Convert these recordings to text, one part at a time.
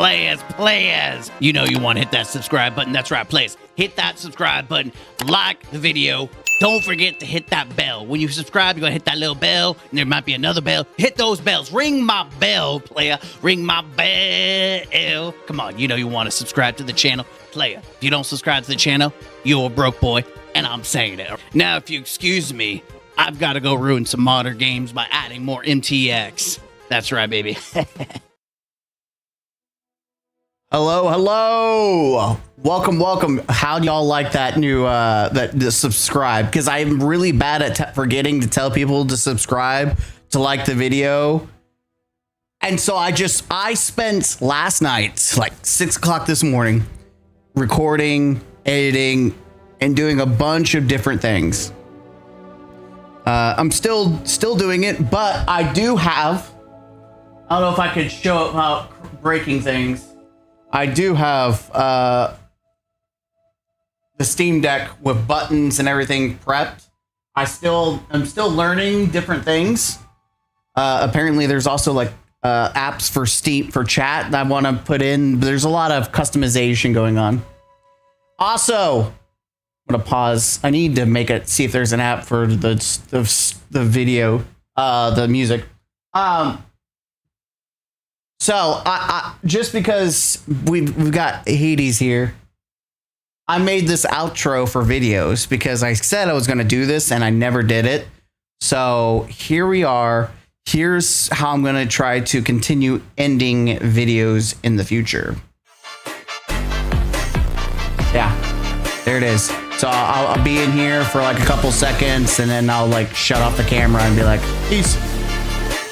Players. You know you want to hit that subscribe button. That's right, players. Hit that subscribe button. Like the video. Don't forget to hit that bell. When you subscribe, you're going to hit that little bell, and there might be another bell. Hit those bells. Ring my bell, player. Ring my bell. Come on, you know you want to subscribe to the channel. Player, if you don't subscribe to the channel, you're a broke boy, and I'm saying it. Now, if you excuse me, I've got to go ruin some modern games by adding more MTX. That's right, baby. Hello. Welcome. How do y'all like that new the subscribe? Because I'm really bad at forgetting to tell people to subscribe, to like the video. And so I spent last night, like 6 o'clock this morning, recording, editing, and doing a bunch of different things. I'm still doing it, but I do have, I don't know if I could show up how breaking things. I do have the Steam Deck with buttons and everything prepped. I'm still learning different things. Apparently there's also like apps for Steam for chat that I want to put in. There's a lot of customization going on. Also, I'm gonna pause. I need to see if there's an app for the video, the music. So I just because we've got Hades here, I made this outro for videos because I said I was going to do this and I never did it. So here we are. Here's how I'm going to try to continue ending videos in the future. Yeah, there it is. So I'll be in here for like a couple seconds and then I'll like shut off the camera and be like, peace.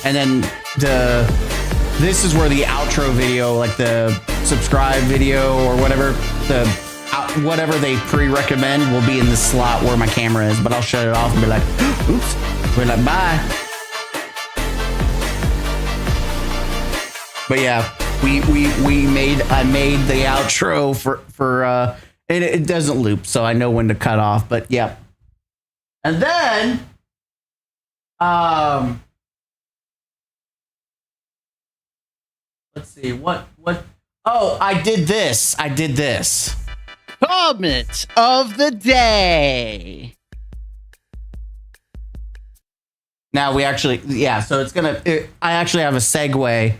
And then this is where the outro video, like the subscribe video or whatever, whatever they pre-recommend will be in the slot where my camera is, but I'll shut it off and be like, oops, we're like, bye. But yeah, I made the outro for it doesn't loop, so I know when to cut off, but yeah. And then, let's see, what, oh, I did this. Comment of the day. Now we actually, yeah, so I actually have a segue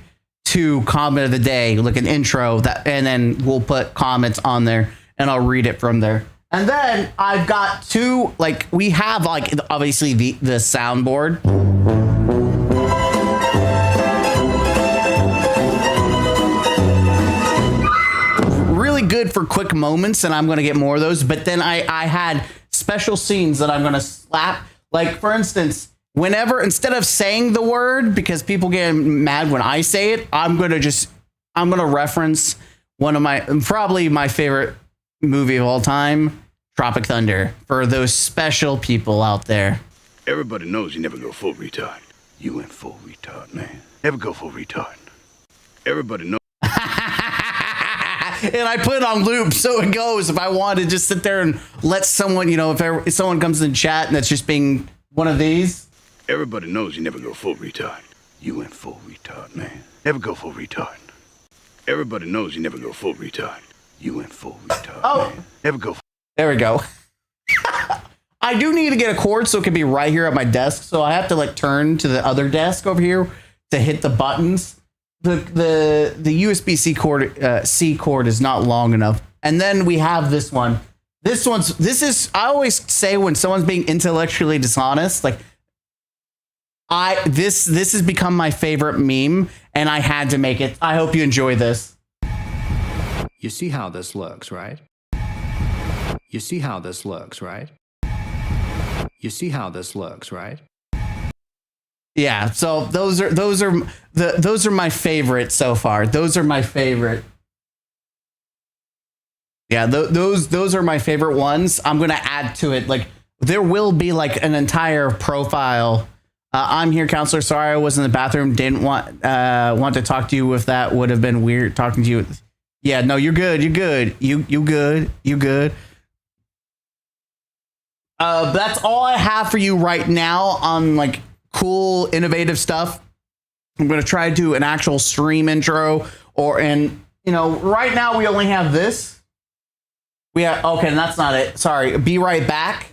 to comment of the day, like an intro and then we'll put comments on there and I'll read it from there. And then I've got two, like we have like obviously the soundboard. Good for quick moments, and I'm going to get more of those. But then I had special scenes that I'm going to slap. Like, for instance, instead of saying the word, because people get mad when I say it, I'm going to reference probably my favorite movie of all time, Tropic Thunder, for those special people out there. Everybody knows you never go full retard. You went full retard, man. Never go full retard. Everybody knows. And I put it on loop so it goes. If I want to just sit there and let someone, if someone comes in chat and that's just being one of these. Everybody knows you never go full retard. You went full retard, man. Never go full retard. Everybody knows you never go full retard. You went full retard, man. Never go. There we go. I do need to get a cord so it can be right here at my desk. So I have to like turn to the other desk over here to hit the buttons. The USB-C cord is not long enough. And then we have this one. This is I always say when someone's being intellectually dishonest, like this has become my favorite meme and I had to make it. I hope you enjoy this. You see how this looks, right? You see how this looks, right? You see how this looks, right? Yeah, so those are my favorite so far. Those are my favorite. Yeah, those are my favorite ones. I'm gonna add to it. Like there will be like an entire profile. I'm here, counselor. Sorry, I was in the bathroom. Didn't want to talk to you if that would have been weird talking to you. Yeah, no, you're good. You're good. You good. That's all I have for you right now on like cool, innovative stuff. I'm going to try to do an actual stream intro and right now we only have this. We have, okay, that's not it. Sorry. Be right back.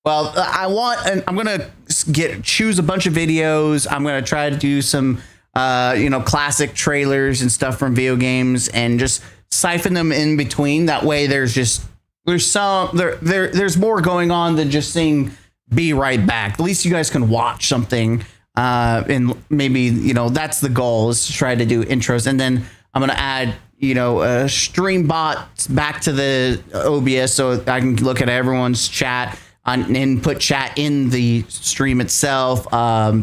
Well, I'm going to choose a bunch of videos. I'm going to try to do some, classic trailers and stuff from video games and just siphon them in between. That way there's more going on than just saying be right back. At least you guys can watch something. And maybe, that's the goal, is to try to do intros. And then I'm going to add, a stream bot back to the OBS so I can look at everyone's chat and put chat in the stream itself. I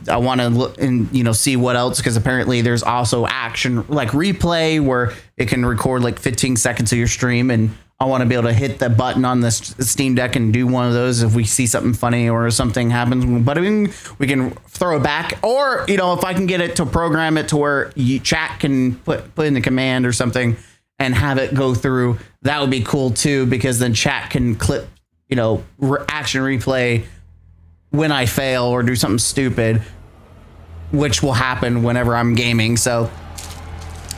want to look and, see what else, because apparently there's also action like replay where it can record like 15 seconds of your stream. And I want to be able to hit the button on the Steam Deck and do one of those if we see something funny or something happens. But we can throw it back, or if I can get it to program it to where chat can put in the command or something and have it go through, that would be cool too, because then chat can clip action replay when I fail or do something stupid, which will happen whenever I'm gaming. So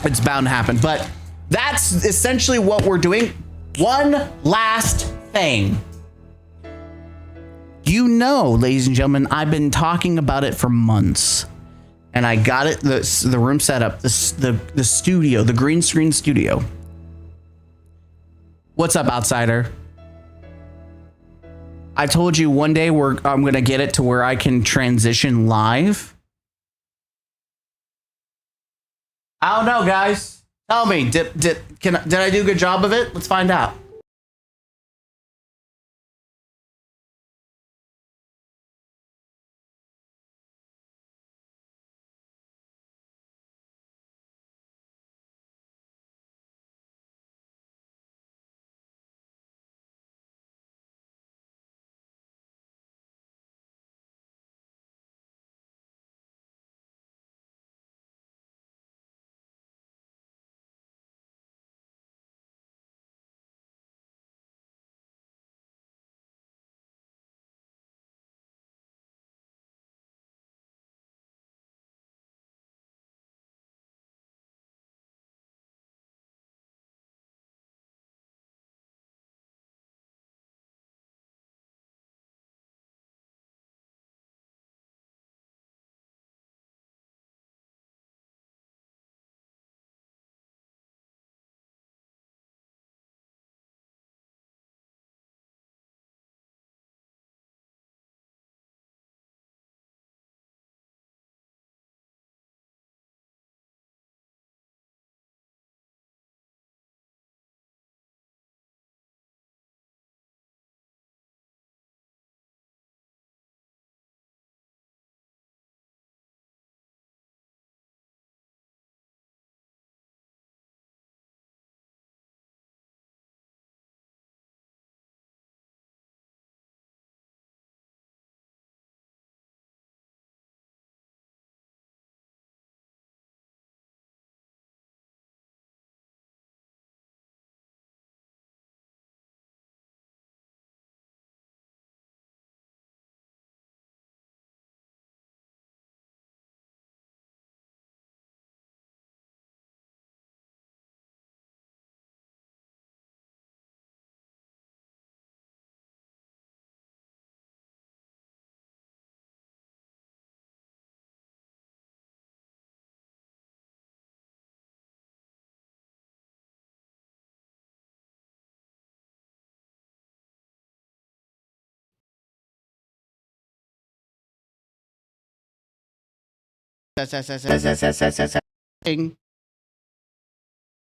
it's bound to happen. But that's essentially what we're doing. One last thing. Ladies and gentlemen, I've been talking about it for months, and I got it, the room set up, the studio, the green screen studio. What's up, outsider? I told you one day I'm going to get it to where I can transition live. I don't know, guys. Tell me, did I do a good job of it? Let's find out.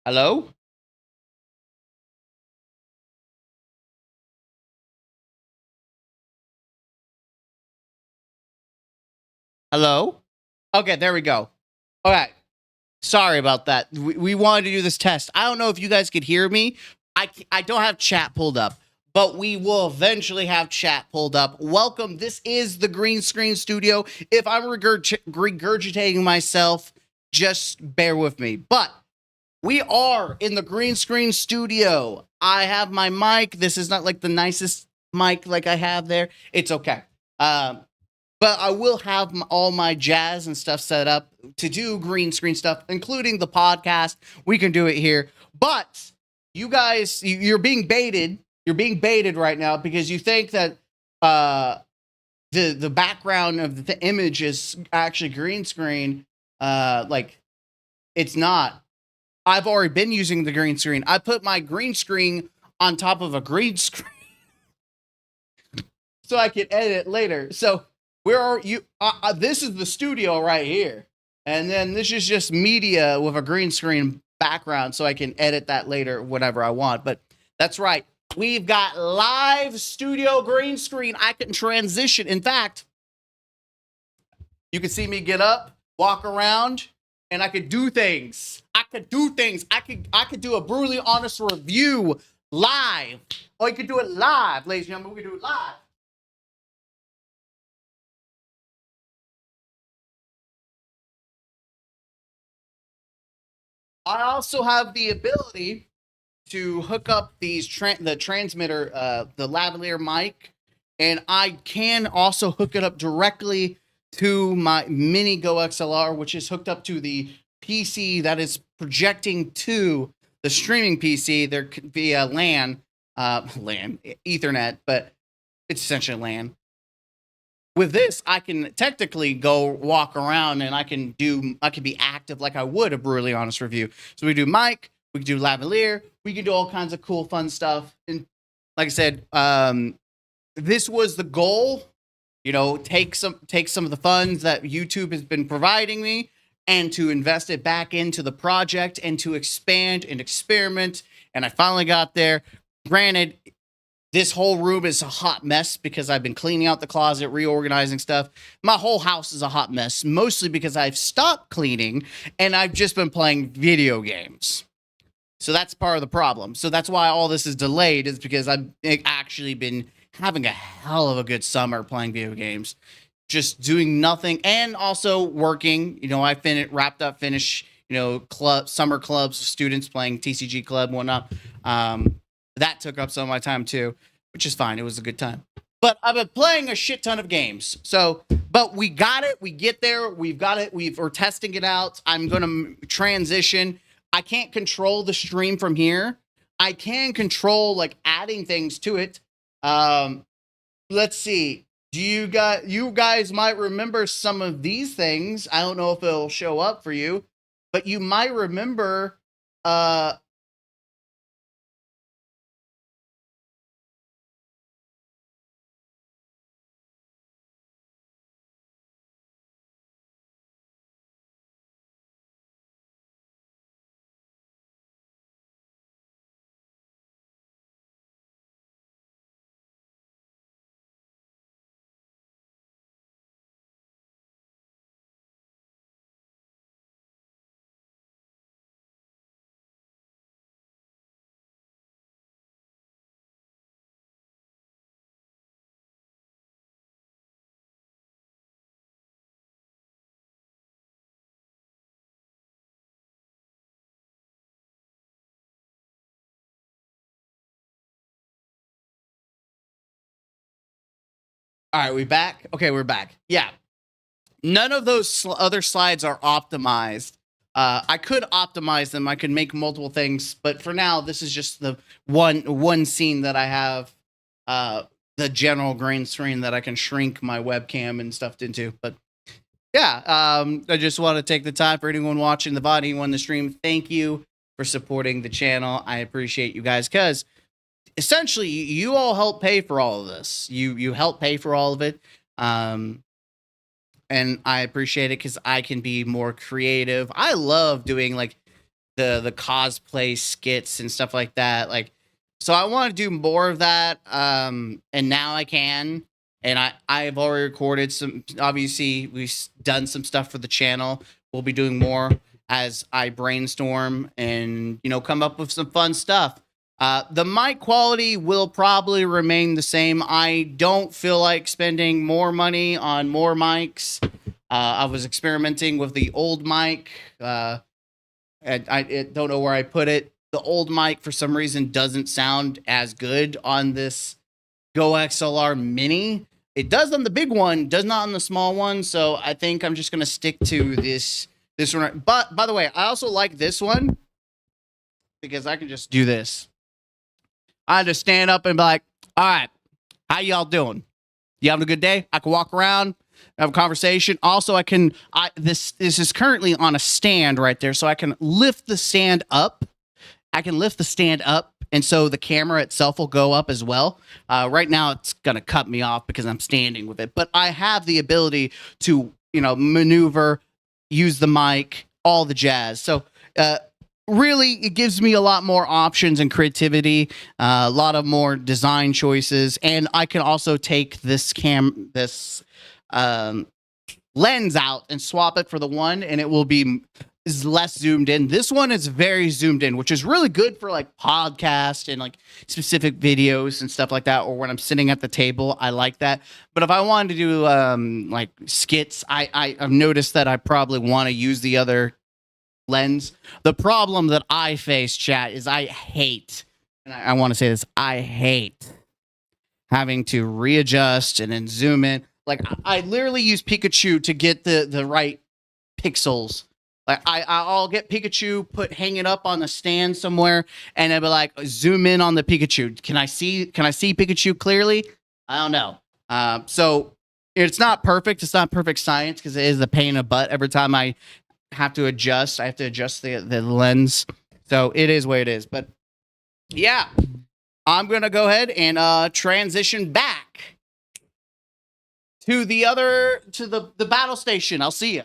Hello? Hello? Okay, there we go. All right. Sorry about that. We wanted to do this test. I don't know if you guys could hear me. I don't have chat pulled up, but we will eventually have chat pulled up. Welcome. This is the Green Screen Studio. If I'm regurgitating myself, just bear with me. But we are in the Green Screen Studio. I have my mic. This is not like the nicest mic like I have there. It's okay. But I will have all my jazz and stuff set up to do green screen stuff, including the podcast. We can do it here. But you guys, you're being baited. You're being baited right now because you think that the background of the image is actually green screen. Like, it's not. I've already been using the green screen. I put my green screen on top of a green screen so I can edit later. So where are you? This is the studio right here. And then this is just media with a green screen background so I can edit that later, whatever I want. But that's right. We've got live studio green screen. I can transition. In fact, you can see me get up, walk around, and I could do things. I could do a brutally honest review live. Or you could do it live, ladies and gentlemen. We can do it live. I also have the ability to hook up these the transmitter, the lavalier mic, and I can also hook it up directly to my mini Go XLR, which is hooked up to the PC that is projecting to the streaming PC. There could be a LAN, Ethernet, but it's essentially LAN. With this, I can technically go walk around and I can be active like I would a brutally honest review. So we do mic, we can do lavalier, we can do all kinds of cool, fun stuff. And like I said, this was the goal. You know, take some of the funds that YouTube has been providing me and to invest it back into the project and to expand and experiment. And I finally got there. Granted, this whole room is a hot mess because I've been cleaning out the closet, reorganizing stuff. My whole house is a hot mess, mostly because I've stopped cleaning and I've just been playing video games. So that's part of the problem. So that's why all this is delayed, is because I've actually been having a hell of a good summer playing video games, just doing nothing and also working. You know, I finished, summer clubs, students playing TCG club and whatnot. That took up some of my time too, which is fine. It was a good time. But I've been playing a shit ton of games. So, but we got it. We get there. We've got it. We're testing it out. I'm going to transition. I can't control the stream from here. I can control like adding things to it. Let's see. You guys might remember some of these things. I don't know if it'll show up for you, but you might remember, all right, we back? Okay, we're back. Yeah. None of those other slides are optimized. I could optimize them. I could make multiple things, but for now, this is just the one scene that I have, the general green screen that I can shrink my webcam and stuff into. But yeah, I just want to take the time for anyone watching the VOD, anyone in the stream. Thank you for supporting the channel. I appreciate you guys because essentially you all help pay for all of this. You help pay for all of it. And I appreciate it because I can be more creative. I love doing like the cosplay skits and stuff like that. Like, so I want to do more of that. And now I can. And I've already recorded some. Obviously, we've done some stuff for the channel. We'll be doing more as I brainstorm and come up with some fun stuff. The mic quality will probably remain the same. I don't feel like spending more money on more mics. I was experimenting with the old mic. And I don't know where I put it. The old mic, for some reason, doesn't sound as good on this Go XLR Mini. It does on the big one, does not on the small one. So I think I'm just gonna stick to this one. But by the way, I also like this one because I can just do this. I just stand up and be like, all right, how y'all doing? You having a good day? I can walk around, have a conversation. Also, this is currently on a stand right there, so I can lift the stand up. And so the camera itself will go up as well. Right now, it's gonna cut me off because I'm standing with it, but I have the ability to, maneuver, use the mic, all the jazz. So, really, it gives me a lot more options and creativity, a lot of more design choices, and I can also take this lens out and swap it for the one, and it will be is less zoomed in. This one is very zoomed in, which is really good for like podcast and like specific videos and stuff like that. Or when I'm sitting at the table, I like that. But if I wanted to do like skits, I've noticed that I probably want to use the other lens. The problem that I face, chat, is I hate, and I want to say this, I hate having to readjust and then zoom in. Like I literally use Pikachu to get the right pixels. Like I'll get Pikachu hanging up on the stand somewhere, and I'll be like, zoom in on the Pikachu. Can I see Pikachu clearly? I don't know. So it's not perfect. It's not perfect science because it is a pain in the butt every time I have to adjust. I have to adjust the lens. So it is what it is. But yeah, I'm gonna go ahead and transition back to the battle station. I'll see you.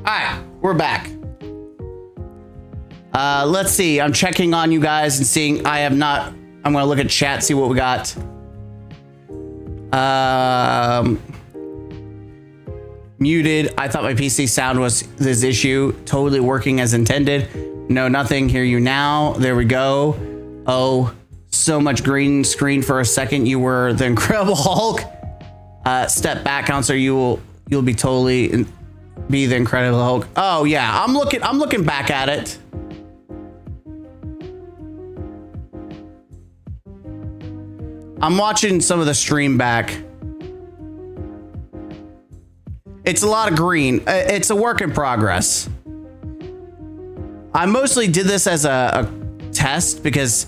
All right, we're back. Let's see. I'm checking on you guys and seeing. I'm gonna look at chat, see what we got. Muted. I thought my PC sound was this issue. Totally working as intended. No, nothing. Hear you now. There we go. Oh, so much green screen for a second. You were the Incredible Hulk. Step back, counselor. You'll be totally. Be the Incredible Hulk. Oh yeah, I'm looking back at it. I'm watching some of the stream back. It's a lot of green. It's a work in progress. I mostly did this as a test because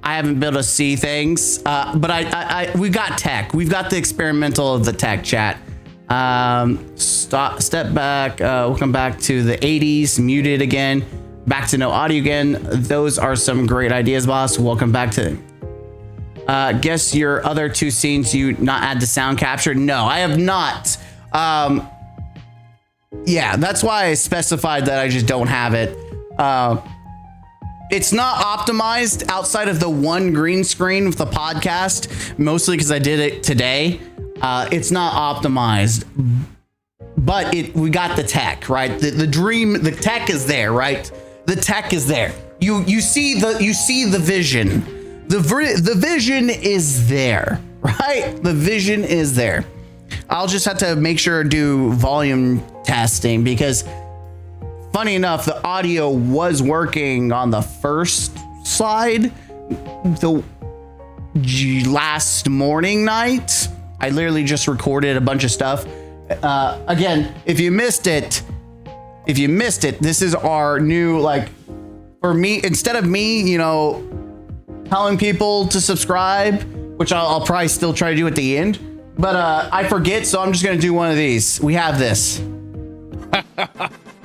I haven't been able to see things. But we got tech. We've got the experimental of the tech, chat. Step back. Welcome back to the 80s. Muted again. Back to no audio again. Those are some great ideas, boss. Welcome back to. Guess your other two scenes you not add the sound capture. No, I have not. Yeah, that's why I specified that I just don't have it. It's not optimized outside of the one green screen with the podcast, mostly because I did it today. It's not optimized, but we got the tech, right? The tech is there, right? The tech is there. You see the vision. The vision is there, right? The vision is there. I'll just have to make sure to do volume testing because funny enough, the audio was working on the first slide the last morning night. I literally just recorded a bunch of stuff. Again, if you missed it, this is our new, like, for me, instead of me, telling people to subscribe, which I'll probably still try to do at the end, but I forget, so I'm just gonna do one of these. We have this.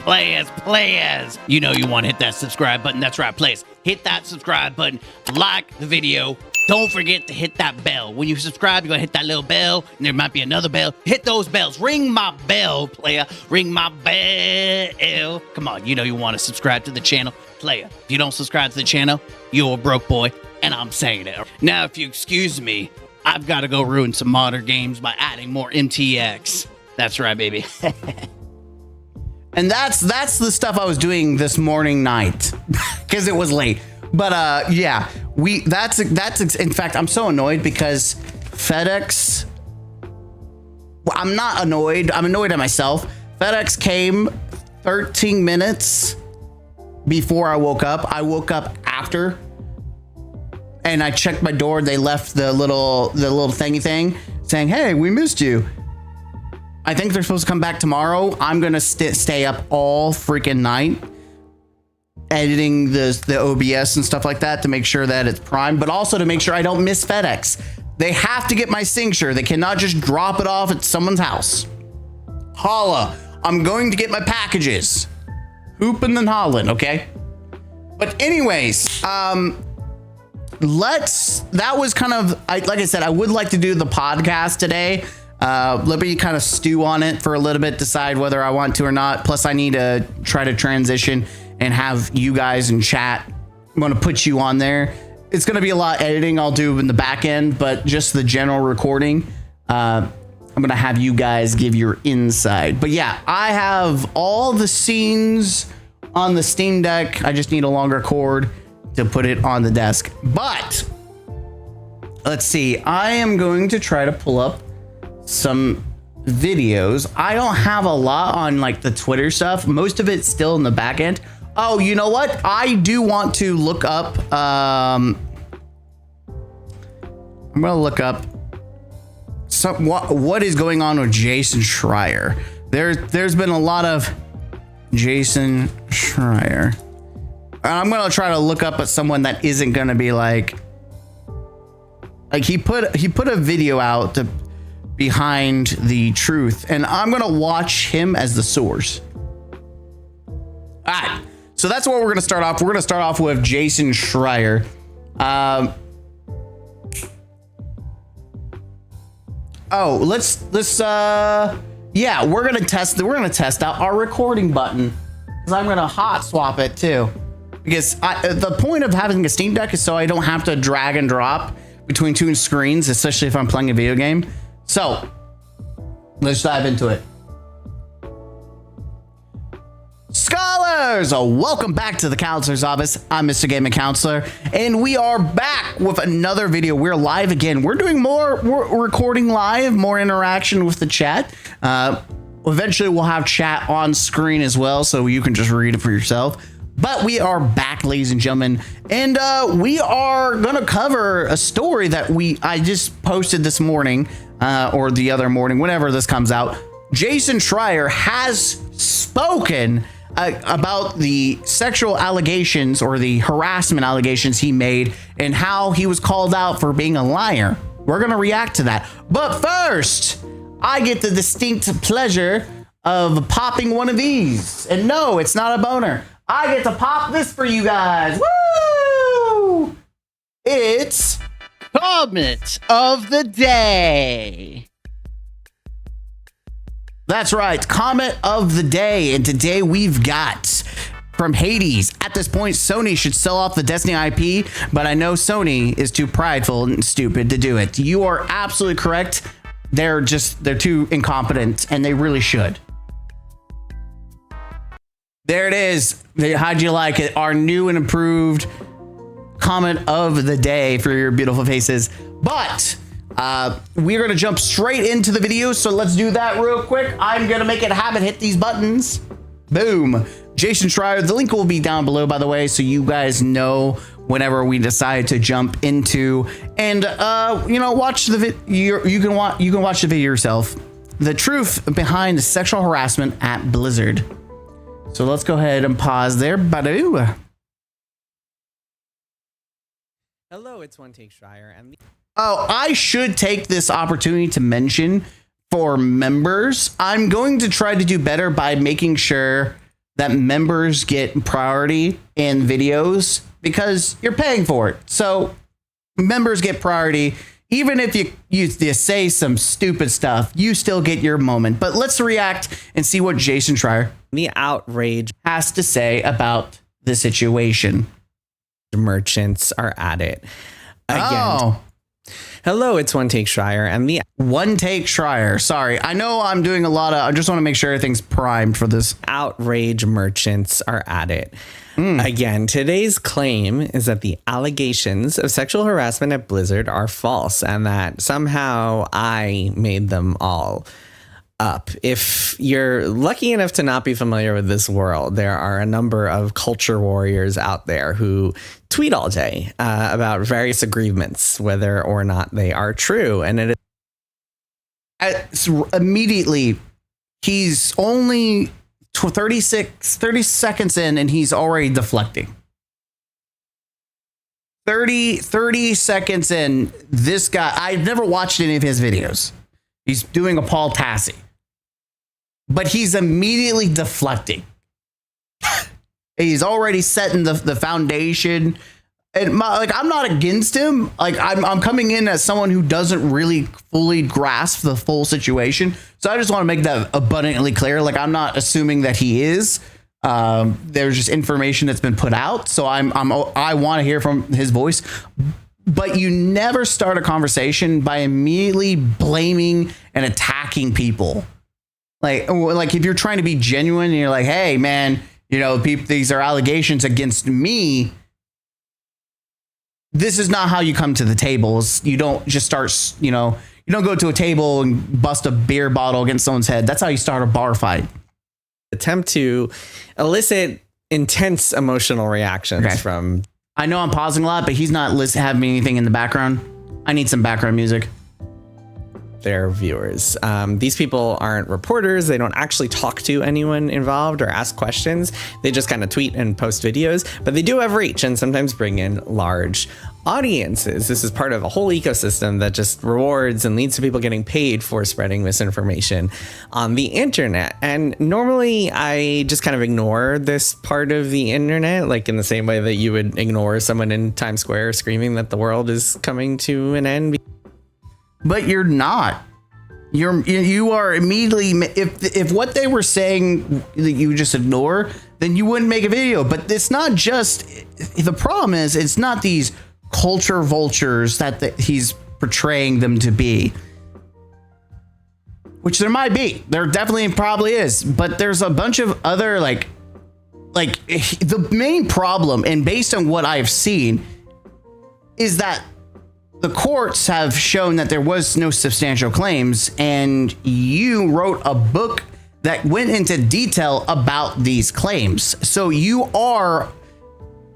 Players. You know you want to hit that subscribe button. That's right, players. Hit that subscribe button. Like the video. Don't forget to hit that bell. When you subscribe, you're going to hit that little bell, and there might be another bell. Hit those bells. Ring my bell, player. Ring my bell. Come on, you know you want to subscribe to the channel. Player, if you don't subscribe to the channel, you're a broke boy, and I'm saying it. Now, if you excuse me, I've got to go ruin some modern games by adding more MTX. That's right, baby. And that's the stuff I was doing this morning night because it was late. But yeah, that's in fact, I'm so annoyed because FedEx, well, I'm not annoyed. I'm annoyed at myself. FedEx came 13 minutes before I woke up. I woke up after and I checked my door. They left the little thingy thing saying, "Hey, we missed you." I think they're supposed to come back tomorrow. I'm going to stay up all freaking night editing the OBS and stuff like that to make sure that it's prime, but also to make sure I don't miss FedEx. They have to get my signature. They cannot just drop it off at someone's house. Holla, I'm going to get my packages. Hoopin' and hollin', okay? But anyways, that was kind of, like I said, I would like to do the podcast today. Let me kind of stew on it for a little bit, decide whether I want to or not. Plus, I need to try to transition and have you guys in chat. I'm going to put you on there. It's going to be a lot of editing I'll do in the back end, but just the general recording, I'm going to have you guys give your insight. But yeah, I have all the scenes on the Steam Deck. I just need a longer cord to put it on the desk. But let's see. I am going to try to pull up some videos. I don't have a lot on like the Twitter stuff. Most of it's still in the back end. Oh, you know what? I do want to look up. I'm gonna look up what is going on with Jason Schreier. There's been a lot of Jason Schreier. I'm gonna try to look up at someone that isn't gonna be like he put a video out behind the truth, and I'm gonna watch him as the source. All right, so that's what we're gonna start off. We're gonna start off with Jason Schreier. Yeah, we're gonna test out our recording button, because I'm gonna hot swap it too, because the point of having a Steam Deck is so I don't have to drag and drop between two screens, especially if I'm playing a video game. So let's dive into it. Scholars, welcome back to the Counselor's Office. I'm Mr. Gaming Counselor, and we are back with another video. We're live again. We're doing we're recording live, more interaction with the chat. Eventually we'll have chat on screen as well, so you can just read it for yourself. But we are back, ladies and gentlemen, and we are gonna cover a story that I just posted this morning, or the other morning, whenever this comes out. Jason Schreier has spoken about the sexual allegations or the harassment allegations he made and how he was called out for being a liar. We're going to react to that. But first, I get the distinct pleasure of popping one of these. And no, it's not a boner. I get to pop this for you guys. Woo! It's Comment of the day. That's right, comment of the day, and today we've got from Hades. At this point, Sony should sell off the Destiny IP, but I know Sony is too prideful and stupid to do it. You are absolutely correct. They're too incompetent, and they really should. There it is. How'd you like it? Our new and improved comment of the day for your beautiful faces. But we're going to jump straight into the video, so let's do that real quick. I'm going to make it a habit, hit these buttons. Boom. Jason Schreier, the link will be down below, by the way, so you guys know whenever we decide to jump into, and watch the video. You can watch the video yourself. The truth behind the sexual harassment at Blizzard. So let's go ahead and pause there. Badoo. Hello, it's One Take Schreier, and Oh, I should take this opportunity to mention for members, I'm going to try to do better by making sure that members get priority in videos because you're paying for it. So members get priority. Even if you say some stupid stuff, you still get your moment. But let's react and see what Jason Schreier the outrage has to say about the situation. merchants are at it again. Oh. Hello, it's One Take Schreier, and the One Take Schreier. Sorry, I know I'm doing a lot of. I just want to make sure everything's primed for this. outrage merchants are at it. Again, today's claim is that the allegations of sexual harassment at Blizzard are false and that somehow I made them all up. If you're lucky enough to not be familiar with this world, there are a number of culture warriors out there who tweet all day about various agreements, whether or not they are true. And it Immediately, he's only 30 seconds in and he's already deflecting. 30 seconds in, this guy, I've never watched any of his videos. He's doing a Paul Tassi, but he's immediately deflecting. He's already setting the foundation. And I'm not against him. Like I'm coming in as someone who doesn't really fully grasp the full situation. So I just want to make that abundantly clear. Like I'm not assuming that he is. There's just information that's been put out. So I want to hear from his voice. But you never start a conversation by immediately blaming and attacking people. Like if you're trying to be genuine and you're like, hey man, these are allegations against me. This is not how you come to the tables. You don't just start, you don't go to a table and bust a beer bottle against someone's head. That's how you start a bar fight. attempt to elicit intense emotional reactions from. I know I'm pausing a lot, but he's not having anything in the background. I need some background music. Their viewers. These people aren't reporters. They don't actually talk to anyone involved or ask questions. They just kind of tweet and post videos, but they do have reach and sometimes bring in large audiences. This is part of a whole ecosystem that just rewards and leads to people getting paid for spreading misinformation on the internet. And normally I just kind of ignore this part of the internet, like in the same way that you would ignore someone in Times Square screaming that the world is coming to an end. But you're not. You are immediately, if what they were saying that you just ignore, then you wouldn't make a video. But it's not just, the problem is it's not these culture vultures that he's portraying them to be, which there might be. There definitely probably is, but there's a bunch of other like the main problem, and based on what I've seen, is that the courts have shown that there was no substantial claims, and you wrote a book that went into detail about these claims. So you are,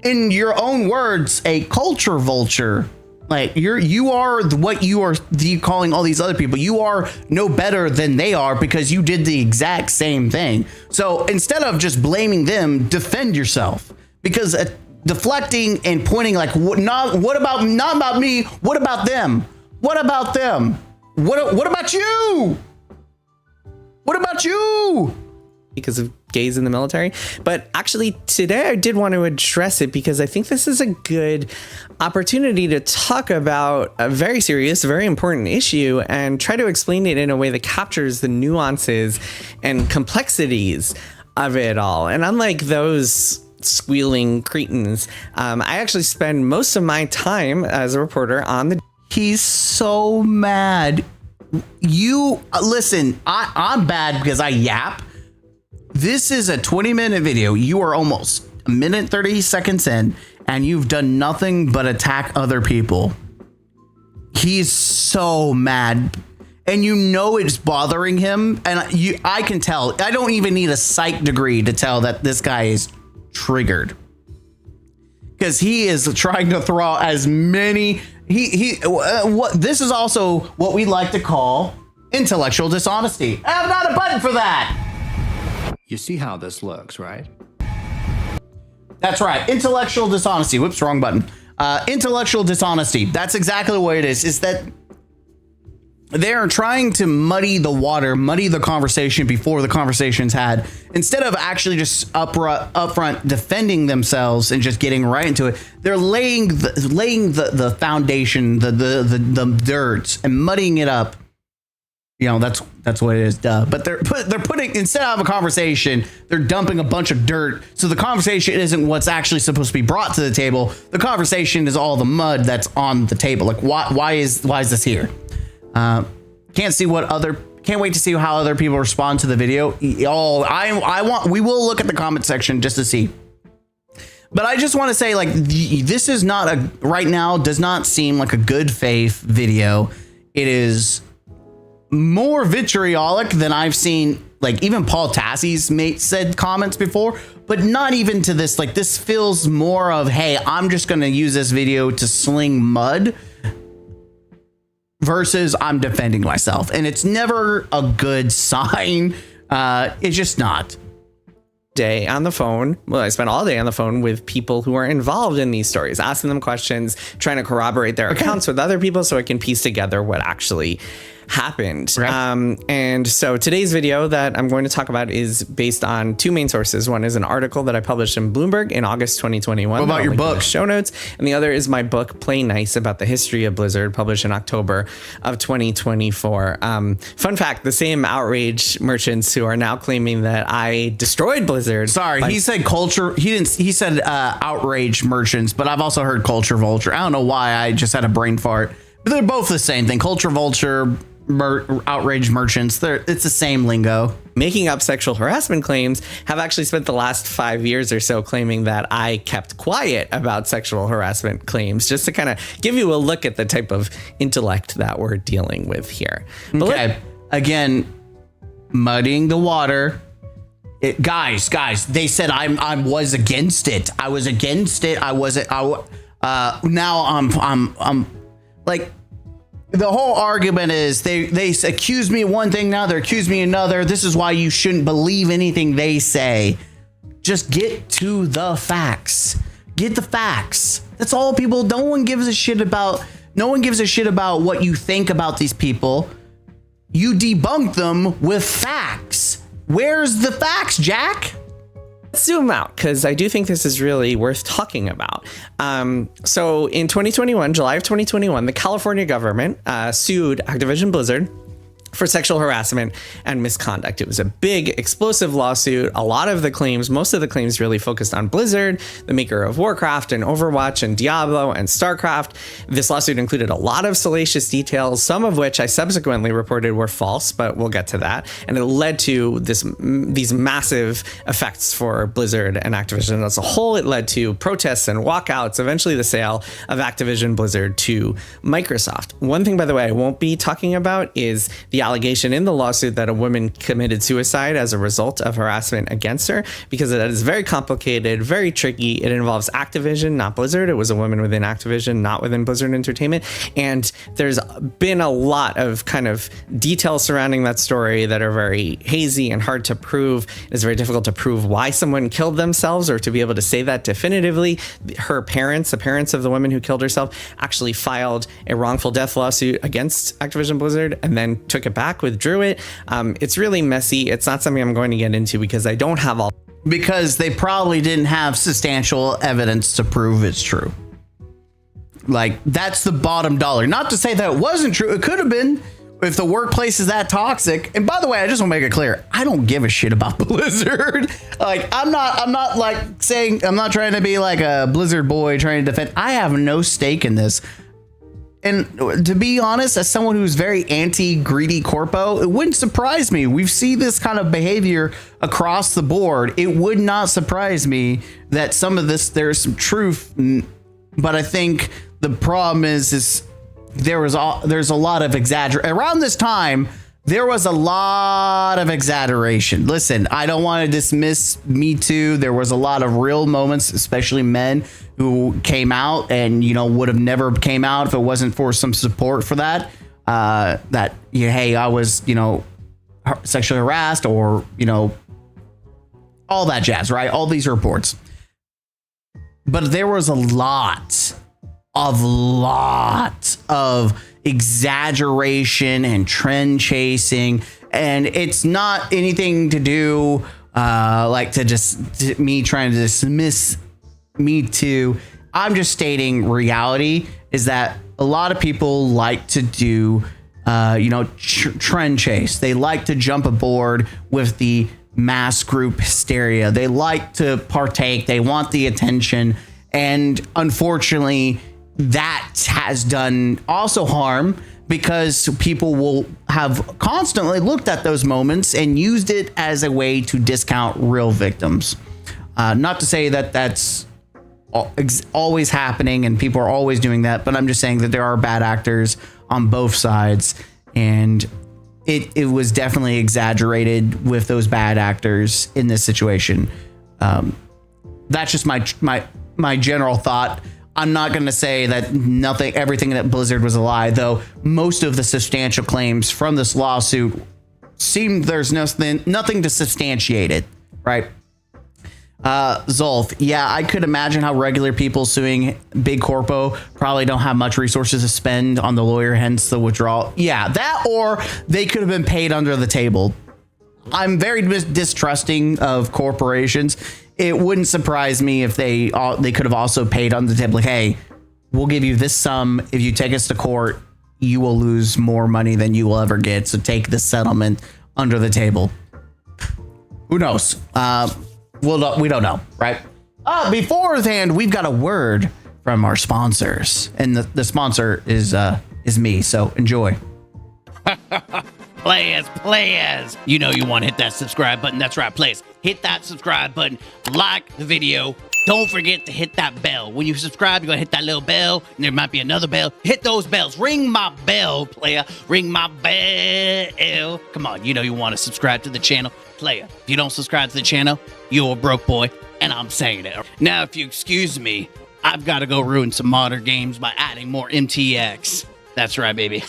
in your own words, a culture vulture. Like you are what you are calling all these other people. You are no better than they are because you did the exact same thing. So instead of just blaming them, defend yourself, because deflecting and pointing like not about me, what about them, what about you, Because of gays in the military. But actually today I did want to address it because I think this is a good opportunity to talk about a very serious, very important issue and try to explain it in a way that captures the nuances and complexities of it all. And unlike those squealing cretins, I actually spend most of my time as a reporter on the. He's so mad. You listen, I'm bad because I yap. This is a 20-minute video. You are almost a minute 30 seconds in, and you've done nothing but attack other people. He's so mad, and it's bothering him. And I can tell. I don't even need a psych degree to tell that this guy is triggered, because he is trying to throw as many. This is also what we like to call intellectual dishonesty. I have not a button for that. You see how this looks, right? That's right. Intellectual dishonesty. Whoops, wrong button. Intellectual dishonesty. That's exactly what it is. Is that they're trying to muddy the water, muddy the conversation before the conversation's had, instead of actually just upfront defending themselves and just getting right into it. They're laying the foundation, the dirt, and muddying it up You know, that's what it is. Duh. But they're putting, instead of a conversation, they're dumping a bunch of dirt. So the conversation isn't what's actually supposed to be brought to the table. The conversation is all the mud that's on the table. Like, why is this here? Can't wait to see how other people respond to the video. We will look at the comment section just to see. But I just want to say, like, this is not right now does not seem like a good faith video. It is more vitriolic than I've seen. Like, even Paul Tassie's said comments before, but not even to this. Like, this feels more of, hey, I'm just going to use this video to sling mud versus I'm defending myself. And it's never a good sign. It's just not. Day on the phone. Well, I spent all day on the phone with people who are involved in these stories, asking them questions, trying to corroborate their accounts with other people so I can piece together what actually happened. Right. And so today's video that I'm going to talk about is based on two main sources. One is an article that I published in Bloomberg in August 2021. What about your book? Show notes. And the other is my book, Play Nice, about the history of Blizzard, published in October of 2024. Fun fact, the same outrage merchants who are now claiming that I destroyed Blizzard. Sorry, he said culture. He said outrage merchants, but I've also heard culture vulture. I don't know why I just had a brain fart. But they're both the same thing. Culture vulture, outrage merchants, it's the same lingo. Making up sexual harassment claims have actually spent the last 5 years or so claiming that I kept quiet about sexual harassment claims, just to kind of give you a look at the type of intellect that we're dealing with here. But okay, again, muddying the water. Guys, they said I was against it. I was against it. Now I'm like, the whole argument is they accuse me of one thing, now they're accusing me of another. This is why you shouldn't believe anything they say. Just get to the facts. Get the facts. That's all people. No one gives a shit about what you think about these people. You debunk them with facts. Where's the facts, Jack? Let's zoom out, because I do think this is really worth talking about. So in 2021, July of 2021, the California government sued Activision Blizzard for sexual harassment and misconduct. It was a big, explosive lawsuit. A lot of the claims, most of the claims really focused on Blizzard, the maker of Warcraft and Overwatch and Diablo and StarCraft. This lawsuit included a lot of salacious details, some of which I subsequently reported were false, but we'll get to that. And it led to these massive effects for Blizzard and Activision as a whole. It led to protests and walkouts, eventually the sale of Activision Blizzard to Microsoft. One thing, by the way, I won't be talking about is the allegation in the lawsuit that a woman committed suicide as a result of harassment against her, because that is very complicated, very tricky. It involves Activision, not Blizzard. It was a woman within Activision, not within Blizzard Entertainment. And there's been a lot of kind of details surrounding that story that are very hazy and hard to prove. It's very difficult to prove why someone killed themselves, or to be able to say that definitively. Her parents, the parents of the woman who killed herself, actually filed a wrongful death lawsuit against Activision Blizzard and then took it back, withdrew it. It's really messy. It's not something I'm going to get into because I don't have all. Because they probably didn't have substantial evidence to prove it's true. Like, that's the bottom dollar. Not to say that it wasn't true. It could have been if the workplace is that toxic. And by the way, I just want to make it clear, I don't give a shit about Blizzard. Like, I'm not like saying, I'm not trying to be like a Blizzard boy trying to defend. I have no stake in this. And to be honest, as someone who's very anti-greedy corpo, it wouldn't surprise me. We've seen this kind of behavior across the board. It would not surprise me that some of this, there's some truth. But I think the problem is there's a lot of exaggeration. Around this time, there was a lot of exaggeration. Listen, I don't want to dismiss Me Too. There was a lot of real moments, especially men who came out and, would have never came out if it wasn't for some support for that. Hey, I was, sexually harassed, or, all that jazz, right? All these reports. But there was a lot of exaggeration and trend chasing, and it's not anything to do me trying to dismiss Me Too. I'm just stating reality is that a lot of people like to do trend chase. They like to jump aboard with the mass group hysteria. They like to partake. They want the attention. And unfortunately, that has done also harm, because people will have constantly looked at those moments and used it as a way to discount real victims. Not to say that that's always happening and people are always doing that, but I'm just saying that there are bad actors on both sides, and it was definitely exaggerated with those bad actors in this situation. That's just my general thought. I'm not going to say that everything that Blizzard was a lie, though most of the substantial claims from this lawsuit seem there's nothing to substantiate it, right? Zolf, yeah, I could imagine how regular people suing Big Corpo probably don't have much resources to spend on the lawyer, hence the withdrawal. Yeah, that, or they could have been paid under the table. I'm very distrusting of corporations. It wouldn't surprise me if they could have also paid under the table, like, hey, we'll give you this sum. If you take us to court, you will lose more money than you will ever get. So take this settlement under the table. Who knows? We don't know, right? Beforehand, we've got a word from our sponsors, and the sponsor is me. So enjoy. Players. You know you want to hit that subscribe button. That's right, players. Hit that subscribe button. Like the video. Don't forget to hit that bell. When you subscribe, you're going to hit that little bell, and there might be another bell. Hit those bells. Ring my bell, player. Ring my bell. Come on, you know you want to subscribe to the channel. Player, if you don't subscribe to the channel, you're a broke boy, and I'm saying it. Now, if you excuse me, I've got to go ruin some modern games by adding more MTX. That's right, baby.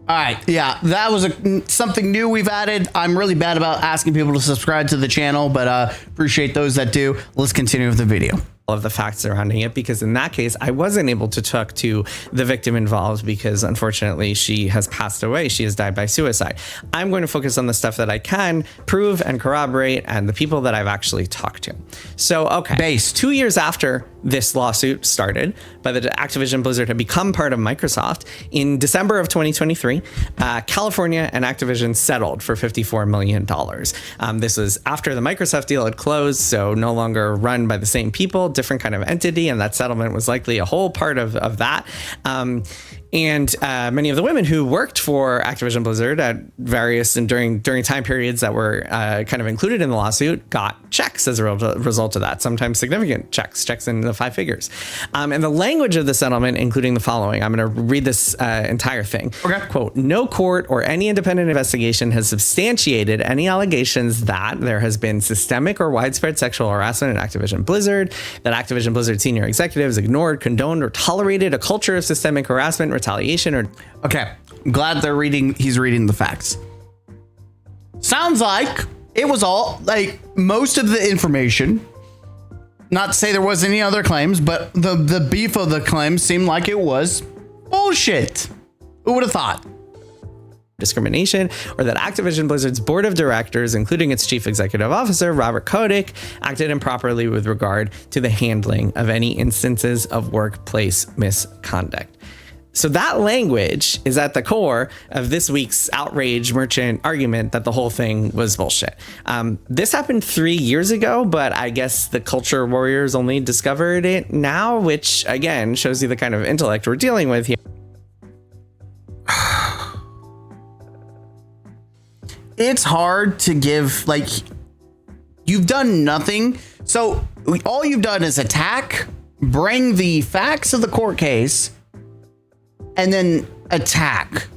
All right. Yeah, that was something new we've added. I'm really bad about asking people to subscribe to the channel, but appreciate those that do. Let's continue with the video. Of the facts surrounding it, because in that case, I wasn't able to talk to the victim involved because unfortunately she has passed away. She has died by suicide. I'm going to focus on the stuff that I can prove and corroborate and the people that I've actually talked to. So, okay. Based. 2 years after this lawsuit started, by the Activision Blizzard had become part of Microsoft, in December of 2023, California and Activision settled for $54 million. This was after the Microsoft deal had closed, so no longer run by the same people, different kind of entity, and that settlement was likely a whole part of that. And many of the women who worked for Activision Blizzard at various and during time periods that were kind of included in the lawsuit got checks as a result of that, sometimes significant checks in the 5 figures. And the language of the settlement, including the following, I'm going to read this entire thing. Okay. Quote, no court or any independent investigation has substantiated any allegations that there has been systemic or widespread sexual harassment at Activision Blizzard, that Activision Blizzard senior executives ignored, condoned, or tolerated a culture of systemic harassment, retaliation, or... Okay, I'm glad he's reading the facts. Sounds like it was all, like, most of the information, not to say there was any other claims, but the beef of the claims seemed like it was bullshit. Who would have thought? Discrimination, or that Activision Blizzard's board of directors, including its chief executive officer, Robert Kotick, acted improperly with regard to the handling of any instances of workplace misconduct. So that language is at the core of this week's outrage merchant argument that the whole thing was bullshit. This happened 3 years ago, but I guess the culture warriors only discovered it now, which again shows you the kind of intellect we're dealing with here. It's hard to give, like, you've done nothing. So all you've done is attack, bring the facts of the court case, and then attack.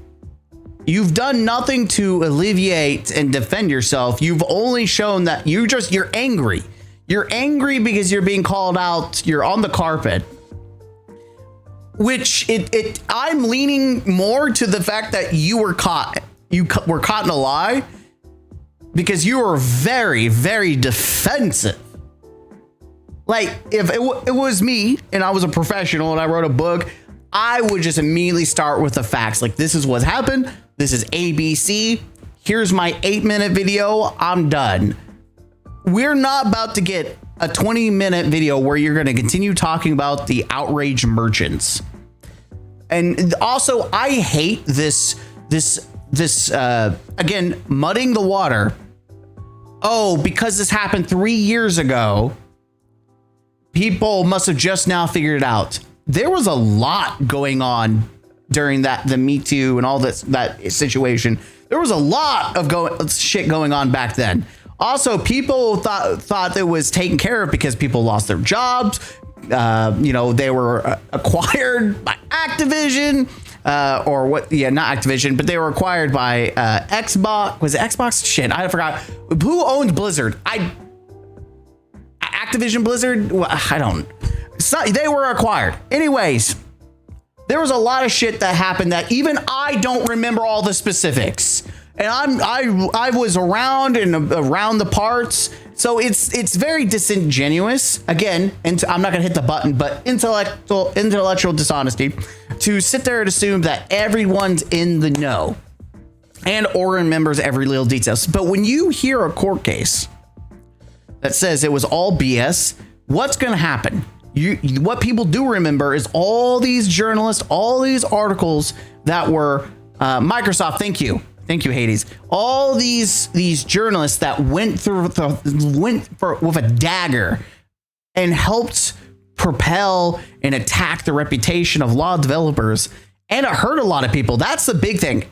You've done nothing to alleviate and defend yourself. You've only shown that you're angry. You're angry because you're being called out. You're on the carpet. Which I'm leaning more to the fact that you were caught. You were caught in a lie because you were very, very defensive. Like, if it was me and I was a professional and I wrote a book, I would just immediately start with the facts. Like, this is what happened. This is ABC. Here's my 8-minute video. I'm done. We're not about to get a 20-minute video where you're going to continue talking about the outrage merchants. And also, I hate this again, muddying the water. Oh, because this happened 3 years ago, people must have just now figured it out. There was a lot going on during the Me Too and all that situation. There was a lot of shit going on back then. Also, people thought it was taken care of because people lost their jobs. They were acquired by Activision, or what? Yeah, not Activision, but they were acquired by Xbox. Was it Xbox? Shit, I forgot. Who owned Blizzard? Activision Blizzard? I don't. They were acquired. Anyways, there was a lot of shit that happened that even I don't remember all the specifics. And I was around the parts, so it's very disingenuous. Again, and I'm not gonna hit the button, but intellectual dishonesty to sit there and assume that everyone's in the know and or remembers every little detail. But when you hear a court case that says it was all BS, what's gonna happen? What people do remember is all these journalists, all these articles that were Microsoft. Thank you, Hades. All these journalists that went with a dagger and helped propel and attack the reputation of law developers, and it hurt a lot of people. That's the big thing.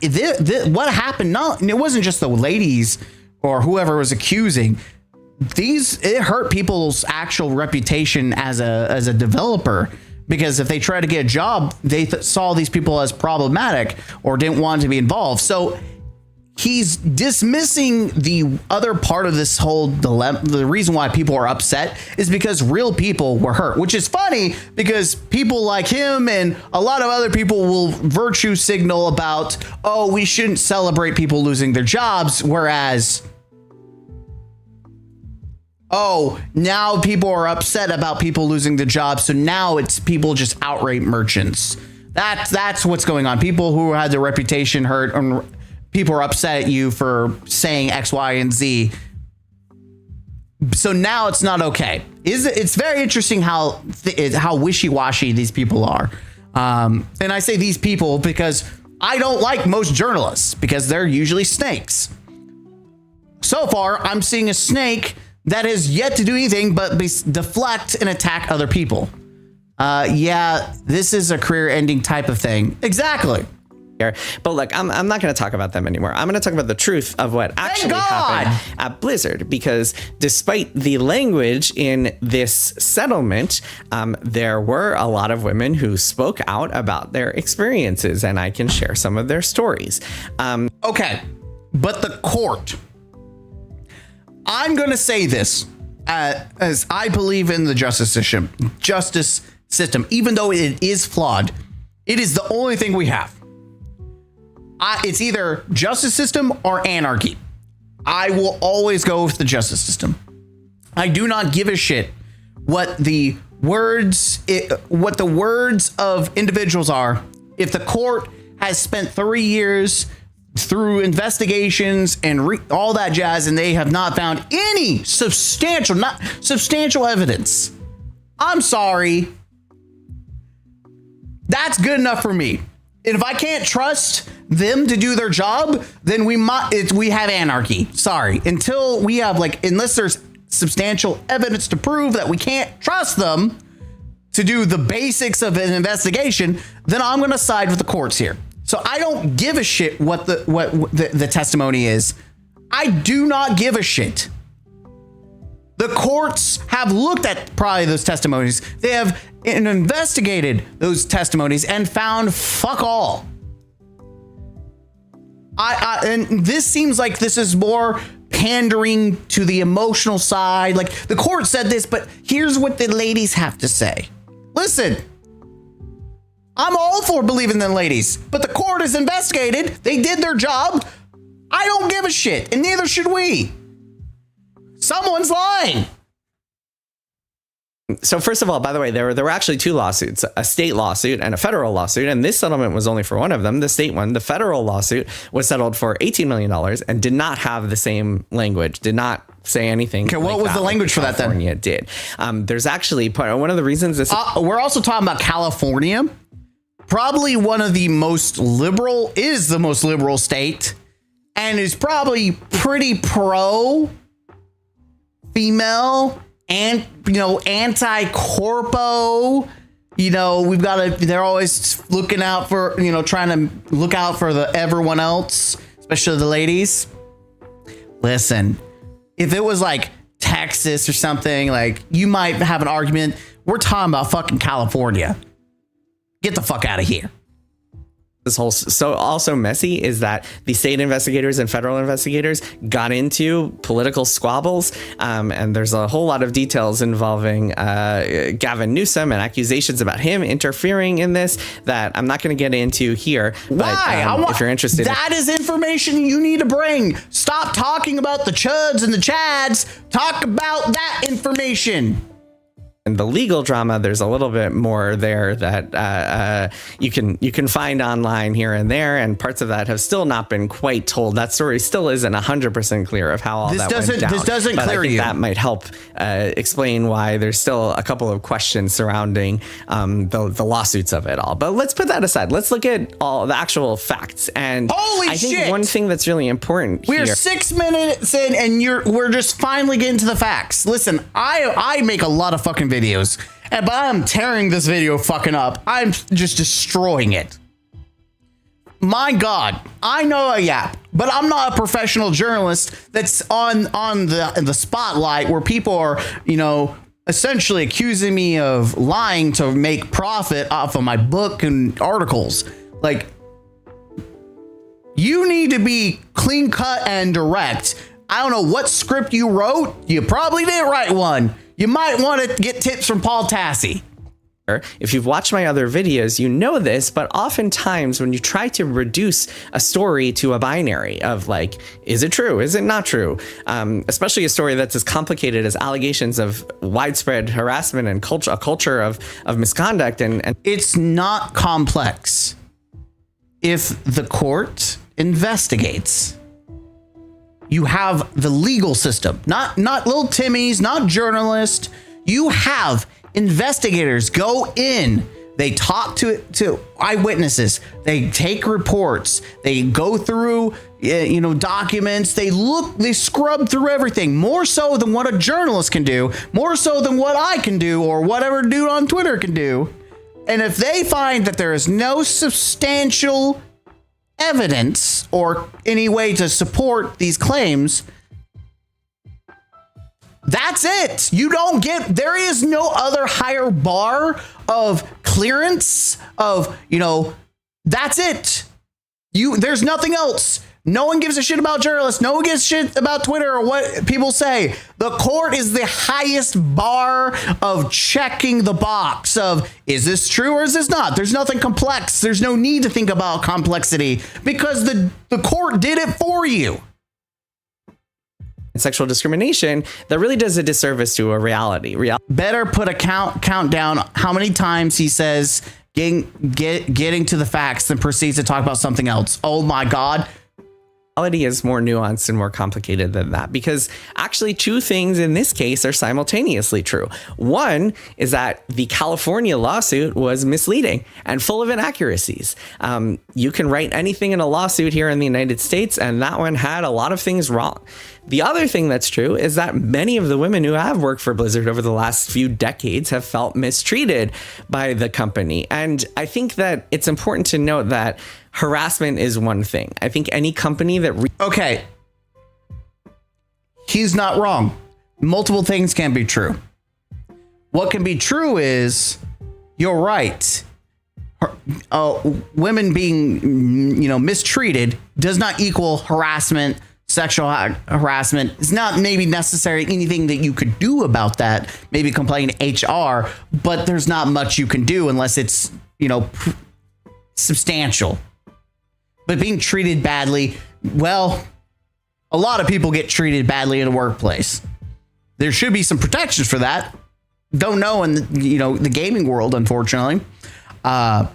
What happened? It wasn't just the ladies or whoever was accusing. It hurt people's actual reputation as a developer, because if they tried to get a job, they saw these people as problematic or didn't want to be involved. So he's dismissing the other part of this whole dilemma. The reason why people are upset is because real people were hurt, which is funny because people like him and a lot of other people will virtue signal about, oh, we shouldn't celebrate people losing their jobs, whereas oh, now people are upset about people losing their jobs, so now it's people just outright merchants. That's what's going on. People who had their reputation hurt, and people are upset at you for saying X, Y, and Z. So now it's not okay. It's very interesting how wishy-washy these people are. And I say these people because I don't like most journalists because they're usually snakes. So far, I'm seeing a snake that has yet to do anything but deflect and attack other people. Yeah, this is a career-ending type of thing. Exactly. But look, I'm not going to talk about them anymore. I'm going to talk about the truth of what actually happened at Blizzard, because despite the language in this settlement, there were a lot of women who spoke out about their experiences, and I can share some of their stories. Okay, but the court... I'm going to say this as I believe in the justice system, even though it is flawed, it is the only thing we have. It's either justice system or anarchy. I will always go with the justice system. I do not give a shit what the words of individuals are. If the court has spent 3 years through investigations and all that jazz, and they have not found any substantial evidence, I'm sorry. That's good enough for me. And if I can't trust them to do their job, then we have anarchy. Sorry. Until we have unless there's substantial evidence to prove that we can't trust them to do the basics of an investigation, then I'm going to side with the courts here. So I don't give a shit what the testimony is. I do not give a shit. The courts have looked at probably those testimonies. They have investigated those testimonies and found fuck all. And this seems like this is more pandering to the emotional side. Like, the court said this, but here's what the ladies have to say. Listen, I'm all for believing the ladies, but the court has investigated. They did their job. I don't give a shit, and neither should we. Someone's lying. So first of all, by the way, there were actually two lawsuits, a state lawsuit and a federal lawsuit. And this settlement was only for one of them, the state one. The federal lawsuit was settled for $18 million and did not have the same language, did not say anything. Okay, what was the language for that then? California did. There's actually one of the reasons this... we're also talking about California. probably one of the most liberal, is the most liberal state, and is probably pretty pro female and, you know, anti-corpo. You know, we've got to, they're always looking out for, you know, trying to look out for the everyone else, especially the ladies. Listen, if it was like Texas or something, like, you might have an argument. We're talking about fucking California. Get the fuck out of here. This whole so also messy is that the state investigators and federal investigators got into political squabbles, and there's a whole lot of details involving Gavin Newsom and accusations about him interfering in this that I'm not going to get into here. Why? But, if you're interested, that is information you need to bring. Stop talking about the chuds and the chads. Talk about that information. in the legal drama, there's a little bit more there that you can find online here and there, and parts of that have still not been quite told. That story still isn't 100% clear of how all that went down. This doesn't but clear I think you. that might help explain why there's still a couple of questions surrounding the lawsuits of it all. But let's put that aside. Let's look at all the actual facts. And Holy I think shit! one thing that's really important We're here. 6 minutes in, and we're just finally getting to the facts. Listen, I make a lot of fucking videos, but I'm tearing this video fucking up. I'm just destroying it. My God, I know a yap, but I'm not a professional journalist that's on the spotlight where people are, essentially accusing me of lying to make profit off of my book and articles. Like, you need to be clean cut and direct. I don't know what script you wrote. You probably didn't write one. You might want to get tips from Paul Tassi. If you've watched my other videos, you know this, but oftentimes when you try to reduce a story to a binary of like, is it true? Is it not true? Especially a story that's as complicated as allegations of widespread harassment and a culture of misconduct. And It's not complex. If the court investigates, you have the legal system, not little Timmy's, not journalists. You have investigators go in, they talk to eyewitnesses, they take reports, they go through documents, they scrub through everything, more so than what a journalist can do, more so than what I can do or whatever dude on Twitter can do. And if they find that there is no substantial evidence or any way to support these claims, that's it. There is no other higher bar of clearance of, that's it. There's nothing else. No one gives a shit about journalists. No one gives a shit about Twitter or what people say. The court is the highest bar of checking the box of, is this true or is this not? There's nothing complex. There's no need to think about complexity because the court did it for you. sexual discrimination, that really does a disservice to a reality. Better put a countdown how many times he says getting to the facts, then proceeds to talk about something else. Oh my God. Reality is more nuanced and more complicated than that, because actually two things in this case are simultaneously true. One is that the California lawsuit was misleading and full of inaccuracies. You can write anything in a lawsuit here in the United States, and that one had a lot of things wrong. The other thing that's true is that many of the women who have worked for Blizzard over the last few decades have felt mistreated by the company. And I think that it's important to note that harassment is one thing. I think any company that... Okay. He's not wrong. Multiple things can be true. What can be true is, you're right. Women being, mistreated does not equal harassment. Sexual harassment is not maybe necessarily anything that you could do about that. Maybe complain to HR, but there's not much you can do unless it's, substantial. But being treated badly, well, a lot of people get treated badly in a workplace. There should be some protections for that. Don't know in the gaming world, unfortunately. But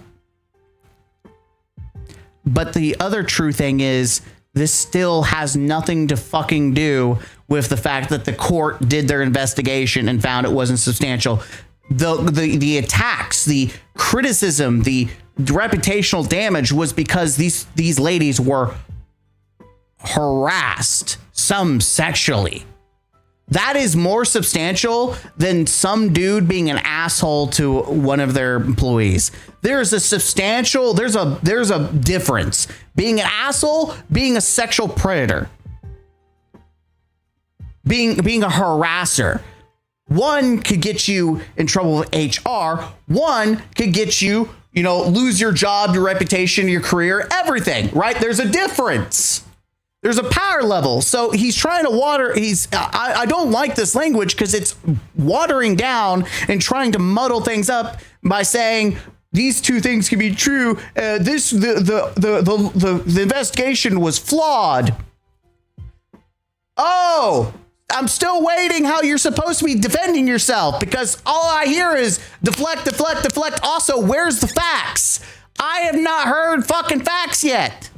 the other true thing is, this still has nothing to fucking do with the fact that the court did their investigation and found it wasn't substantial. The attacks, the criticism, the reputational damage was because these ladies were harassed, some sexually. That is more substantial than some dude being an asshole to one of their employees. There's a difference. Being an asshole, being a sexual predator, being a harasser. One could get you in trouble with HR. One could get you, lose your job, your reputation, your career, everything, right? There's a difference. There's a power level. So he's trying to I don't like this language because it's watering down and trying to muddle things up by saying these two things can be true. The investigation was flawed. Oh, I'm still waiting how you're supposed to be defending yourself because all I hear is deflect, deflect, deflect. Also, where's the facts? I have not heard fucking facts yet.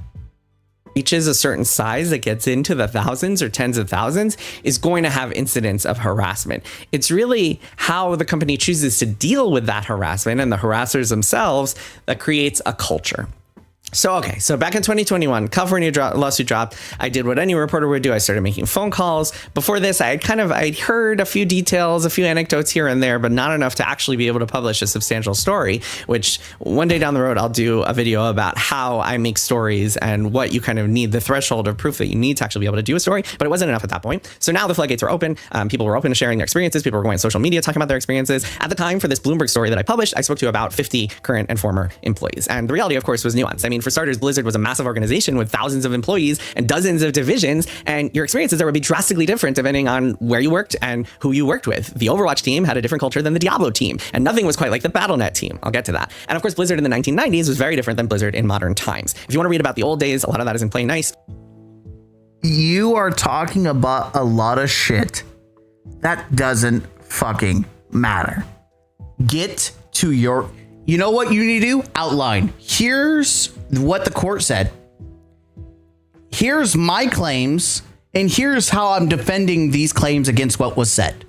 Reaches a certain size that gets into the thousands or tens of thousands is going to have incidents of harassment. It's really how the company chooses to deal with that harassment and the harassers themselves that creates a culture. So back in 2021, California lawsuit dropped. I did what any reporter would do. I started making phone calls. Before this, I'd heard a few details, a few anecdotes here and there, but not enough to actually be able to publish a substantial story, which one day down the road, I'll do a video about how I make stories and what you kind of need, the threshold of proof that you need to actually be able to do a story. But it wasn't enough at that point. So now the floodgates are open. People were open to sharing their experiences. People were going on social media talking about their experiences. At the time for this Bloomberg story that I published, I spoke to about 50 current and former employees. And the reality, of course, was nuanced. I mean, for starters, Blizzard was a massive organization with thousands of employees and dozens of divisions, and your experiences there would be drastically different depending on where you worked and who you worked with. The Overwatch team had a different culture than the Diablo team, and nothing was quite like the Battle.net team. I'll get to that. And of course, Blizzard in the 1990s was very different than Blizzard in modern times. If you want to read about the old days, a lot of that is in plain nice. You are talking about a lot of shit that doesn't fucking matter. Get to your... You know what you need to do? Outline. Here's what the court said. Here's my claims, and here's how I'm defending these claims against what was said.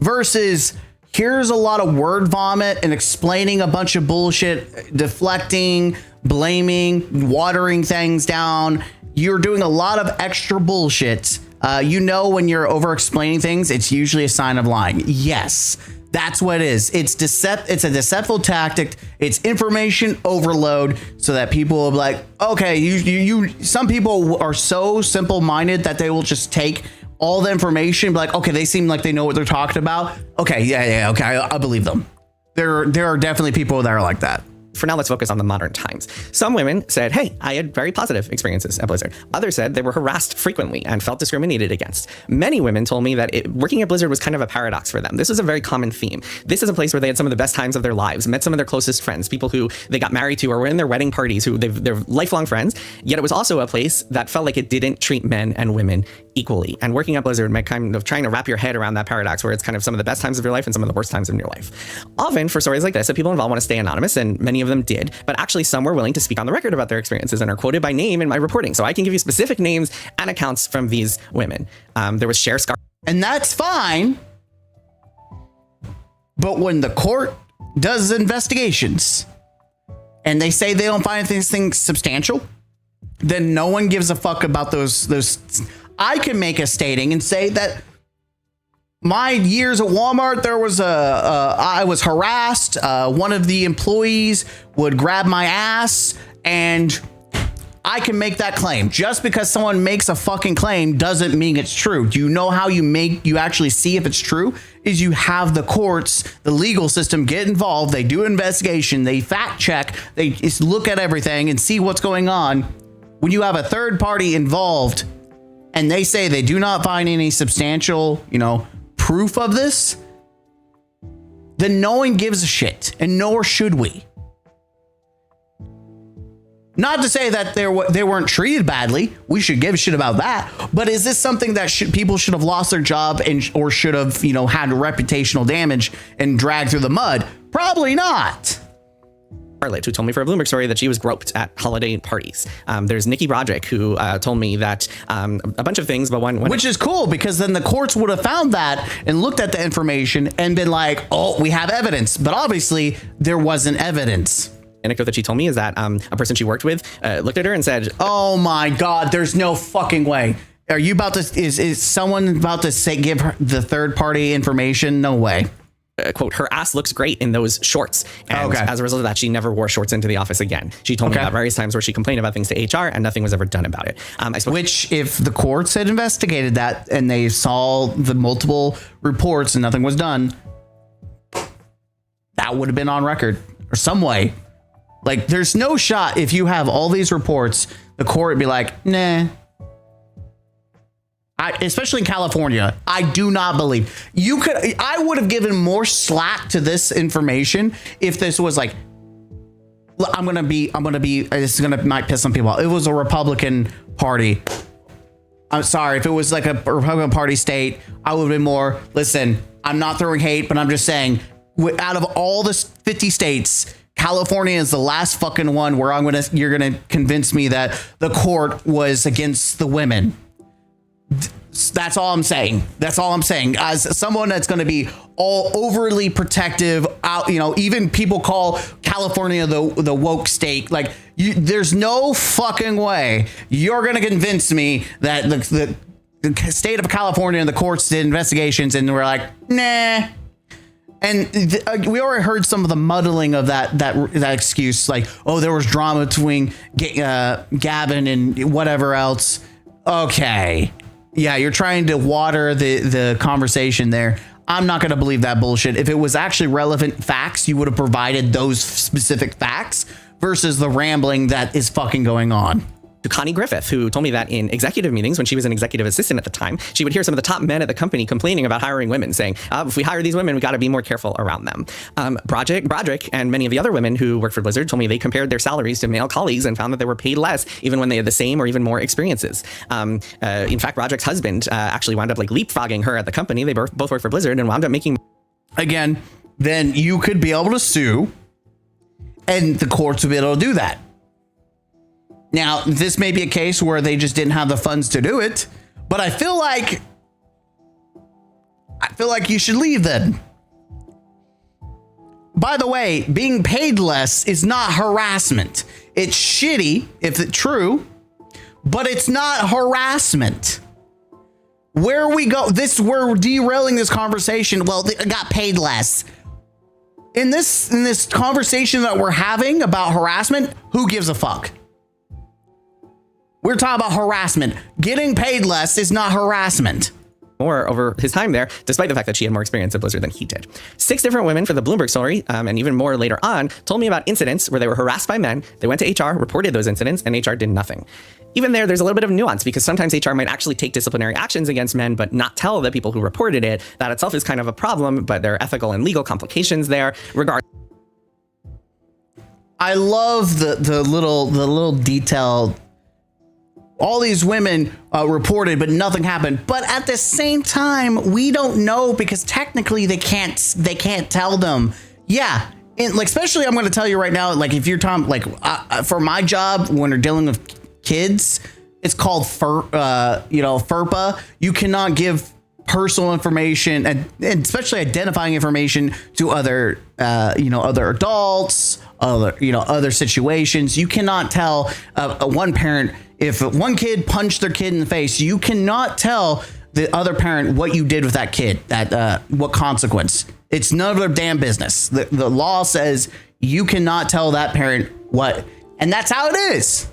Versus, here's a lot of word vomit and explaining a bunch of bullshit, deflecting, blaming, watering things down. You're doing a lot of extra bullshit. When you're over-explaining things, it's usually a sign of lying. Yes. That's what it is. It's a deceitful tactic. It's information overload so that people will be like, okay, some people are so simple-minded that they will just take all the information, be like, okay, they seem like they know what they're talking about. Okay, yeah, okay, I believe them. There are definitely people that are like that. For now, let's focus on the modern times. Some women said, hey, I had very positive experiences at Blizzard. Others said they were harassed frequently and felt discriminated against. Many women told me that working at Blizzard was kind of a paradox for them. This is a very common theme. This is a place where they had some of the best times of their lives, met some of their closest friends, people who they got married to or were in their wedding parties, who they're lifelong friends. Yet it was also a place that felt like it didn't treat men and women equally. And working at Blizzard meant kind of trying to wrap your head around that paradox where it's kind of some of the best times of your life and some of the worst times in your life. Often for stories like this, the people involved want to stay anonymous, and many of them did, but actually some were willing to speak on the record about their experiences and are quoted by name in my reporting. So I can give you specific names and accounts from these women. There was Cher Scar. And that's fine. But when the court does investigations and they say they don't find anything substantial, then no one gives a fuck about those. I can make a stating and say that my years at Walmart, there was I was harassed. One of the employees would grab my ass, and I can make that claim. Just because someone makes a fucking claim doesn't mean it's true. Do you know how you actually see if it's true? Is you have the courts, the legal system get involved. They do an investigation. They fact check. They just look at everything and see what's going on. When you have a third party involved and they say they do not find any substantial, proof of this, then no one gives a shit, and nor should we. Not to say that they weren't treated badly. We should give a shit about that. But is this something that people should have lost their job or should have, had reputational damage and dragged through the mud? Probably not. Who told me for a Bloomberg story that she was groped at holiday parties. There's Nikki Broderick, who told me that a bunch of things, but which is cool, because then the courts would have found that and looked at the information and been like, oh, we have evidence. But obviously there wasn't evidence. anecdote that she told me is that a person she worked with looked at her and said, Oh my God, there's no fucking way. Are you about to, is someone about to say, give her the third party information? No way. quote, her ass looks great in those shorts. And as a result of that, she never wore shorts into the office again. She told me about various times where she complained about things to HR and nothing was ever done about it. Which, if the courts had investigated that and they saw the multiple reports and nothing was done, that would have been on record or some way. Like, there's no shot if you have all these reports, the court would be like, nah. Especially in California, I do not believe you could. I would have given more slack to this information if this was like, I'm gonna be. This is might piss some people off. It was a Republican Party. I'm sorry if it was like a Republican Party state. I would have been more. Listen, I'm not throwing hate, but I'm just saying, out of all the 50 states, California is the last fucking one where you're gonna convince me that the court was against the women. That's all I'm saying. That's all I'm saying. As someone that's going to be all overly protective, even people call California the woke state. Like, there's no fucking way you're going to convince me that the state of California and the courts did investigations and we're like, nah. And we already heard some of the muddling of that excuse, like, oh, there was drama between Gavin and whatever else. Okay. Yeah, you're trying to water the conversation there. I'm not going to believe that bullshit. If it was actually relevant facts, you would have provided those specific facts versus the rambling that is fucking going on. To Connie Griffith, who told me that in executive meetings when she was an executive assistant at the time, she would hear some of the top men at the company complaining about hiring women, saying, if we hire these women, we got to be more careful around them. Broderick and many of the other women who worked for Blizzard told me they compared their salaries to male colleagues and found that they were paid less even when they had the same or even more experiences. In fact, Broderick's husband actually wound up like leapfrogging her at the company. They both worked for Blizzard and wound up making... Again, then you could be able to sue and the courts would be able to do that. Now, this may be a case where they just didn't have the funds to do it, but I feel like you should leave then. By the way, being paid less is not harassment. It's shitty if it's true, but it's not harassment. Where we go, we're derailing this conversation. Well, they got paid less. In this conversation that we're having about harassment, who gives a fuck? We're talking about harassment. Getting paid less is not harassment. More over his time there, despite the fact that she had more experience at Blizzard than he did. 6 different women for the Bloomberg story, and even more later on, told me about incidents where they were harassed by men. They went to HR, reported those incidents, and HR did nothing. Even there's a little bit of nuance because sometimes HR might actually take disciplinary actions against men, but not tell the people who reported it. That itself is kind of a problem, but there are ethical and legal complications there. I love the little detailed. All these women reported, but nothing happened. But at the same time, we don't know because technically they can't tell them. Yeah, and like especially I'm going to tell you right now. Like if you're talking for my job when we're dealing with kids, it's called FERPA. You cannot give personal information and especially identifying information to other adults, other situations. You cannot tell one parent. If one kid punched their kid in the face, you cannot tell the other parent what you did with that kid, what consequence. It's none of their damn business. The law says you cannot tell that parent what, and that's how it is.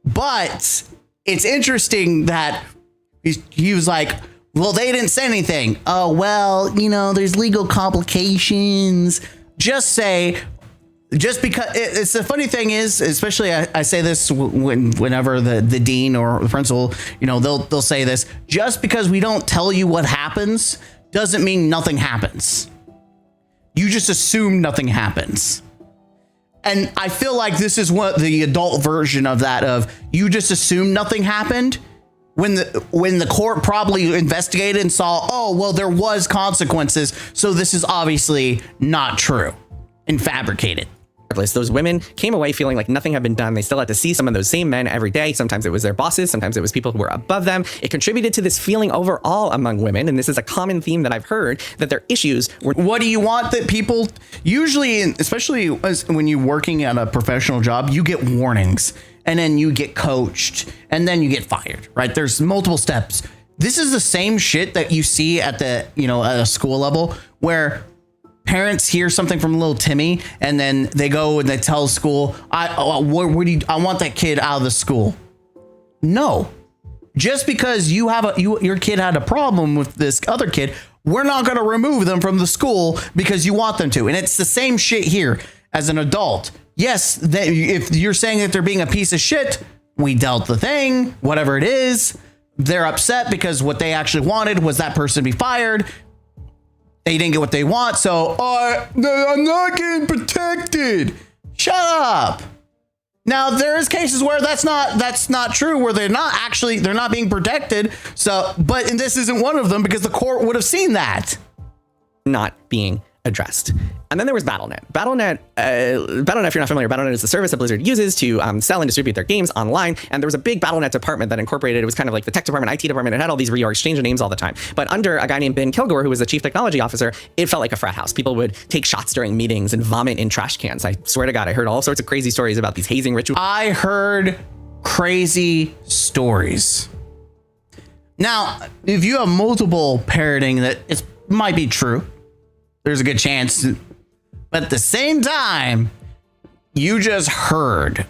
But it's interesting that he was like, well, they didn't say anything. Oh, well, there's legal complications. Just because it's the funny thing is, especially I say this whenever the dean or the principal, they'll say this, just because we don't tell you what happens doesn't mean nothing happens. You just assume nothing happens. And I feel like this is what the adult version of that of you just assume nothing happened when the court probably investigated and saw, oh, well, there was consequences. So this is obviously not true and fabricated. Regardless, those women came away feeling like nothing had been done. They still had to see some of those same men every day. Sometimes it was their bosses. Sometimes it was people who were above them. It contributed to this feeling overall among women. And this is a common theme that I've heard, that their issues were. What do you want that people usually, especially when you're working at a professional job, you get warnings and then you get coached and then you get fired, right? There's multiple steps. This is the same shit that you see at the, at a school level where parents hear something from little Timmy and then they go and they tell school, I want that kid out of the school. No, just because your kid had a problem with this other kid, we're not going to remove them from the school because you want them to. And it's the same shit here as an adult. Yes, if you're saying that they're being a piece of shit, we dealt the thing, whatever it is. They're upset because what they actually wanted was that person to be fired. They didn't get what they want, so I'm not getting protected. Shut up. Now there is cases where that's not true, where they're not being protected. So, but this isn't one of them because the court would have seen that. Not being addressed. And then there was Battle.net. Battle.net, if you're not familiar, Battle.net is the service that Blizzard uses to sell and distribute their games online. And there was a big Battle.net department that incorporated, it was kind of like the tech department, IT department. It had all these reorgs, change of names all the time. But under a guy named Ben Kilgore, who was the chief technology officer, it felt like a frat house. People would take shots during meetings and vomit in trash cans. I swear to God, I heard all sorts of crazy stories about these hazing rituals. I heard crazy stories. Now, if you have multiple parroting that it might be true, there's a good chance. But at the same time, you just heard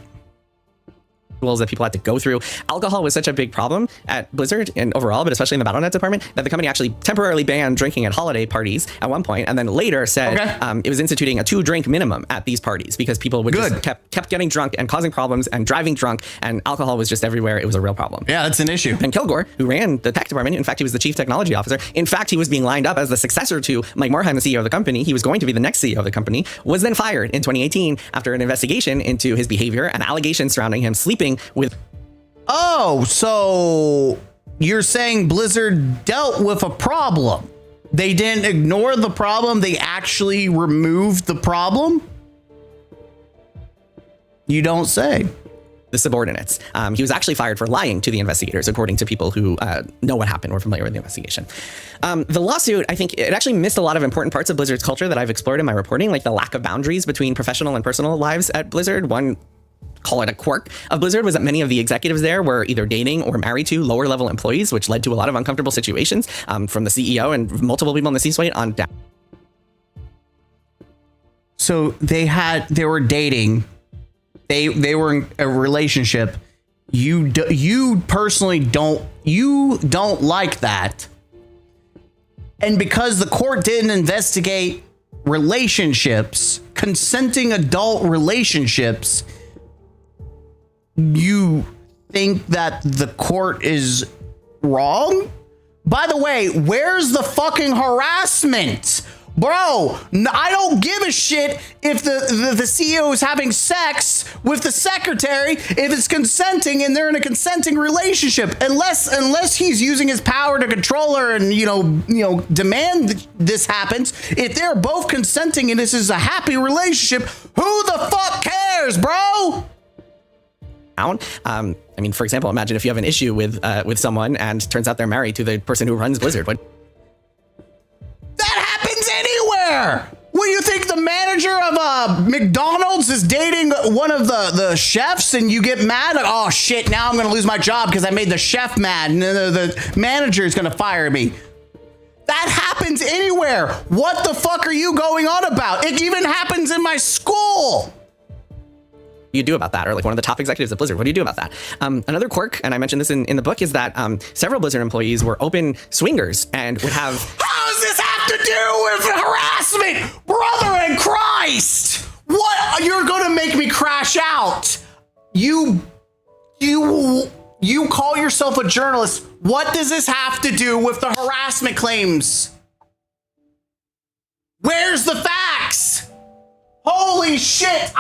that people had to go through. Alcohol was such a big problem at Blizzard and overall, but especially in the Battle.net department, that the company actually temporarily banned drinking at holiday parties at one point, and then later said it was instituting a 2-drink minimum at these parties because people would just kept getting drunk and causing problems and driving drunk, and alcohol was just everywhere. It was a real problem. Yeah, that's an issue. Ben Kilgore, who ran the tech department, in fact, he was the chief technology officer. In fact, he was being lined up as the successor to Mike Morhaime, the CEO of the company. He was going to be the next CEO of the company, was then fired in 2018 after an investigation into his behavior and allegations surrounding him sleeping with. Oh, so you're saying Blizzard dealt with a problem. They didn't ignore the problem. They actually removed the problem? You don't say. The subordinates. He was actually fired for lying to the investigators, according to people who know what happened or familiar with the investigation. The lawsuit, I think it actually missed a lot of important parts of Blizzard's culture that I've explored in my reporting, like the lack of boundaries between professional and personal lives at Blizzard. One, call it a quirk of Blizzard, was that many of the executives there were either dating or married to lower level employees, which led to a lot of uncomfortable situations from the CEO and multiple people in the C-suite on down. So they were dating. They were in a relationship. You personally don't like that. And because the court didn't investigate relationships, consenting adult relationships, you think that the court is wrong? By the way, where's the fucking harassment? Bro, I don't give a shit if the CEO is having sex with the secretary, if it's consenting and they're in a consenting relationship, unless he's using his power to control her and, demand this happens. If they're both consenting and this is a happy relationship, who the fuck cares, bro? I mean, for example, imagine if you have an issue with someone and turns out they're married to the person who runs Blizzard. That happens anywhere. What do you think, the manager of McDonald's is dating one of the chefs and you get mad? Like, oh shit, now I'm gonna lose my job because I made the chef mad and the manager is gonna fire me. That happens anywhere. What the fuck are you going on about? It even happens in my school. You do about that, or like one of the top executives at Blizzard, what do you do about that? Another quirk, and I mentioned this in the book, is that several Blizzard employees were open swingers and would have. How does this have to do with harassment? Brother in Christ! What? You're gonna make me crash out. You call yourself a journalist. What does this have to do with the harassment claims? Where's the facts? Holy shit,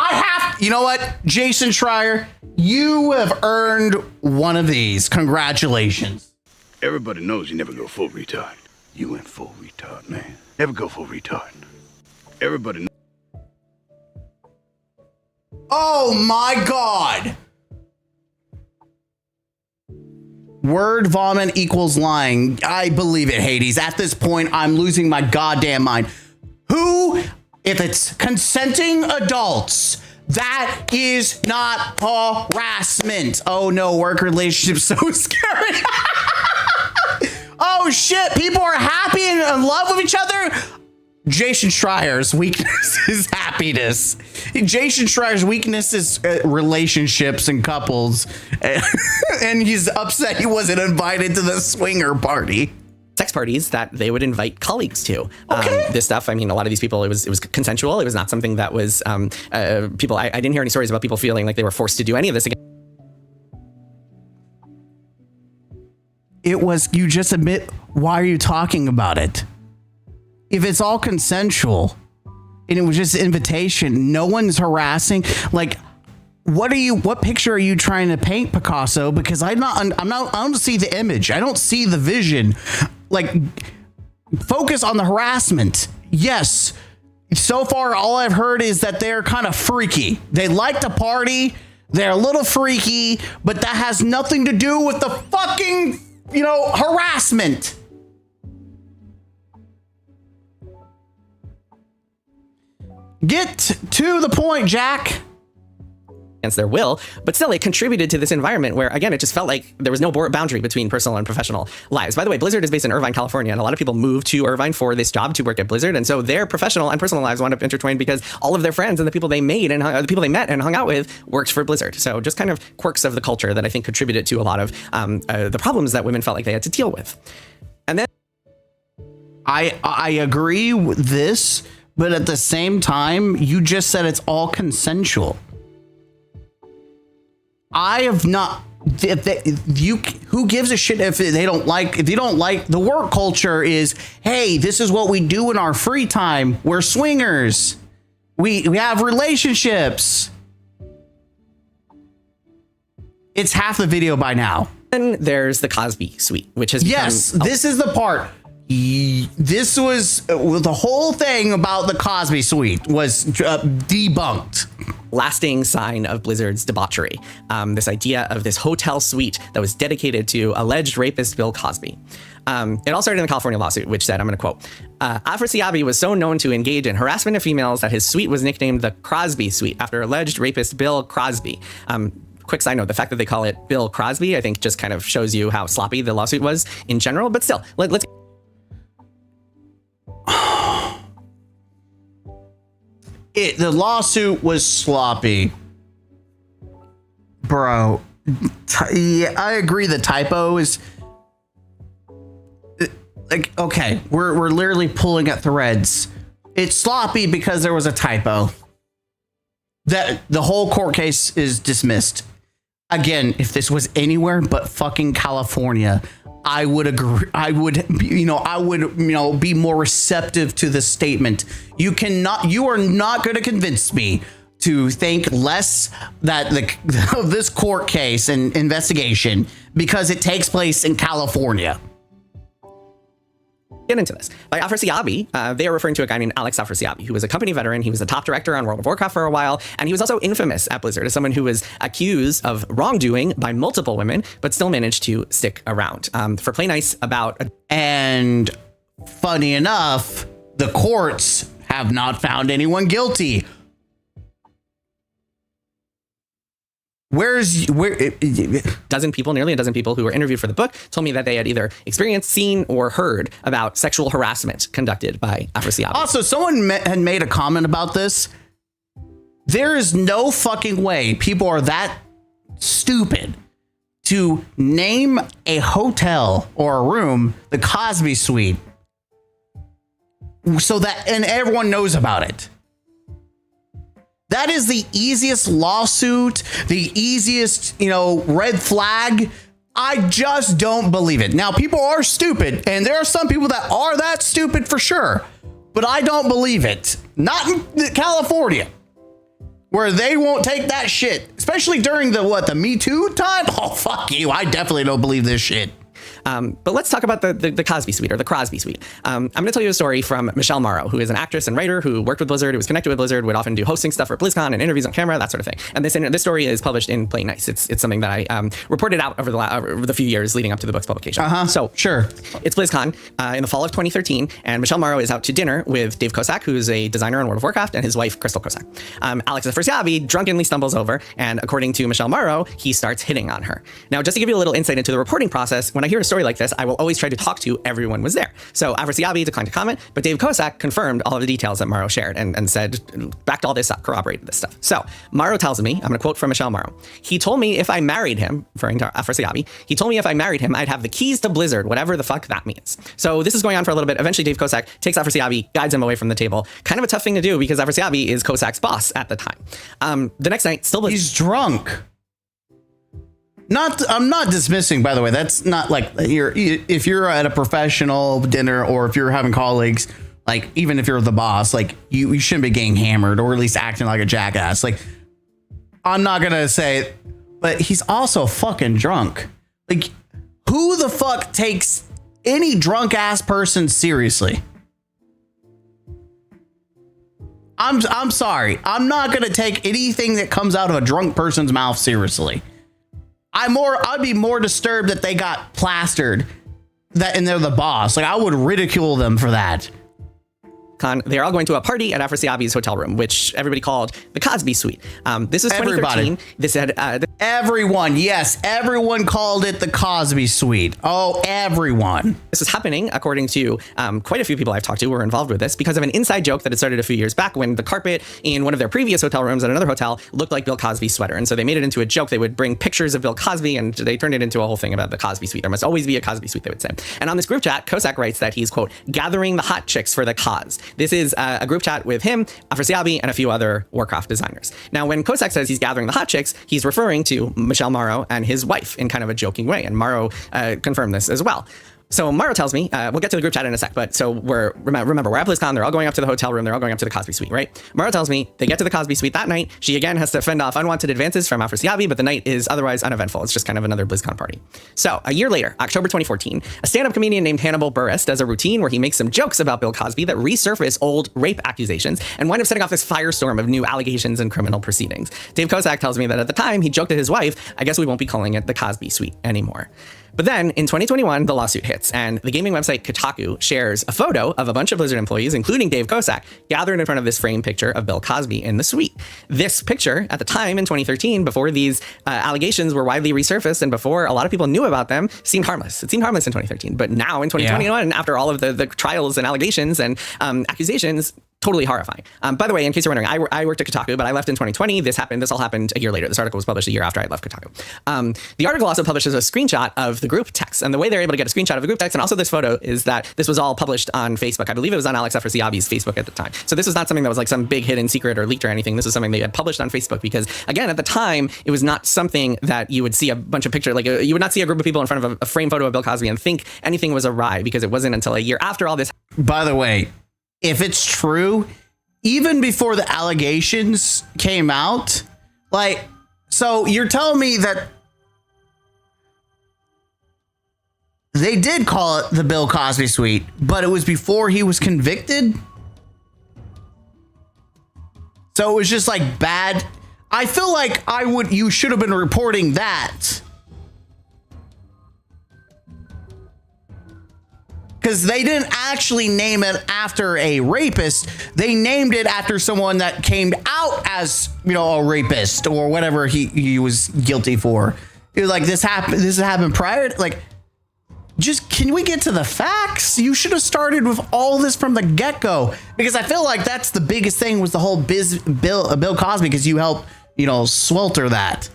you know what, Jason Schreier, you have earned one of these. Congratulations. Everybody knows you never go full retard. You went full retard, man. Never go full retard. Everybody knows. Oh my God. Word vomit equals lying. I believe it, Hades. At this point, I'm losing my goddamn mind. Who, if it's consenting adults, that is not harassment. Oh no, work relationship so scary. Oh shit, people are happy and in love with each other. Jason Schreier's weakness is happiness. Jason Schreier's weakness is relationships and couples. And he's upset he wasn't invited to the swinger party. Sex parties that they would invite colleagues to. Okay. This stuff, I mean, a lot of these people, it was consensual. It was not something that was people. I didn't hear any stories about people feeling like they were forced to do any of this again. It was, you just admit, why are you talking about it? If it's all consensual and it was just invitation, no one's harassing. Like, what picture are you trying to paint, Picasso? Because I don't see the image. I don't see the vision. Like, focus on the harassment. Yes. So far, all I've heard is that they're kind of freaky. They like to party. They're a little freaky, but that has nothing to do with the fucking, harassment. Get to the point, Jack. Against their will, but still it contributed to this environment where, again, it just felt like there was no boundary between personal and professional lives. By the way, Blizzard is based in Irvine, California, and a lot of people move to Irvine for this job to work at Blizzard, and so their professional and personal lives wound up intertwined because all of their friends and the people they made and the people they met and hung out with worked for Blizzard. So just kind of quirks of the culture that I think contributed to a lot of the problems that women felt like they had to deal with. And then I agree with this, but at the same time, you just said it's all consensual. I have not. Who gives a shit if they don't like? If you don't like, the work culture is, hey, this is what we do in our free time. We're swingers. We have relationships. It's half the video by now. then there's the Cosby suite, which has yes, this is the part. This was the whole thing about the Cosby suite was debunked. Lasting sign of Blizzard's debauchery. This idea of this hotel suite that was dedicated to alleged rapist Bill Cosby. It all started in the California lawsuit, which said, I'm going to quote, Afrasiabi was so known to engage in harassment of females that his suite was nicknamed the Crosby Suite after alleged rapist Bill Crosby. Quick side note, the fact that they call it Bill Crosby, I think just kind of shows you how sloppy the lawsuit was in general, but still, let's... The lawsuit was sloppy. Bro, yeah, I agree the typo is... Like, okay, we're literally pulling at threads. It's sloppy because there was a typo. That the whole court case is dismissed. Again, if this was anywhere but fucking California, I would agree. I would be more receptive to the statement. You are not going to convince me to think less that this court case and investigation because it takes place in California. Get into this. By Afrasiabi, they are referring to a guy named Alex Afrasiabi, who was a company veteran. He was the top director on World of Warcraft for a while, and he was also infamous at Blizzard as someone who was accused of wrongdoing by multiple women, but still managed to stick around. For play nice about... And funny enough, the courts have not found anyone guilty. Nearly a dozen people who were interviewed for the book told me that they had either experienced, seen, or heard about sexual harassment conducted by Afrasiabi. Also, someone had made a comment about this. There is no fucking way people are that stupid to name a hotel or a room the Cosby Suite so that and everyone knows about it. That is the easiest lawsuit, the easiest, red flag. I just don't believe it. Now, people are stupid, and there are some people that are that stupid for sure, but I don't believe it. Not in California, where they won't take that shit, especially during the Me Too time. Oh, fuck you. I definitely don't believe this shit. But let's talk about the Cosby suite or the Crosby suite. I'm going to tell you a story from Michelle Morrow, who is an actress and writer who worked with Blizzard, who was connected with Blizzard, would often do hosting stuff for BlizzCon and interviews on camera, that sort of thing. And this story is published in Play Nice. It's something that I reported out over the few years leading up to the book's publication. So Sure. it's BlizzCon in the fall of 2013, and Michelle Morrow is out to dinner with Dave Kosak, who's a designer on World of Warcraft, and his wife, Crystal Kosak. Alex Afrasiabi drunkenly stumbles over, and according to Michelle Morrow, he starts hitting on her. Now, just to give you a little insight into the reporting process, when I hear a story like this, I will always try to talk to everyone was there. So Afrasiabi declined to comment, but Dave Kosak confirmed all of the details that Morrow shared and said, backed all this up, corroborated this stuff. So Morrow tells me, I'm going to quote from Michelle Morrow, he told me if I married him, referring to Afrasiabi, he told me if I married him, I'd have the keys to Blizzard, whatever the fuck that means. So this is going on for a little bit. Eventually, Dave Kosak takes Afrasiabi, guides him away from the table. Kind of a tough thing to do because Afrasiabi is Kosak's boss at the time. The next night, still He's drunk. I'm not dismissing, by the way. That's not like if you're at a professional dinner or if you're having colleagues, like even if you're the boss, like you shouldn't be getting hammered or at least acting like a jackass. Like I'm not gonna say, but he's also fucking drunk. Like who the fuck takes any drunk ass person seriously? I'm sorry. I'm not gonna take anything that comes out of a drunk person's mouth seriously. I'd be more disturbed that they got plastered and they're the boss. Like I would ridicule them for that. They're all going to a party at Afrasiabi's hotel room, which everybody called the Cosby Suite. This is 2013. Everybody. This had Everyone, yes, everyone called it the Cosby Suite. Oh, everyone. This was happening, according to quite a few people I've talked to who were involved with this, because of an inside joke that had started a few years back when the carpet in one of their previous hotel rooms at another hotel looked like Bill Cosby's sweater. And so they made it into a joke. They would bring pictures of Bill Cosby and they turned it into a whole thing about the Cosby Suite. There must always be a Cosby Suite, they would say. And on this group chat, Kosak writes that he's, quote, gathering the hot chicks for the cause. This is a group chat with him, Afrasiabi, and a few other Warcraft designers. Now, when Kosak says he's gathering the hot chicks, he's referring to Michelle Morrow and his wife in kind of a joking way. And Morrow confirmed this as well. So Morrow tells me, we'll get to the group chat in a sec, but so remember, we're at BlizzCon, they're all going up to the hotel room, they're all going up to the Cosby Suite, right? Morrow tells me they get to the Cosby Suite that night. She again has to fend off unwanted advances from Afrasiabi, but the night is otherwise uneventful. It's just kind of another BlizzCon party. So a year later, October 2014, a stand-up comedian named Hannibal Buress does a routine where he makes some jokes about Bill Cosby that resurface old rape accusations and wind up setting off this firestorm of new allegations and criminal proceedings. Dave Kosak tells me that at the time he joked to his wife, I guess we won't be calling it the Cosby Suite anymore. But then in 2021, the lawsuit hits, and the gaming website Kotaku shares a photo of a bunch of Blizzard employees, including Dave Kosak, gathered in front of this framed picture of Bill Cosby in the suite. This picture, at the time in 2013, before these allegations were widely resurfaced and before a lot of people knew about them, seemed harmless. It seemed harmless in 2013, but now in 2021, after all of the trials and allegations and accusations, totally horrifying. By the way, in case you're wondering, I worked at Kotaku, but I left in 2020. This all happened a year later. This article was published a year after I left Kotaku. The article also publishes a screenshot of the group text, and the way they're able to get a screenshot of the group text and also this photo is that this was all published on Facebook. I believe it was on Alex Afrasiabi's Facebook at the time. So this was not something that was like some big hidden secret or leaked or anything. This was something they had published on Facebook because, again, at the time, it was not something that you would see a bunch of pictures, like you would not see a group of people in front of a frame photo of Bill Cosby and think anything was awry because it wasn't until a year after all this. By the way, if it's true, even before the allegations came out, like, so you're telling me that they did call it the Bill Cosby Suite, but it was before he was convicted? So it was just like bad. I feel like you should have been reporting that. Because they didn't actually name it after a rapist. They named it after someone that came out as, a rapist or whatever he was guilty for. It was like this happened prior. Like, just can we get to the facts? You should have started with all this from the get-go, because I feel like that's the biggest thing was the whole Bill Cosby, because you helped, swelter that.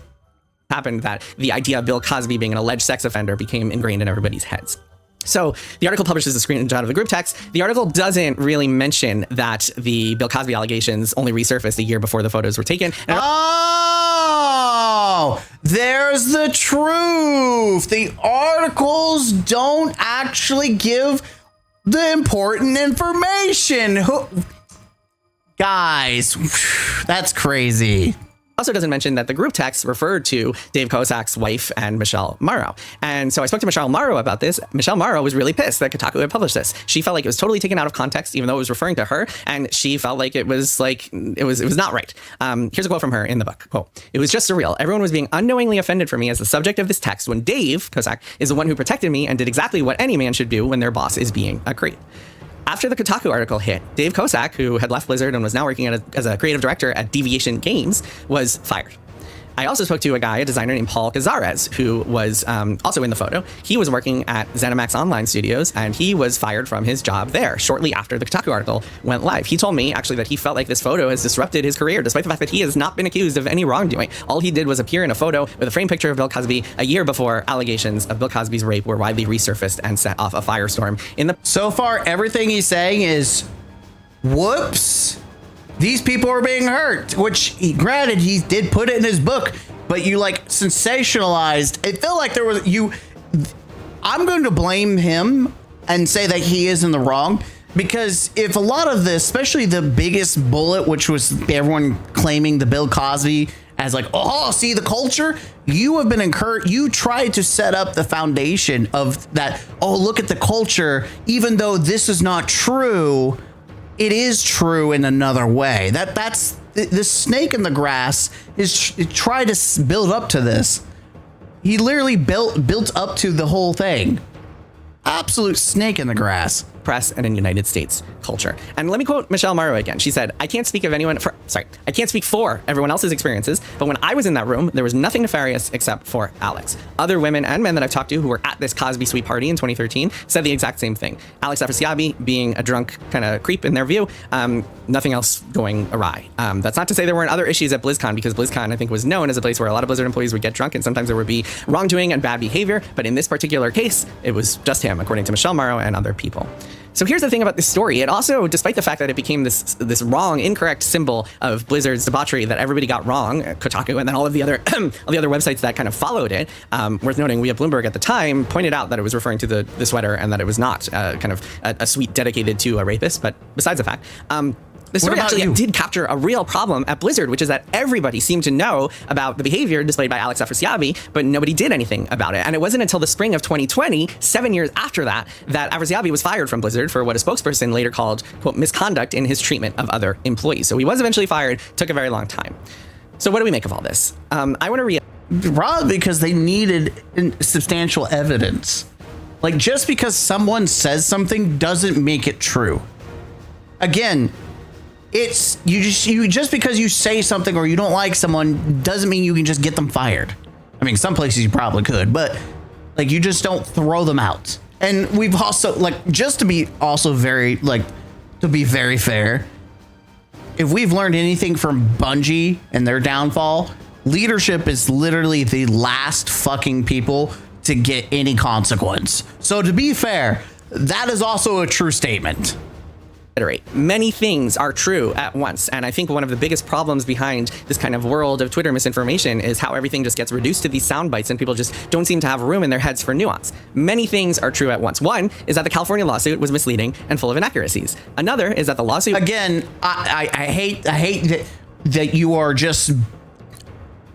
Happened that the idea of Bill Cosby being an alleged sex offender became ingrained in everybody's heads. So the article publishes a screenshot of the group text. The article doesn't really mention that the Bill Cosby allegations only resurfaced a year before the photos were taken. Oh, there's the truth. The articles don't actually give the important information. Guys, that's crazy. Also doesn't mention that the group text referred to Dave Kosak's wife and Michelle Morrow. And so I spoke to Michelle Morrow about this. Michelle Morrow was really pissed that Kotaku had published this. She felt like it was totally taken out of context, even though it was referring to her. And she felt like it was not right. Here's a quote from her in the book. Quote, "It was just surreal. Everyone was being unknowingly offended for me as the subject of this text when Dave Kosak is the one who protected me and did exactly what any man should do when their boss is being a creep." After the Kotaku article hit, Dave Kosak, who had left Blizzard and was now working as a creative director at Deviation Games, was fired. I also spoke to a designer named Paul Cazares, who was also in the photo. He was working at ZeniMax Online Studios, and he was fired from his job there shortly after the Kotaku article went live. He told me, actually, that he felt like this photo has disrupted his career, despite the fact that he has not been accused of any wrongdoing. All he did was appear in a photo with a framed picture of Bill Cosby a year before allegations of Bill Cosby's rape were widely resurfaced and set off a firestorm in the... So far, everything he's saying is, whoops, these people are being hurt, which, granted, he did put it in his book, but you like sensationalized. It felt like there was I'm going to blame him and say that he is in the wrong, because if a lot of this, especially the biggest bullet, which was everyone claiming the Bill Cosby as like, oh, see the culture, you have been encouraged. You tried to set up the foundation of that. Oh, look at the culture. Even though this is not true, it is true in another way. That's the snake in the grass is try to build up to this. He literally built up to the whole thing. Absolute snake in the grass. Press and in United States culture. And let me quote Michelle Morrow again. She said, I can't speak for everyone else's experiences, but when I was in that room, there was nothing nefarious except for Alex. Other women and men that I've talked to who were at this Cosby sweep party in 2013 said the exact same thing. Alex Afrasiabi being a drunk kind of creep in their view, nothing else going awry. That's not to say there weren't other issues at BlizzCon, because BlizzCon, I think, was known as a place where a lot of Blizzard employees would get drunk and sometimes there would be wrongdoing and bad behavior. But in this particular case, it was just him, according to Michelle Morrow and other people. So here's the thing about this story. It also, despite the fact that it became this wrong, incorrect symbol of Blizzard's debauchery that everybody got wrong, Kotaku, and then all the other websites that kind of followed it, worth noting, we at Bloomberg at the time pointed out that it was referring to the sweater and that it was not kind of a suite dedicated to a rapist. But besides the fact, the story actually did capture a real problem at Blizzard, which is that everybody seemed to know about the behavior displayed by Alex Afrasiabi, but nobody did anything about it. And it wasn't until the spring of 2020, 7 years after that Afrasiabi was fired from Blizzard for what a spokesperson later called, quote, misconduct in his treatment of other employees. So he was eventually fired, took a very long time. So what do we make of all this? I want to probably because they needed substantial evidence. Like, just because someone says something doesn't make it true. Again, it's you just because you say something or you don't like someone doesn't mean you can just get them fired. I mean, some places you probably could, but like, you just don't throw them out. And we've also, like, just to be also very, like, to be very fair, if we've learned anything from Bungie and their downfall, leadership is literally the last fucking people to get any consequence. So to be fair, that is also a true statement. Many things are true at once. And I think one of the biggest problems behind this kind of world of Twitter misinformation is how everything just gets reduced to these sound bites and people just don't seem to have room in their heads for nuance. Many things are true at once. One is that the California lawsuit was misleading and full of inaccuracies. Another is that the lawsuit... Again, I hate that you are just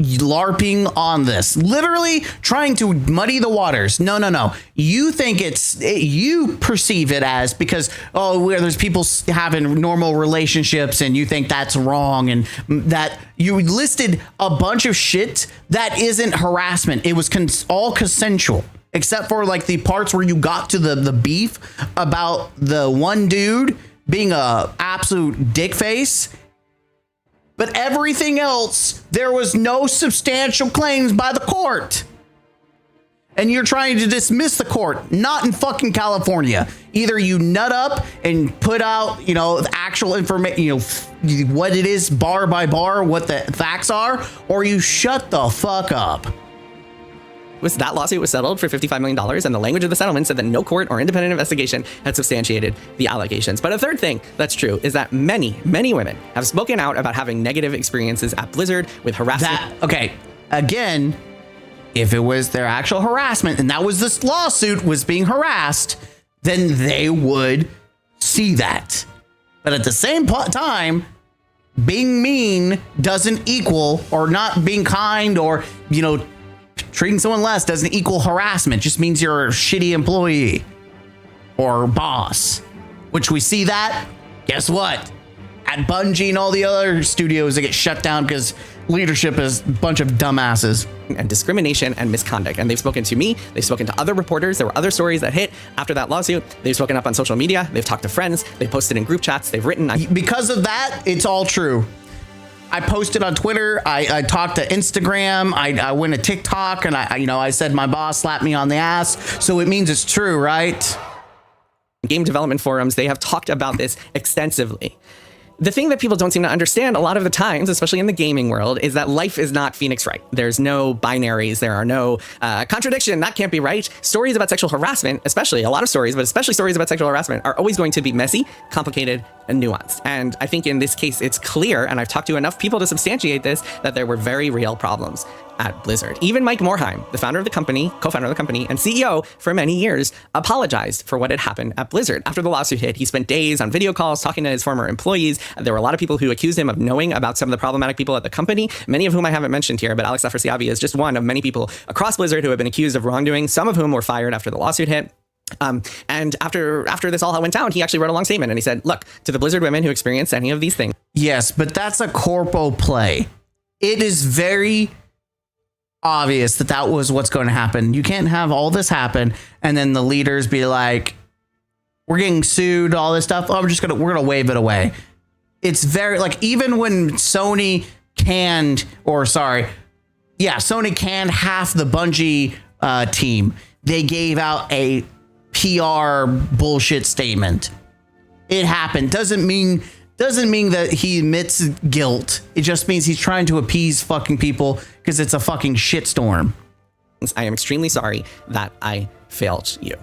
LARPing on this, literally trying to muddy the waters. No. You think you perceive it as because, where there's people having normal relationships and you think that's wrong, and that you listed a bunch of shit that isn't harassment. It was all consensual, except for like the parts where you got to the beef about the one dude being a absolute dick face. But everything else, there was no substantial claims by the court. And you're trying to dismiss the court, not in fucking California. Either you nut up and put out, the actual information, what it is bar by bar, what the facts are, or you shut the fuck up. That lawsuit was settled for $55 million, and the language of the settlement said that no court or independent investigation had substantiated the allegations. But a third thing that's true is that many, many women have spoken out about having negative experiences at Blizzard with harassment. Okay, again, if it was their actual harassment and that was this lawsuit was being harassed, then they would see that. But at the same time, being mean doesn't equal, or not being kind, or, you know, treating someone less doesn't equal harassment. It just means you're a shitty employee or boss, which we see that. Guess what? At Bungie and all the other studios that get shut down because leadership is a bunch of dumbasses. And discrimination and misconduct. And they've spoken to me, they've spoken to other reporters. There were other stories that hit after that lawsuit. They've spoken up on social media, they've talked to friends, they've posted in group chats, they've written. Because of that, it's all true. I posted on Twitter, I talked to Instagram, I went to TikTok, and I said my boss slapped me on the ass, so it means it's true, right? Game development forums, they have talked about this extensively. The thing that people don't seem to understand a lot of the times, especially in the gaming world, is that life is not Phoenix Wright. There's no binaries. There are no contradiction. That can't be right. Stories about sexual harassment, especially a lot of stories, but especially stories about sexual harassment, are always going to be messy, complicated, and nuanced. And I think in this case, it's clear, and I've talked to enough people to substantiate this, that there were very real problems at Blizzard. Even Mike Morhaime, the founder of the company, co-founder of the company, and CEO for many years, apologized for what had happened at Blizzard. After the lawsuit hit, he spent days on video calls talking to his former employees. There were a lot of people who accused him of knowing about some of the problematic people at the company, many of whom I haven't mentioned here, but Alex Afrasiabi is just one of many people across Blizzard who have been accused of wrongdoing, some of whom were fired after the lawsuit hit. And after this all went down, he actually wrote a long statement and he said, look, to the Blizzard women who experienced any of these things. Yes, but that's a corpo play. It is very obvious that was what's going to happen. You can't have all this happen and then the leaders be like, we're getting sued, all this stuff. Oh, we're gonna wave it away. It's very, like, even when Sony canned half the Bungie team, they gave out a PR bullshit statement. It happened. Doesn't mean that he admits guilt. It just means he's trying to appease fucking people because it's a fucking shitstorm. I am extremely sorry that I failed you.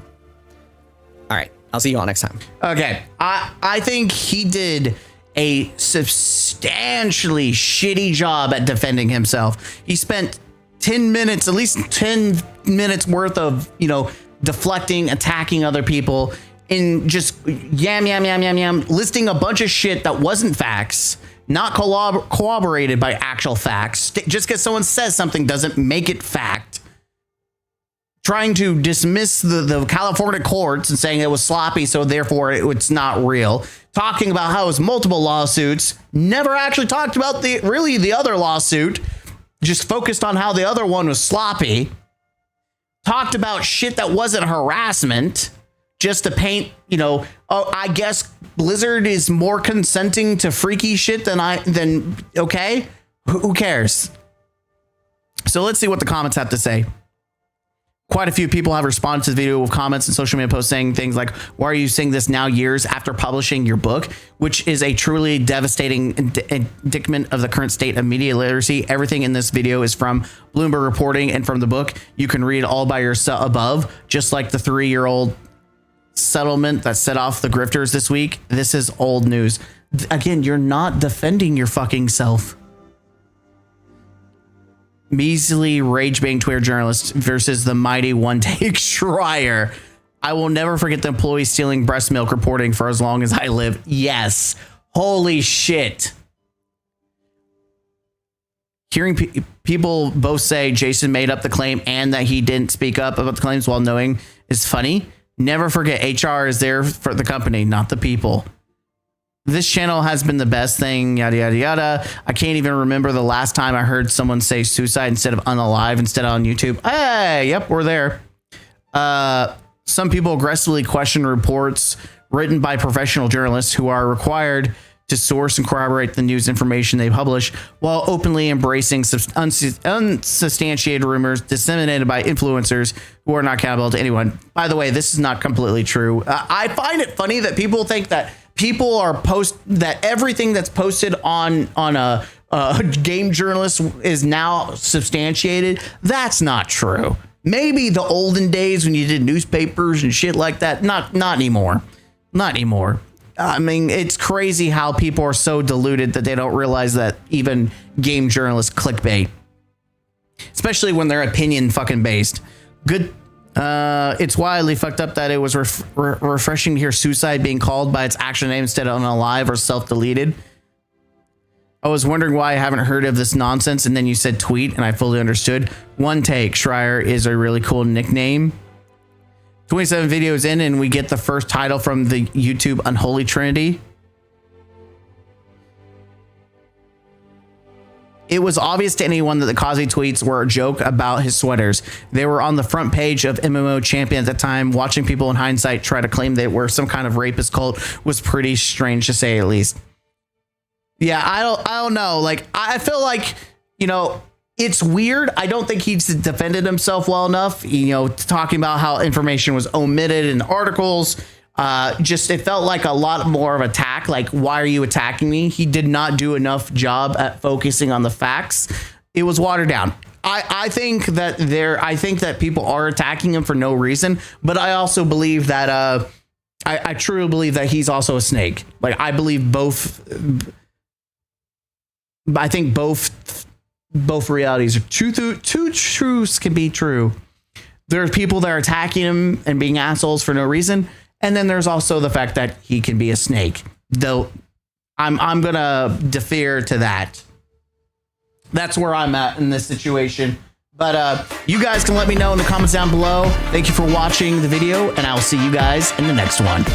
All right, I'll see you all next time. Okay, I think he did a substantially shitty job at defending himself. He spent 10 minutes, at least 10 minutes worth of, deflecting, attacking other people, in just yam, listing a bunch of shit that wasn't facts, not corroborated by actual facts. Just because someone says something doesn't make it fact. Trying to dismiss the California courts and saying it was sloppy, so therefore it's not real. Talking about how it was multiple lawsuits, never actually talked about the other lawsuit, just focused on how the other one was sloppy. Talked about shit that wasn't harassment, just to paint, I guess Blizzard is more consenting to freaky shit than okay? Who cares? So let's see what the comments have to say. Quite a few people have responded to the video with comments and social media posts saying things like, why are you saying this now, years after publishing your book? Which is a truly devastating indictment of the current state of media literacy. Everything in this video is from Bloomberg reporting and from the book. You can read all by yourself above, just like the 3-year-old settlement that set off the grifters this week. This is old news. Again, you're not defending your fucking self. Measly rage-baiting Twitter journalist versus the mighty one-take Schreier. I will never forget the employee stealing breast milk reporting for as long as I live. Yes. Holy shit. Hearing people both say Jason made up the claim and that he didn't speak up about the claims while knowing is funny. Never forget, HR is there for the company, not the people. This channel has been the best thing, yada, yada, yada. I can't even remember the last time I heard someone say suicide instead of unalive instead on YouTube. Hey, yep, we're there. Some people aggressively question reports written by professional journalists who are required to source and corroborate the news information they publish while openly embracing unsubstantiated rumors disseminated by influencers who are not accountable to anyone. By the way, this is not completely true. I find it funny that people think that people are that everything that's posted on a game journalist is now substantiated. That's not true. Maybe the olden days when you did newspapers and shit like that. Not anymore. Not anymore. I mean, it's crazy how people are so deluded that they don't realize that even game journalists clickbait, especially when they're opinion fucking based. Good. It's wildly fucked up that it was refreshing to hear suicide being called by its actual name instead of unalive or self-deleted. I was wondering why I haven't heard of this nonsense, and then you said tweet, and I fully understood. One take, Schreier is a really cool nickname. 27 videos in, and we get the first title from the YouTube Unholy Trinity. It was obvious to anyone that the Kazi tweets were a joke about his sweaters. They were on the front page of MMO Champion at the time. Watching people in hindsight try to claim they were some kind of rapist cult was pretty strange, to say at least. Yeah, I don't know. Like, I feel like, you know, it's weird. I don't think he's defended himself well enough, you know, talking about how information was omitted in articles. Just, it felt like a lot more of attack. Like, why are you attacking me? He did not do enough job at focusing on the facts. It was watered down. I think that people are attacking him for no reason, but I also believe that, I truly believe that he's also a snake. Like, I believe both. I think both realities are two truths can be true. There are people that are attacking him and being assholes for no reason, and then there's also the fact that he can be a snake. Though I'm gonna defer to that. That's where I'm at in this situation. But you guys can let me know in the comments down below. Thank you for watching the video, and I'll see you guys in the next one.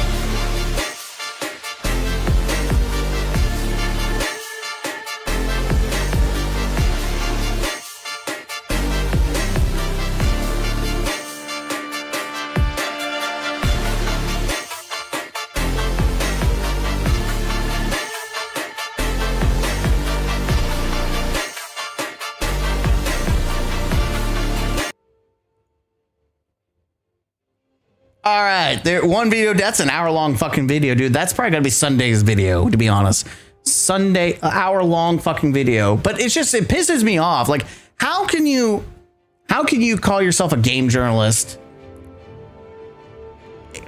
All right, there one video. That's an hour-long fucking video, dude. That's probably gonna be Sunday's video, to be honest. Sunday, hour-long fucking video. But it's just, it pisses me off. Like, how can you call yourself a game journalist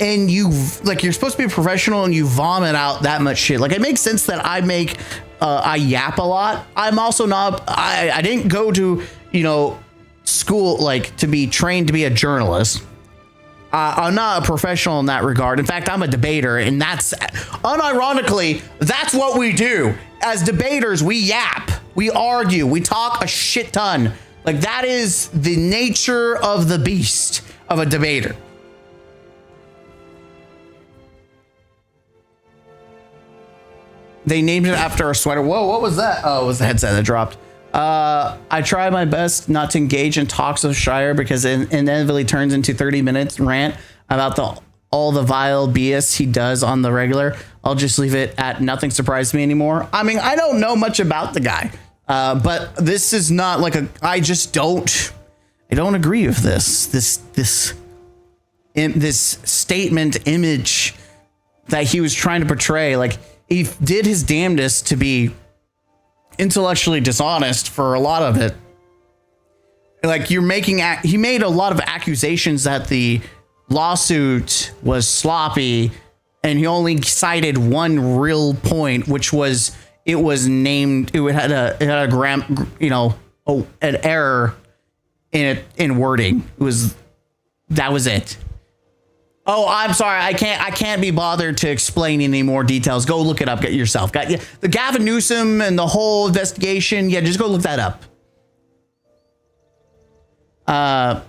and you're supposed to be a professional and you vomit out that much shit? Like, it makes sense that I yap a lot. I'm also not. I didn't go to, you know, school like to be trained to be a journalist. I'm not a professional in that regard. In fact, I'm a debater, and that's unironically, that's what we do. As debaters, we yap, we argue, we talk a shit ton. Like, that is the nature of the beast of a debater. They named it after a sweater. Whoa, what was that? Oh, it was the headset that dropped. I try my best not to engage in talks with Shire because it inevitably turns into 30 minutes rant about all the vile BS he does on the regular. I'll just leave it at nothing surprised me anymore. I mean, I don't know much about the guy, but this is not like I don't agree with this statement image that he was trying to portray. Like, he did his damnedest to be intellectually dishonest for a lot of it. Like, he made a lot of accusations that the lawsuit was sloppy, and he only cited one real point, which was it had an error in wording. That was it. Oh, I'm sorry. I can't be bothered to explain any more details. Go look it up. Get yourself. The Gavin Newsom and the whole investigation. Yeah, just go look that up. That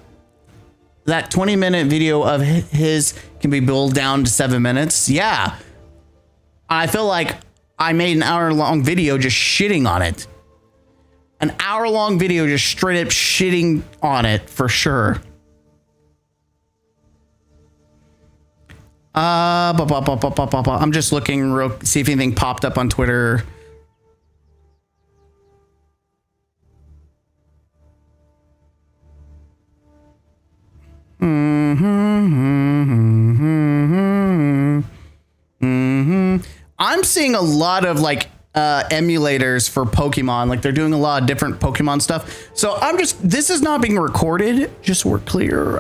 20-minute video of his can be boiled down to 7 minutes. Yeah. I feel like I made an hour-long video just shitting on it. An hour-long video just straight up shitting on it for sure. I'm just looking see if anything popped up on Twitter. I'm seeing a lot of like emulators for Pokemon. Like, they're doing a lot of different Pokemon stuff. So this is not being recorded, just so we're clear.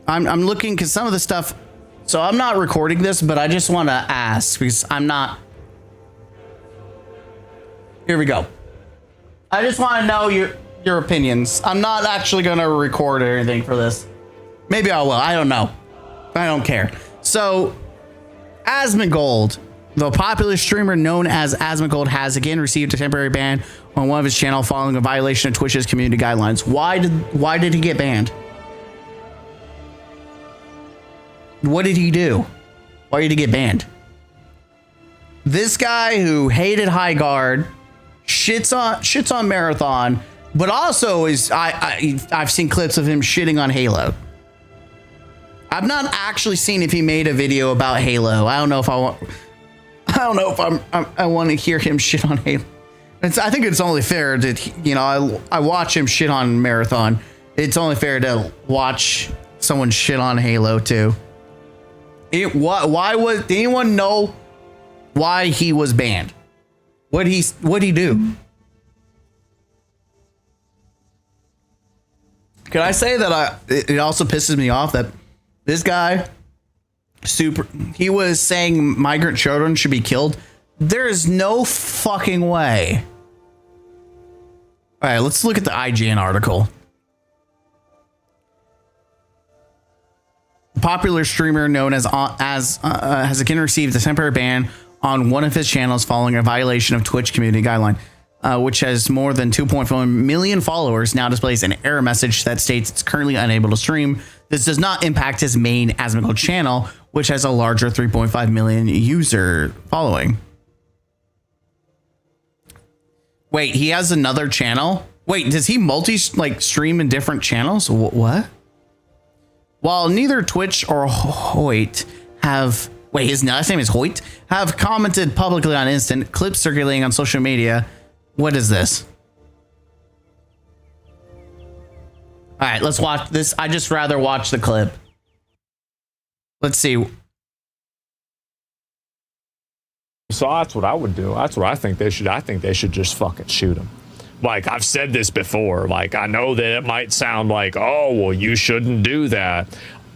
I'm looking because some of the stuff, so I'm not recording this, but I just want to ask because I'm not. Here we go. I just want to know your opinions. I'm not actually going to record or anything for this. Maybe I will. I don't know. I don't care. So, Asmongold The popular streamer known as Asmongold has again received a temporary ban on one of his channel following a violation of Twitch's community guidelines. Why did he get banned? What did he do? Why did he get banned? This guy who hated High Guard, shits on Marathon, but also is I've seen clips of him shitting on Halo. I've not actually seen if he made a video about Halo. I don't know if I want to hear him shit on Halo. I think it's only fair that, you know, I watch him shit on Marathon. It's only fair to watch someone shit on Halo too. Why did anyone know why he was banned? What'd he do? Can I say that it also pisses me off that this guy he was saying migrant children should be killed. There is no fucking way. All right, let's look at the IGN article. Popular streamer known as has again received a temporary ban on one of his channels following a violation of Twitch community guideline, which has more than 2.4 million followers. Now displays an error message that states it's currently unable to stream. This does not impact his main Asmongold channel, which has a larger 3.5 million user following. Wait, he has another channel? Wait, does he stream in different channels? What? While neither Twitch or Hoyt have... Wait, his last name is Hoyt? Have commented publicly on Instant, clips circulating on social media. What is this? All right, let's watch this. I just rather watch the clip. Let's see. So that's what I would do. That's what I think they should. I think they should just fucking shoot him. Like, I've said this before. Like, I know that it might sound like, oh, well, you shouldn't do that.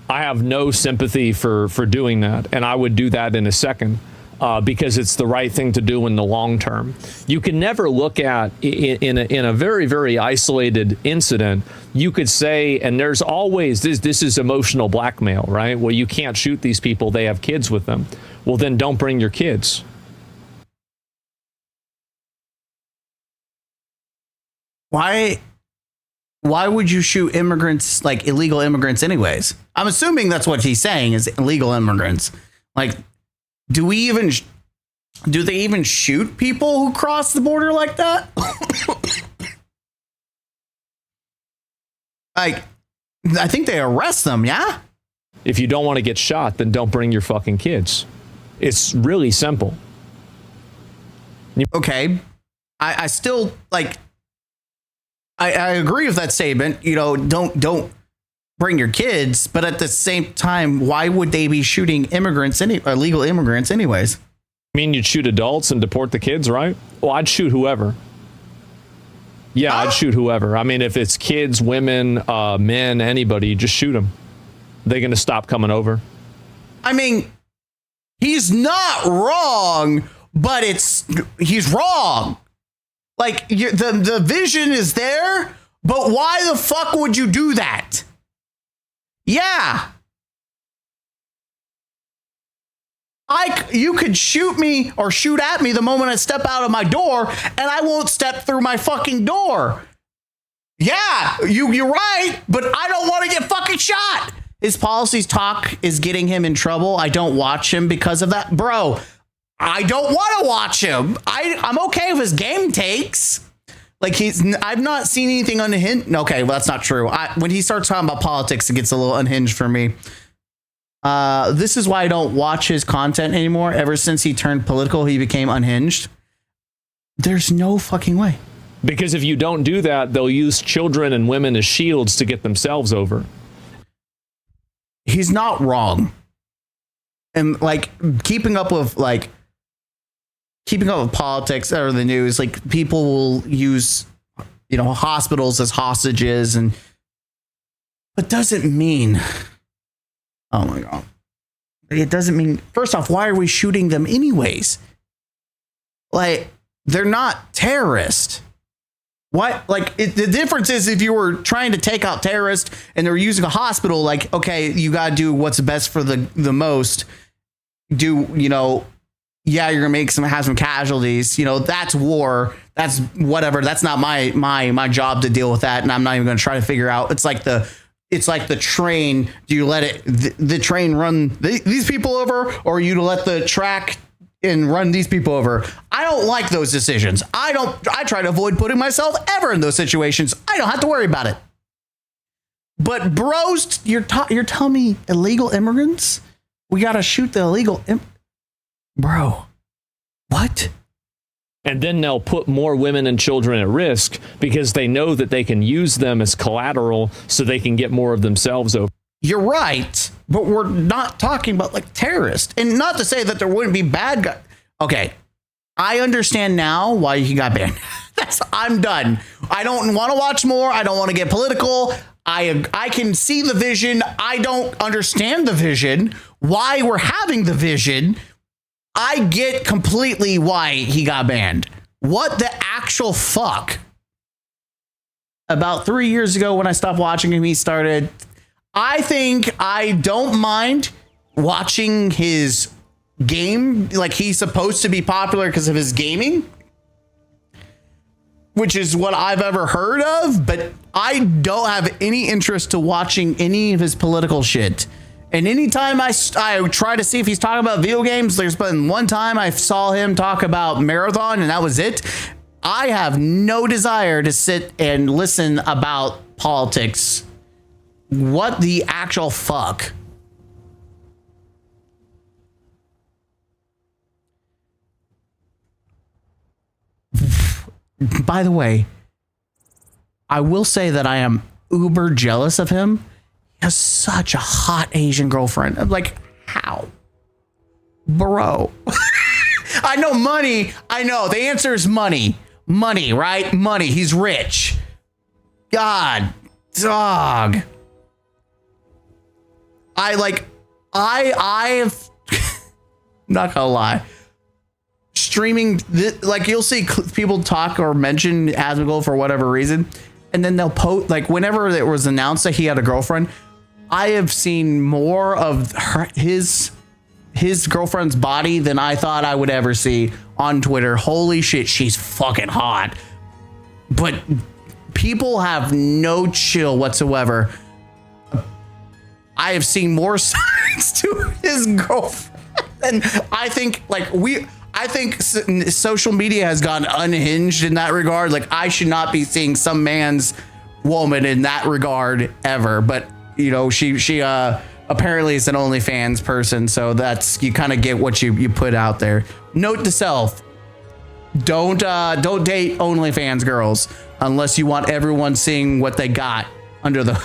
I have no sympathy for doing that, and I would do that in a second. Because it's the right thing to do in the long term. You can never look at in a very, very isolated incident. You could say, and there's always this is emotional blackmail, right? Well, you can't shoot these people. They have kids with them. Well, then don't bring your kids. Why would you shoot immigrants, like illegal immigrants anyways? I'm assuming that's what he's saying is illegal immigrants. Like, do they even shoot people who cross the border like that? Like, I think they arrest them, yeah? If you don't want to get shot, then don't bring your fucking kids. It's really simple. Okay. I still, like, I agree with that statement. You know, don't bring your kids, but at the same time, why would they be shooting illegal immigrants anyways? I mean, you'd shoot adults and deport the kids, right? Well, I'd shoot whoever. Yeah, I'd shoot whoever. I mean, if it's kids, women, men, anybody, just shoot them. They're going to stop coming over. I mean, he's not wrong, but he's wrong. Like, the vision is there, but why the fuck would you do that? Yeah. You could shoot me or shoot at me the moment I step out of my door, and I won't step through my fucking door. Yeah, you're right, but I don't want to get fucking shot. His policies talk is getting him in trouble. I don't watch him because of that. Bro, I don't want to watch him. I'm okay with his game takes. Like, I've not seen anything unhinged. Okay, well, that's not true. When he starts talking about politics, it gets a little unhinged for me. This is why I don't watch his content anymore. Ever since he turned political, he became unhinged. There's no fucking way. Because if you don't do that, they'll use children and women as shields to get themselves over. He's not wrong. And, like, keeping up with politics or the news, like, people will use, you know, hospitals as hostages, but doesn't mean, oh my God, it doesn't mean, first off, why are we shooting them anyways? Like, they're not terrorists. What? Like, the difference is if you were trying to take out terrorists and they were using a hospital, like, okay, you got to do what's best for the most. You yeah, you're gonna have some casualties. You know, that's war. That's whatever. That's not my job to deal with that, and I'm not even gonna try to figure out. It's like the train. Do you let the train run these people over, or you to let the track and run these people over? I don't like those decisions. I try to avoid putting myself ever in those situations. I don't have to worry about it. But bros, you're telling me illegal immigrants? We got to shoot the illegal bro. What? And then they'll put more women and children at risk because they know that they can use them as collateral so they can get more of themselves over. You're right, but we're not talking about like terrorists. And not to say that there wouldn't be bad guys. Okay, I understand now why he got banned. I'm done. I don't want to watch more. I don't want to get political. I can see the vision. I don't understand the vision. Why we're having the vision. I get completely why he got banned. What the actual fuck? About 3 years ago when I stopped watching him, he started. I think I don't mind watching his game. Like, he's supposed to be popular because of his gaming, which is what I've ever heard of, but I don't have any interest to watching any of his political shit. And anytime I try to see if he's talking about video games, there's been one time I saw him talk about Marathon, and that was it. I have no desire to sit and listen about politics. What the actual fuck? By the way, I will say that I am uber jealous of him. He has such a hot Asian girlfriend. I'm like, how? Bro. I know money. I know the answer is money. Money, right? Money. He's rich. God, dog. I've not gonna lie. Streaming, like, you'll see people talk or mention Asmongold for whatever reason, and then they'll post, like, whenever it was announced that he had a girlfriend, I have seen more of his girlfriend's body than I thought I would ever see on Twitter. Holy shit, she's fucking hot. But people have no chill whatsoever. I have seen more sides to his girlfriend, and I think social media has gone unhinged in that regard. Like, I should not be seeing some man's woman in that regard ever. But, you know, she apparently is an OnlyFans person, so that's, you kind of get what you put out there. Note to self: don't date OnlyFans girls unless you want everyone seeing what they got under the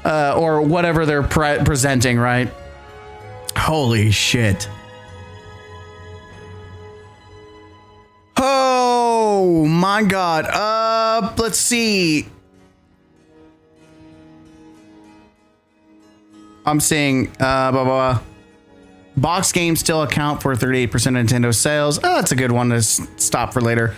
or whatever they're presenting, right? Holy shit. Oh my god. Let's see. I'm seeing box games still account for 38% of Nintendo sales. Oh, that's a good one to stop for later.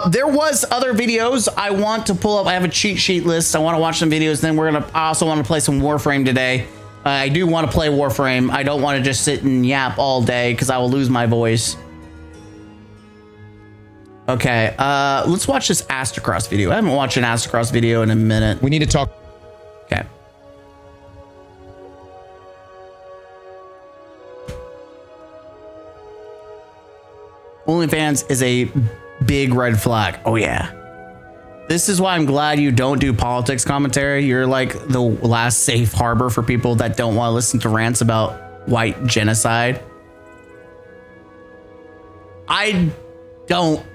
There was other videos I want to pull up. I have a cheat sheet list. I want to watch some videos. Then I also want to play some Warframe today. I do want to play Warframe. I don't want to just sit and yap all day because I will lose my voice. Okay, let's watch this Astrocross video. I haven't watched an Astrocross video in a minute. We need to talk. Okay. OnlyFans is a big red flag. Oh yeah. This is why I'm glad you don't do politics commentary. You're like the last safe harbor for people that don't want to listen to rants about white genocide. I don't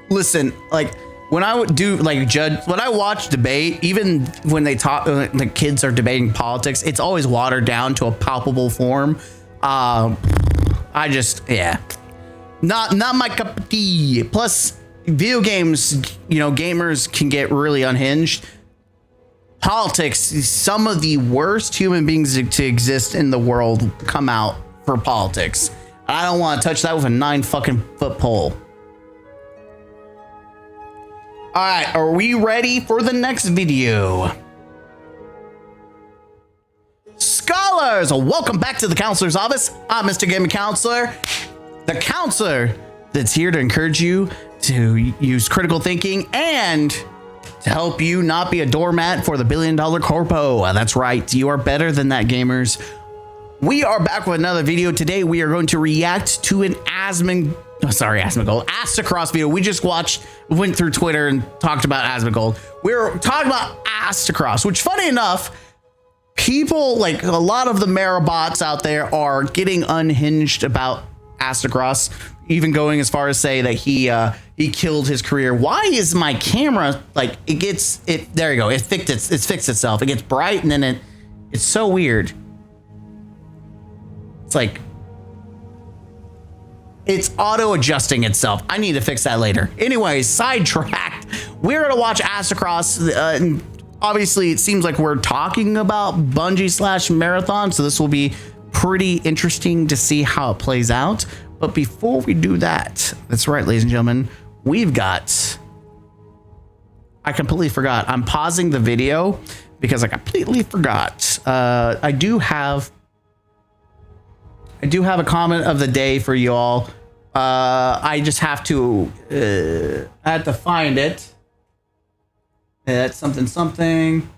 listen, like, when I would do like when I watch debate, even when they talk, the kids are debating politics, it's always watered down to a palpable form. I just, yeah, not my cup of tea. Plus, video games, you know, gamers can get really unhinged. Politics, some of the worst human beings to exist in the world come out for politics. I don't want to touch that with a 9-foot pole. All right, are we ready for the next video? Scholar counselors, welcome back to the counselor's office. I'm Mr. Gaming Counselor, the counselor that's here to encourage you to use critical thinking and to help you not be a doormat for the $1 billion corpo. That's right, you are better than that, gamers. We are back with another video. Today we are going to react to an Asmongold video. We just went through Twitter and talked about Asmongold. We're talking about Astacross, which, funny enough, people, like a lot of the Marabots out there, are getting unhinged about Astacross, even going as far as say that he killed his career. Why is my camera like there you go, it's fixed itself. It gets bright and then it's so weird. It's like it's auto adjusting itself. I need to fix that later. Anyways, sidetracked. We're gonna watch Astacross. And obviously, it seems like we're talking about Bungie / Marathon, so this will be pretty interesting to see how it plays out. But before we do that, that's right, ladies and gentlemen, I completely forgot. I'm pausing the video because I completely forgot. I do have a comment of the day for you all. I just have to I have to find it. That's something.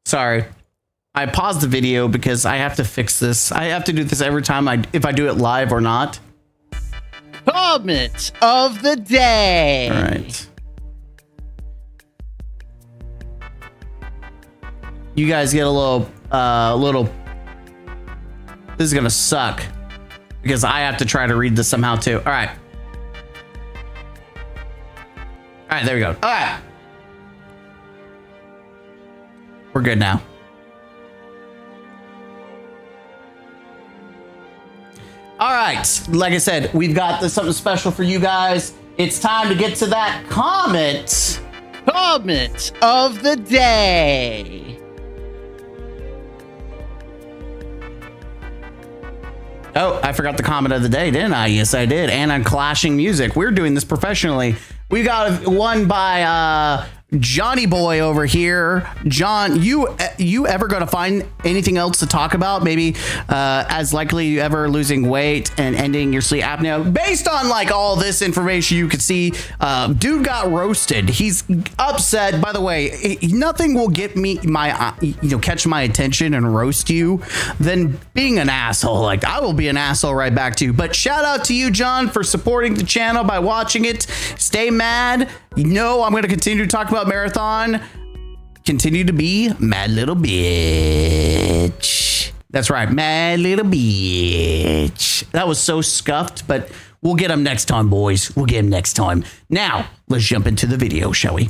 Sorry, I paused the video because I have to fix this. I have to do this every time if I do it live or not. Comment of the day. All right. You guys get a little. This is gonna suck because I have to try to read this somehow too. All right. All right, there we go. All right. We're good now. All right, like I said, we've got something special for you guys. It's time to get to that comment of the day. Oh, I forgot the comment of the day, didn't I? Yes, I did. And I'm clashing music. We're doing this professionally. We got one by Johnny Boy over here. John, you ever going to find anything else to talk about? Maybe as likely you ever losing weight and ending your sleep apnea? Based on like all this information, you could see dude got roasted. He's upset. By the way, nothing will get me catch my attention and roast you than being an asshole. Like, I will be an asshole right back to you. But shout out to you, John, for supporting the channel by watching it. Stay mad. I'm going to continue to talk about Marathon. Continue to be mad little bitch. That's right, mad little bitch. That was so scuffed, but we'll get him next time, boys. We'll get him next time. Now, let's jump into the video, shall we?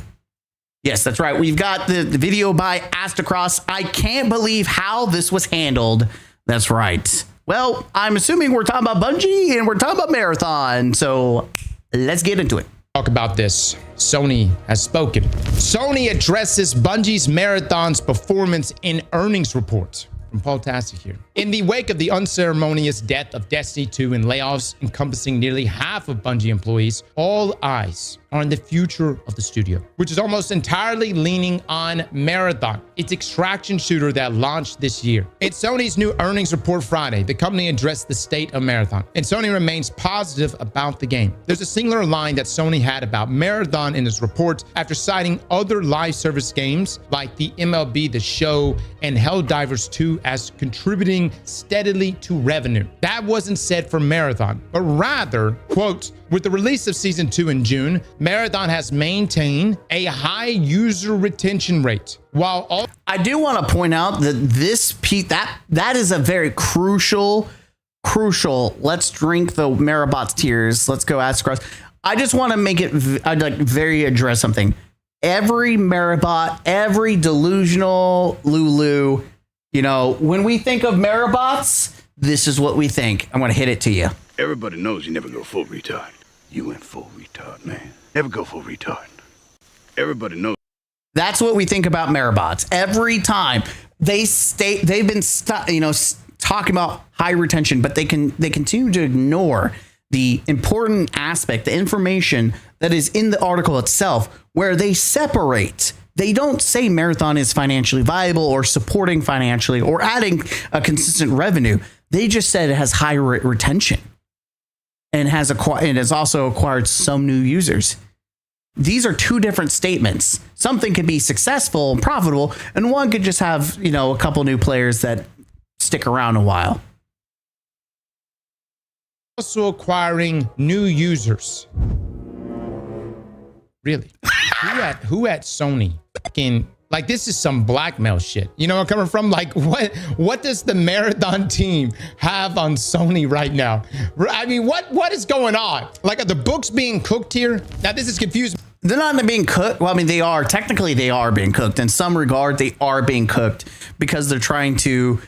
Yes, that's right. We've got the video by Astacross. I can't believe how this was handled. That's right. Well, I'm assuming we're talking about Bungie and we're talking about Marathon. So let's get into it. Talk about this. Sony has spoken. Sony addresses Bungie's Marathon's performance in earnings reports. From Paul Tassi here. In the wake of the unceremonious death of Destiny 2 and layoffs encompassing nearly half of Bungie employees, all eyes are on the future of the studio, which is almost entirely leaning on Marathon, its extraction shooter that launched this year. In Sony's new earnings report Friday, the company addressed the state of Marathon, and Sony remains positive about the game. There's a singular line that Sony had about Marathon in its report after citing other live service games like the MLB The Show and Helldivers 2 as contributing steadily to revenue. That wasn't said for Marathon, but rather, quote, with the release of Season 2 in June, Marathon has maintained a high user retention rate. While all I do want to point out that this piece, that is a very crucial, let's drink the Marabot's tears. Let's go Astacross. I just want to make it, I'd like very address something. Every Marabot, every delusional Lulu, when we think of Marabots, this is what we think. I'm going to hit it to you. Everybody knows you never go full retard. You went full retard, man. Never go full retard. Everybody knows. That's what we think about Marabots. Every time they've been talking about high retention, but they continue to ignore the important aspect, the information that is in the article itself, where they separate. They don't say Marathon is financially viable or supporting financially or adding a consistent revenue. They just said it has high retention and has also acquired some new users. These are two different statements. Something could be successful and profitable, and one could just have, a couple new players that stick around a while. Also acquiring new users. Really? Who at Sony can, like, this is some blackmail shit. You know where I'm coming from? Like, what does the Marathon team have on Sony right now? I mean, what is going on? Like, are the books being cooked here? Now, this is confusing. They're not being cooked. Well, I mean, they are being cooked. In some regard, they are being cooked because they're trying to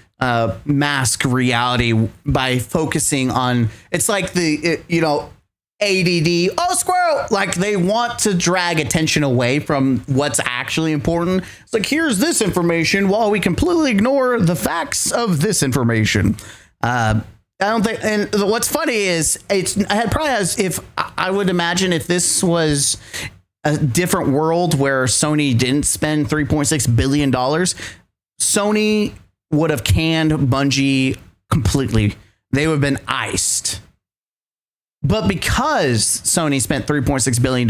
mask reality by focusing on, it's like ADD, oh, squirrel, like they want to drag attention away from what's actually important. It's like, here's this information while we completely ignore the facts of this information. I don't think, and what's funny is I would imagine if this was a different world where Sony didn't spend $3.6 billion, Sony would have canned Bungie completely. They would have been iced. But because Sony spent $3.6 billion,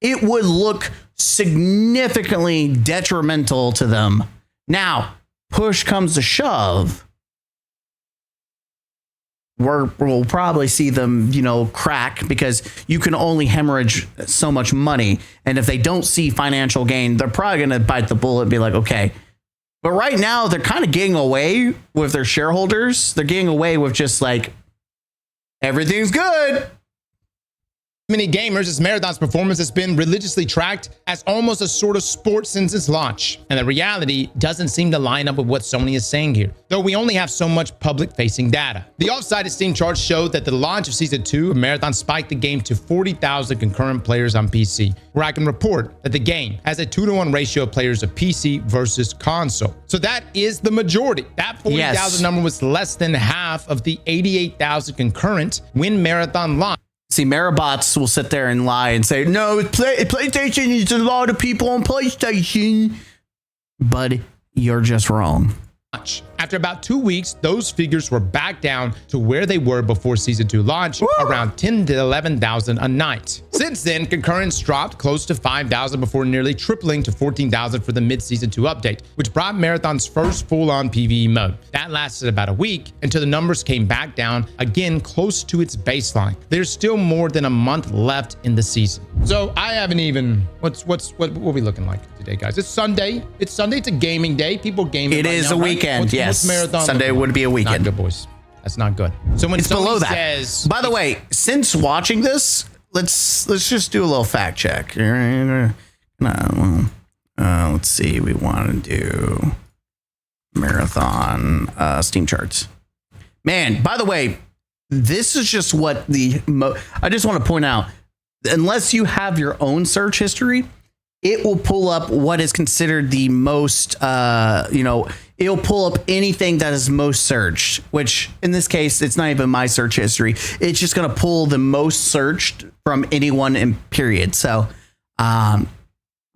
it would look significantly detrimental to them. Now, push comes to shove, we'll probably see them, crack, because you can only hemorrhage so much money. And if they don't see financial gain, they're probably going to bite the bullet and be like, okay. But right now, they're kind of getting away with their shareholders. They're getting away with just like, everything's good. Many gamers, as Marathon's performance has been religiously tracked as almost a sort of sport since its launch. And the reality doesn't seem to line up with what Sony is saying here, though we only have so much public-facing data. The off-site Steam charts showed that the launch of Season 2 of Marathon spiked the game to 40,000 concurrent players on PC, where I can report that the game has a 2-to-1 ratio of players of PC versus console. So that is the majority. That 40,000 number was less than half of the 88,000 concurrent when Marathon launched. See, Marabots will sit there and lie and say, no, PlayStation is a lot of people on PlayStation. But you're just wrong. After about 2 weeks, those figures were back down to where they were before Season 2 launch, around 10 to 11,000 a night. Since then, concurrence dropped close to 5,000 before nearly tripling to 14,000 for the mid-Season 2 update, which brought Marathon's first full-on PvE mode. That lasted about a week until the numbers came back down, again close to its baseline. There's still more than a month left in the season. So I haven't even, what we looking like today, guys? It's Sunday. It's Sunday. It's a gaming day. People gaming. It is a weekend. Yes. Sunday would be a weekend. Not good, boys. That's not good. So when it's below that. Says, by the way, since watching this, let's just do a little fact check. Let's see. We want to do Marathon Steam charts. Man, by the way, this is just what I just want to point out. Unless you have your own search history, it will pull up what is considered the most, it'll pull up anything that is most searched, which in this case, it's not even my search history. It's just going to pull the most searched from anyone in period. So the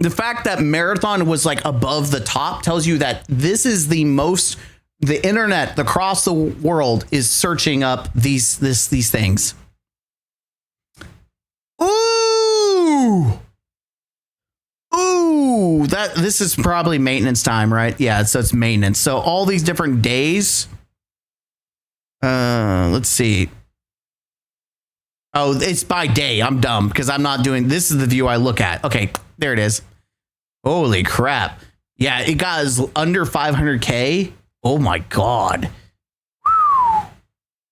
fact that Marathon was like above the top tells you that this is the most, the internet across the world is searching up these things. Ooh, this is probably maintenance time, right? Yeah, so it's maintenance. So all these different days. Let's see. Oh, it's by day. I'm dumb because I'm not doing, this is the view I look at. Okay, there it is. Holy crap. Yeah, it got under 500K. Oh my God.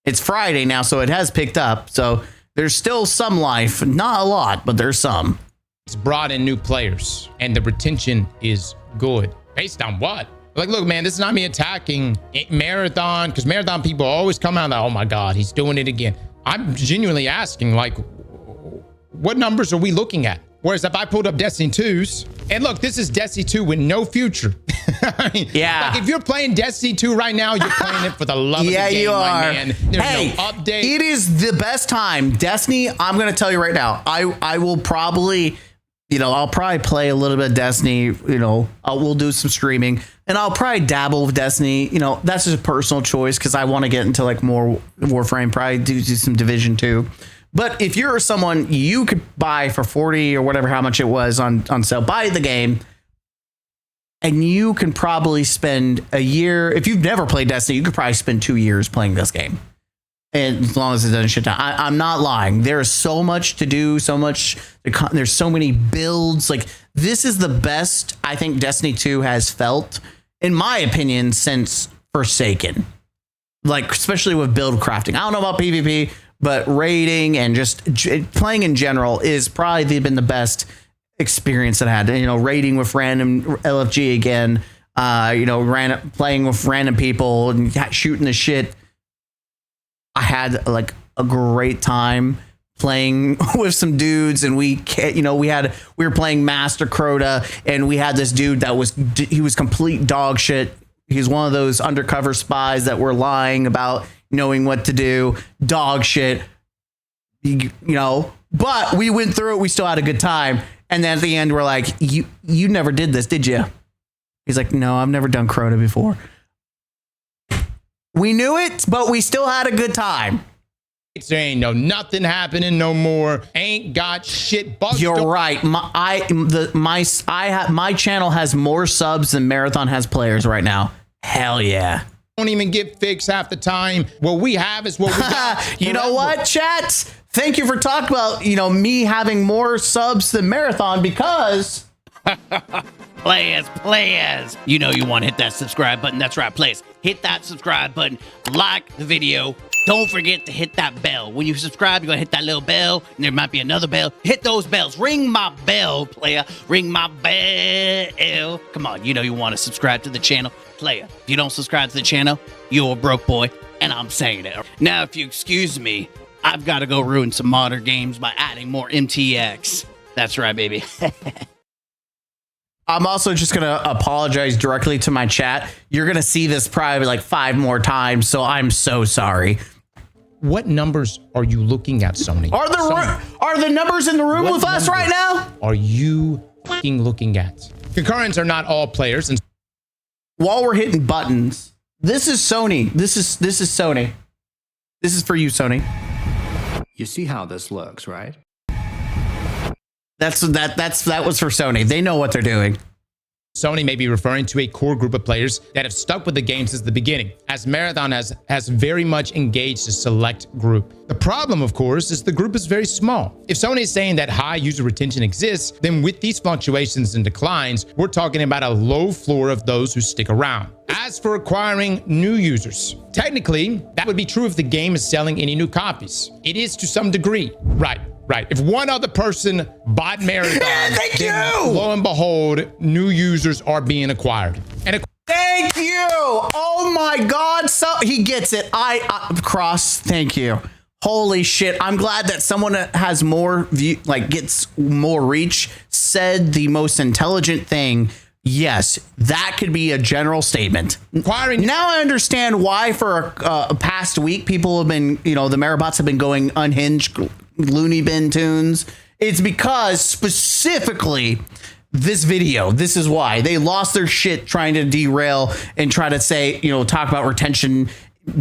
It's Friday now, so it has picked up. So there's still some life, not a lot, but there's some. It's brought in new players and the retention is good. Based on what? Like, look, man, this is not me attacking Marathon, because Marathon people always come out like, oh my God, he's doing it again. I'm genuinely asking, like, what numbers are we looking at? Whereas if I pulled up Destiny 2's, and look, this is Destiny 2 with no future. I mean, Yeah. like if you're playing Destiny 2 right now, you're playing it for the love of the Yeah, game, you my are. man. There's Hey, no update. it is the best time. Destiny, I'm going to tell you right now, I will probably, I'll probably play a little bit of Destiny, we'll do some streaming, and I'll probably dabble with Destiny. That's just a personal choice because I want to get into like more Warframe, probably do some Division 2. But if you're someone you could buy for 40 or whatever, how much it was on sale, buy the game, and you can probably spend a year. If you've never played Destiny, you could probably spend 2 years playing this game. And as long as it doesn't shit down. I'm not lying. There is so much to do, there's so many builds. Like, this is the best I think Destiny 2 has felt, in my opinion, since Forsaken. Like, especially with build crafting. I don't know about PvP, but raiding and just playing in general is probably been the best experience that I had. Raiding with random LFG again, playing with random people and shooting the shit. I had like a great time playing with some dudes, and we were playing Master Crota, and we had this dude that was complete dog shit. He's one of those undercover spies that were lying about knowing what to do, dog shit, but we went through it. We still had a good time. And then at the end, we're like, you never did this, did you? He's like, no, I've never done Crota before. We knew it, but we still had a good time. There ain't nothing happening no more. Ain't got shit. You're right. My channel has more subs than Marathon has players right now. Hell yeah. Don't even get fixed half the time. What we have is what we got. You know what, chat? Thank you for talking about, me having more subs than Marathon because... Players. You want to hit that subscribe button. That's right, players. Hit that subscribe button. Like the video. Don't forget to hit that bell. When you subscribe, you're going to hit that little bell, and there might be another bell. Hit those bells. Ring my bell, player. Ring my bell. Come on, you want to subscribe to the channel. Player, if you don't subscribe to the channel, you're a broke boy, and I'm saying it. Now, if you excuse me, I've got to go ruin some modern games by adding more MTX. That's right, baby. I'm also just going to apologize directly to my chat. You're going to see this probably like 5 more times, so I'm so sorry. What numbers are you looking at, Sony? Are the numbers in the room with us right now? Are you fucking looking at? Concurrents are not all players, and while we're hitting buttons, this is Sony. This is Sony. This is for you, Sony. You see how this looks, right? That was for Sony. They know what they're doing. Sony may be referring to a core group of players that have stuck with the game since the beginning, as Marathon has very much engaged a select group. The problem, of course, is the group is very small. If Sony is saying that high user retention exists, then with these fluctuations and declines, we're talking about a low floor of those who stick around. As for acquiring new users, technically, that would be true if the game is selling any new copies. It is to some degree. Right. If one other person bought Marathon, then lo and behold, new users are being acquired. Thank you. Oh my God. So he gets it. Cross. Thank you. Holy shit. I'm glad that someone that has more gets more reach said the most intelligent thing. Yes, that could be a general statement. Now I understand why for a past week, people have been, the Marabots have been going unhinged loony bin tunes. It's because specifically this video, this is why they lost their shit trying to derail and try to say, talk about retention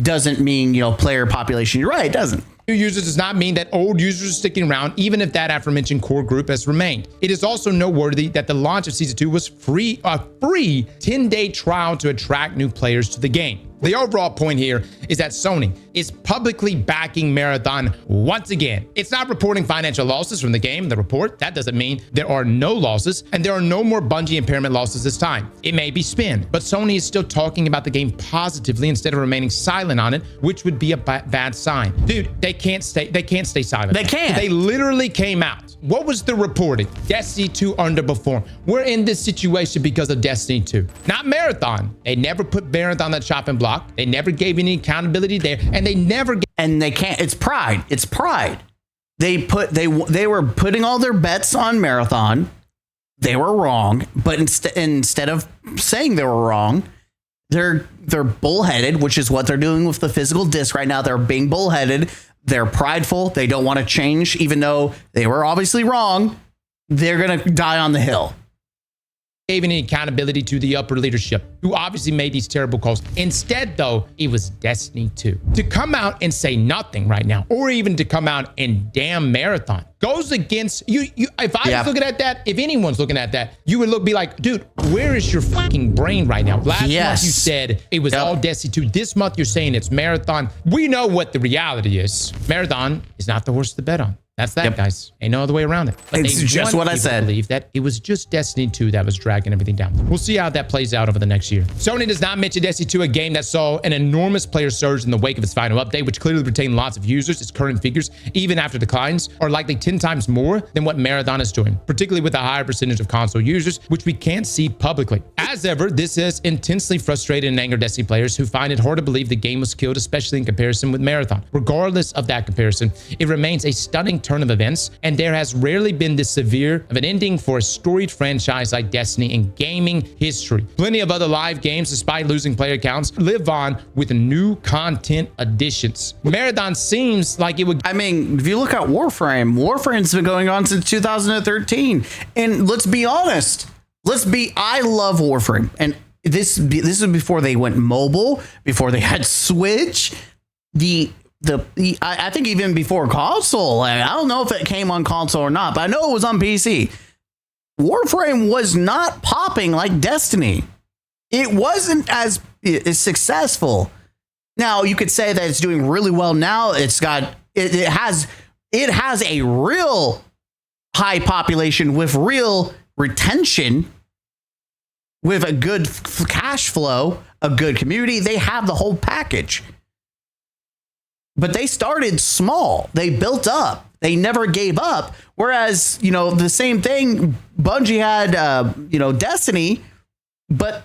doesn't mean, player population. You're right, it doesn't. New users does not mean that old users are sticking around, even if that aforementioned core group has remained. It is also noteworthy that the launch of Season 2 was a free 10-day trial to attract new players to the game. The overall point here is that Sony is publicly backing Marathon once again. It's not reporting financial losses from the game in the report. That doesn't mean there are no losses, and there are no more Bungie impairment losses this time. It may be spin, but Sony is still talking about the game positively instead of remaining silent on it, which would be a bad sign. Dude, they can't stay silent. They can't. They literally came out. What was the reporting? Destiny 2 underperformed. We're in this situation because of Destiny 2, not Marathon. They never put Marathon on the chopping block. They never gave any accountability there, and they never. And they can't. It's pride. It's pride. they were putting all their bets on Marathon. They were wrong, but instead of saying they were wrong, they're bullheaded, which is what they're doing with the physical disc right now. They're being bullheaded. They're prideful. They don't want to change, even though they were obviously wrong. They're going to die on the hill. Gave any accountability to the upper leadership, who obviously made these terrible calls. Instead, though, it was Destiny 2. To come out and say nothing right now, or even to come out and damn Marathon, goes against you. If I was looking at that, if anyone's looking at that, you would be like, dude, where is your fucking brain right now? Last month you said it was all Destiny 2. This month you're saying it's Marathon. We know what the reality is. Marathon is not the horse to bet on. That's that, guys. Ain't no other way around it. But it's just what I said. Believe that it was just Destiny 2 that was dragging everything down. We'll see how that plays out over the next year. Sony does not mention Destiny 2, a game that saw an enormous player surge in the wake of its final update, which clearly retained lots of users. Its current figures, even after declines, are likely 10 times more than what Marathon is doing, particularly with a higher percentage of console users, which we can't see publicly. As ever, this has intensely frustrated and angered Destiny players who find it hard to believe the game was killed, especially in comparison with Marathon. Regardless of that comparison, it remains a stunning turn of events, and there has rarely been this severe of an ending for a storied franchise like Destiny in gaming history. Plenty of other live games, despite losing player counts, live on with new content additions. Marathon seems like it would... I mean, if you look at Warframe's been going on since 2013. And let's be honest. I love Warframe. And this is before they went mobile, before they had Switch. I think even before console, I don't know if it came on console or not, but I know it was on PC. Warframe was not popping like Destiny. It wasn't as successful. Now you could say that it's doing really well now. It has a real high population with real retention, with a good cash flow, a good community. They have the whole package. But they started small. They built up. They never gave up. Whereas, the same thing, Bungie had, Destiny, but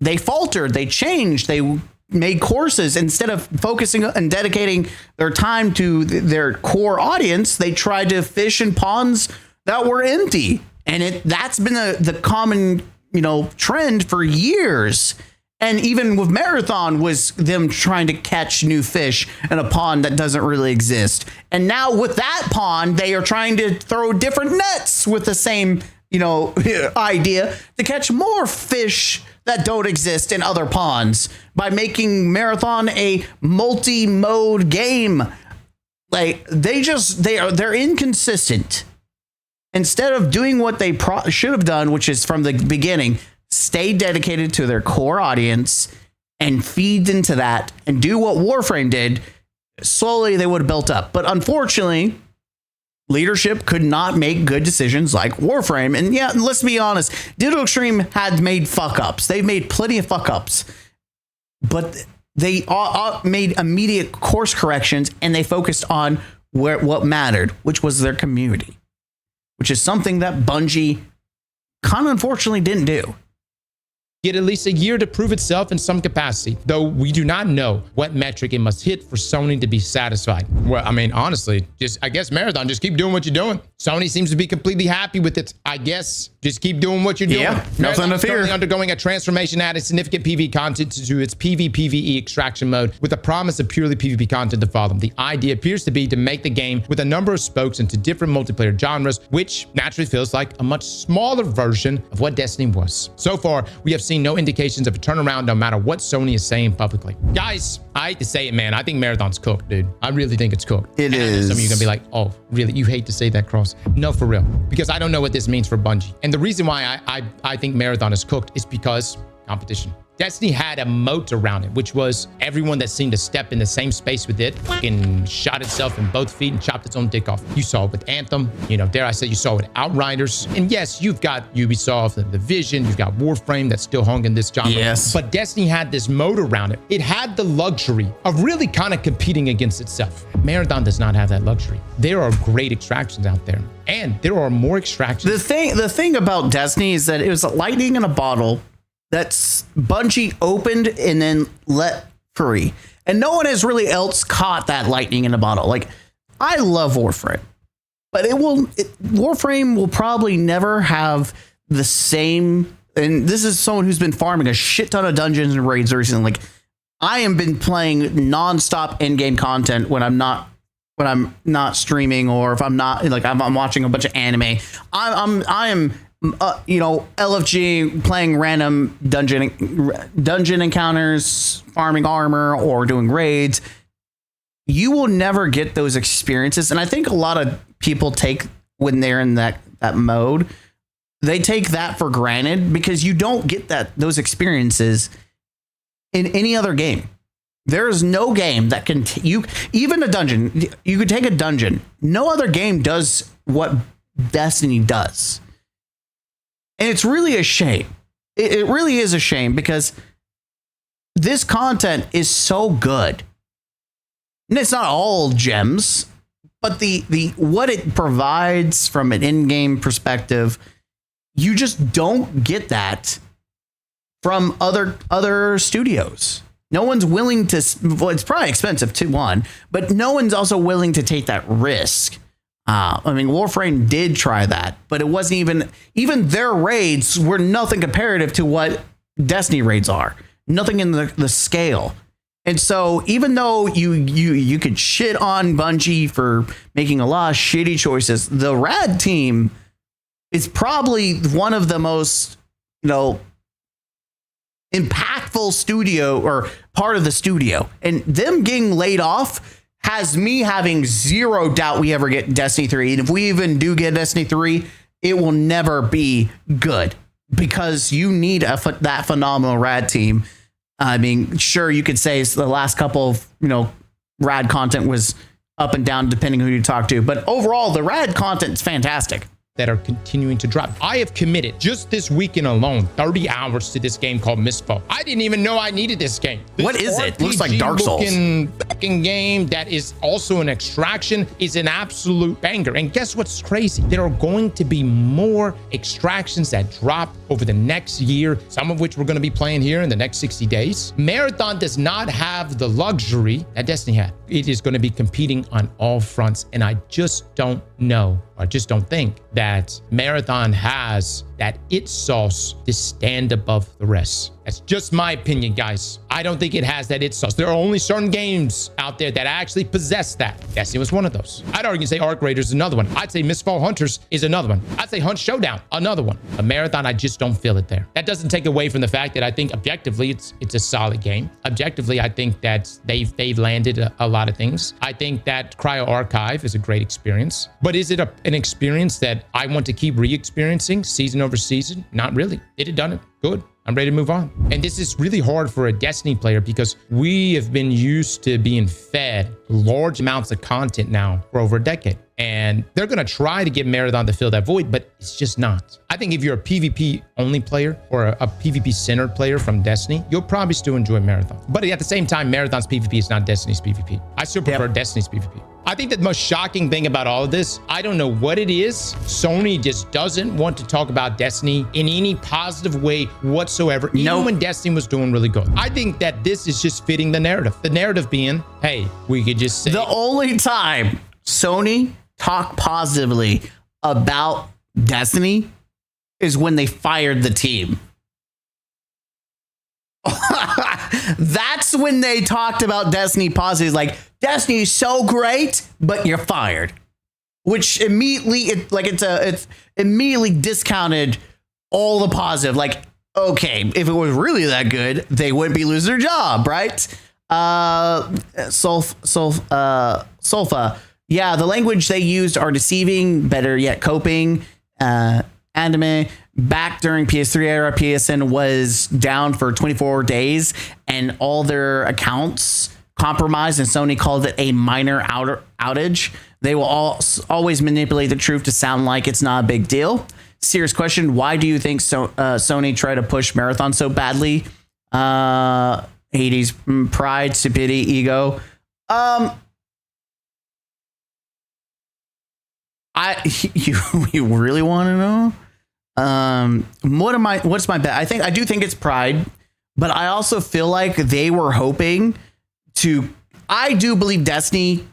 they faltered. They changed. They made courses. Instead of focusing and dedicating their time to their core audience, they tried to fish in ponds that were empty. And that's been the common, trend for years. And even with Marathon was them trying to catch new fish in a pond that doesn't really exist. And now with that pond, they are trying to throw different nets with the same, idea to catch more fish that don't exist in other ponds by making Marathon a multi-mode game. Like they're inconsistent. Instead of doing what they should have done, which is from the beginning, stay dedicated to their core audience and feed into that and do what Warframe did, slowly they would have built up. But unfortunately, leadership could not make good decisions like Warframe. And yeah, let's be honest, Digital Extreme had made fuck ups. They've made plenty of fuck ups, but they made immediate course corrections and they focused on what mattered, which was their community, which is something that Bungie kind of unfortunately didn't do. Get at least a year to prove itself in some capacity, though we do not know what metric it must hit for Sony to be satisfied. Well, I mean, honestly, I guess Marathon, just keep doing what you're doing. Sony seems to be completely happy with it. I guess just keep doing what you're doing. Yeah, nothing to fear. Currently undergoing a transformation, adding significant PvE content to its PvPvE extraction mode with the promise of purely PvP content to follow. The idea appears to be to make the game with a number of spokes into different multiplayer genres, which naturally feels like a much smaller version of what Destiny was. So far, we have seen no indications of a turnaround no matter what Sony is saying publicly. Guys, I hate to say it, man. I think Marathon's cooked, dude. I really think it's cooked. It is. Some of you are going to be like, oh, really? You hate to say that, Cross? No, for real. Because I don't know what this means for Bungie. And the reason why I think Marathon is cooked is because competition. Destiny had a moat around it, which was everyone that seemed to step in the same space with it fucking shot itself in both feet and chopped its own dick off. You saw it with Anthem, dare I say, you saw it with Outriders. And yes, you've got Ubisoft, the Division, you've got Warframe that's still hung in this genre. Yes. But Destiny had this moat around it. It had the luxury of really kind of competing against itself. Marathon does not have that luxury. There are great extractions out there, and there are more extractions. The thing about Destiny is that it was lightning in a bottle that's Bungie opened and then let free. And no one has really else caught that lightning in a bottle. Like, I love Warframe. but Warframe will probably never have the same. And this is someone who's been farming a shit ton of dungeons and raids recently. Like, I have been playing nonstop in-game content when I'm not streaming, or if I'm not, like, I'm watching a bunch of anime. I am LFG, playing random dungeon encounters, farming armor, or doing raids. You will never get those experiences, and I think a lot of people take, when they're in that mode, they take that for granted, because you don't get those experiences in any other game. There is no game that can even a dungeon. You could take a dungeon. No other game does what Destiny does. And it's really a shame. It really is a shame, because this content is so good. And it's not all gems, but the what it provides from an in-game perspective, you just don't get that from other studios. No one's willing to, well, it's probably expensive too, but no one's also willing to take that risk. I mean, Warframe did try that, but it wasn't even their raids were nothing comparative to what Destiny raids are. Nothing in the scale. And so even though you could shit on Bungie for making a lot of shitty choices, the Rad team is probably one of the most, impactful studio, or part of the studio. And them getting laid off has me having zero doubt we ever get Destiny 3. And if we even do get Destiny 3, it will never be good, because you need that phenomenal Rad team. I mean, sure, you could say the last couple of, Rad content was up and down depending who you talk to, but overall, the Rad content is fantastic. That are continuing to drop. I have committed just this weekend alone 30 hours to this game called Mistfall. I didn't even know I needed this game. What is it? Looks like Dark Souls. Fucking game that is also an extraction is an absolute banger. And guess what's crazy? There are going to be more extractions that drop over the next year, some of which we're going to be playing here in the next 60 days. Marathon does not have the luxury that Destiny had. It is going to be competing on all fronts, and I just don't know. I just don't think that Marathon has that it sauce to stand above the rest. That's just my opinion, guys. I don't think it has that it sauce. There are only certain games out there that actually possess that. Destiny was one of those. I'd argue say Arc Raiders is another one. I'd say Mistfall Hunters is another one. I'd say Hunt Showdown, another one. A Marathon, I just don't feel it there. That doesn't take away from the fact that I think objectively it's a solid game. Objectively, I think that they've landed a lot of things. I think that Cryo Archive is a great experience. But is it an experience that I want to keep re-experiencing season over season? Not really. It had done it. Good. I'm ready to move on. And this is really hard for a Destiny player, because we have been used to being fed large amounts of content now for over a decade. And they're going to try to get Marathon to fill that void, but it's just not. I think if you're a PvP only player or a PvP centered player from Destiny, you'll probably still enjoy Marathon. But at the same time, Marathon's PvP is not Destiny's PvP. I still prefer Destiny's PvP. I think the most shocking thing about all of this, I don't know what it is. Sony just doesn't want to talk about Destiny in any positive way whatsoever, even when Destiny was doing really good. I think that this is just fitting the narrative. The narrative being, hey, we could just say. The only time Sony talk positively about Destiny is when they fired the team. That's when they talked about Destiny positively, like, Destiny is so great, but you're fired. Which immediately, it's immediately discounted all the positive. Like, okay, if it was really that good, they wouldn't be losing their job, right? Sulfa. Yeah, the language they used are deceiving, better yet coping. Anime. Back during PS3 era, PSN was down for 24 days and all their accounts compromised, and Sony called it a minor outage. They will always manipulate the truth to sound like it's not a big deal. Serious question. Why do you think Sony tried to push Marathon so badly? Hades, pride, stupidity, ego. You really want to know? What's my bet? I do think it's pride, but I also feel like they were hoping to. I do believe Destiny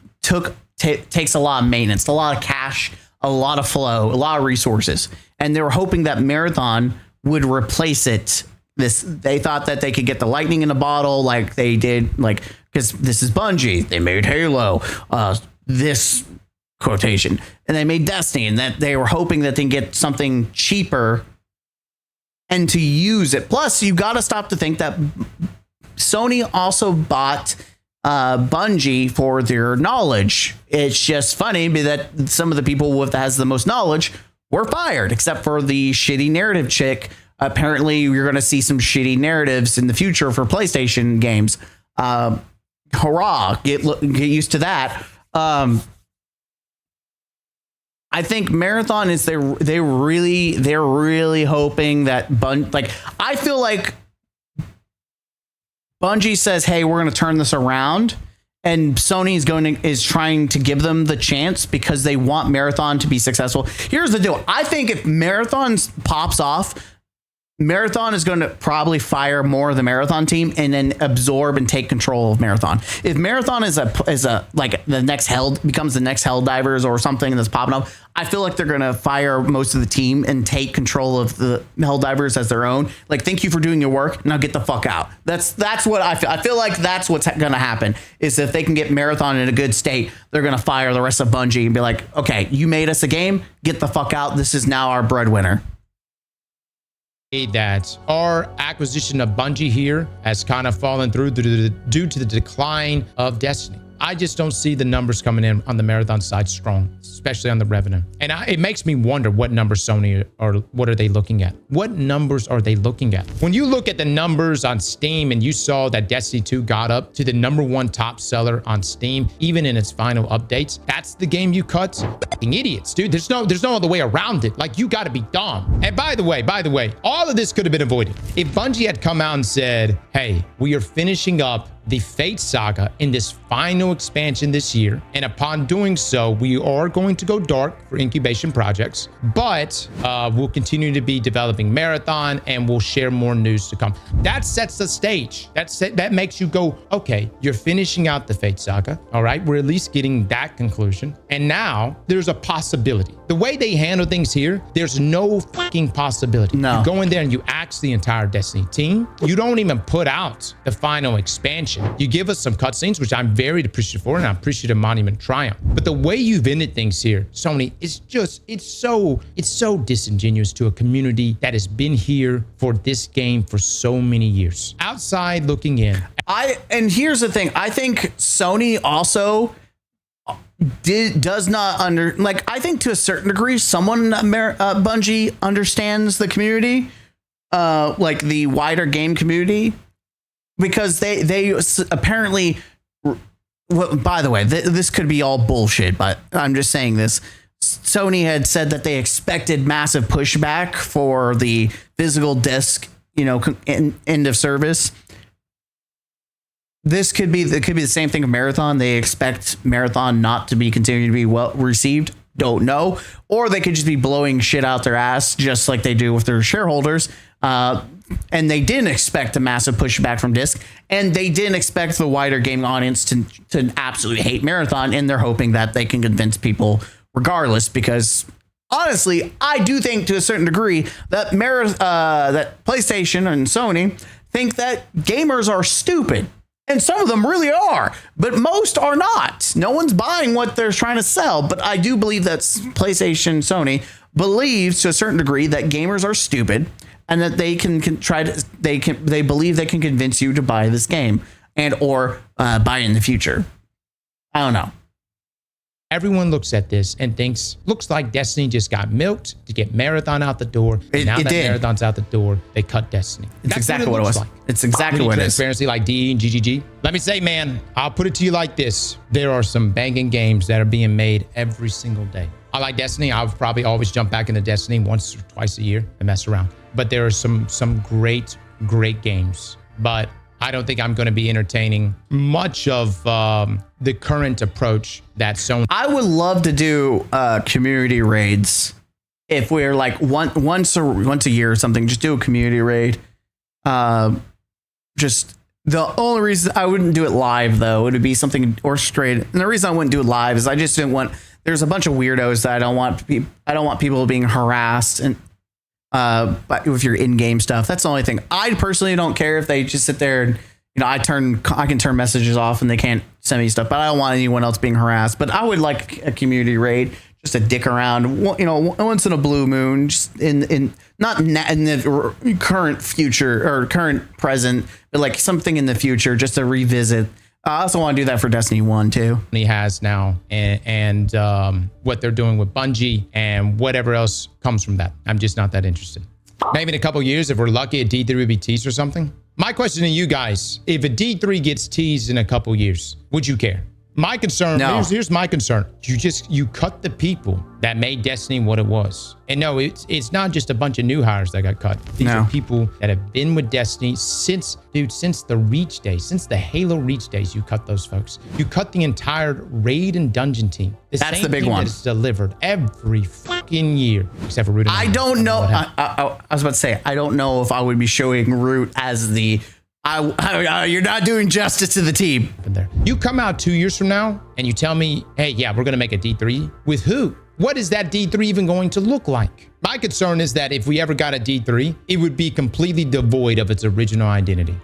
takes a lot of maintenance, a lot of cash, a lot of flow, a lot of resources, and they were hoping that Marathon would replace it. They thought that they could get the lightning in a bottle like they did, like, because this is Bungie. They made Halo, this quotation, and they made Destiny, and that they were hoping that they can get something cheaper and to use it. Plus, you got to stop to think that Sony also bought Bungie for their knowledge. It's just funny that some of the people with has the most knowledge were fired, except for the shitty narrative chick. Apparently, you're going to see some shitty narratives in the future for PlayStation games. Hurrah! Get used to that. I think Marathon is they're really hoping that I feel like Bungie says, "Hey, we're going to turn this around," and Sony is trying to give them the chance because they want Marathon to be successful. Here's the deal: I think if Marathon pops off, Marathon is going to probably fire more of the Marathon team and then absorb and take control of Marathon. If Marathon is a like the next becomes the next Helldivers or something that's popping up, I feel like they're going to fire most of the team and take control of the Helldivers as their own. Like, thank you for doing your work. Now get the fuck out. That's what I feel. I feel like that's what's going to happen is if they can get Marathon in a good state, they're going to fire the rest of Bungie and be like, okay, you made us a game. Get the fuck out. This is now our breadwinner. That our acquisition of Bungie here has kind of fallen through due to the decline of Destiny. I just don't see the numbers coming in on the Marathon side strong, especially on the revenue. And it makes me wonder what numbers Sony what are they looking at? What numbers are they looking at? When you look at the numbers on Steam and you saw that Destiny 2 got up to the #1 top seller on Steam, even in its final updates, that's the game you cut? Fucking idiots, dude. There's no other way around it. Like, you got to be dumb. And by the way, all of this could have been avoided if Bungie had come out and said, hey, we are finishing up the Fate Saga in this final expansion this year, and upon doing so, we are going to go dark for incubation projects, but we'll continue to be developing Marathon and we'll share more news to come. That sets the stage. That makes you go, okay, you're finishing out the Fate Saga. All right, we're at least getting that conclusion, and now there's a possibility. The way they handle things here, there's no fucking possibility. No. You go in there and you axe the entire Destiny team. You don't even put out the final expansion. You give us some cutscenes, which I'm very appreciative for, and I'm appreciative of Monument Triumph. But the way you've ended things here, Sony, it's so disingenuous to a community that has been here for this game for so many years. Outside looking in. And here's the thing. I think Sony also does not I think to a certain degree, Bungie understands the community, like the wider game community, because they apparently, by the way, this could be all bullshit, but I'm just saying this. Sony had said that they expected massive pushback for the physical disc, end of service. It could be the same thing of Marathon. They expect Marathon not to be continuing to be well received. Don't know. Or they could just be blowing shit out their ass, just like they do with their shareholders. And they didn't expect a massive pushback from disc, and they didn't expect the wider gaming audience to absolutely hate Marathon, and they're hoping that they can convince people regardless, because honestly, I do think to a certain degree that that PlayStation and Sony think that gamers are stupid. And some of them really are, but most are not. No one's buying what they're trying to sell. But I do believe that PlayStation, Sony believes to a certain degree that gamers are stupid, and that they they believe they can convince you to buy this game or buy in the future. I don't know. Everyone looks at this and looks like Destiny just got milked to get Marathon out the door. And now that Marathon's out the door, they cut Destiny. That's exactly what it was. Like. It's exactly what it is. Transparency like DE and GGG. Let me say, man, I'll put it to you like this. There are some banging games that are being made every single day. I like Destiny. I'll probably always jump back into Destiny once or twice a year and mess around. But there are some great games. But I don't think I'm going to be entertaining much of the current approach that Sony. I would love to do community raids if we're like once a year or something. Just do a community raid. Just the only reason I wouldn't do it live though, it would be something orchestrated. And the reason I wouldn't do it live is I just didn't want there's a bunch of weirdos that I don't want people being harassed and but with your in-game stuff. That's the only thing. I personally don't care if they just sit there and, you know, I can turn messages off and they can't send me stuff, but I don't want anyone else being harassed. But I would like a community raid just to dick around, you know, once in a blue moon, just in not in the current future or current present, but like something in the future just to revisit. I also want to do that for Destiny 1 too. He has now, and what they're doing with Bungie and whatever else comes from that. I'm just not that interested. Maybe in a couple years, if we're lucky, a D3 would be teased or something. My question to you guys, if a D3 gets teased in a couple years, would you care? My concern, here's my concern. You cut the people that made Destiny what it was. And no, it's not just a bunch of new hires that got cut. These are people that have been with Destiny since the Reach days, since the Halo Reach days. You cut those folks. You cut the entire raid and dungeon team. That's the big one. That is delivered every fucking year, except for Root. I don't know. I was about to say, I don't know if I would be showing Root as the you're not doing justice to the team. You come out 2 years from now and you tell me, hey, yeah, we're going to make a D3 with who? What is that D3 even going to look like? My concern is that if we ever got a D3, it would be completely devoid of its original identity.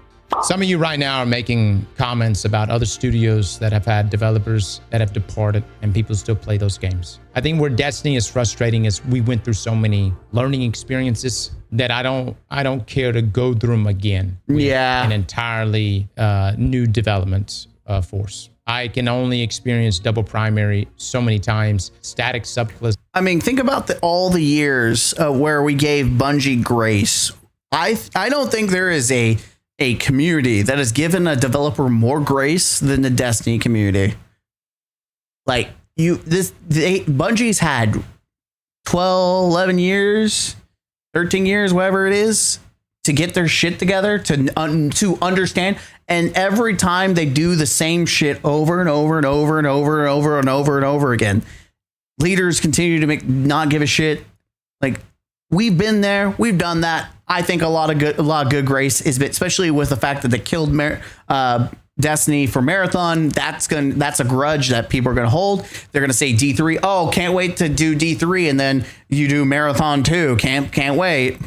Some of you right now are making comments about other studios that have had developers that have departed and people still play those games. I think where Destiny is frustrating is we went through so many learning experiences that I don't care to go through them again. An entirely new development force. I can only experience double primary so many times, static subclass. I mean, think about all the years where we gave Bungie grace. I don't think there is a community that has given a developer more grace than the Destiny community. Like Bungie's had 12, 11 years, 13 years, whatever it is, to get their shit together, to understand. And every time they do the same shit over and over and over and over and over and over and over again, leaders continue to not give a shit. Like, we've been there, we've done that. I think a lot of good grace is, especially with the fact that they killed Destiny for Marathon. That's a grudge that people are gonna hold. They're gonna say D3. Oh, can't wait to do D3, and then you do Marathon 2. Can't wait.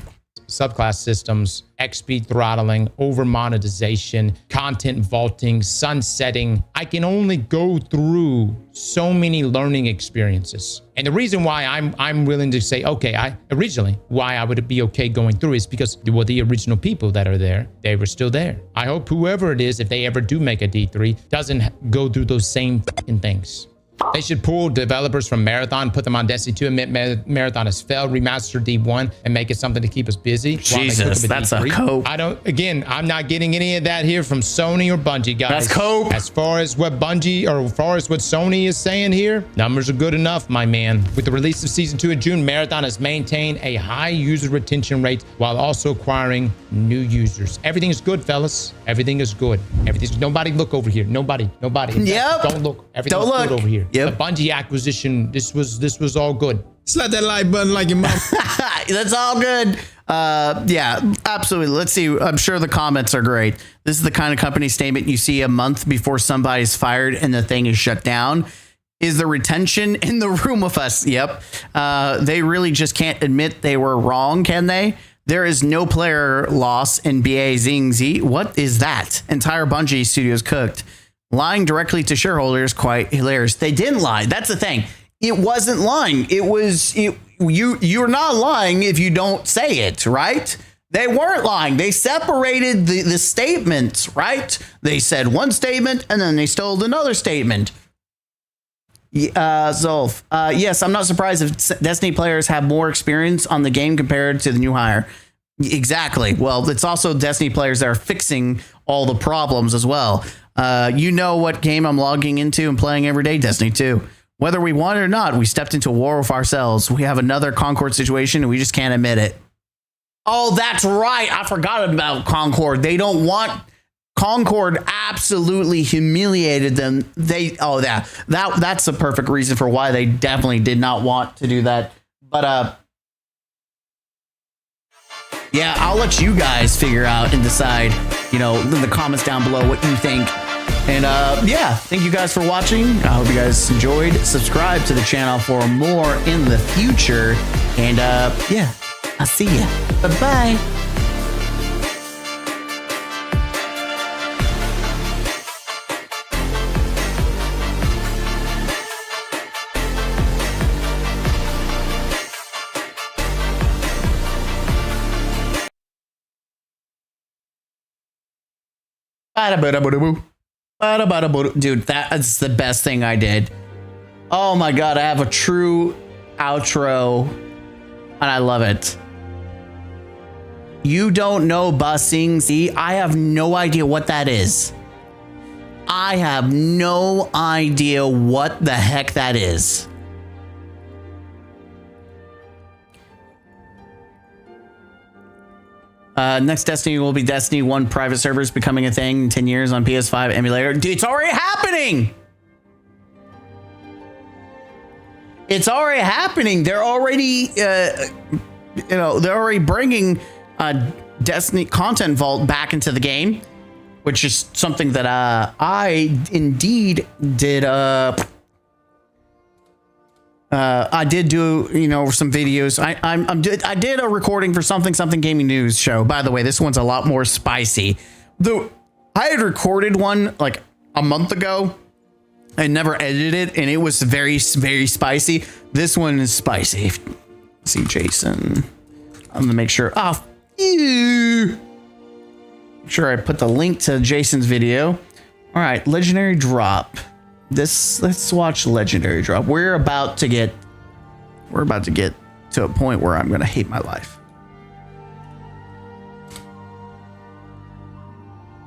Subclass systems, XP throttling, over monetization, content vaulting, sunsetting. I can only go through so many learning experiences. And the reason why I'm willing to say, okay, why I would be okay going through is because the original people that are there, they were still there. I hope whoever it is, if they ever do make a D3, doesn't go through those same fucking things. They should pull developers from Marathon, put them on Destiny 2, admit Marathon has failed, remaster D1, and make it something to keep us busy. Jesus, that's a cope. I'm not getting any of that here from Sony or Bungie, guys. That's cope. As far as what Sony is saying here, numbers are good enough, my man. With the release of Season 2 in June, Marathon has maintained a high user retention rate while also acquiring new users. Everything is good, fellas. Everything is good. Nobody look over here. Nobody. Yep. Don't look. Everything's good over here. Yep. The Bungie acquisition, this was all good. Slap that like button like your mom. That's all good. Yeah, absolutely. Let's see. I'm sure the comments are great. This is the kind of company statement you see a month before somebody's fired and the thing is shut down. Is the retention in the room with us? Yep. They really just can't admit they were wrong, can they? There is no player loss in BA Zing Z. What is that? Entire Bungie studios cooked. Lying directly to shareholders, quite hilarious. They didn't lie. That's the thing. It wasn't lying. You're not lying if you don't say it, right? They weren't lying. They separated the statements, right? They said one statement and then they stole another statement. Zolf, yes, I'm not surprised if Destiny players have more experience on the game compared to the new hire. Exactly. Well, it's also Destiny players that are fixing all the problems as well. You know what game I'm logging into and playing every day? Destiny 2. Whether we want it or not, we stepped into a war with ourselves. We have another Concord situation and we just can't admit it. Oh, that's right. I forgot about Concord. They don't want Concord. Absolutely humiliated them. That's the perfect reason for why they definitely did not want to do that. But yeah, I'll let you guys figure out and decide, in the comments down below what you think And yeah, thank you guys for watching. I hope you guys enjoyed. Subscribe to the channel for more in the future. And yeah, I'll see you. Bye-bye. Dude, that's the best thing I did. Oh my god, I have a true outro and I love it. You don't know busing? See, I have no idea what that is. I have no idea what the heck that is. Next Destiny will be Destiny 1 private servers becoming a thing in 10 years on PS5 emulator. Dude, it's already happening. It's already happening. They're already, they're already bringing Destiny Content Vault back into the game, which is something that I indeed did. I did do, some videos. I did a recording for something gaming news show. By the way, this one's a lot more spicy. Though I had recorded one like a month ago and never edited it, and it was very, very spicy. This one is spicy. See Jason. I'm gonna make sure. Oh, make sure I put the link to Jason's video. All right, legendary drop. Let's watch legendary drop. We're about to get to a point where I'm gonna hate my life.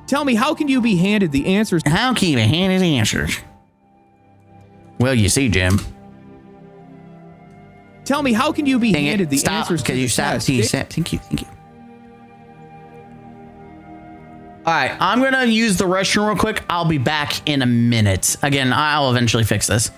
Tell me, how can you be handed the answers? How can you be handed the answers? Well, you see, Jim. Tell me, how can you be handed the answers to the test? Thank you. All right, I'm gonna use the restroom real quick. I'll be back in a minute. Again, I'll eventually fix this.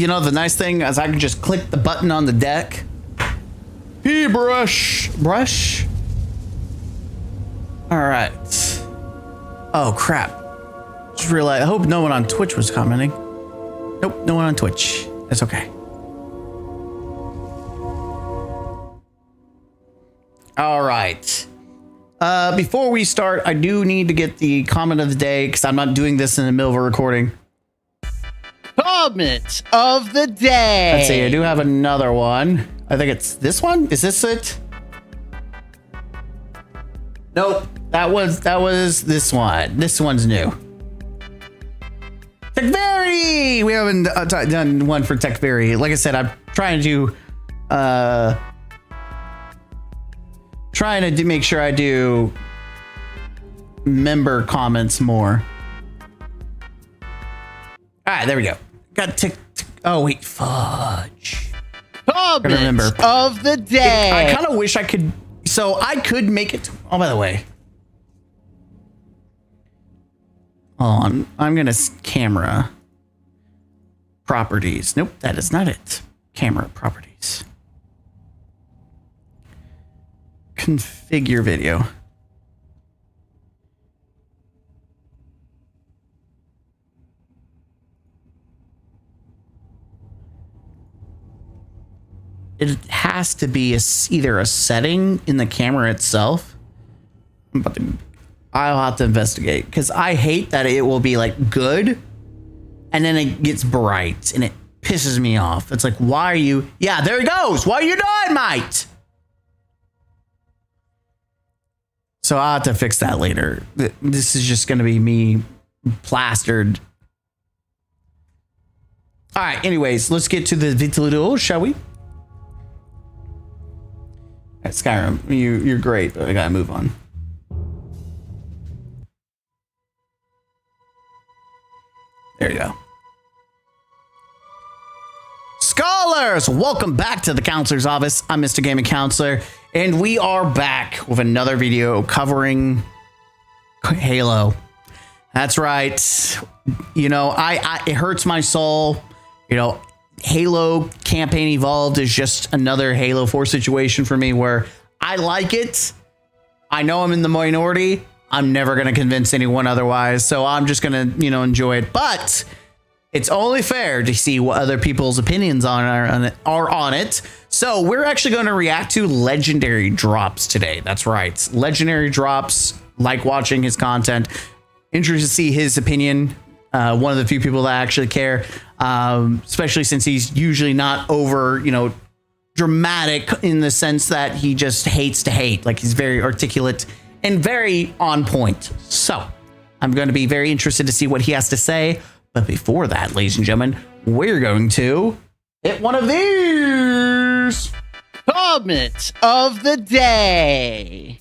The nice thing is I can just click the button on the deck. Brush. All right. Oh crap. Just realized. I hope no one on Twitch was commenting. Nope, no one on Twitch. That's okay. All right. Before we start, I do need to get the comment of the day because I'm not doing this in the middle of a recording. Comment of the day. Let's see. I do have another one. I think it's this one. Is this it? Nope. That was this one. This one's new. TechVery. We haven't done one for TechVery. Like I said, I'm trying to make sure I do member comments more. All right, there we go. Got tick. Oh wait, fudge. Comment of the day. I kind of wish I could. So I could make it. Oh, by the way, hold on. I'm gonna camera properties. Nope, that is not it. Camera properties. Configure video. it has to be either a setting in the camera itself. But I'll have to investigate because I hate that it will be like good and then it gets bright and it pisses me off. It's like, why are you? Yeah, there he goes. What are you doing, mate? So I'll have to fix that later. This is just going to be me plastered. All right. Anyways, let's get to the video, shall we? All right, Skyrim, you're great, but I gotta move on. There you go. Scholars, welcome back to the Counselor's Office. I'm Mr. Gaming Counselor, and we are back with another video covering Halo. That's right. You know, it hurts my soul. You know, Halo Campaign Evolved is just another Halo 4 situation for me where I like it. I know I'm in the minority. I'm never going to convince anyone otherwise. So I'm just going to, you know, enjoy it. But it's only fair to see what other people's opinions are on it. So we're actually going to react to legendary drops today. That's right. Legendary drops, like watching his content. Interested to see his opinion. One of the few people that actually care, especially since he's usually not over, you know, dramatic in the sense that he just hates to hate. Like he's very articulate and very on point. So I'm going to be very interested to see what he has to say. But before that, ladies and gentlemen, we're going to hit one of these. Comment of the day.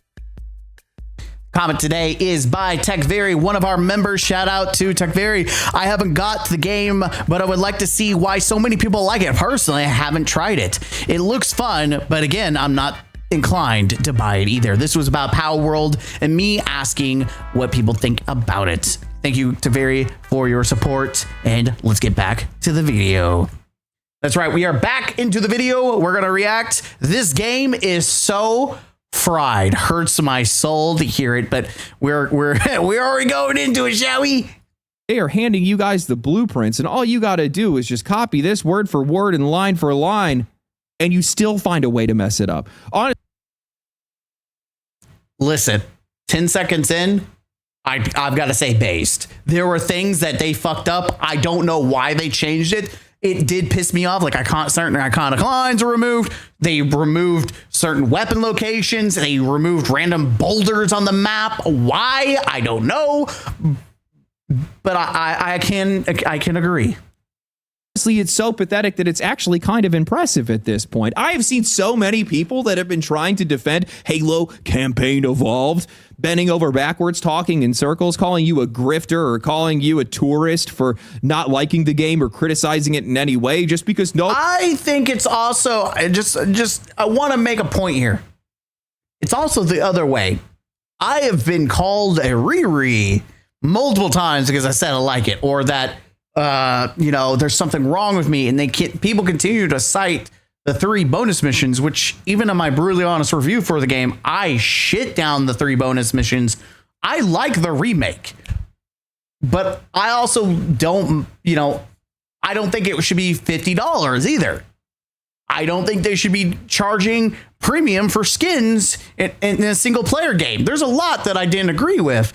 Comment today is by TechVery, one of our members. Shout out to TechVery. I haven't got the game, but I would like to see why so many people like it. Personally, I haven't tried it. It looks fun, but again, I'm not inclined to buy it either. This was about Power World and me asking what people think about it. Thank you, TechVery, for your support, and let's get back to the video. That's right, we are back into the video. We're gonna react. This game is so fried. Hurts my soul to hear it, but we're already going into it, shall we? They are handing you guys the blueprints, and all you got to do is just copy this word for word and line for line, and you still find a way to mess it up. Listen, 10 seconds in, I've got to say based. There were things that they fucked up. I don't know why they changed it. It did piss me off. Like certain iconic lines were removed. They removed certain weapon locations. They removed random boulders on the map. Why? I don't know. But I can agree. Honestly, it's so pathetic that it's actually kind of impressive at this point. I have seen so many people that have been trying to defend Halo Campaign Evolved, bending over backwards, talking in circles, calling you a grifter or calling you a tourist for not liking the game or criticizing it in any way just because I think it's also I want to make a point here. It's also the other way. I have been called a Riri multiple times because I said I like it, or that you know, there's something wrong with me, and people continue to cite the 3 bonus missions, which even in my brutally honest review for the game, I shit down the 3 bonus missions. I like the remake, but I also don't, you know, I don't think it should be $50 either. I don't think they should be charging premium for skins in a single player game. There's a lot that I didn't agree with.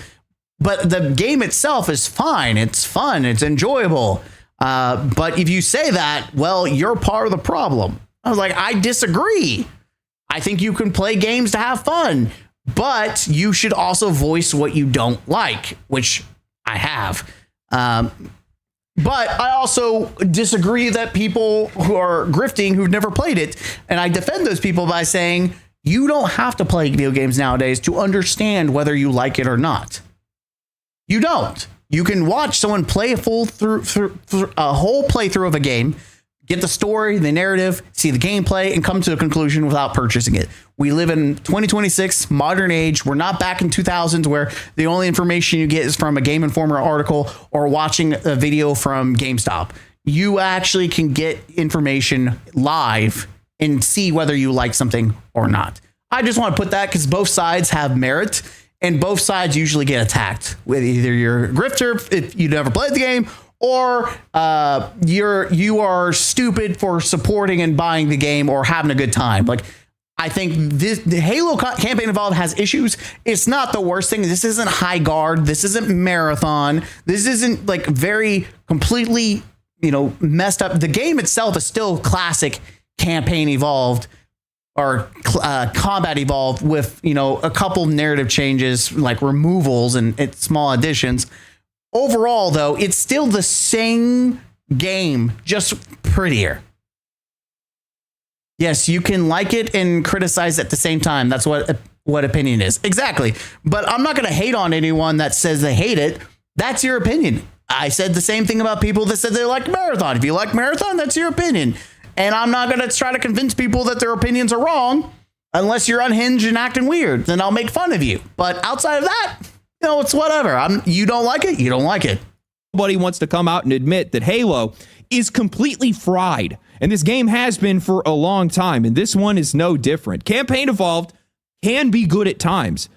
But the game itself is fine. It's fun. It's enjoyable. But if you say that, well, you're part of the problem. I was like, I disagree. I think you can play games to have fun, but you should also voice what you don't like, which I have. But I also disagree that people who are grifting who've never played it, and I defend those people by saying, you don't have to play video games nowadays to understand whether you like it or not. You don't. You can watch someone play a whole playthrough of a game, get the story, the narrative, see the gameplay, and come to a conclusion without purchasing it. We live in 2026, modern age. We're not back in 2000s where the only information you get is from a Game Informer article or watching a video from GameStop. You actually can get information live and see whether you like something or not. I just want to put that because both sides have merit. And both sides usually get attacked with either you're a grifter if you never played the game, or you are stupid for supporting and buying the game or having a good time. Like, I think the Halo Campaign Evolved has issues. It's not the worst thing. This isn't High Guard. This isn't Marathon. This isn't like very completely, messed up. The game itself is still classic Campaign Evolved or Combat Evolved with, a couple narrative changes like removals and small additions. Overall, though, it's still the same game, just prettier. Yes, you can like it and criticize at the same time. That's what opinion is. Exactly. But I'm not going to hate on anyone that says they hate it. That's your opinion. I said the same thing about people that said they like Marathon. If you like Marathon, that's your opinion. And I'm not going to try to convince people that their opinions are wrong unless you're unhinged and acting weird. Then I'll make fun of you. But outside of that, it's whatever. You don't like it, you don't like it. Nobody wants to come out and admit that Halo is completely fried. And this game has been for a long time. And this one is no different. Campaign Evolved can be good at times.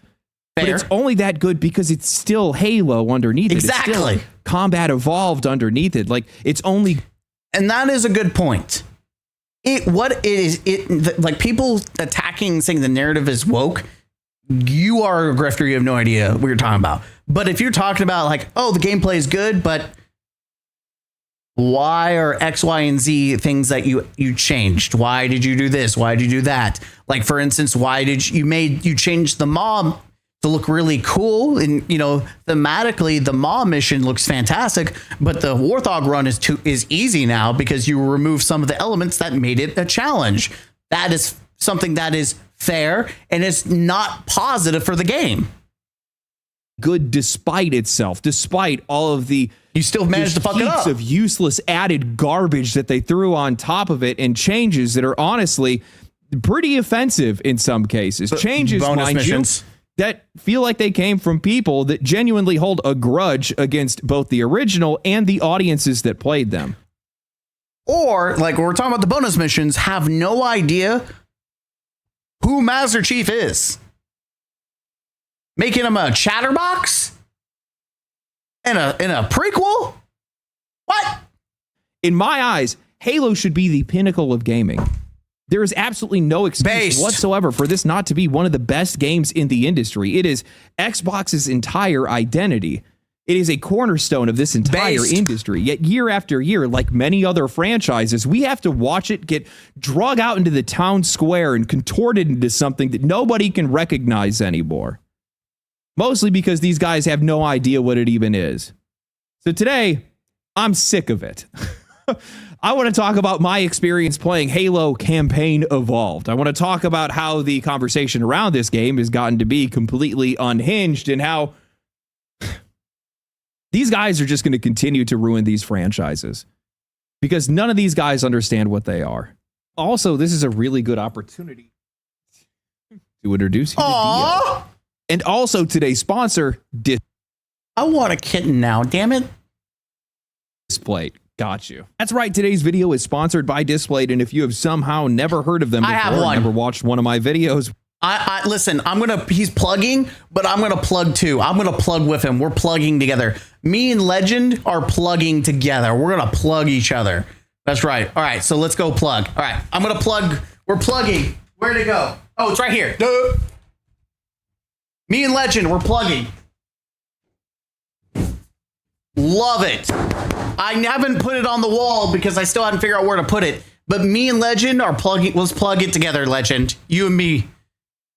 Fair. But it's only that good because it's still Halo underneath it. Exactly. It's still Combat Evolved underneath it. Like, it's only... And that is a good point. Like, people attacking, saying the narrative is woke, you are a grifter, you have no idea what you're talking about. But if you're talking about like, oh, the gameplay is good, but why are X, Y, and Z things that you changed? Why did you do this? Why did you do that? Like, for instance, why did you change the mob to look really cool? And, thematically, the mob mission looks fantastic, but the Warthog run is easy now because you remove some of the elements that made it a challenge. That is something that is fair, and it's not positive for the game. Good despite itself, despite all of the you still managed to fuck it up of useless added garbage that they threw on top of it, and changes that are honestly pretty offensive in some cases. Changes, bonus mind missions you, that feel like they came from people that genuinely hold a grudge against both the original and the audiences that played them. Or, like we're talking about the bonus missions, have no idea who Master Chief is. Making him a chatterbox? In a prequel? What? In my eyes, Halo should be the pinnacle of gaming. There is absolutely no excuse whatsoever for this not to be one of the best games in the industry. It is Xbox's entire identity. It is a cornerstone of this entire industry. Yet year after year, like many other franchises, we have to watch it get drug out into the town square and contorted into something that nobody can recognize anymore. Mostly because these guys have no idea what it even is. So today, I'm sick of it. I want to talk about my experience playing Halo Campaign Evolved. I want to talk about how the conversation around this game has gotten to be completely unhinged and how these guys are just going to continue to ruin these franchises because none of these guys understand what they are. Also, this is a really good opportunity to introduce you to Dio. And also today's sponsor, I want a kitten now, damn it. Displate. Got you. That's right. Today's video is sponsored by Displate, and if you have somehow never heard of them before, I have one. Never watched one of my videos, I listen, he's plugging, but I'm gonna plug too. I'm gonna plug with him. We're plugging together. Me and Legend are plugging together. We're gonna plug each other. That's right. All right, so let's go plug. All right, I'm gonna plug. We're plugging. Where'd it go? Oh, it's right here. Duh. Me and Legend, we're plugging. Love it. I haven't put it on the wall because I still haven't figured out where to put it. But me and Legend are plugging. Let's plug it together, Legend. You and me.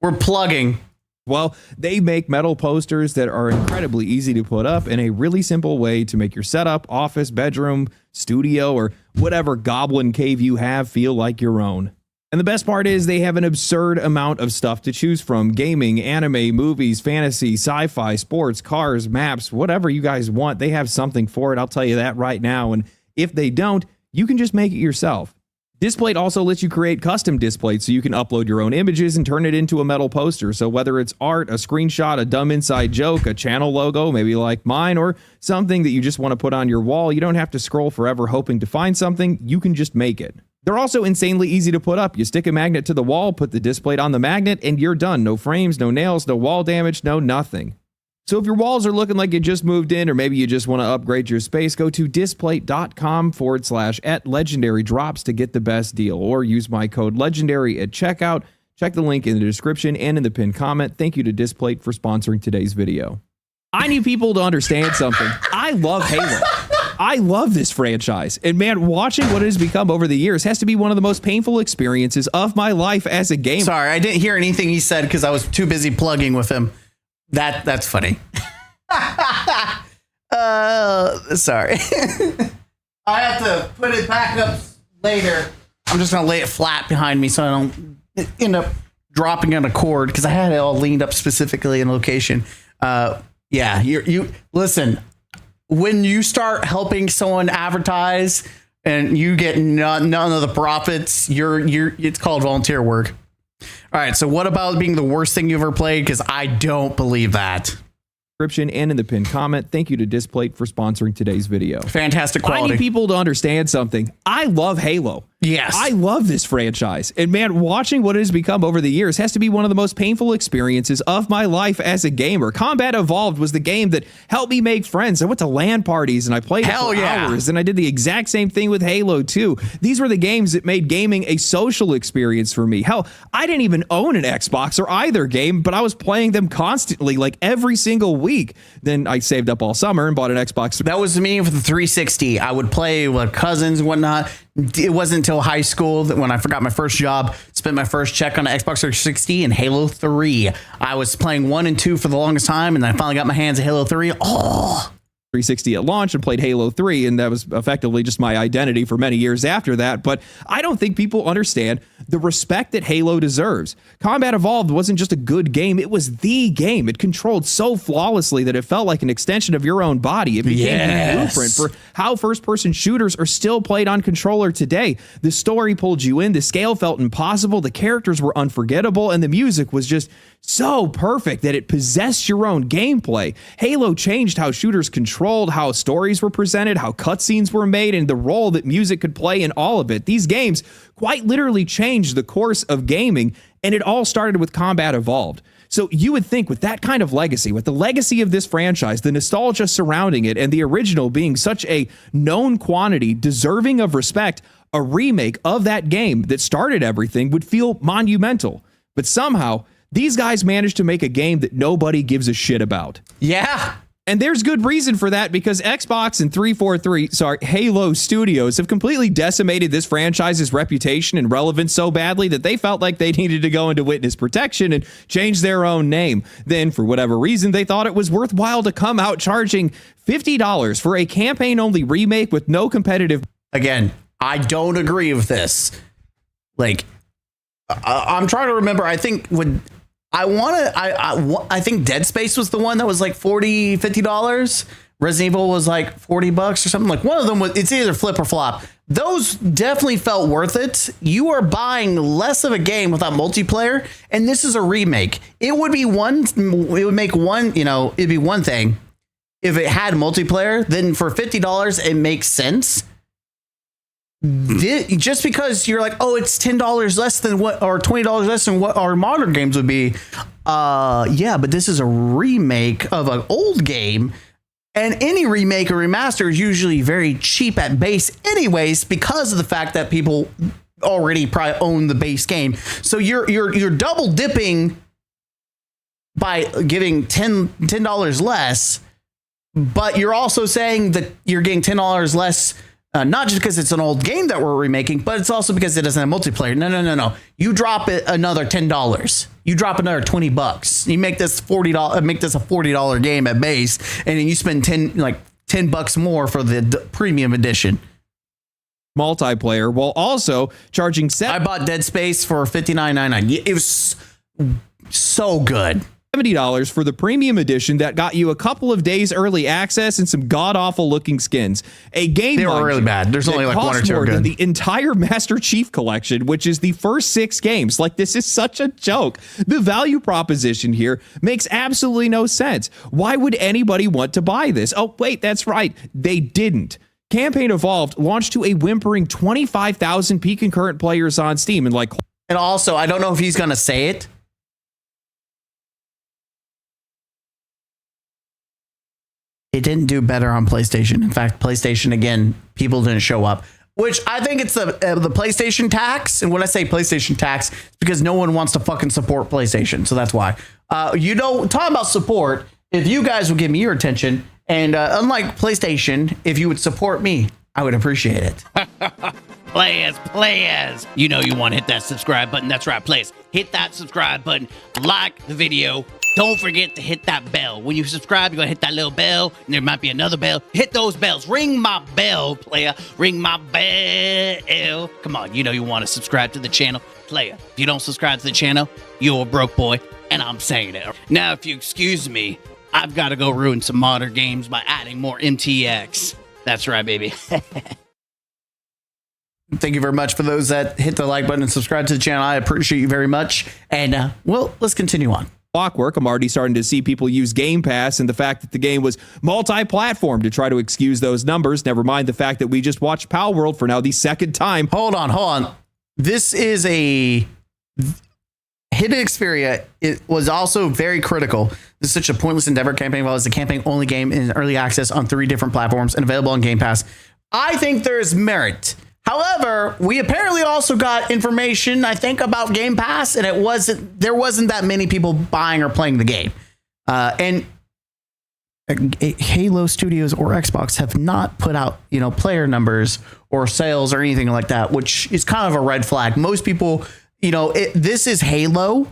We're plugging. Well, they make metal posters that are incredibly easy to put up in a really simple way to make your setup, office, bedroom, studio, or whatever goblin cave you have feel like your own. And the best part is they have an absurd amount of stuff to choose from. Gaming, anime, movies, fantasy, sci-fi, sports, cars, maps, whatever you guys want. They have something for it. I'll tell you that right now. And if they don't, you can just make it yourself. Displate also lets you create custom displays so you can upload your own images and turn it into a metal poster. So whether it's art, a screenshot, a dumb inside joke, a channel logo, maybe like mine, or something that you just want to put on your wall, you don't have to scroll forever hoping to find something. You can just make it. They're also insanely easy to put up. You stick a magnet to the wall, put the displate on the magnet, and you're done. No frames, no nails, no wall damage, no nothing. So if your walls are looking like you just moved in, or maybe you just want to upgrade your space, go to displate.com/@legendary drops to get the best deal, or use my code legendary at checkout. Check the link in the description and in the pinned comment. Thank you to Displate for sponsoring today's video. I need people to understand something. I love Halo. I love this franchise. And man, watching what it has become over the years has to be one of the most painful experiences of my life as a gamer. Sorry, I didn't hear anything he said because I was too busy plugging with him. That's funny. Sorry. I have to put it back up later. I'm just gonna lay it flat behind me so I don't end up dropping on a cord because I had it all leaned up specifically in location. Yeah, you listen. When you start helping someone advertise and you get none of the profits, it's called volunteer work. All right, so what about being the worst thing you ever played? Because I don't believe that. Description and in the pinned comment. Thank you to Displate for sponsoring today's video. Fantastic quality. I need people to understand something. I love Halo. Yes. I love this franchise. And man, watching what it has become over the years has to be one of the most painful experiences of my life as a gamer. Combat Evolved was the game that helped me make friends. I went to LAN parties and I played it for hours. And I did the exact same thing with Halo 2. These were the games that made gaming a social experience for me. Hell, I didn't even own an Xbox or either game, but I was playing them constantly, like every single week. Then I saved up all summer and bought an Xbox. That was me with the 360. I would play with cousins and whatnot. It wasn't until high school that when I forgot my first job, spent my first check on an Xbox 360 and Halo 3. I was playing 1 and 2 for the longest time, and then I finally got my hands on Halo 3. Oh, 360 at launch and played Halo 3, and that was effectively just my identity for many years after that. But I don't think people understand the respect that Halo deserves. Combat Evolved wasn't just a good game, it was the game. It controlled so flawlessly that it felt like an extension of your own body. It became the blueprint for how first-person shooters are still played on controller today. The story pulled you in, the scale felt impossible, the characters were unforgettable, and the music was just so perfect that it possessed your own gameplay. Halo changed how shooters controlled, how stories were presented, how cutscenes were made, and the role that music could play in all of it. These games quite literally changed the course of gaming, and it all started with Combat Evolved. So you would think with that kind of legacy, with the legacy of this franchise, the nostalgia surrounding it, and the original being such a known quantity, deserving of respect, a remake of that game that started everything would feel monumental. But somehow, these guys managed to make a game that nobody gives a shit about. yeah. And there's good reason for that, because Xbox and Halo Studios have completely decimated this franchise's reputation and relevance so badly that they felt like they needed to go into witness protection and change their own name. Then, for whatever reason, they thought it was worthwhile to come out charging $50 for a campaign-only remake with no competitive... Again, I don't agree with this. Like, I'm trying to remember. I think when... I think Dead Space was the one that was like $50. Resident Evil was like $40 or something. Like one of them was, it's either flip or flop. Those definitely felt worth it. You are buying less of a game without multiplayer, and this is a remake. It would be one it'd be one thing if it had multiplayer. Then for $50, it makes sense. Just because you're like, oh, it's $10 less than what, or $20 less than what our modern games would be. Yeah, but this is a remake of an old game, and any remake or remaster is usually very cheap at base anyways, because of the fact that people already probably own the base game. So you're double dipping by giving $10 less, but you're also saying that you're getting $10 less. Not just because it's an old game that we're remaking, but it's also because it doesn't have multiplayer. No. You drop it another $10. You drop another $20. You make this $40. Make this a $40 game at base, and then you spend $10 more for the premium edition. Multiplayer, while also charging I bought Dead Space for $59.99. It was so good. $70 for the premium edition that got you a couple of days early access and some god-awful looking skins. A game they were really bad. There's only like one or two more good. than the entire Master Chief collection, which is the first 6 games. Like, this is such a joke. The value proposition here makes absolutely no sense. Why would anybody want to buy this? Oh, wait, that's right. They didn't. Campaign Evolved launched to a whimpering 25,000 peak concurrent players on Steam, and also, I don't know if he's gonna say it, it didn't do better on PlayStation. In fact, PlayStation, again, people didn't show up, which I think it's the PlayStation tax. And when I say PlayStation tax, it's because no one wants to fucking support PlayStation. So that's why. Talking about support, if you guys would give me your attention, and unlike PlayStation, if you would support me, I would appreciate it. Players. You know you want to hit that subscribe button. That's right, players. Hit that subscribe button. Like the video. Don't forget to hit that bell. When you subscribe, you're going to hit that little bell, and there might be another bell. Hit those bells. Ring my bell, player. Ring my bell. Come on, you know you want to subscribe to the channel. Player, if you don't subscribe to the channel, you're a broke boy, and I'm saying it. Now, if you excuse me, I've got to go ruin some modern games by adding more MTX. That's right, baby. Thank you very much for those that hit the like button and subscribe to the channel. I appreciate you very much. And, well, let's continue on. Clockwork, I'm already starting to see people use Game Pass and the fact that the game was multi-platform to try to excuse those numbers. Never mind the fact that we just watched Pal World for now the second time. Hold on. This is a Hidden Xperia. It was also very critical. This is such a pointless endeavor. Campaign Evolved is a campaign-only game in early access on 3 different platforms and available on Game Pass. I think there's merit. However, we apparently also got information, I think, about Game Pass, and there wasn't that many people buying or playing the game. And Halo Studios or Xbox have not put out, player numbers or sales or anything like that, which is kind of a red flag. Most people, this is Halo.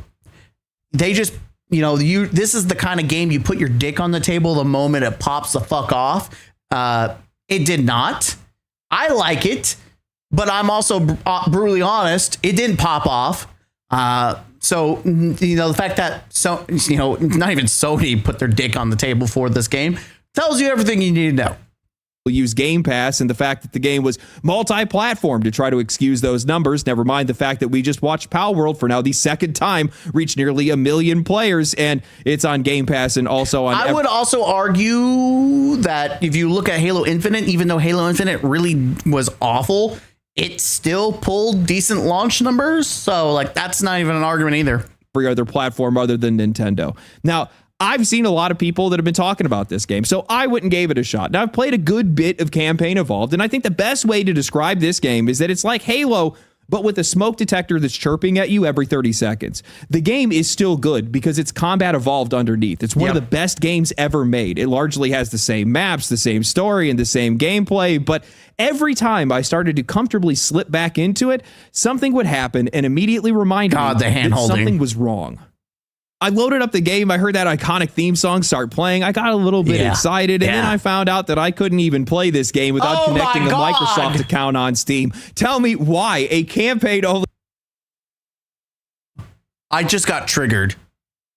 They just, this is the kind of game you put your dick on the table the moment it pops the fuck off. It did not. I like it. But I'm also brutally honest, it didn't pop off. So, the fact that, not even Sony put their dick on the table for this game tells you everything you need to know. Use Game Pass and the fact that the game was multi-platform to try to excuse those numbers. Never mind the fact that we just watched Pal World for now the second time reach nearly 1 million players, and it's on Game Pass and also on. I would also argue that if you look at Halo Infinite, even though Halo Infinite really was awful, it still pulled decent launch numbers. So that's not even an argument either. Every other platform other than Nintendo. Now, I've seen a lot of people that have been talking about this game, so I went and gave it a shot. Now, I've played a good bit of Campaign Evolved, and I think the best way to describe this game is that it's like Halo, but with a smoke detector that's chirping at you every 30 seconds. The game is still good because it's combat evolved underneath. It's one of the best games ever made. It largely has the same maps, the same story, and the same gameplay, but every time I started to comfortably slip back into it, something would happen and immediately remind me that something was wrong. I loaded up the game. I heard that iconic theme song start playing. I got a little bit excited, and then I found out that I couldn't even play this game without connecting a Microsoft account on Steam. Tell me why a campaign only. I just got triggered.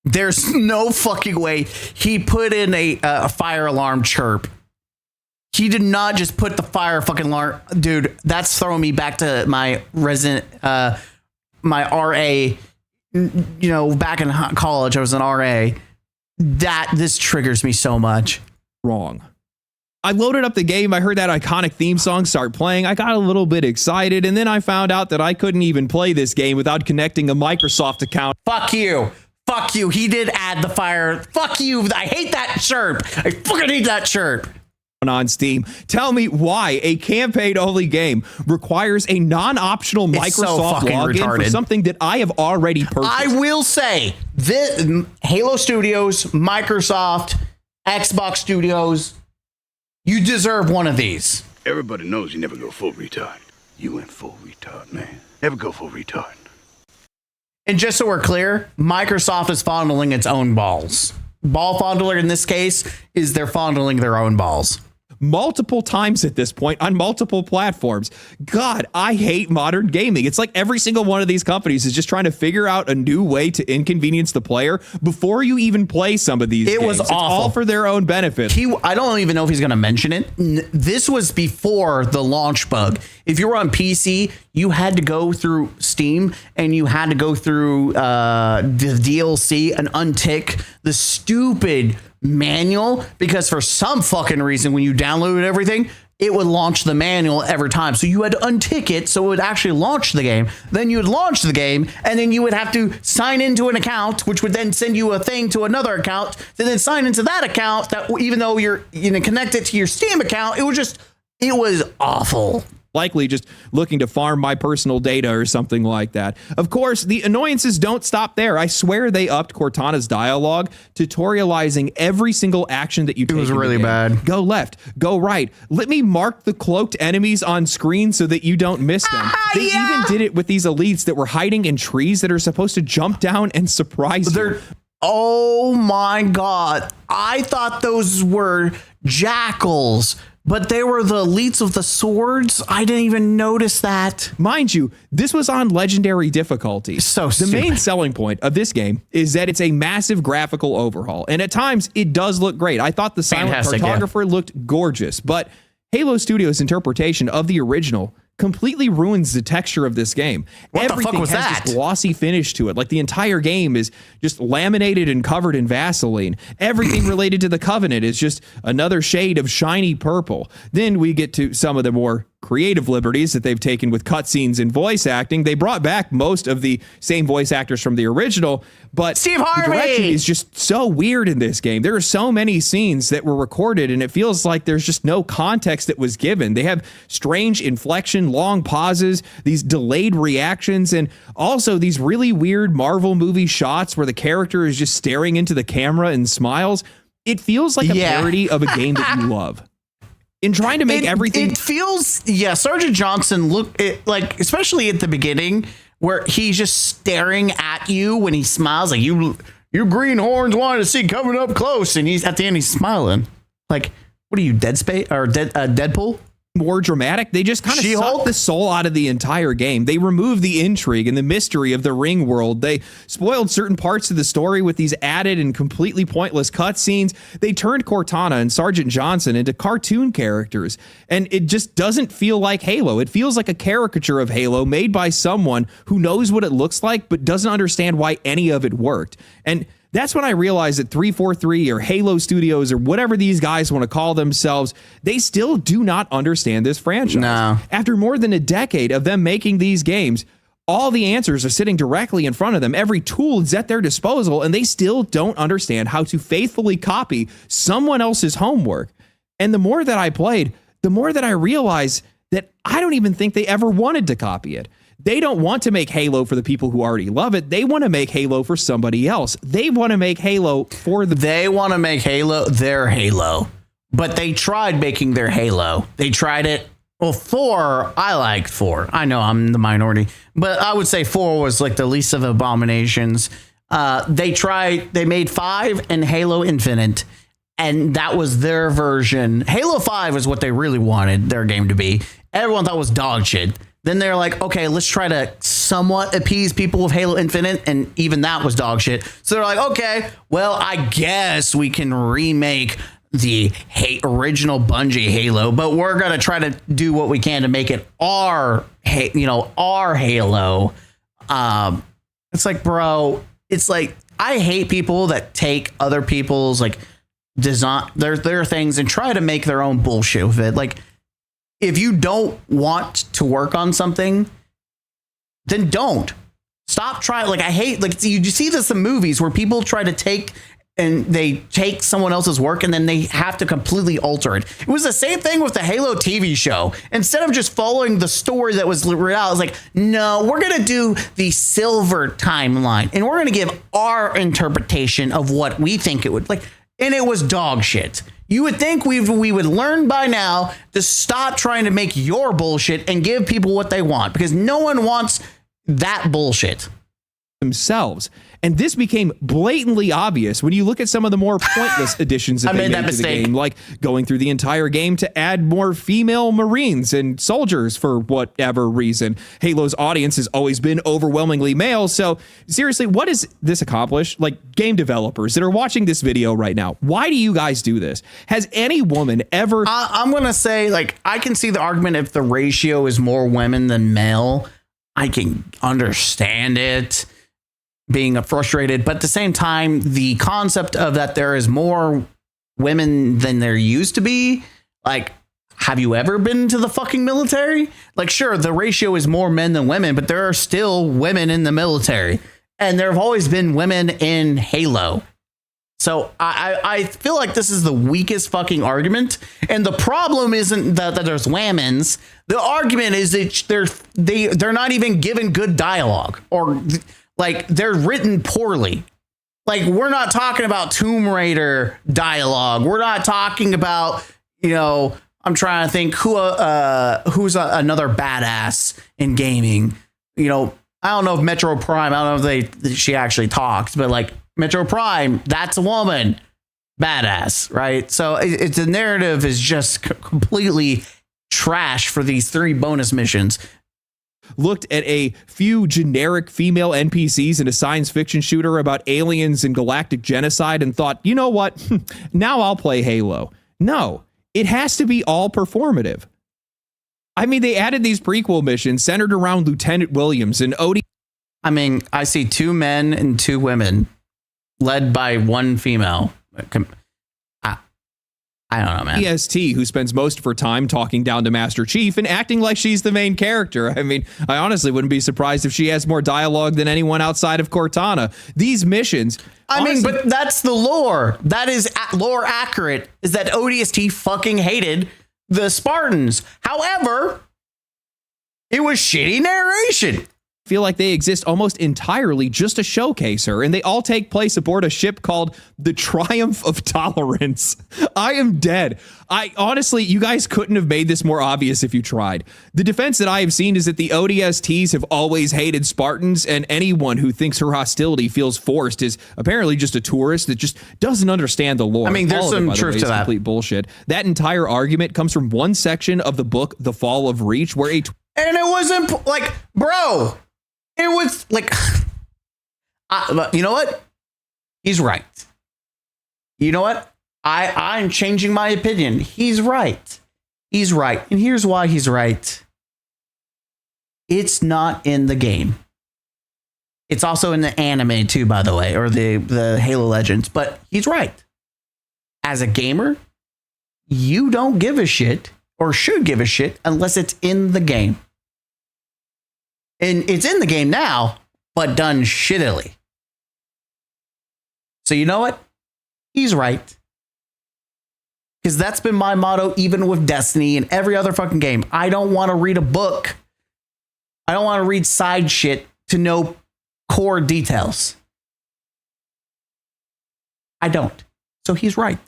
There's no fucking way he put in a fire alarm chirp. He did not just put the fire fucking alarm. Dude, that's throwing me back to my my RA. Back in college, I was an RA. This triggers me so much. Wrong. I loaded up the game. I heard that iconic theme song start playing. I got a little bit excited, and then I found out that I couldn't even play this game without connecting a Microsoft account. Fuck you. Fuck you. He did add the fire. Fuck you. I hate that chirp. I fucking hate that chirp. On Steam. Tell me why a campaign-only game requires a non-optional Microsoft login for something that I have already purchased. I will say, Halo Studios, Microsoft, Xbox Studios, you deserve one of these. Everybody knows you never go full retard. You went full retard, man. Never go full retard. And just so we're clear, Microsoft is fondling its own balls. Ball fondler in this case is they're fondling their own balls. Multiple times at this point on multiple platforms. God, I hate modern gaming. It's like every single one of these companies is just trying to figure out a new way to inconvenience the player before you even play some of these games. It was awful. It's all for their own benefit. I don't even know if he's going to mention it. This was before the launch bug. If you were on PC, you had to go through Steam and you had to go through the DLC and untick the stupid manual, because for some fucking reason when you downloaded everything, it would launch the manual every time. So you had to untick it so it would actually launch the game. Then you would launch the game, and then you would have to sign into an account, which would then send you a thing to another account to then sign into that account. That even though you're connected to your Steam account, it was awful. Likely just looking to farm my personal data or something like that. Of course, the annoyances don't stop there. I swear they upped Cortana's dialogue, tutorializing every single action that you take. It was really bad. Go left, go right. Let me mark the cloaked enemies on screen so that you don't miss them. They even did it with these elites that were hiding in trees that are supposed to jump down and surprise you. Oh my God. I thought those were jackals, but they were the elites of the swords. I didn't even notice that. Mind you, this was on legendary difficulty. So the main selling point of this game is that it's a massive graphical overhaul, and at times it does look great. I thought the silent cartographer looked gorgeous, but Halo Studios' interpretation of the original completely ruins the texture of this game. What the fuck was has that? this glossy finish to it. Like the entire game is just laminated and covered in Vaseline. Everything related to the Covenant is just another shade of shiny purple. Then we get to some of the more creative liberties that they've taken with cutscenes and voice acting. They brought back most of the same voice actors from the original, but Steve Harvey! The direction is just so weird in this game. There are so many scenes that were recorded, and it feels like there's just no context that was given. They have strange inflection, long pauses, these delayed reactions, and also these really weird Marvel movie shots where the character is just staring into the camera and smiles. It feels like a parody of a game that you love. In trying to make everything... It feels... Sergeant Johnson like, especially at the beginning, where he's just staring at you when he smiles, like, you greenhorns wanted to see coming up close, and he's at the end, he's smiling. Like, what are you, Deadpool? More dramatic. They just kind of suck the soul out of the entire game. They removed the intrigue and the mystery of the ring world. They spoiled certain parts of the story with these added and completely pointless cutscenes. They turned Cortana and Sergeant Johnson into cartoon characters, and it just doesn't feel like Halo. It feels like a caricature of Halo made by someone who knows what it looks like but doesn't understand why any of it worked. And that's when I realized that 343 or Halo Studios or whatever these guys want to call themselves, they still do not understand this franchise. No. After more than a decade of them making these games, all the answers are sitting directly in front of them. Every tool is at their disposal, and they still don't understand how to faithfully copy someone else's homework. And the more that I played, the more that I realized that I don't even think they ever wanted to copy it. They don't want to make Halo for the people who already love it. They want to make Halo for somebody else. They want to make Halo for the... They want to make Halo their Halo. But they tried making their Halo. They tried it. Well, 4, I liked 4. I know I'm the minority. But I would say 4 was like the least of abominations. They made 5 and Halo Infinite. And that was their version. Halo 5 is what they really wanted their game to be. Everyone thought it was dog shit. Then they're like, okay, let's try to somewhat appease people with Halo Infinite, and even that was dog shit. So they're like, okay, well, I guess we can remake the original Bungie Halo, but we're gonna try to do what we can to make it our Halo. It's like, bro, it's like, I hate people that take other people's like design, their things, and try to make their own bullshit with it. Like, if you don't want to work on something, then don't. Stop trying. Like, I hate, like, you see this in movies where people try to take someone else's work and then they have to completely alter it. It was the same thing with the Halo TV show. Instead of just following the story that was real, I was like, no, we're going to do the silver timeline and we're going to give our interpretation of what we think it would like. And it was dog shit. You would think we would learn by now to stop trying to make your bullshit and give people what they want, because no one wants that bullshit themselves. And this became blatantly obvious when you look at some of the more pointless additions that they made to the game, like going through the entire game to add more female Marines and soldiers for whatever reason. Halo's audience has always been overwhelmingly male. So seriously, what does this accomplish? Like, game developers that are watching this video right now, why do you guys do this? Has any woman ever... I'm going to say, like, I can see the argument if the ratio is more women than male. I can understand it being frustrated, but at the same time, the concept of that there is more women than there used to be, like, have you ever been to the fucking military? Like, sure, the ratio is more men than women, but there are still women in the military. And there have always been women in Halo. So I feel like this is the weakest fucking argument. And the problem isn't that there's women's. The argument is that they're not even given good dialogue, or like they're written poorly. Like, we're not talking about Tomb Raider dialogue. We're not talking about, I'm trying to think who's another badass in gaming. I don't know if Metro Prime, I don't know if she actually talks, but like Metro Prime, that's a woman. Badass, right? So the narrative is just completely trash for these 3 bonus missions. Looked at a few generic female NPCs in a science fiction shooter about aliens and galactic genocide and thought, you know what? Now I'll play Halo. No, it has to be all performative. I mean, they added these prequel missions centered around Lieutenant Williams and Odie. I mean, I see 2 men and 2 women led by 1 female. I don't know, man. EST, who spends most of her time talking down to Master Chief and acting like she's the main character. I mean, I honestly wouldn't be surprised if she has more dialogue than anyone outside of Cortana. These missions... but that's the lore. That is lore accurate, is that ODST fucking hated the Spartans. However, it was shitty narration. Feel like they exist almost entirely just to showcase her, and they all take place aboard a ship called the Triumph of Tolerance. I am dead. Honestly, you guys couldn't have made this more obvious if you tried. The defense that I have seen is that the ODSTs have always hated Spartans, and anyone who thinks her hostility feels forced is apparently just a tourist that just doesn't understand the lore. I mean, there's some truth to that. Complete bullshit. That entire argument comes from one section of the book, The Fall of Reach, where and it wasn't like, bro. It was like, you know what? He's right. You know what? I'm changing my opinion. He's right. He's right. And here's why he's right. It's not in the game. It's also in the anime too, by the way, or the Halo Legends. But he's right. As a gamer, you don't give a shit, or should give a shit, unless it's in the game. And it's in the game now, but done shittily. So you know what? He's right. Because that's been my motto, even with Destiny and every other fucking game. I don't want to read a book. I don't want to read side shit to know core details. I don't. So he's right.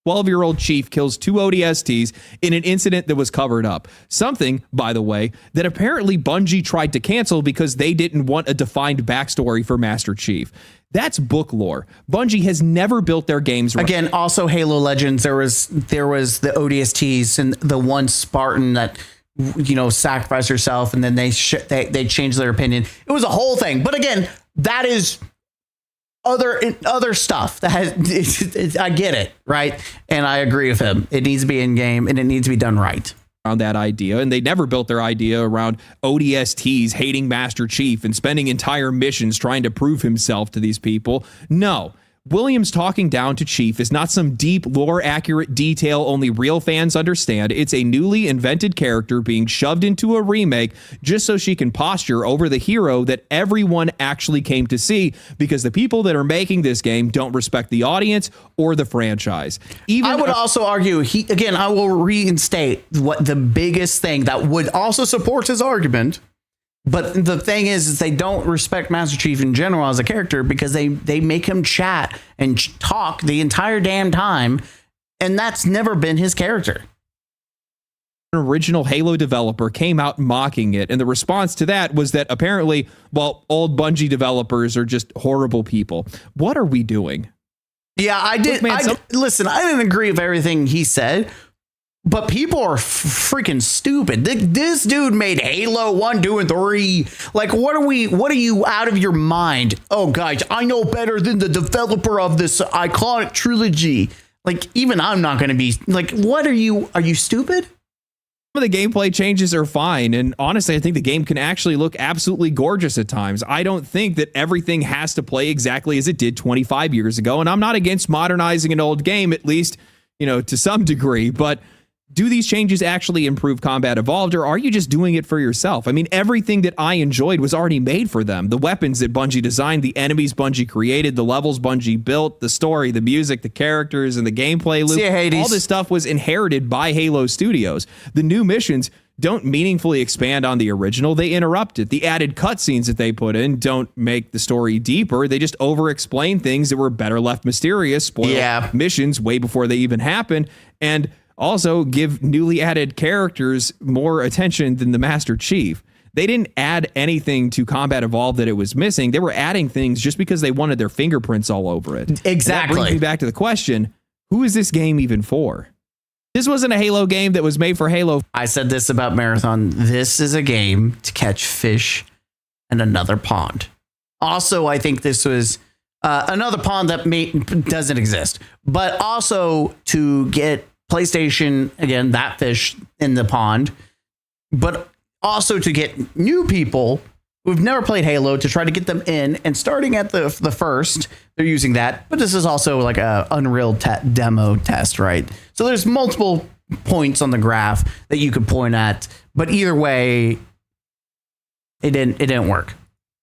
12-year-old Chief kills 2 ODSTs in an incident that was covered up. Something, by the way, that apparently Bungie tried to cancel because they didn't want a defined backstory for Master Chief. That's book lore. Bungie has never built their games right. Again, also Halo Legends, there was the ODSTs and the one Spartan that sacrificed herself, and then they changed their opinion. It was a whole thing. But again, that is other stuff that has, I get it, right? And I agree with him. It needs to be in game, and it needs to be done right. Around that idea, and they never built their idea around ODSTs hating Master Chief and spending entire missions trying to prove himself to these people. No. Williams talking down to Chief is not some deep, lore-accurate detail only real fans understand. It's a newly invented character being shoved into a remake just so she can posture over the hero that everyone actually came to see, because the people that are making this game don't respect the audience or the franchise. I would also argue, I will reinstate what the biggest thing that would also support his argument. But the thing is they don't respect Master Chief in general as a character, because they make him chat and talk the entire damn time. And that's never been his character. An original Halo developer came out mocking it. And the response to that was that apparently, old Bungie developers are just horrible people. What are we doing? Yeah, I did. Listen, I didn't agree with everything he said. But people are freaking stupid. This dude made Halo 1, 2, and 3. Like, what are you out of your mind? Oh, guys, I know better than the developer of this iconic trilogy. Like, even I'm not going to be like, are you stupid? Some of the gameplay changes are fine. And honestly, I think the game can actually look absolutely gorgeous at times. I don't think that everything has to play exactly as it did 25 years ago. And I'm not against modernizing an old game, at least, to some degree. But do these changes actually improve Combat Evolved, or are you just doing it for yourself? I mean, everything that I enjoyed was already made for them. The weapons that Bungie designed, the enemies Bungie created, the levels Bungie built, the story, the music, the characters, and the gameplay loop. See ya, Hades. All this stuff was inherited by Halo Studios. The new missions don't meaningfully expand on the original. They interrupt it. The added cutscenes that they put in don't make the story deeper. They just over-explain things that were better left mysterious, spoil missions way before they even happen, and also give newly added characters more attention than the Master Chief. They didn't add anything to Combat Evolved that it was missing. They were adding things just because they wanted their fingerprints all over it. Exactly. And that brings me back to the question, who is this game even for? This wasn't a Halo game that was made for Halo. I said this about Marathon. This is a game to catch fish in another pond. Also, I think this was another pond that doesn't exist, but also to get PlayStation, again, that fish in the pond, but also to get new people who've never played Halo to try to get them in, and starting at the first, they're using that. But this is also like a Unreal demo test, right? So there's multiple points on the graph that you could point at, but either way, it didn't work.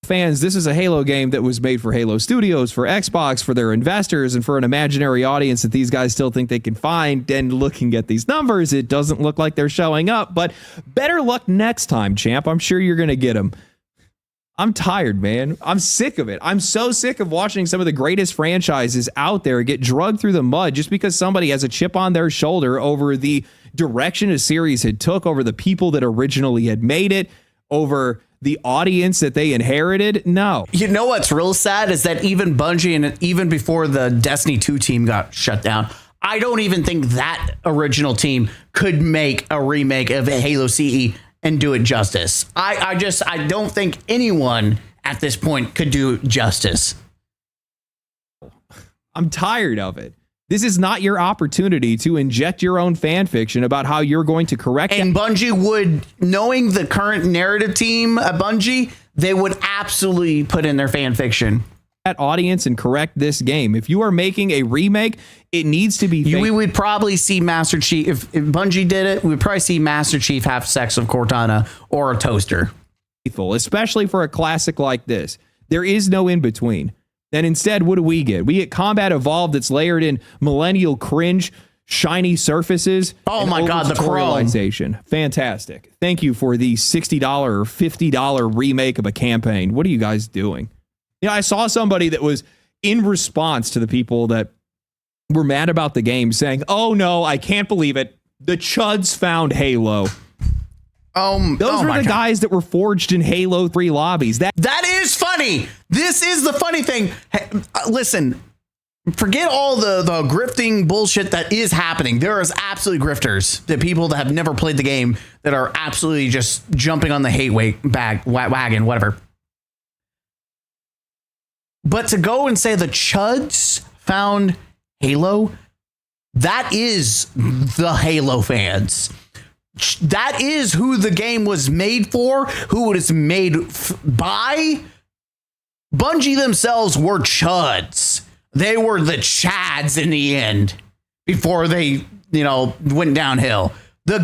Fans, this is a Halo game that was made for Halo Studios, for Xbox, for their investors, and for an imaginary audience that these guys still think they can find. And looking at these numbers, it doesn't look like they're showing up, but better luck next time, champ. I'm sure you're going to get them. I'm tired, man. I'm sick of it. I'm so sick of watching some of the greatest franchises out there get drugged through the mud just because somebody has a chip on their shoulder over the direction a series had took, over the people that originally had made it, over the audience that they inherited. No. You know what's real sad is that even Bungie, and even before the Destiny 2 team got shut down, I don't even think that original team could make a remake of Halo CE and do it justice. I don't think anyone at this point could do justice. I'm tired of it. This is not your opportunity to inject your own fan fiction about how you're going to correct it. And Bungie would, knowing the current narrative team at Bungie, they would absolutely put in their fan fiction. That audience and correct this game. If you are making a remake, it needs to be. We would probably see Master Chief, if Bungie did it, we would probably see Master Chief have sex with Cortana or a toaster. Especially for a classic like this. There is no in between. And instead, what do? We get Combat Evolved that's layered in millennial cringe, shiny surfaces. Oh my God, the tutorialization. Fantastic. Thank you for the $60 or $50 remake of a campaign. What are you guys doing? You know, I saw somebody that was in response to the people that were mad about the game saying, "Oh no, I can't believe it. The Chuds found Halo." Those were the guys that were forged in Halo 3 lobbies. That is funny. This is the funny thing. Hey, listen, forget all the grifting bullshit that is happening. There is absolutely grifters, the people that have never played the game that are absolutely just jumping on the hate wagon, whatever. But to go and say the Chuds found Halo, that is the Halo fans. That is who the game was made for, who it is made by. Bungie themselves were Chuds. They were the Chads in the end before they, went downhill. The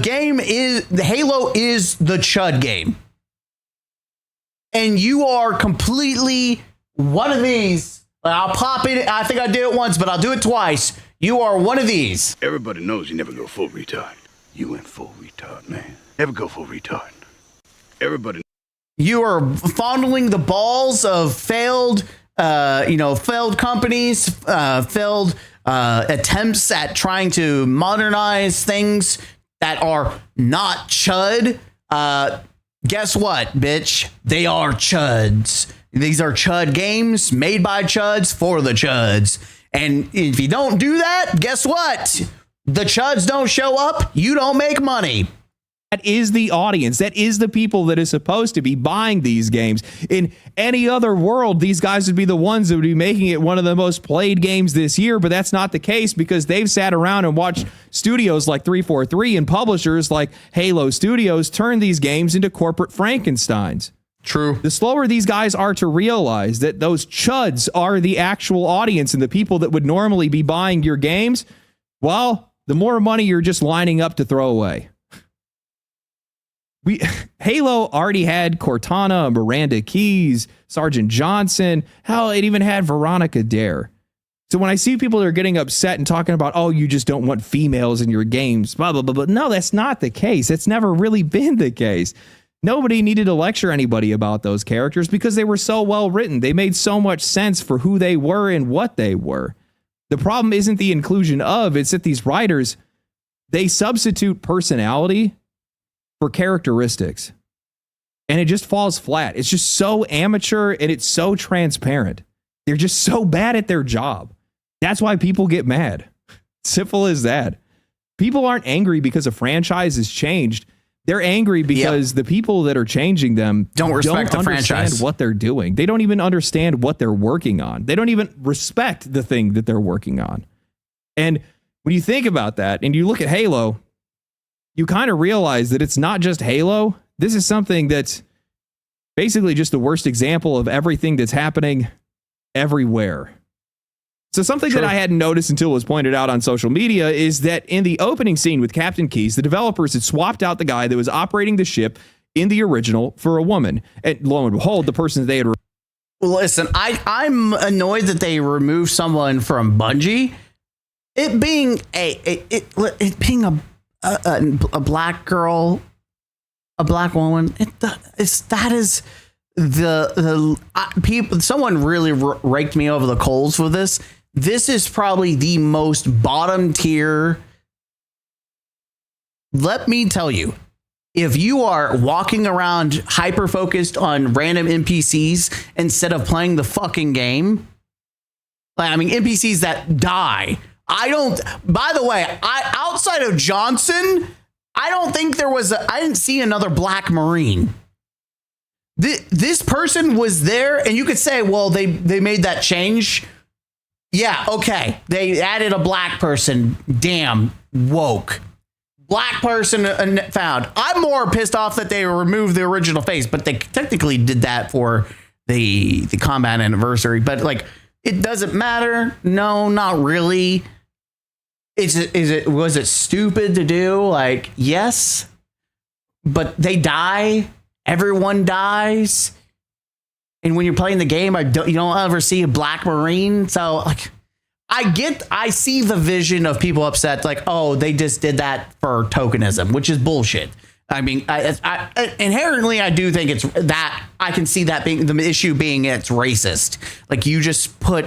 Halo is the Chud game. And you are completely one of these. I'll pop it. I think I did it once, but I'll do it twice. You are one of these. Everybody knows you never go full retard. You went full retard, man. Never go full retard. Everybody. You are fondling the balls of failed companies, failed attempts at trying to modernize things that are not Chud. Guess what, bitch? They are Chuds. These are Chud games made by Chuds for the Chuds. And if you don't do that, guess what? The Chuds don't show up, you don't make money. That is the audience. That is the people that is supposed to be buying these games. In any other world, these guys would be the ones that would be making it one of the most played games this year, but that's not the case because they've sat around and watched studios like 343 and publishers like Halo Studios turn these games into corporate Frankensteins. True. The slower these guys are to realize that those Chuds are the actual audience and the people that would normally be buying your games, well, the more money you're just lining up to throw away. Halo already had Cortana, Miranda Keyes, Sergeant Johnson. Hell, it even had Veronica Dare. So when I see people that are getting upset and talking about, oh, you just don't want females in your games, blah, blah, blah, blah. No, that's not the case. It's never really been the case. Nobody needed to lecture anybody about those characters because they were so well written. They made so much sense for who they were and what they were. The problem isn't the inclusion of, it's that these writers, they substitute personality for characteristics. And it just falls flat. It's just so amateur and it's so transparent. They're just so bad at their job. That's why people get mad. Simple as that. People aren't angry because a franchise has changed. They're angry because the people that are changing them don't respect the franchise, what they're doing. They don't even understand what they're working on. They don't even respect the thing that they're working on. And when you think about that and you look at Halo, you kind of realize that it's not just Halo. This is something that's basically just the worst example of everything that's happening everywhere. So something that I hadn't noticed until it was pointed out on social media is that in the opening scene with Captain Keyes, the developers had swapped out the guy that was operating the ship in the original for a woman. And lo and behold, the person that they had... Listen, I'm annoyed that they removed someone from Bungie. It being it being a black girl, a black woman, people. Someone really raked me over the coals for this. This is probably the most bottom tier. Let me tell you, if you are walking around hyper focused on random NPCs instead of playing the fucking game, I mean, NPCs that die. By the way, outside of Johnson, I don't think I didn't see another black Marine. This person was there, and you could say, well, they made that change. Yeah, okay. They added a black person. Damn, woke. Black person found. I'm more pissed off that they removed the original face, but they technically did that for the combat anniversary. But like, it doesn't matter. No, not really. Was it stupid to do? Like, yes, but they die. Everyone dies. And when you're playing the game, you don't ever see a black Marine. So like, I see the vision of people upset, like, oh, they just did that for tokenism, which is bullshit. I mean, inherently, I do think it's that. I can see that being the issue being it's racist. Like, you just put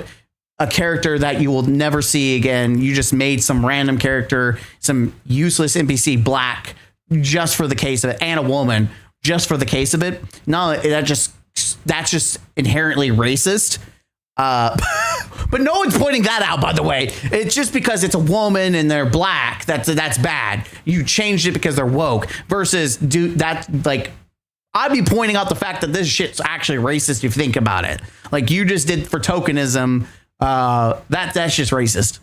a character that you will never see again. You just made some random character, some useless NPC black just for the case of it, and a woman just for the case of it. No, that's just inherently racist. But no one's pointing that out, by the way. It's just because it's a woman and they're black. That's bad. You changed it because they're woke versus I'd be pointing out the fact that this shit's actually racist if you think about it. Like, you just did for tokenism. That's just racist.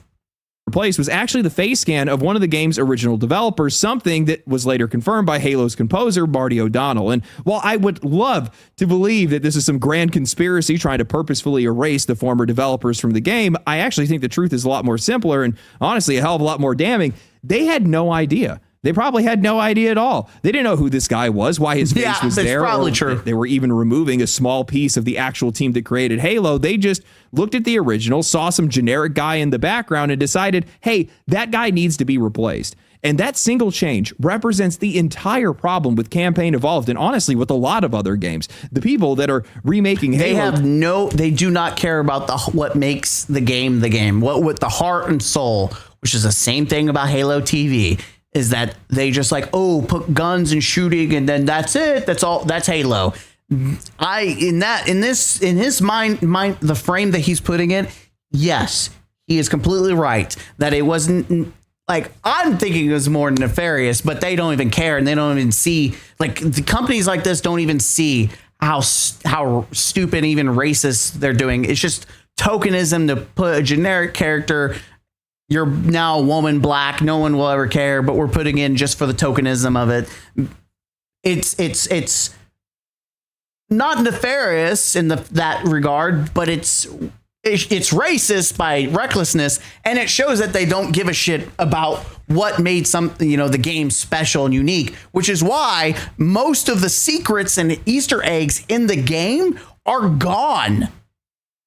Replaced was actually the face scan of one of the game's original developers, something that was later confirmed by Halo's composer, Marty O'Donnell. And while I would love to believe that this is some grand conspiracy trying to purposefully erase the former developers from the game, I actually think the truth is a lot more simpler and honestly a hell of a lot more damning. They had no idea. They probably had no idea at all. They didn't know who this guy was, why his face was there. Probably true. They were even removing a small piece of the actual team that created Halo. They just looked at the original, saw some generic guy in the background, and decided, hey, that guy needs to be replaced. And that single change represents the entire problem with Campaign Evolved, and honestly, with a lot of other games. The people that are remaking Halo, they do not care about what makes the game the game. What with the heart and soul, which is the same thing about Halo TV. Is that they just like, oh, put guns and shooting and then that's it. That's all. That's Halo. In his mind, the frame that he's putting in, yes, he is completely right that it wasn't like, I'm thinking it was more nefarious, but they don't even care and they don't even see, like, the companies like this don't even see how stupid, even racist they're doing. It's just tokenism to put a generic character. You're now a woman, black. No one will ever care, but we're putting in just for the tokenism of it. It's not nefarious in that regard, but it's it's racist by recklessness, and it shows that they don't give a shit about what made the game special and unique, which is why most of the secrets and Easter eggs in the game are gone.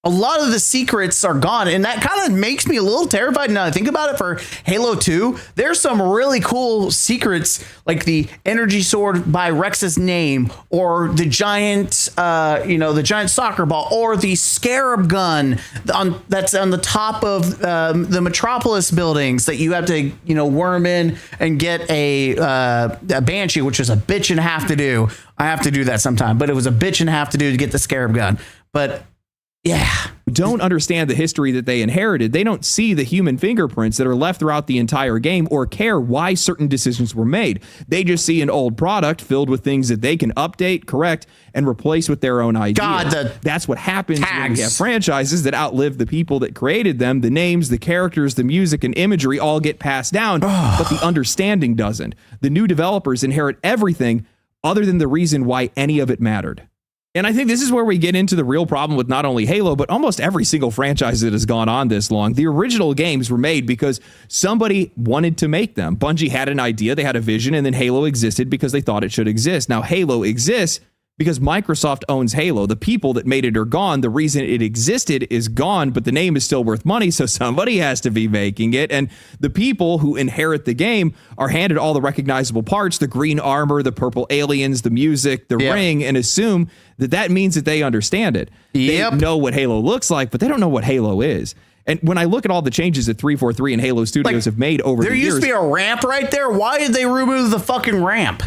A lot of the secrets are gone, and that kind of makes me a little terrified now I think about it. For Halo 2, there's some really cool secrets, like the energy sword by Rex's name, or the giant, the giant soccer ball, or the scarab gun that's on the top of the Metropolis buildings that you have to, worm in and get a Banshee, which is a bitch and a half to do. I have to do that sometime, but it was a bitch and a half to do to get the scarab gun. But yeah. Don't understand the history that they inherited. They don't see the human fingerprints that are left throughout the entire game or care why certain decisions were made. They just see an old product filled with things that they can update, correct, and replace with their own ideas. That's what happens when we have franchises that outlive the people that created them. The names, the characters, the music, and imagery all get passed down, but the understanding doesn't. The new developers inherit everything other than the reason why any of it mattered. And I think this is where we get into the real problem with not only Halo, but almost every single franchise that has gone on this long. The original games were made because somebody wanted to make them. Bungie had an idea, they had a vision, and then Halo existed because they thought it should exist. Now Halo exists because Microsoft owns Halo. The people that made it are gone. The reason it existed is gone, but the name is still worth money, so somebody has to be making it. And the people who inherit the game are handed all the recognizable parts, the green armor, the purple aliens, the music, the ring, and assume that means that they understand it. They know what Halo looks like, but they don't know what Halo is. And when I look at all the changes that 343 and Halo Studios have made over the years... There used to be a ramp right there. Why did they remove the fucking ramp?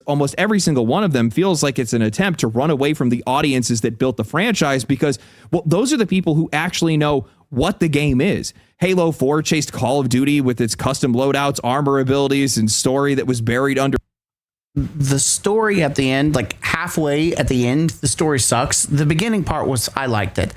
Almost every single one of them feels like it's an attempt to run away from the audiences that built the franchise because, well, those are the people who actually know what the game is. Halo 4 chased Call of Duty with its custom loadouts, armor abilities, and story that was buried under... The story at the end, like halfway at the end, the story sucks. The beginning part I liked it.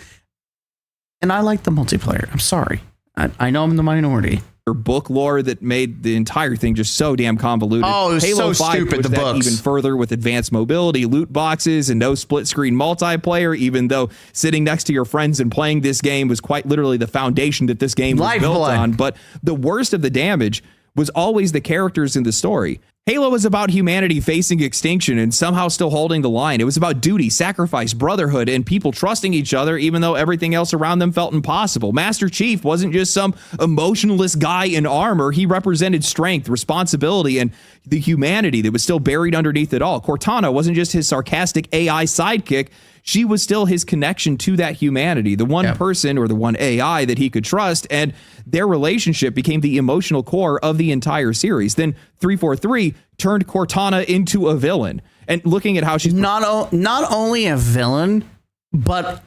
And I liked the multiplayer. I'm sorry. I know I'm in the minority. Book lore that made the entire thing just so damn convoluted. Oh, it was Halo so 5 stupid, the that books. even further with advanced mobility, loot boxes, and no split-screen multiplayer, even though sitting next to your friends and playing this game was quite literally the foundation that this game was built on. But the worst of the damage was always the characters in the story. Halo was about humanity facing extinction and somehow still holding the line. It was about duty, sacrifice, brotherhood, and people trusting each other even though everything else around them felt impossible. Master Chief wasn't just some emotionless guy in armor. He represented strength, responsibility, and the humanity that was still buried underneath it all. Cortana wasn't just his sarcastic AI sidekick. She was still his connection to that humanity, the one person or the one AI that he could trust, and their relationship became the emotional core of the entire series. Then 343 turned Cortana into a villain. And looking at how she's... Not only a villain, but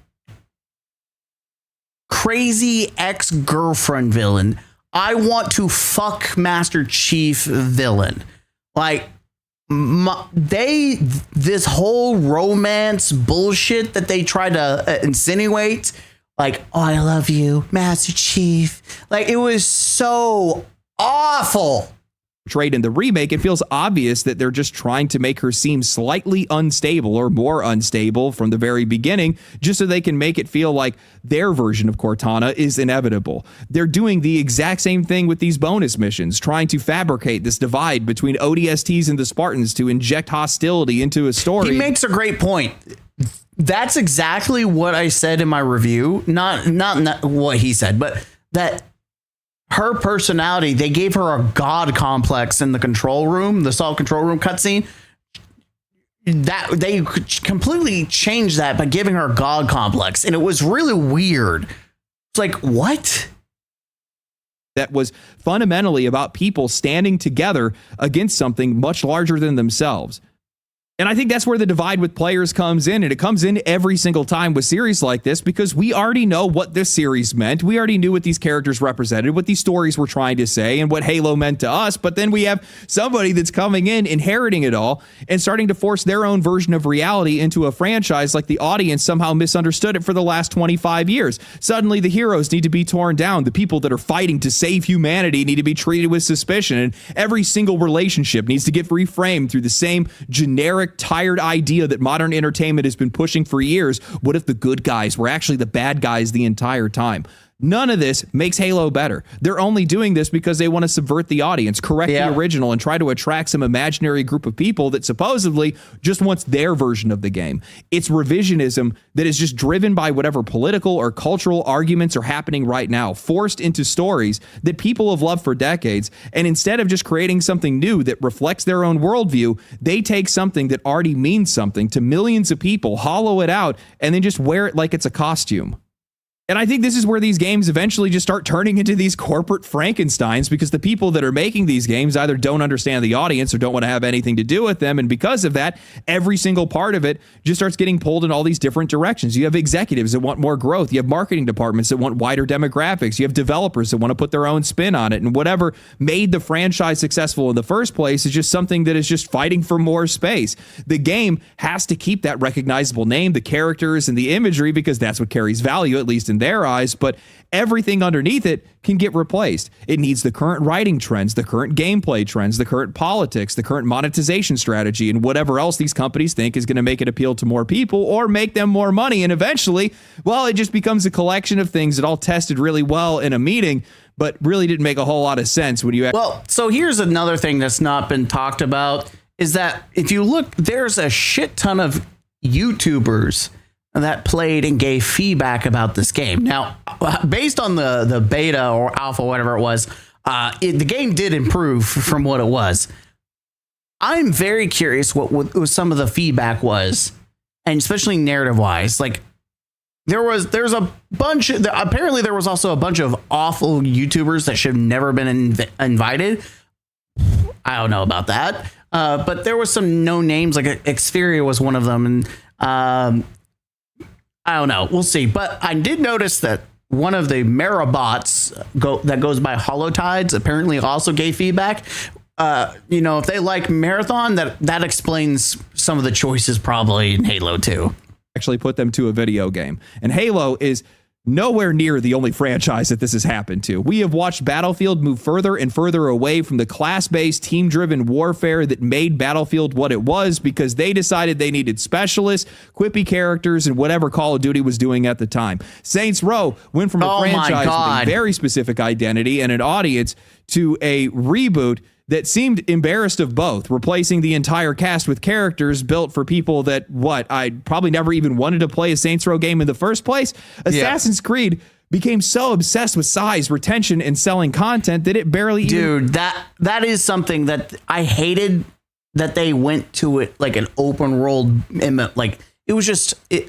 crazy ex-girlfriend villain. I want to fuck Master Chief villain. Like... this whole romance bullshit that they try to insinuate, like, oh, I love you, Master Chief. Like, it was so awful. Portrayed in the remake, it feels obvious that they're just trying to make her seem slightly unstable or more unstable from the very beginning, just so they can make it feel like their version of Cortana is inevitable. They're doing the exact same thing with these bonus missions, trying to fabricate this divide between ODSTs and the Spartans to inject hostility into a story. He makes a great point. That's exactly what I said in my review. Not what he said, but that her personality, they gave her a god complex in the control room, the assault control room cutscene. That they completely changed that by giving her a god complex, and it was really weird. It's like, what? That was fundamentally about people standing together against something much larger than themselves. And I think that's where the divide with players comes in, and it comes in every single time with series like this because we already know what this series meant. We already knew what these characters represented, what these stories were trying to say, and what Halo meant to us. But then we have somebody that's coming in, inheriting it all, and starting to force their own version of reality into a franchise like the audience somehow misunderstood it for the last 25 years. Suddenly, the heroes need to be torn down. The people that are fighting to save humanity need to be treated with suspicion, and every single relationship needs to get reframed through the same generic generic, tired idea that modern entertainment has been pushing for years. What if the good guys were actually the bad guys the entire time? None of this makes Halo better. They're only doing this because they want to subvert the audience, correct the original, and try to attract some imaginary group of people that supposedly just wants their version of the game. It's revisionism that is just driven by whatever political or cultural arguments are happening right now, forced into stories that people have loved for decades. And instead of just creating something new that reflects their own worldview, they take something that already means something to millions of people, hollow it out, and then just wear it like it's a costume. And I think this is where these games eventually just start turning into these corporate Frankensteins, because the people that are making these games either don't understand the audience or don't want to have anything to do with them. And because of that, every single part of it just starts getting pulled in all these different directions. You have executives that want more growth. You have marketing departments that want wider demographics. You have developers that want to put their own spin on it. And whatever made the franchise successful in the first place is just something that is just fighting for more space. The game has to keep that recognizable name, the characters, and the imagery, because that's what carries value, at least in their eyes, but everything underneath it can get replaced. It needs the current writing trends, the current gameplay trends, the current politics, the current monetization strategy, and whatever else these companies think is going to make it appeal to more people or make them more money. And eventually, well, it just becomes a collection of things that all tested really well in a meeting, but really didn't make a whole lot of sense when you... Well, so here's another thing that's not been talked about, is that if you look, there's a shit ton of YouTubers that played and gave feedback about this game. Now, based on the beta or alpha, whatever it was, the game did improve from what it was. I'm very curious what some of the feedback was, and especially narrative wise. Like, there's a bunch. Apparently, there was also a bunch of awful YouTubers that should have never been invited. I don't know about that, but there was some no names. Like Xperia was one of them, and I don't know. We'll see. But I did notice that one of the Merabots that goes by Holotides apparently also gave feedback. If they like Marathon, that explains some of the choices probably in Halo 2. Actually put them to a video game. And Halo is nowhere near the only franchise that this has happened to. We have watched Battlefield move further and further away from the class-based, team-driven warfare that made Battlefield what it was, because they decided they needed specialists, quippy characters, and whatever Call of Duty was doing at the time. Saints Row went from a franchise with a very specific identity and an audience to a reboot that seemed embarrassed of both, replacing the entire cast with characters built for people that, I probably never even wanted to play a Saints Row game in the first place. Assassin's Creed became so obsessed with size, retention, and selling content that it barely that is something that I hated, that they went to it like an open world, like it was just it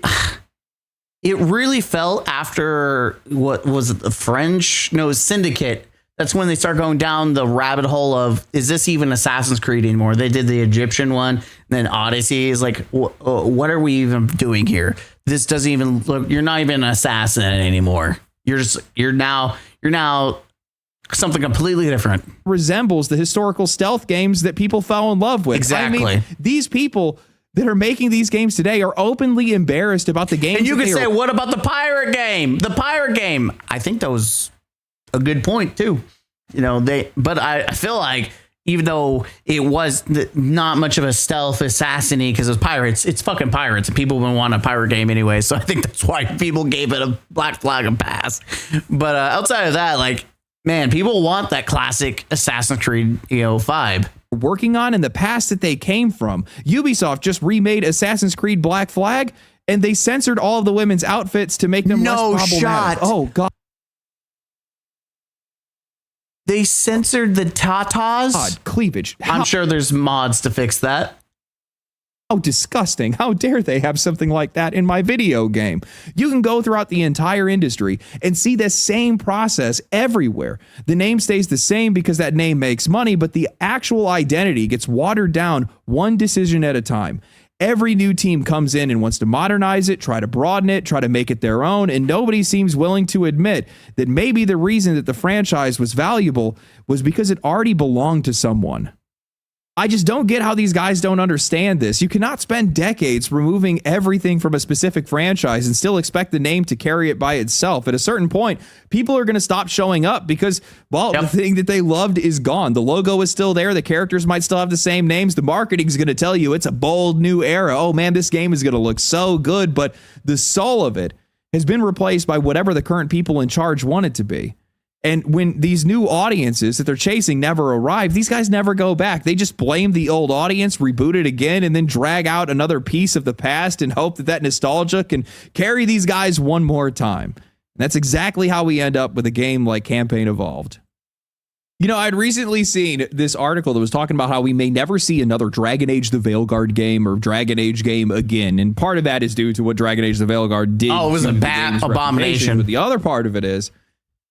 really fell after what was it, Syndicate. That's when they start going down the rabbit hole of, is this even Assassin's Creed anymore? They did the Egyptian one, and then Odyssey is like, what are we even doing here? This doesn't even look, you're not even an assassin anymore. You're now something completely different. Resembles the historical stealth games that people fell in love with. Exactly. I mean, these people that are making these games today are openly embarrassed about the games. And you can say, what about the pirate game? The pirate game. I think that was a good point too. But I feel like, even though it was not much of a stealth assassin-y because it was pirates, it's fucking pirates, and people would want a pirate game anyway. So I think that's why people gave it a Black Flag and pass. But outside of that, like, man, people want that classic Assassin's Creed, vibe. Working on in the past that they came from. Ubisoft just remade Assassin's Creed Black Flag, and they censored all of the women's outfits to make them less problematic. Oh God. They censored the tatas? God, cleavage. I'm sure there's mods to fix that. How disgusting. How dare they have something like that in my video game? You can go throughout the entire industry and see the same process everywhere. The name stays the same because that name makes money, but the actual identity gets watered down one decision at a time. Every new team comes in and wants to modernize it, try to broaden it, try to make it their own, and nobody seems willing to admit that maybe the reason that the franchise was valuable was because it already belonged to someone. I just don't get how these guys don't understand this. You cannot spend decades removing everything from a specific franchise and still expect the name to carry it by itself. At a certain point, people are going to stop showing up because, well, the thing that they loved is gone. The logo is still there. The characters might still have the same names. The marketing is going to tell you it's a bold new era. Oh man, this game is going to look so good. But the soul of it has been replaced by whatever the current people in charge want it to be. And when these new audiences that they're chasing never arrive, these guys never go back. They just blame the old audience, reboot it again, and then drag out another piece of the past and hope that that nostalgia can carry these guys one more time. And that's exactly how we end up with a game like Campaign Evolved. You know, I'd recently seen this article that was talking about how we may never see another Dragon Age the Veilguard game or Dragon Age game again. And part of that is due to what Dragon Age the Veilguard did. Oh, it was a bad abomination. But the other part of it is,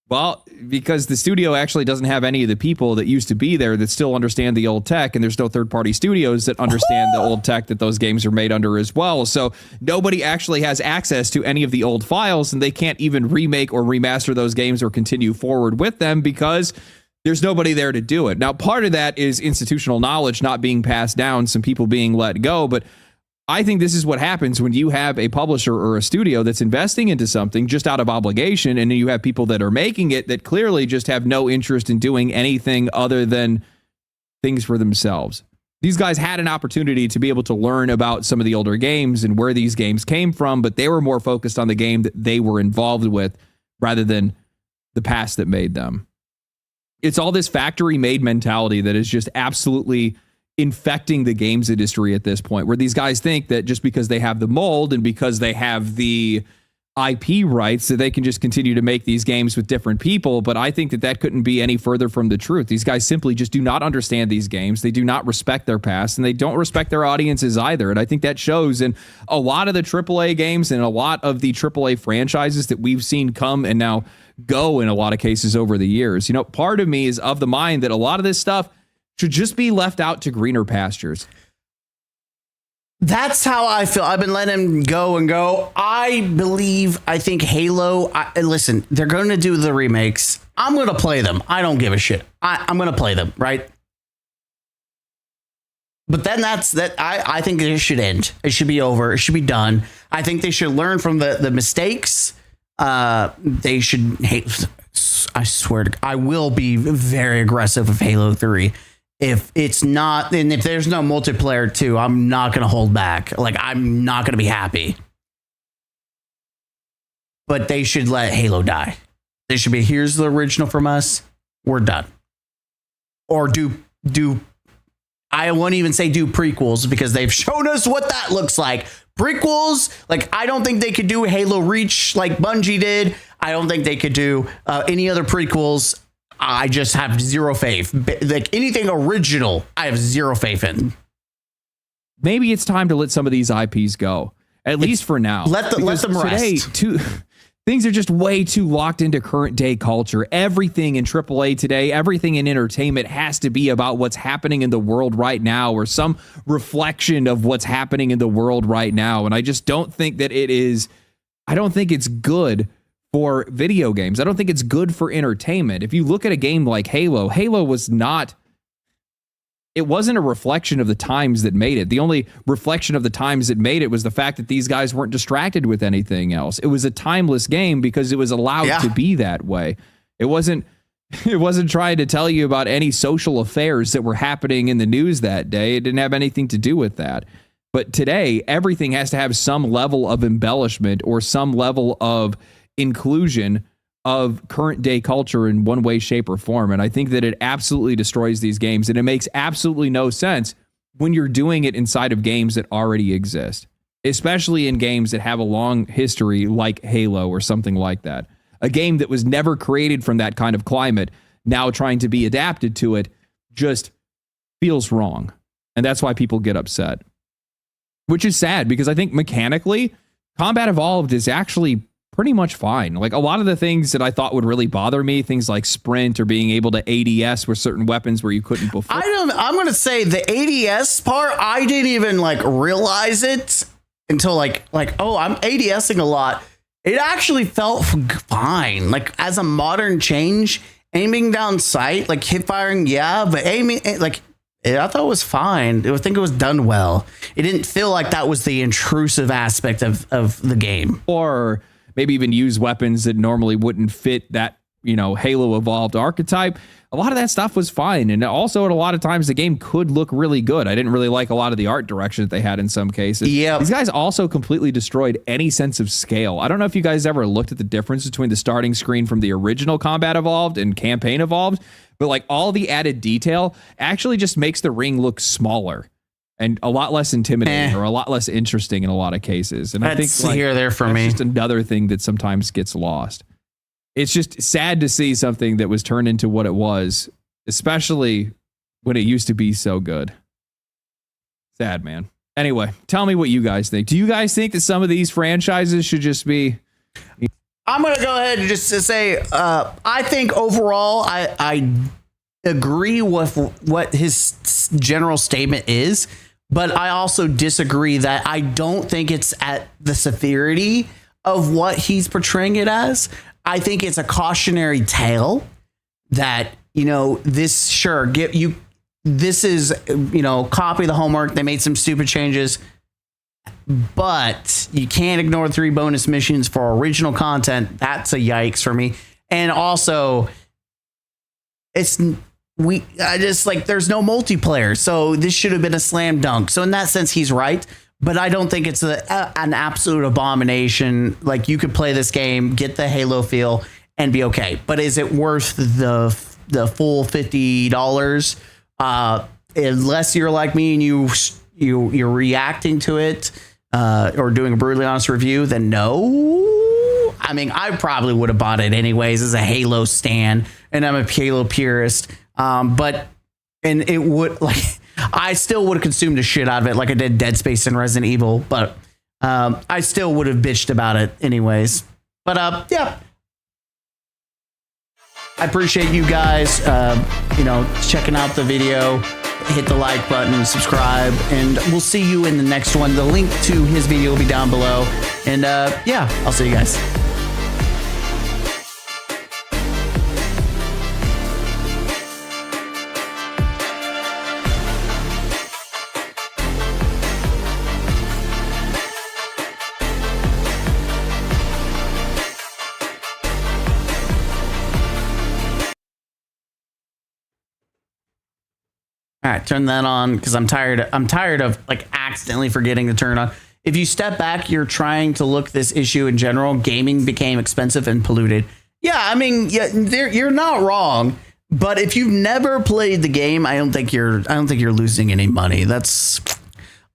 well, because the studio actually doesn't have any of the people that used to be there that still understand the old tech, and there's no third-party studios that understand the old tech that those games are made under as well. So nobody actually has access to any of the old files, and they can't even remake or remaster those games or continue forward with them because there's nobody there to do it. Now, part of that is institutional knowledge not being passed down, some people being let go, but I think this is what happens when you have a publisher or a studio that's investing into something just out of obligation, and then you have people that are making it that clearly just have no interest in doing anything other than things for themselves. These guys had an opportunity to be able to learn about some of the older games and where these games came from, but they were more focused on the game that they were involved with rather than the past that made them. It's all this factory-made mentality that is just absolutely infecting the games industry at this point, where these guys think that just because they have the mold and because they have the IP rights that they can just continue to make these games with different people. But I think that that couldn't be any further from the truth. These guys simply just do not understand these games. They do not respect their past, and they don't respect their audiences either. And I think that shows in a lot of the AAA games and a lot of the AAA franchises that we've seen come and now go in a lot of cases over the years. You know, part of me is of the mind that a lot of this stuff should just be left out to greener pastures. That's how I feel. I've been letting him go and go. I think Halo, listen, they're going to do the remakes. I'm going to play them. I don't give a shit. I'm going to play them, right? But then that's that. I think it should end. It should be over. It should be done. I think they should learn from the mistakes. They should hate. I swear to God, I will be very aggressive with Halo 3. If it's not, and if there's no multiplayer too, I'm not going to hold back. Like, I'm not going to be happy. But they should let Halo die. They should be, here's the original from us. We're done. Or do I won't even say do prequels because they've shown us what that looks like. Prequels, like, I don't think they could do Halo Reach like Bungie did. I don't think they could do any other prequels. I just have zero faith. Like, anything original, I have zero faith in. Maybe it's time to let some of these IPs go, at least for now. Let them rest. Things are just way too locked into current day culture. Everything in AAA today, everything in entertainment has to be about what's happening in the world right now, or some reflection of what's happening in the world right now. And I just don't think that it is. I don't think it's good for video games. I don't think it's good for entertainment. If you look at a game like Halo, Halo was not, it wasn't a reflection of the times that made it. The only reflection of the times that made it was the fact that these guys weren't distracted with anything else. It was a timeless game because it was allowed to be that way. It wasn't trying to tell you about any social affairs that were happening in the news that day. It didn't have anything to do with that. But today, everything has to have some level of embellishment or some level of inclusion of current day culture in one way, shape, or form. And I think that it absolutely destroys these games, and it makes absolutely no sense when you're doing it inside of games that already exist, especially in games that have a long history like Halo or something like that. A game that was never created from that kind of climate, now trying to be adapted to it, just feels wrong. And that's why people get upset, which is sad because I think mechanically Combat Evolved is actually pretty much fine. Like, a lot of the things that I thought would really bother me, things like sprint or being able to ADS with certain weapons where you couldn't before. I'm going to say the ADS part, I didn't even like realize it until like, oh, I'm ADSing a lot. It actually felt fine. Like, as a modern change, aiming down sight, like hip firing, yeah, but aiming, like, I thought it was fine. I think it was done well. It didn't feel like that was the intrusive aspect of the game. Or maybe even use weapons that normally wouldn't fit that, Halo Evolved archetype. A lot of that stuff was fine. And also, at a lot of times, the game could look really good. I didn't really like a lot of the art direction that they had in some cases. Yeah. These guys also completely destroyed any sense of scale. I don't know if you guys ever looked at the difference between the starting screen from the original Combat Evolved and Campaign Evolved, but like all the added detail actually just makes the ring look smaller and a lot less intimidating or a lot less interesting in a lot of cases. And I think here there for that's me. just another thing that sometimes gets lost. It's just sad to see something that was turned into what it was, especially when it used to be so good. Sad, man. Anyway, tell me what you guys think. Do you guys think that some of these franchises should just be... I'm going to go ahead and just say, I think overall, I agree with what his general statement is, but I also disagree that I don't think it's at the severity of what he's portraying it as. I think it's a cautionary tale that, this this is, copy the homework. They made some stupid changes, but you can't ignore 3 bonus missions for original content. That's a yikes for me. And also, there's no multiplayer, so this should have been a slam dunk. So in that sense, he's right. But I don't think it's an absolute abomination. Like, you could play this game, get the Halo feel, and be okay. But is it worth the full $50? Unless you're like me and you're reacting to it or doing a brutally honest review, then no. I mean, I probably would have bought it anyways as a Halo stan, and I'm a Halo purist. But it would I still would have consumed the shit out of it like I did Dead Space and Resident Evil, but I still would have bitched about it anyways. But yeah, I appreciate you guys, checking out the video. Hit the like button, subscribe, and we'll see you in the next one. The link to his video will be down below. And yeah, I'll see you guys. All right, turn that on because I'm tired of like accidentally forgetting to turn on. If you step back, you're trying to look this issue in general. Gaming became expensive and polluted. Yeah, I mean, you're not wrong. But if you've never played the game, I don't think you're losing any money.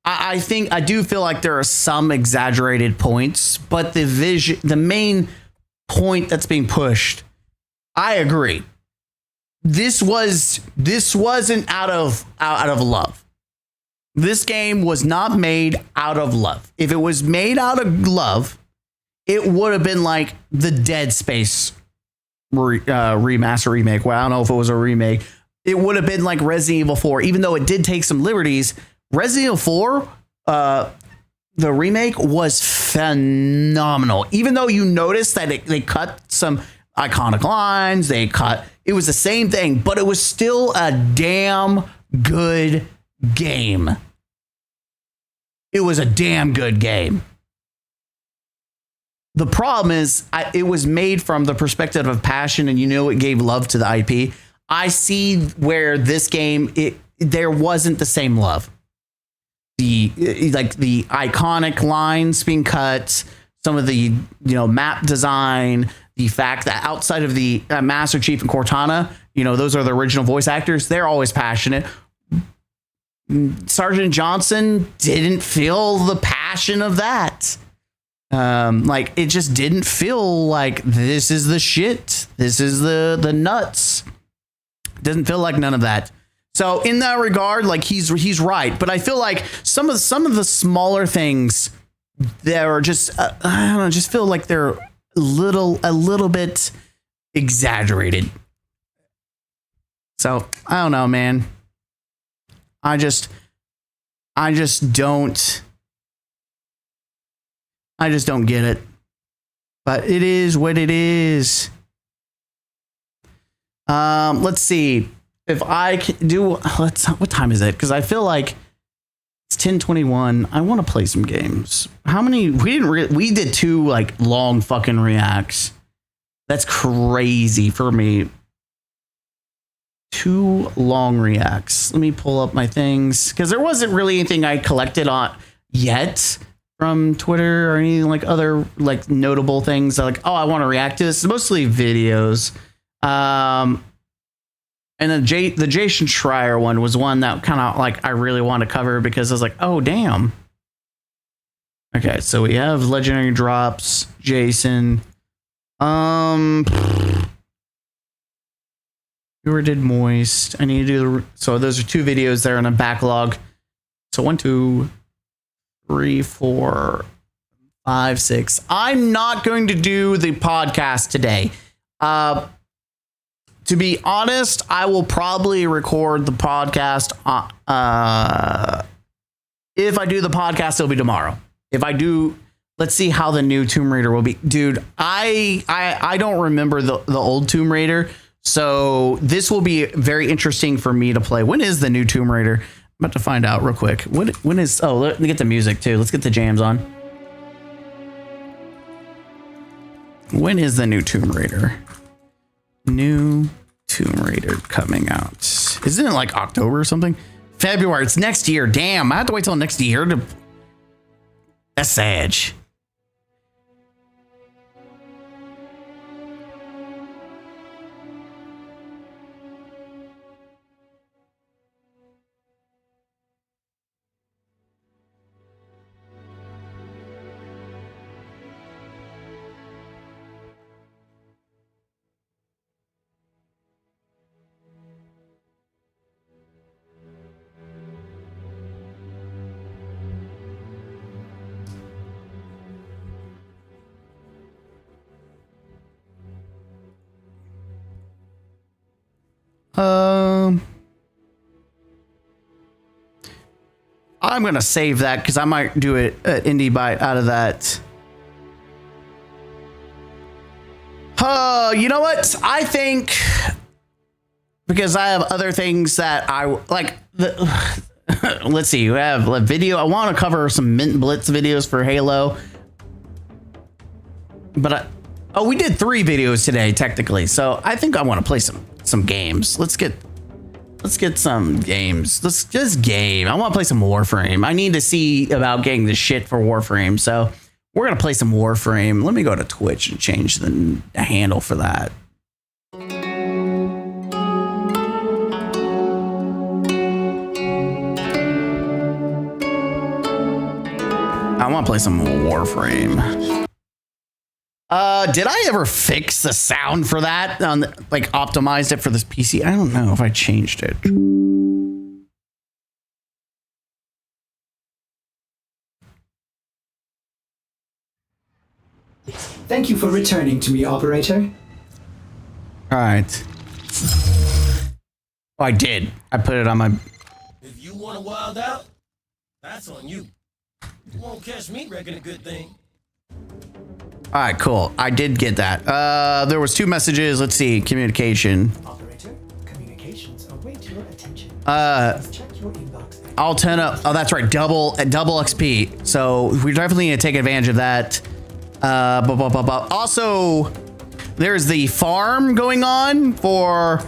I do feel like there are some exaggerated points, but the main point that's being pushed, I agree. This wasn't out of love. This game was not made out of love. If it was made out of love, it would have been like the Dead Space remaster remake. Well, I don't know if it was a remake. It would have been like Resident Evil 4, even though it did take some liberties. Resident Evil 4, the remake was phenomenal. Even though you noticed that they cut some iconic lines, it was the same thing, but it was still a damn good game. It was a damn good game. The problem is it was made from the perspective of passion, and it gave love to the IP. I see where this game, there wasn't the same love. The iconic lines being cut, some of the map design, the fact that outside of the Master Chief and Cortana, those are the original voice actors. They're always passionate. Sergeant Johnson didn't feel the passion of that. It just didn't feel like this is the shit. This is the nuts. Doesn't feel like none of that. So in that regard, he's right. But I feel like some of the smaller things that are just I don't know, just feel like they're a little bit exaggerated. So I don't know, man. I just don't get it. But it is what it is. Let's see. if I can do, what time is it? Because I feel like it's 10:21. I want to play some games. How many? We did 2 like long fucking reacts. That's crazy for me. 2 long reacts. Let me pull up my things because there wasn't really anything I collected on yet from Twitter or anything like other like notable things. Like, oh, I want to react to this. It's mostly videos. And then the Jason Schreier one was one that kind of like I really want to cover because I was like, oh damn. Okay, so we have legendary drops, Jason. Whoever did Moist. I need to do so those are 2 videos there in a backlog. So 1, 2, 3, 4, 5, 6. I'm not going to do the podcast today. To be honest, I will probably record the podcast. If I do the podcast, it'll be tomorrow. If I do, let's see how the new Tomb Raider will be. Dude, I don't remember the old Tomb Raider. So this will be very interesting for me to play. When is the new Tomb Raider? I'm about to find out real quick. When is, oh, let me get the music too. Let's get the jams on. When is the new Tomb Raider? New Tomb Raider coming out. Isn't it like October or something? February. It's next year. Damn, I have to wait till next year to. That's sad. I'm gonna save that because I might do it at Indie Bite out of that. You know what? I think because I have other things that I like. Let's see. We have a video. I want to cover some Mint Blitz videos for Halo, but we did 3 videos today technically, so I think I want to play some games. Let's get some games. Let's just game. I want to play some Warframe. I need to see about getting the shit for Warframe. So we're going to play some Warframe. Let me go to Twitch and change the handle for that. I want to play some Warframe. Did I ever fix the sound for that? Like optimized it for this PC? I don't know if I changed it. Thank you for returning to me, operator. All right. Oh, I did. I put it on my. If you want to wild out, that's on you. You won't catch me wrecking a good thing. All right, cool. I did get that. There was 2 messages. Let's see. Communication. Operator, communications await your attention. Check your inbox. I'll turn up. Oh, that's right. Double XP. So we definitely need to take advantage of that. Also, there's the farm going on for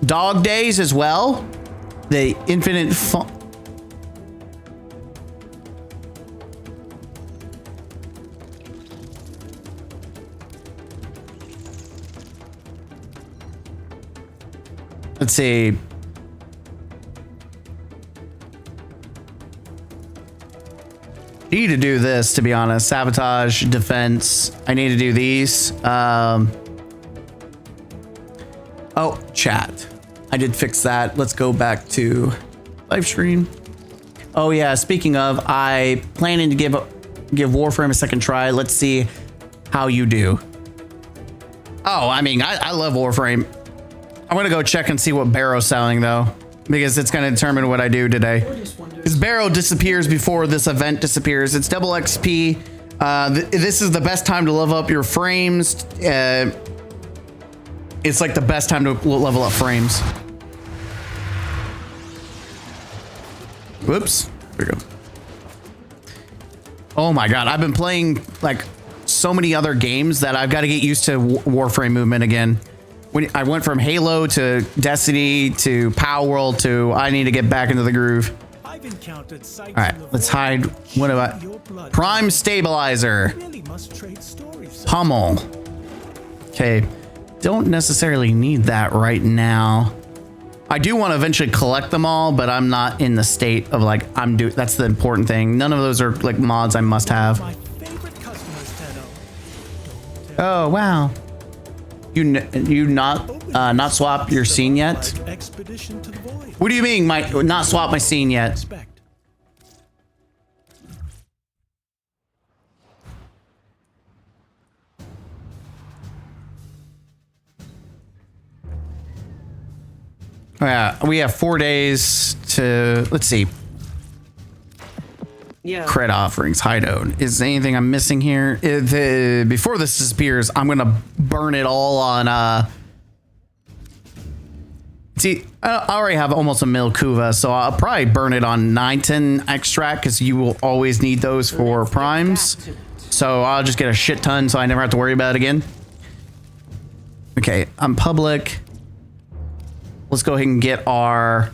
dog days as well. The infinite farm. Let's see. Need to do this, to be honest. Sabotage, defense. I need to do these. Oh, chat. I did fix that. Let's go back to live stream. Oh yeah, speaking of, I planning to give Warframe a second try. Let's see how you do. Oh, I mean, I love Warframe. I'm gonna go check and see what Barrow's selling though, because it's gonna determine what I do today. Because Barrow disappears before this event disappears. It's double XP. This is the best time to level up your frames. It's like the best time to level up frames. Whoops. There we go. Oh my god, I've been playing like so many other games that I've got to get used to Warframe movement again. When I went from Halo to Destiny to Power World to I need to get back into the groove. I've encountered sights. All right, let's hide. What about Prime Stabilizer? Really must trade stories. Pummel. Okay, don't necessarily need that right now. I do want to eventually collect them all, but I'm not in the state of like that's the important thing. None of those are like mods I must have. My favorite customers, Tenno. Oh wow. You not swap your scene yet? Expedition to the void. What do you mean not swap my scene yet? Respect. Yeah, we have 4 days to, let's see. Yeah. Cred offerings, hideout. Is there anything I'm missing here? Before this disappears, I'm gonna burn it all on. See, I already have almost a mil kuva, so I'll probably burn it on 910 extract because you will always need those for primes. So I'll just get a shit ton, so I never have to worry about it again. Okay, I'm public. Let's go ahead and get our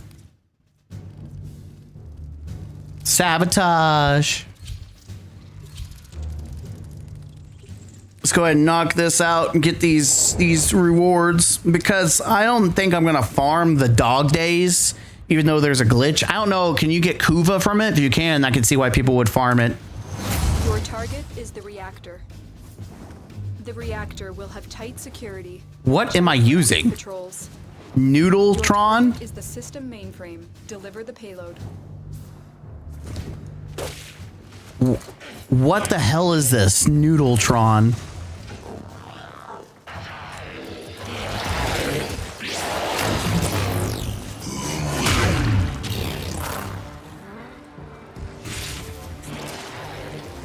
sabotage. Let's go ahead and knock this out and get these rewards because I don't think I'm gonna farm the dog days, even though there's a glitch. I don't know. Can you get kuva from it? If you can, I can see why people would farm it. Your target is the reactor. The reactor will have tight security. What am I using? Patrols. Noodletron? Is the system mainframe. Deliver the payload. What the hell is this? Noodletron.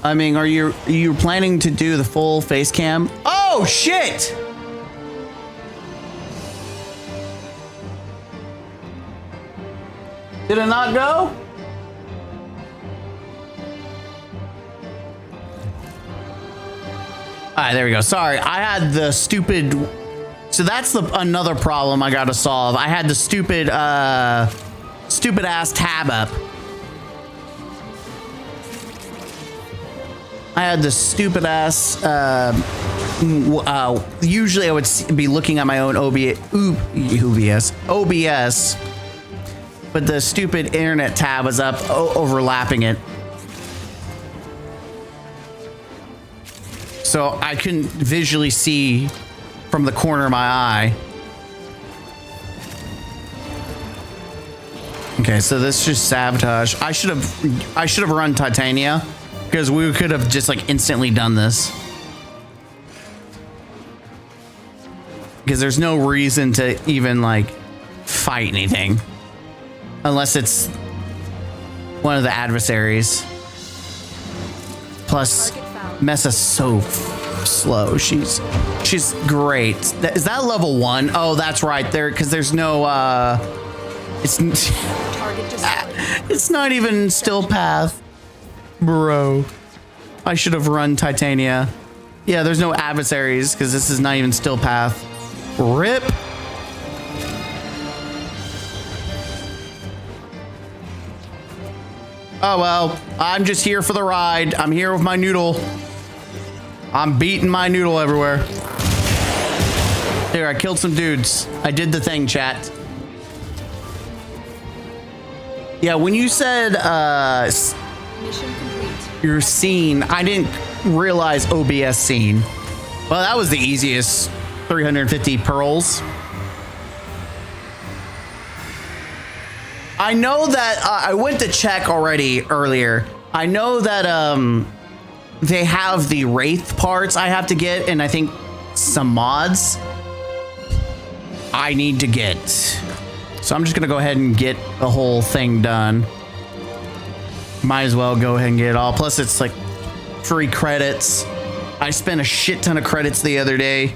I mean, are you planning to do the full face cam? Oh shit! Did it not go? All right, there we go. Sorry, I had the stupid. So that's another problem I gotta solve. I had the stupid ass tab up. I had the stupid ass. Usually I would be looking at my own OBS, but the stupid internet tab was up, overlapping it. So I couldn't visually see from the corner of my eye. Okay, so this is just sabotage. I should have run Titania because we could have just like instantly done this. Because there's no reason to even like fight anything unless it's one of the adversaries. Plus, Messa's so slow. She's great. Is that level 1? Oh, that's right there, because there's no it's not even still path, bro. I should have run Titania. Yeah, there's no adversaries because this is not even still path. Rip. Oh well, I'm just here for the ride. I'm here with my noodle. I'm beating my noodle everywhere. There, I killed some dudes. I did the thing, chat. Yeah, when you said Mission complete. your scene, I didn't realize OBS scene. Well, that was the easiest. 350 pearls. I know that I went to check already earlier. I know that they have the Wraith parts I have to get, and I think some mods I need to get. So I'm just gonna go ahead and get the whole thing done. Might as well go ahead and get it all. Plus it's like free credits. I spent a shit ton of credits the other day.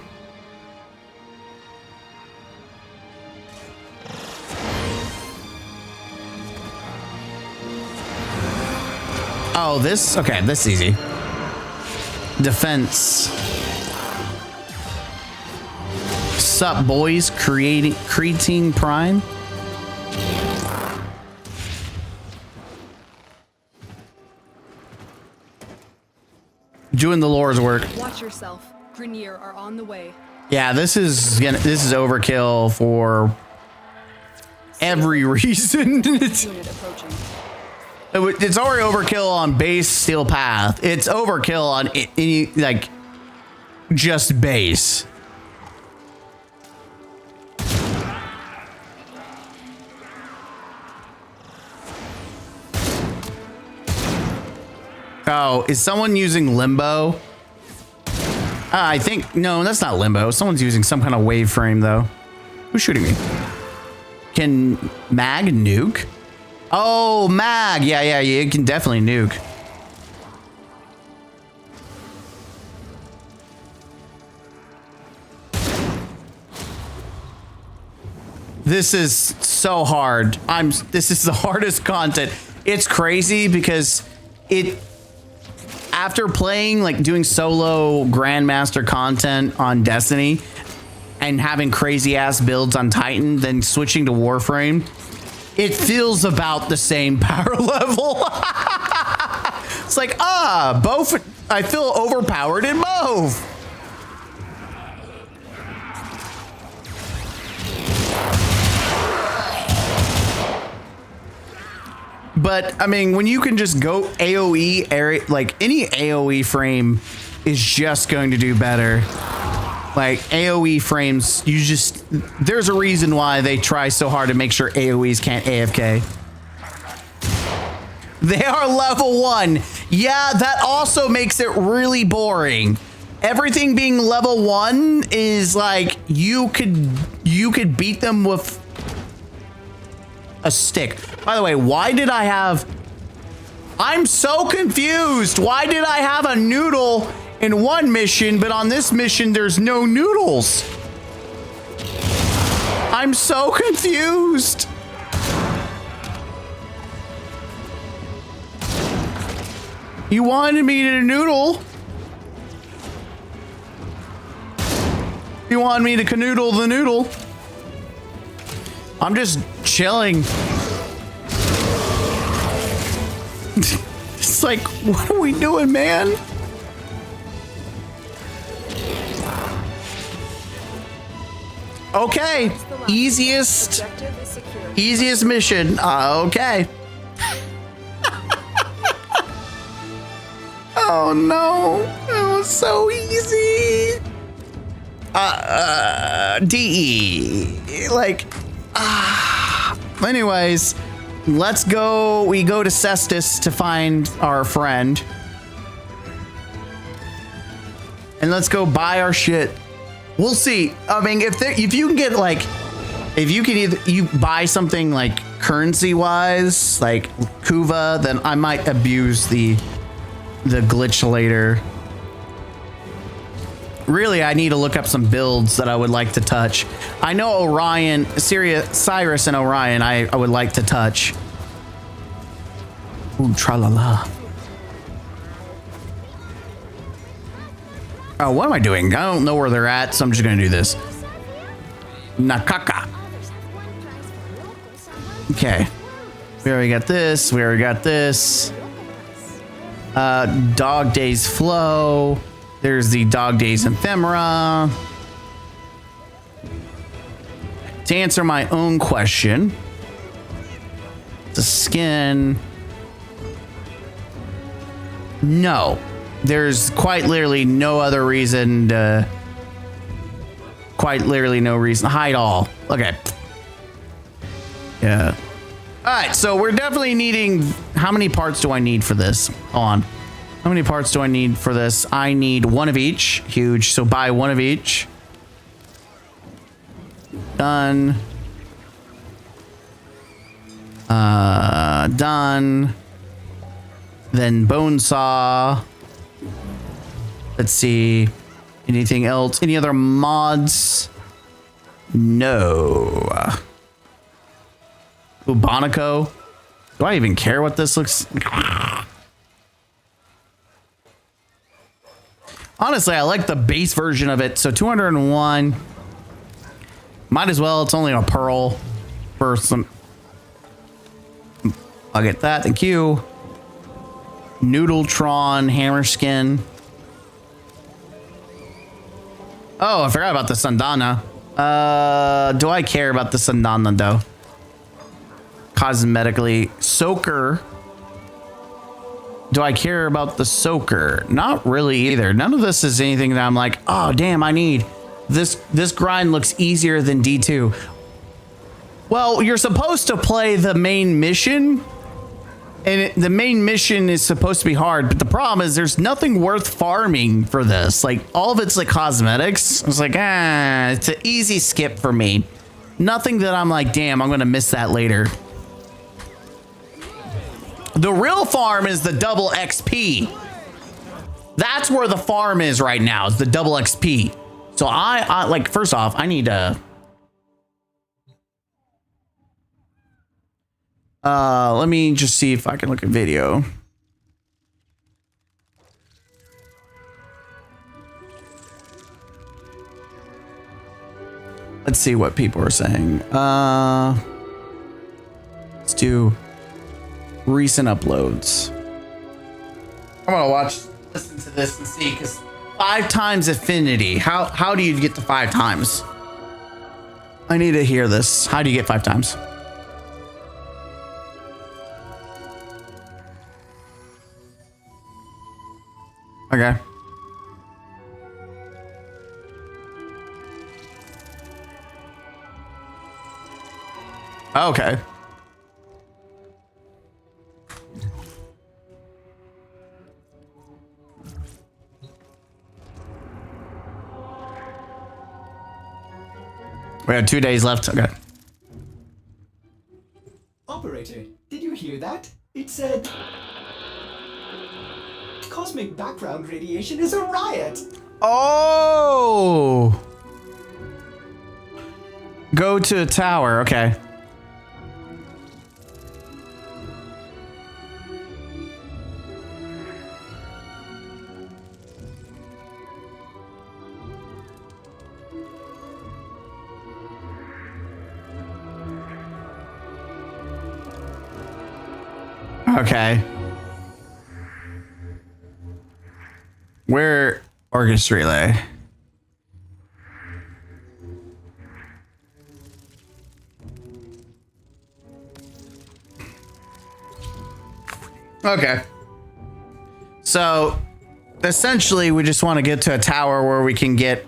Oh, this? Okay, this is easy. Defense. Sup, boys? Creatine Prime? Doing the lore's work. Watch yourself. Grenier are on the way. Yeah, this is overkill for every reason. It's already overkill on base steel path. It's overkill on any, like, just base. Oh, is someone using limbo? I think, no, that's not limbo. Someone's using some kind of wave frame though. Who's shooting me? Can Mag nuke? Oh, Mag. Yeah, it can definitely nuke. This is so hard. This is the hardest content. It's crazy because after playing, like, doing solo Grandmaster content on Destiny and having crazy ass builds on Titan, then switching to Warframe, it feels about the same power level. It's like, both, I feel overpowered in both. But I mean, when you can just go AoE area, like any AoE frame is just going to do better. Like AoE frames, there's a reason why they try so hard to make sure AoEs can't AFK. They are level 1. Yeah, that also makes it really boring. Everything being level 1 is like you could beat them with a stick. By the way, why did I have... I'm so confused. Why did I have a noodle in one mission, but on this mission, there's no noodles? I'm so confused. You wanted me to noodle. You wanted me to canoodle the noodle. I'm just chilling. It's like, what are we doing, man? Okay, easiest mission. Okay. Oh no, it was so easy. DE, like, anyways, let's go. We go to Cestus to find our friend. And let's go buy our shit. We'll see. I mean, if you can get, like, if you can you buy something like currency wise, like Kuva, then I might abuse the glitch later. Really, I need to look up some builds that I would like to touch. I know Orion, Cyrus and Orion, I would like to touch. Ooh, tra-la-la. Oh, what am I doing? I don't know where they're at, so I'm just gonna do this. Nakaka. Okay. We already got this. We already got this. Dog Days Flow. There's the Dog Days Ephemera. To answer my own question, the skin. No, there's quite literally no other reason to. Quite literally no reason. Hide all. Okay. Yeah. All right, so we're definitely needing. How many parts do I need for this? Hold on. How many parts do I need for this? I need one of each. Huge. So buy one of each. Done. Done. Then bone saw. Let's see. Anything else? Any other mods? No. Bonico. Do I even care what this looks like? Honestly, I like the base version of it. So 201. Might as well. It's only a pearl for some. I'll get that. Thank you. Noodletron hammer skin. Oh, I forgot about the Sandana. Do I care about the Sandana though? Cosmetically. Soaker. Do I care about the soaker? Not really either. None of this is anything that I'm like, oh damn, I need this. This grind looks easier than D2. Well, you're supposed to play the main mission, and the main mission is supposed to be hard, but the problem is there's nothing worth farming for this. Like, all of it's like cosmetics. It's like, it's an easy skip for me. Nothing that I'm like, damn, I'm gonna miss that later. The real farm is the double XP. That's where the farm is right now, is the double XP. So I like, first off, I need to let me just see if I can look at video. Let's see what people are saying. Let's do recent uploads. I'm gonna listen to this and see, because 5 times affinity. How do you get to 5 times? I need to hear this. How do you get 5 times? Okay. Okay. We have 2 days left. Okay. Operator, did you hear that? It said... Cosmic background radiation is a riot! Oh! Go to a tower. Okay. Okay. Where Orchestra Relay? Okay. So essentially we just want to get to a tower where we can get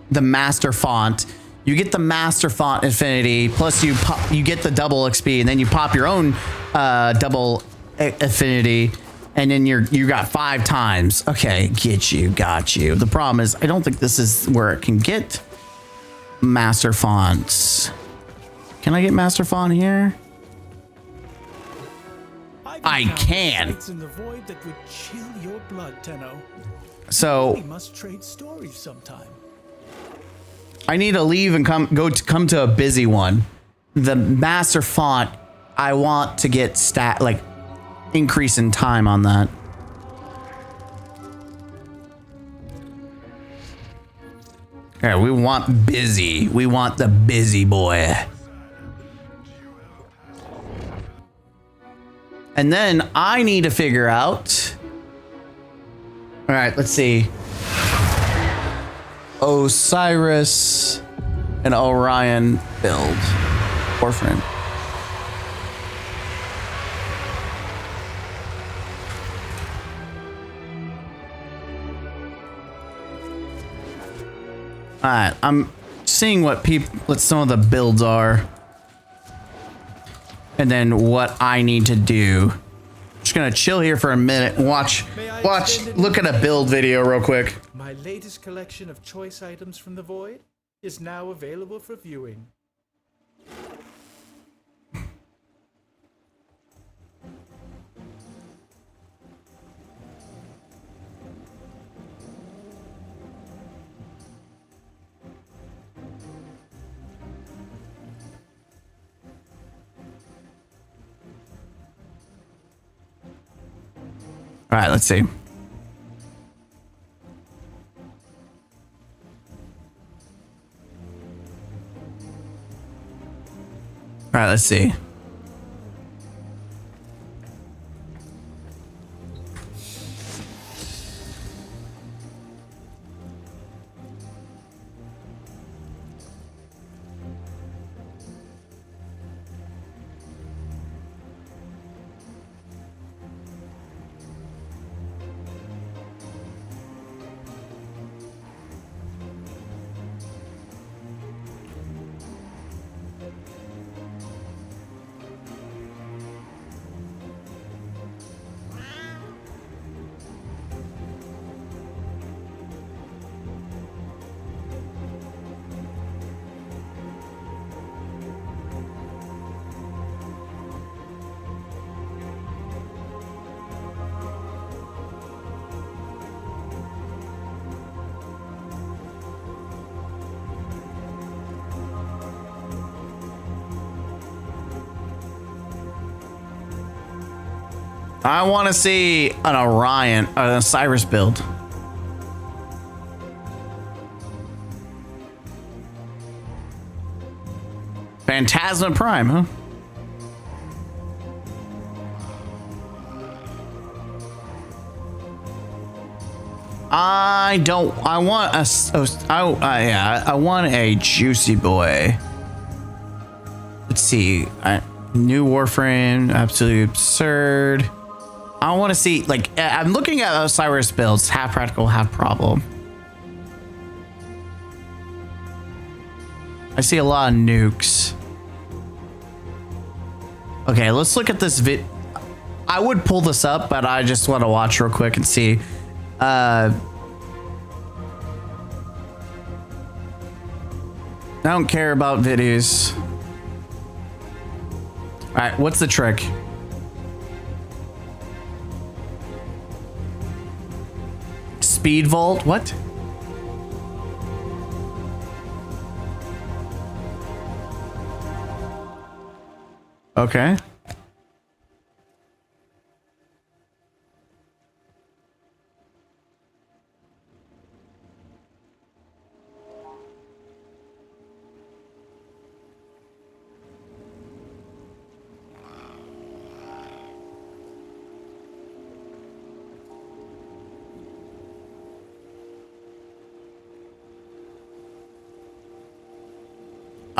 the master font. You get the master font affinity, plus you get the double XP, and then you pop your own double affinity, and then you got 5 times. Okay, got you. The problem is I don't think this is where it can get master fonts. Can I get master font here? I can. In the void that would chill your blood, Tenno. So we must trade stories sometime. I need to leave and come to a busy one. The master font, I want to get increase in time on that. Okay, we want busy. We want the busy boy. And then I need to figure out. All right, let's see. Osiris and Orion build. Warframe. All right, I'm seeing what some of the builds are, and then what I need to do. Just gonna chill here for a minute and watch, look at a build video real quick. My latest collection of choice items from the void is now available for viewing. All right, let's see. All right, let's see. I want to see an Orion, an Osiris build. Phantasma Prime, huh? I want a juicy boy. Let's see. New Warframe, absolutely absurd. I want to see, like, I'm looking at Osiris builds, half practical, half problem. I see a lot of nukes. Okay, let's look at this I would pull this up, but I just want to watch real quick and see. I don't care about videos. All right, what's the trick? Speed Vault, what? Okay.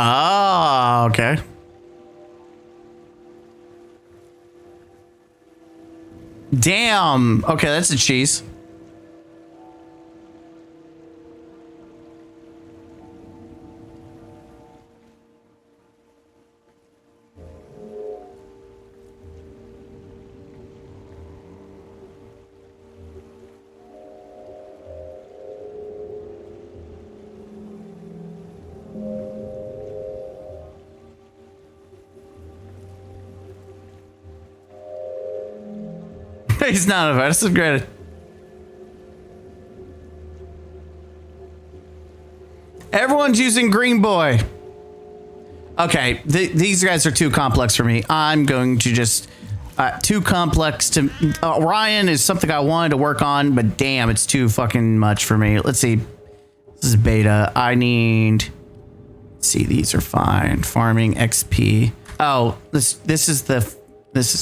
Oh, okay. Damn. Okay, that's a cheese. He's not a virus. This is great. Everyone's using Green Boy. Okay, these guys are too complex for me. I'm going to just too complex to. Ryan is something I wanted to work on, but damn, it's too fucking much for me. Let's see. This is beta. I need. Let's see, these are fine. Farming XP. Oh, this is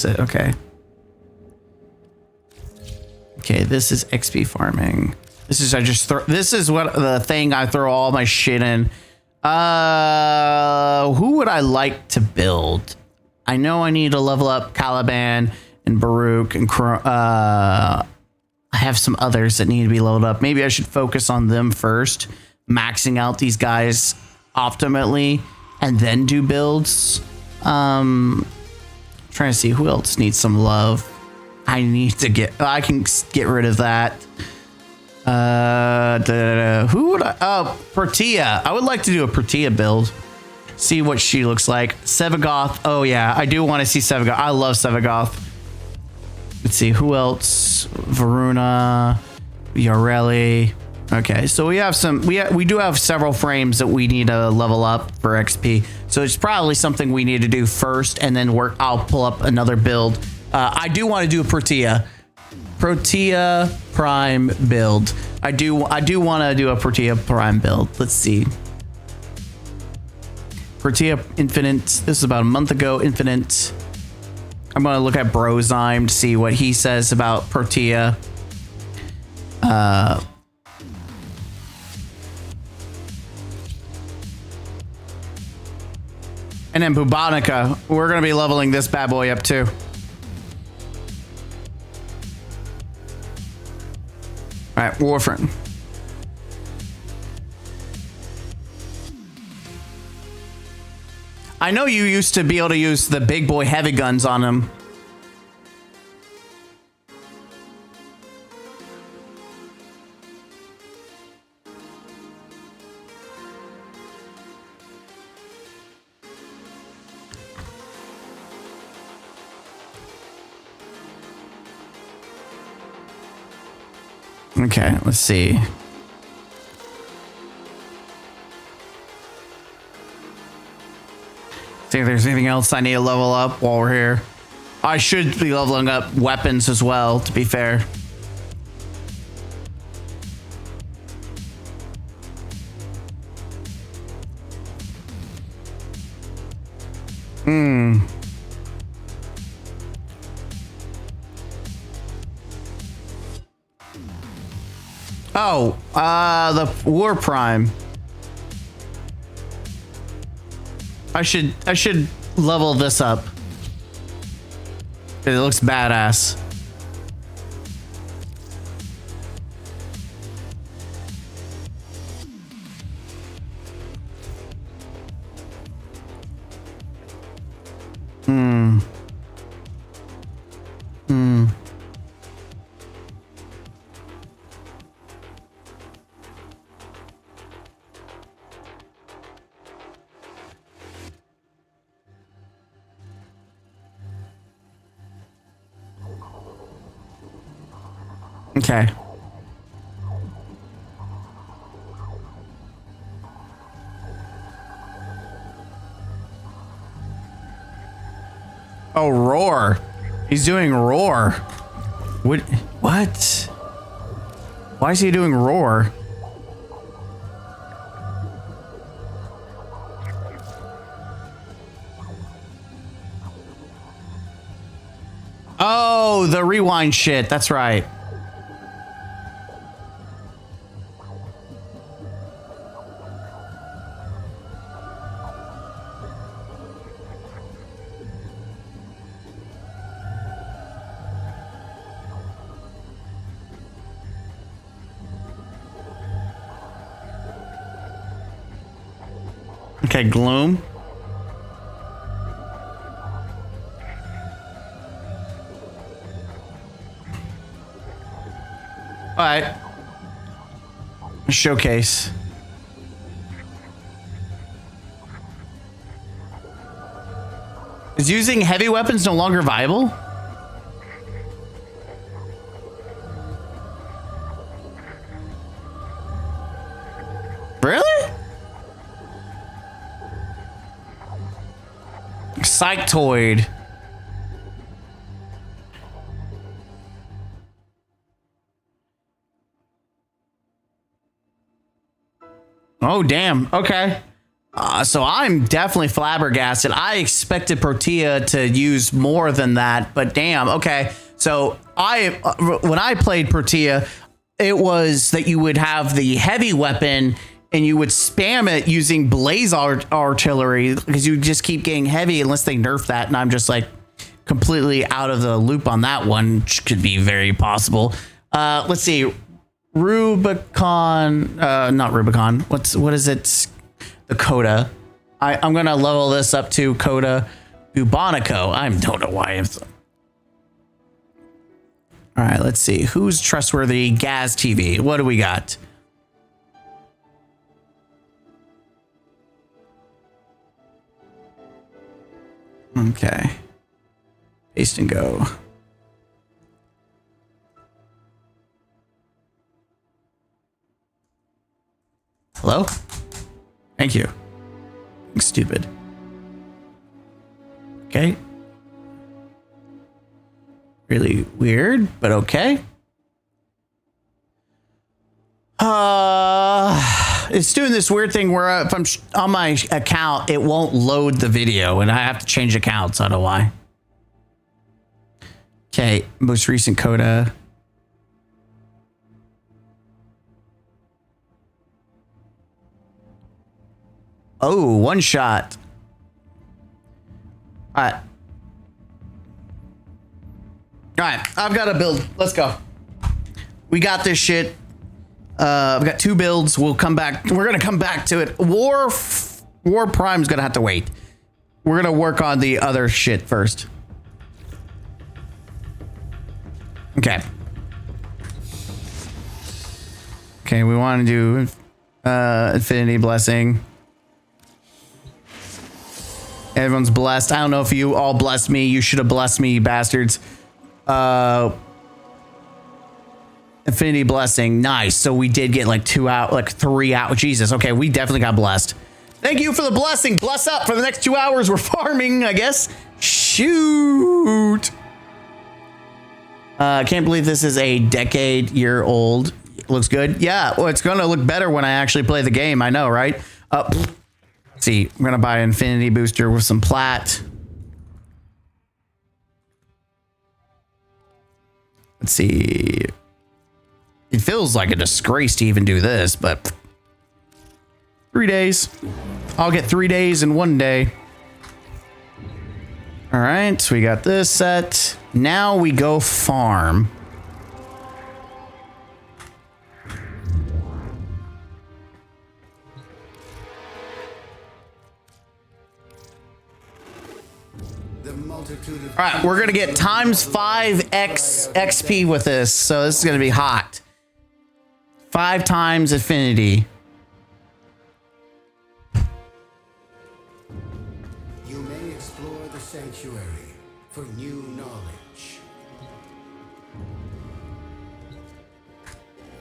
it. Okay. Okay, this is XP farming. This is this is what the thing I throw all my shit in. Who would I like to build? I know I need to level up Caliban and Baruch and I have some others that need to be leveled up. Maybe I should focus on them first, maxing out these guys optimally, and then do builds. Trying to see who else needs some love. I can get rid of that. Who would I? Oh, Protea. I would like to do a Protea build. See what she looks like. Sevagoth. Oh yeah, I do want to see Sevagoth. I love Sevagoth. Let's see who else. Varuna, Yareli. Okay, so we have some. We do have several frames that we need to level up for XP. So it's probably something we need to do first, and then I'll pull up another build. I do want to do a Protea Prime build. I do want to do a Protea Prime build. Let's see. Protea Infinite. This is about a month ago. Infinite. I'm gonna look at Brozyme to see what he says about Protea. And then Bubonica. We're gonna be leveling this bad boy up too. All right, Warframe. I know you used to be able to use the big boy heavy guns on him. Okay, let's see. See if there's anything else I need to level up while we're here. I should be leveling up weapons as well, to be fair. Oh, the Warframe. I should level this up. It looks badass. Okay. Oh, roar. He's doing roar. What? Why is he doing roar? Oh, the rewind shit. That's right. Okay, Gloom. All right. Showcase. Is using heavy weapons no longer viable? Really? Psychtoid. Oh, damn. Okay. So I'm definitely flabbergasted. I expected Protea to use more than that, but damn. Okay. So when I played Protea, it was that you would have the heavy weapon and you would spam it using blaze artillery because you just keep getting heavy unless they nerf that. And I'm just like completely out of the loop on that one, which could be very possible. Let's see. Rubicon, not Rubicon. What is it? The Coda. I'm gonna level this up to Coda Bubonico. I don't know why. All right, let's see. Who's trustworthy? Gaz TV. What do we got? Okay. Paste and go. Hello? Thank you. Stupid. Okay. Really weird, but okay. It's doing this weird thing where if I'm on my account, it won't load the video, and I have to change accounts. I don't know why. Okay, most recent coda. Oh, one shot. All right. All right, I've got a build. Let's go. We got this shit. We've got 2 builds. We'll come back. We're gonna come back to it. Warframe's gonna have to wait. We're gonna work on the other shit first. Okay. Okay, we want to do Infinity Blessing. Everyone's blessed. I don't know if you all blessed me. You should have blessed me, you bastards. Infinity Blessing. Nice. So we did get like 2 out, like 3 out. Jesus. Okay, we definitely got blessed. Thank you for the blessing. Bless up for the next 2 hours. We're farming, I guess. Shoot. Can't believe this is a decade-year-old. Looks good. Yeah, well, it's going to look better when I actually play the game. I know, right? Let's see. I'm going to buy an Infinity Booster with some plat. Let's see. It feels like a disgrace to even do this, but 3 days. I'll get 3 days in 1 day. All right, so we got this set. Now we go farm. All right, we're gonna get times 5x XP with this, so this is gonna be hot. 5 times affinity. You may explore the sanctuary for new knowledge.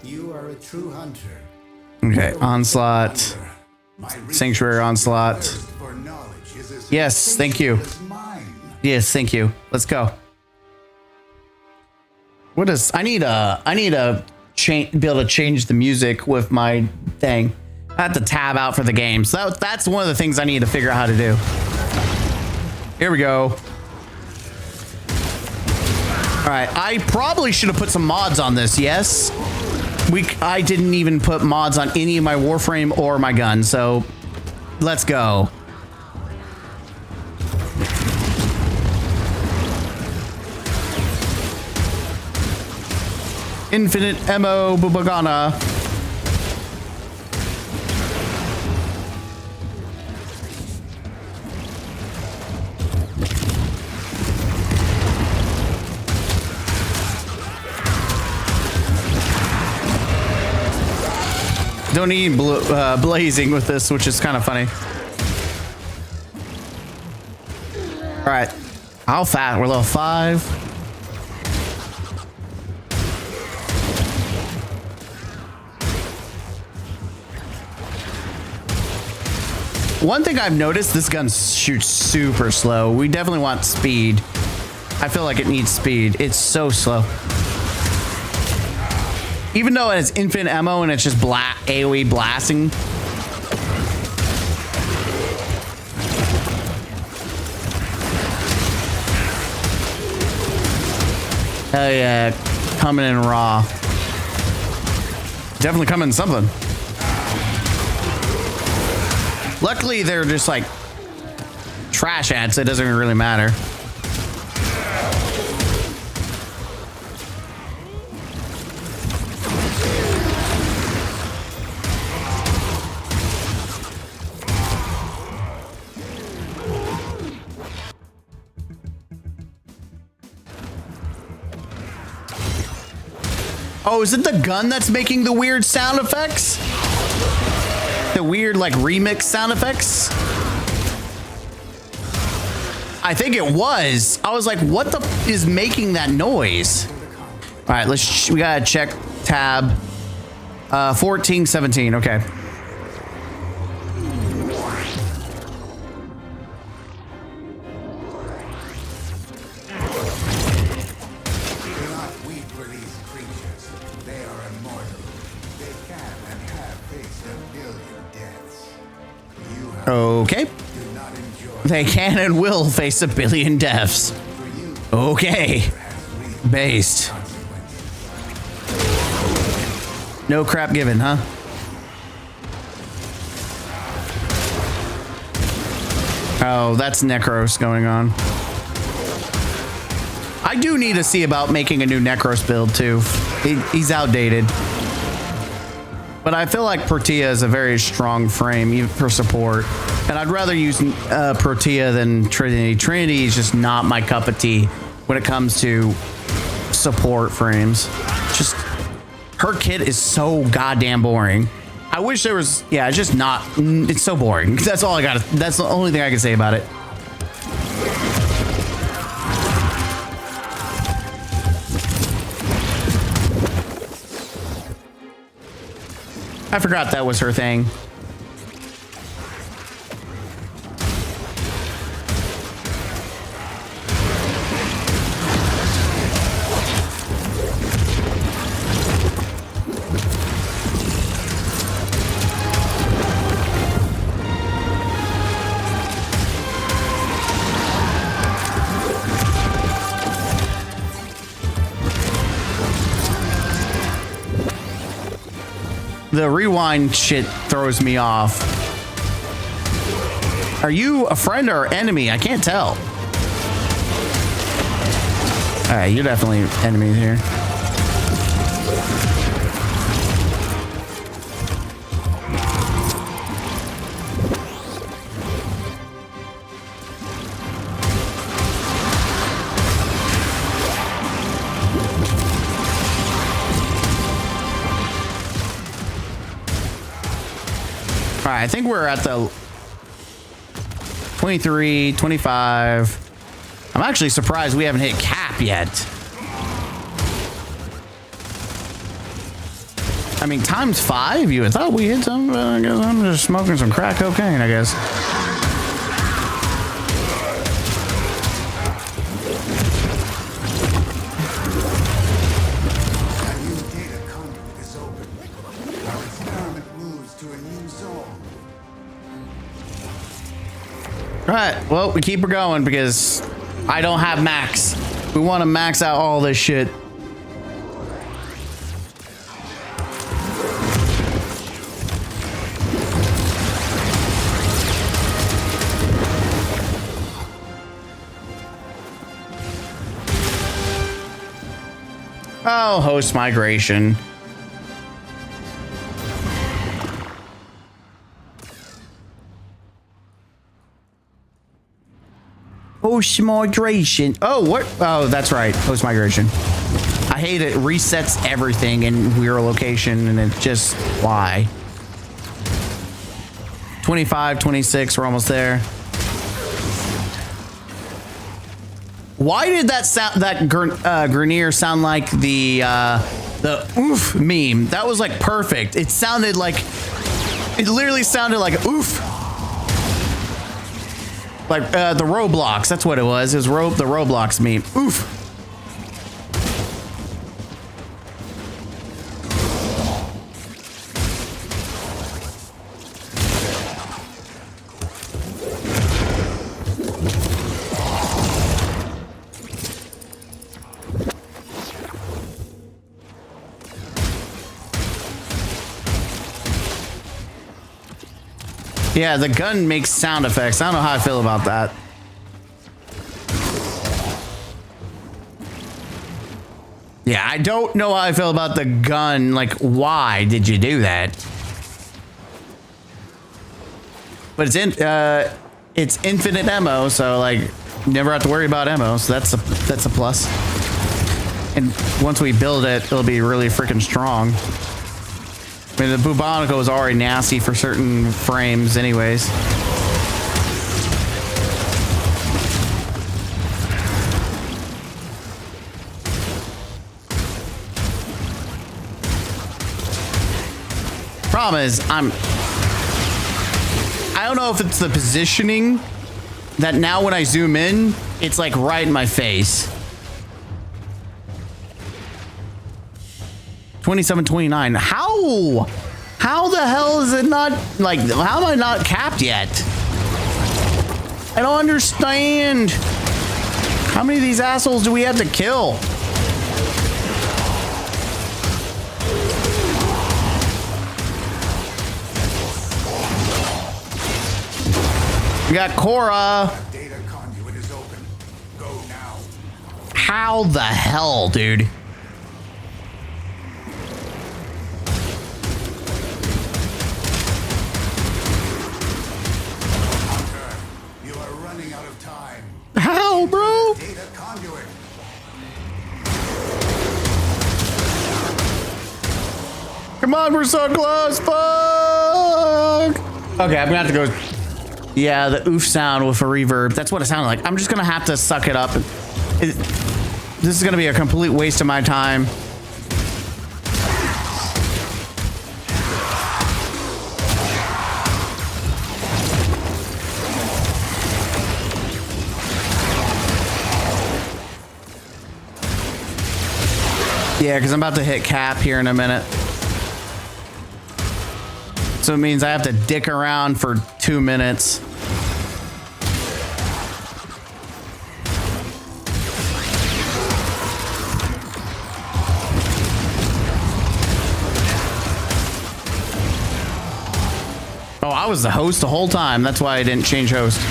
You are a true hunter. Okay, onslaught. Sanctuary onslaught. Yes, thank you. Yes, thank you. Let's go. What is? I need a be able to change the music with my thing. I have to tab out for the game. So that's one of the things I need to figure out how to do. Here we go. All right, I probably should have put some mods on this. Yes, I didn't even put mods on any of my Warframe or my gun. So let's go. Infinite Mo Bubagana. Don't need blazing with this, which is kind of funny. All right, how fat? We're level 5. One thing I've noticed, this gun shoots super slow. We definitely want speed. I feel like it needs speed. It's so slow. Even though it has infinite ammo and it's just AoE blasting. Hell yeah, coming in raw. Definitely coming in something. Luckily, they're just like trash ads, so it doesn't really matter. Oh, is it the gun that's making the weird sound effects? The weird like remix sound effects? I think it was. I was like, what the f is making that noise? All right, we gotta check tab 14, 17, okay. They are immortal. They can and have faced a billion Okay. They can and will face 1 billion deaths. Okay. Based. No crap given, huh? Oh, that's Necros going on. I do need to see about making a new Necros build too. He's outdated. But I feel like Protea is a very strong frame even for support. And I'd rather use Protea than Trinity. Trinity is just not my cup of tea when it comes to support frames. Just her kit is so goddamn boring. I wish there was, yeah, it's just not, it's so boring. That's all I got. That's the only thing I can say about it. I forgot that was her thing. The rewind shit throws me off. Are you a friend or enemy? I can't tell. All right, you're definitely enemies here. All right, I think we're at the 23, 25. I'm actually surprised we haven't hit cap yet. I mean, times 5? You would thought we hit some, I guess I'm just smoking some crack cocaine, I guess. All right, well, we keep her going because I don't have max. We want to max out all this shit. Oh, host migration. Post migration. Oh, what? Oh, that's right. Post migration. I hate it. Resets everything in weird location, and it just why. 25, 26. We're almost there. Why did that sound? That Grenier sound like the oof meme? That was like perfect. It sounded like. It literally sounded like oof. Like the Roblox, that's what it was. It was the Roblox meme. Oof. Yeah, the gun makes sound effects. I don't know how I feel about that. Yeah, I don't know how I feel about the gun. Like, why did you do that? But it's infinite ammo, so like, you never have to worry about ammo. So that's a plus. And once we build it, it'll be really freaking strong. I mean, the Bubonico is already nasty for certain frames anyways. Problem is, I don't know if it's the positioning that now when I zoom in, it's like right in my face. 27, 29. How the hell is it not like, how am I not capped yet? I don't understand. How many of these assholes do we have to kill? We got Cora. Data conduit is open. Go now. How the hell, dude? You are running out of time. How, bro? Data conduit. Come on, we're so close. Fuck. Okay, I'm gonna have to go. Yeah, the oof sound with a reverb. That's what it sounded like. I'm just gonna have to suck it up. This is gonna be a complete waste of my time. Yeah, because I'm about to hit cap here in a minute. So it means I have to dick around for 2 minutes. Oh, I was the host the whole time. That's why I didn't change host.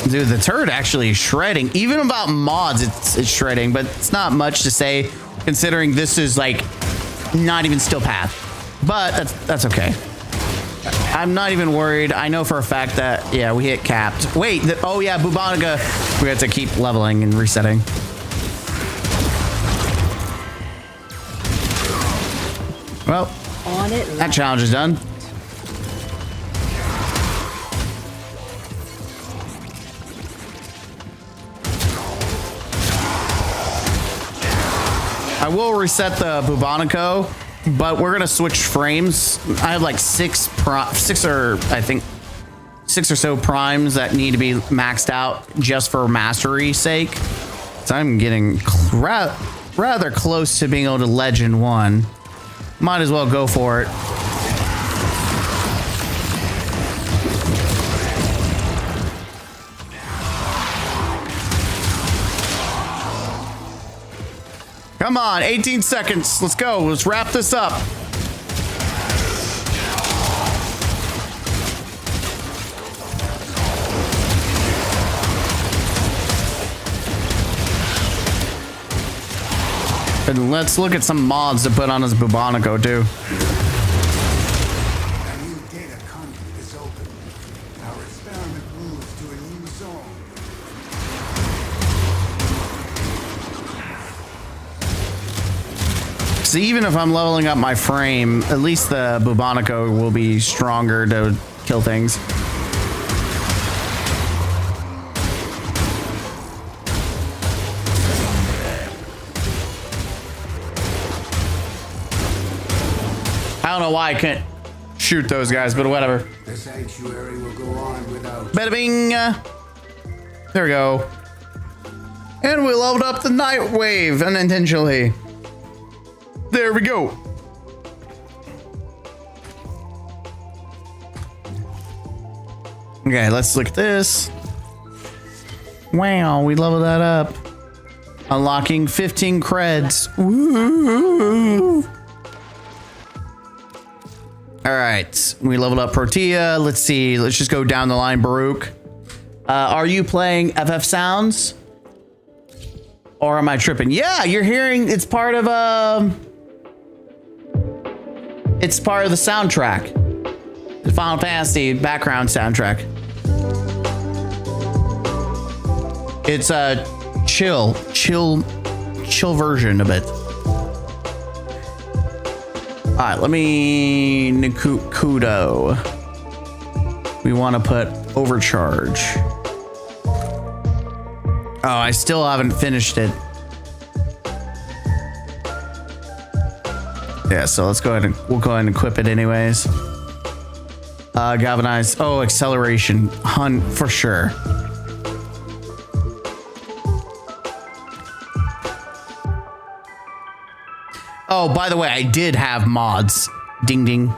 Dude, the turret actually is shredding. Even about mods, it's shredding, but it's not much to say considering this is like not even still path. But that's okay. I'm not even worried. I know for a fact that, yeah, we hit capped. Wait, oh yeah, Bubonica. We have to keep leveling and resetting. Well, that challenge is done. I will reset the Bubonico, but we're gonna switch frames. I have like six or so primes that need to be maxed out just for mastery sake. So I'm getting rather close to being able to legend one. Might as well go for it. Come on, 18 seconds. Let's go. Let's wrap this up. And let's look at some mods to put on his Bubonico too. A new data conduit is open. Our experiment moves to a new zone. So even if I'm leveling up my frame, at least the Bubonico will be stronger to kill things. I don't know why I can't shoot those guys, but whatever. The sanctuary will go on without. Bada bing! There we go. And we leveled up the Night Wave unintentionally. There we go. Okay, let's look at this. Wow, we leveled that up. Unlocking 15 creds. Woo! All right, we leveled up Protea. Let's see. Let's just go down the line. Baruch, are you playing FF Sounds, or am I tripping? Yeah, you're hearing. It's part of It's part of the soundtrack, the Final Fantasy background soundtrack. It's a chill version of it. All right, let me Kudo. We want to put overcharge. Oh, I still haven't finished it. Yeah, so let's go ahead and we'll go ahead and equip it anyways. Galvanize. Oh, acceleration. Hunt for sure. Oh, by the way, I did have mods. Ding ding.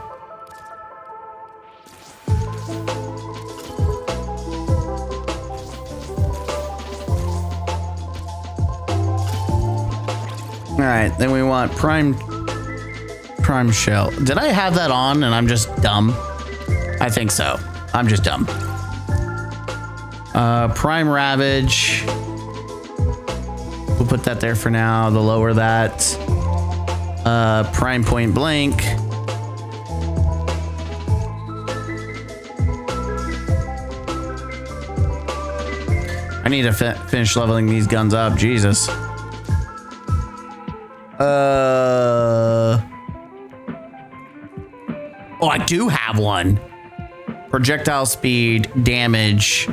All right, then we want prime shell. Did I have that on and I'm just dumb? I think so. I'm just dumb. Prime ravage. We'll put that there for now. The lower that. Prime point blank. I need to finish leveling these guns up. Jesus. Oh, I do have one. Projectile speed, damage.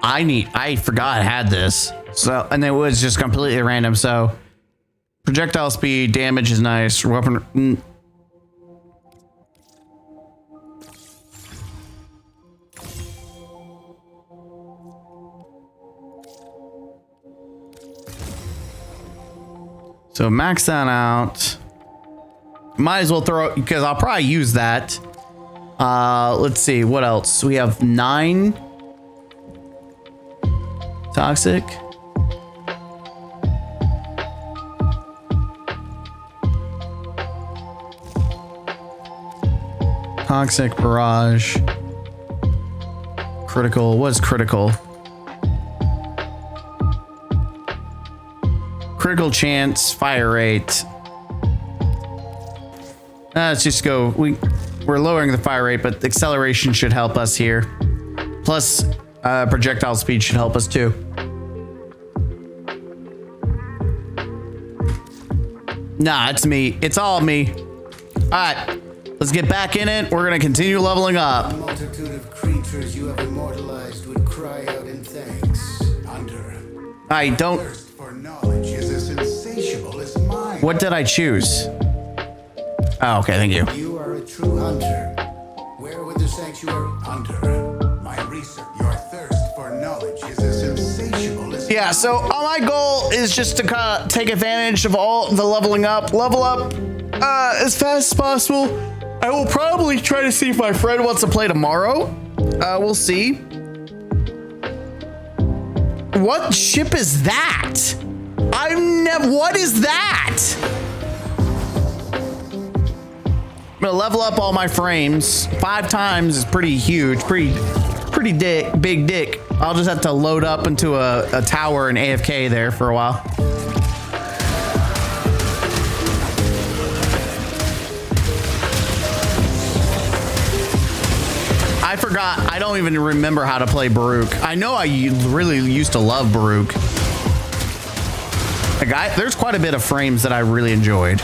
I forgot I had this. So, and it was just completely random. So projectile speed, damage is nice. Weapon. So max that out. Might as well throw it because I'll probably use that. Let's see what else. We have 9 toxic. Toxic barrage. Critical. What's critical? Critical chance, fire rate. Let's just go. We're lowering the fire rate, but the acceleration should help us here. Plus, projectile speed should help us too. Nah, it's me. It's all me. All right, let's get back in it. We're gonna continue leveling up. The multitude of creatures you have immortalized would cry out in thanks. Hunter. I don't. Thirst for knowledge is as insatiable as mine. What did I choose? Oh, okay, thank you. You are a true hunter. Where would the sanctuary hunter? My research. Your thirst for knowledge is as insatiable as Yeah, so my goal is just to kind of take advantage of all the level up as fast as possible. I will probably try to see if my friend wants to play tomorrow. We'll see. What ship is that? What is that? I'm gonna level up all my frames. 5 times is pretty huge, pretty big dick. I'll just have to load up into a tower and AFK there for a while. I forgot. I don't even remember how to play Baruch. I know I really used to love Baruch. Like there's quite a bit of frames that I really enjoyed.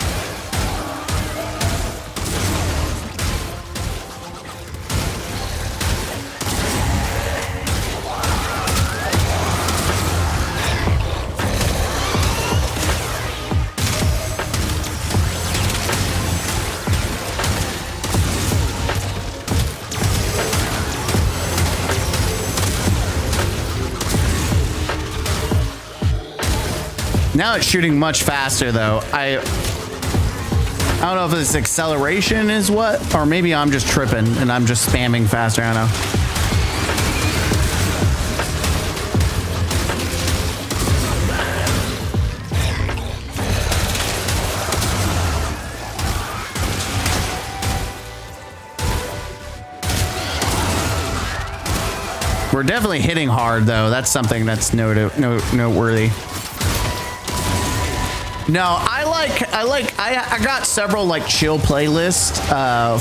Now it's shooting much faster though. I don't know if this acceleration is what, or maybe I'm just tripping and I'm just spamming faster. I don't know. We're definitely hitting hard though. That's something that's noteworthy. No, I got several like chill playlists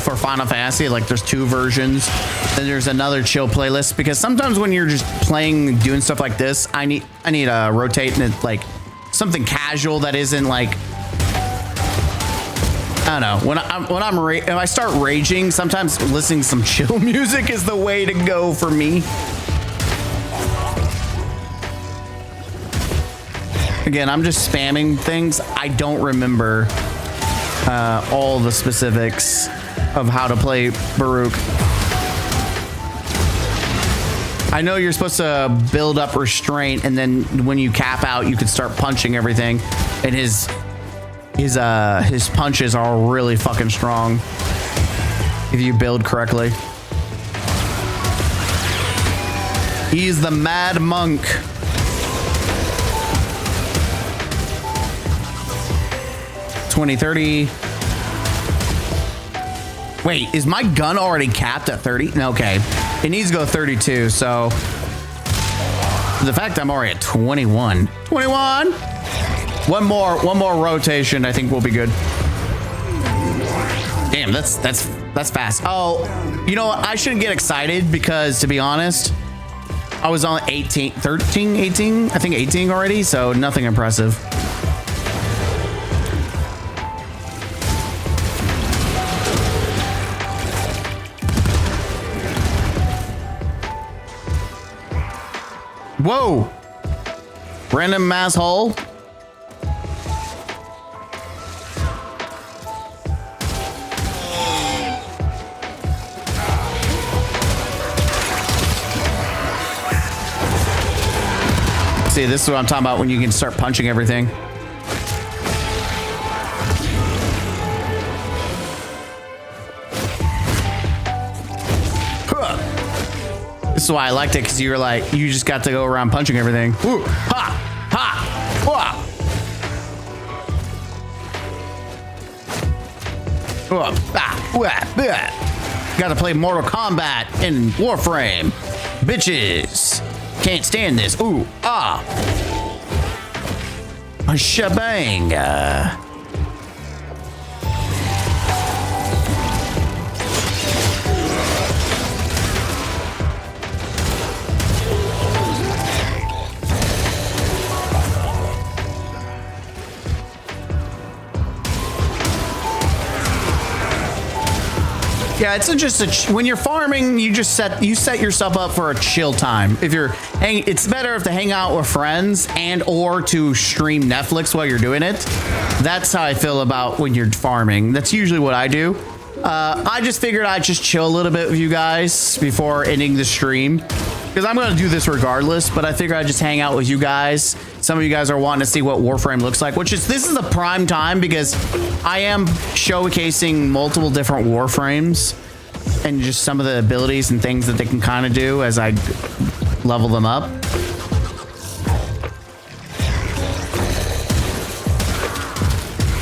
for Final Fantasy. Like there's 2 versions. Then there's another chill playlist because sometimes when you're just playing, doing stuff like this, I need to rotate and like something casual that isn't like, I don't know. If I start raging, sometimes listening to some chill music is the way to go for me. Again, I'm just spamming things. I don't remember all the specifics of how to play Baruch. I know you're supposed to build up restraint, and then when you cap out, you can start punching everything. And his punches are really fucking strong if you build correctly. He's the Mad Monk. $20, $30. Wait, is my gun already capped at 30? Okay, it needs to go 32. So the fact I'm already at 21. One more rotation. I think we'll be good. Damn, that's fast. Oh, you know what? I shouldn't get excited because, to be honest, I was on 18, 13, 18. I think 18 already. So nothing impressive. Whoa! Random mass hole. See, this is what I'm talking about when you can start punching everything. This is why I liked it, because you were like, you just got to go around punching everything. Ooh, ha, ha, wah. Got to play Mortal Kombat in Warframe. Bitches. Can't stand this. Ooh, ah. A shebang. Yeah, it's just when you're farming, you set yourself up for a chill time. If you're it's better if to hang out with friends and or to stream Netflix while you're doing it. That's how I feel about when you're farming. That's usually what I do. I just figured I'd just chill a little bit with you guys before ending the stream, because I'm gonna do this regardless. But I figured I'd just hang out with you guys. Some of you guys are wanting to see what Warframe looks like, this is a prime time because I am showcasing multiple different Warframes and just some of the abilities and things that they can kind of do as I level them up.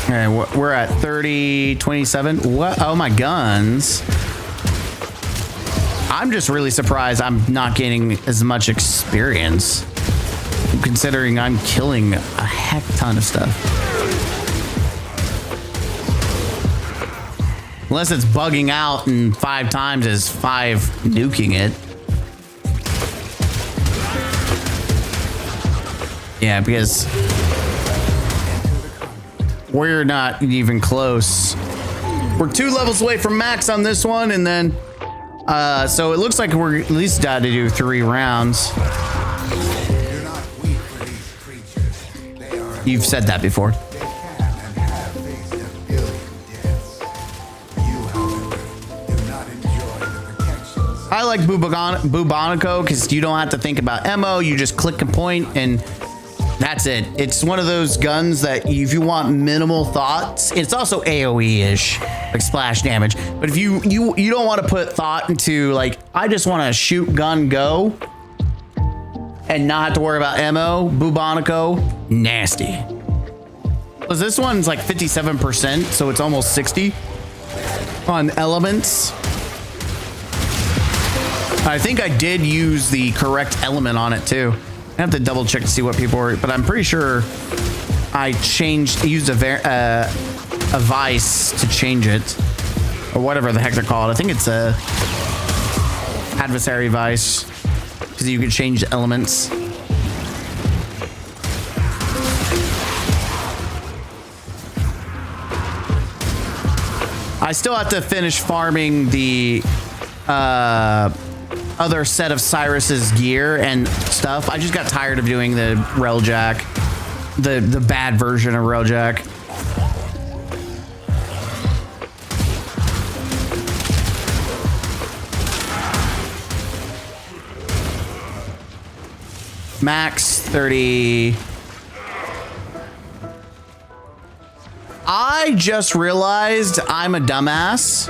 Okay, we're at 30, 27. What? Oh, my guns. I'm just really surprised I'm not gaining as much experience, considering I'm killing a heck ton of stuff. Unless it's bugging out and 5 times is 5 nuking it. Yeah, because we're not even close. We're 2 levels away from max on this one, and then so it looks like we're at least got to do 3 rounds. You've said that before. I like Bubonico because you don't have to think about ammo. You just click and point, and that's it. It's one of those guns that if you want minimal thoughts, it's also AoE-ish, like splash damage. But if you don't want to put thought into, like, I just want to shoot, gun, go, and not have to worry about ammo, Bubonico, nasty. Because this one's like 57%, so it's almost 60 on elements. I think I did use the correct element on it too. I have to double check to see what people were, but I'm pretty sure I used a vice to change it, or whatever the heck they're called. I think it's a adversary vice, because you could change the elements. I still have to finish farming the other set of Cyrus's gear and stuff. I just got tired of doing the railjack the bad version of Railjack. Max 30. I just realized I'm a dumbass.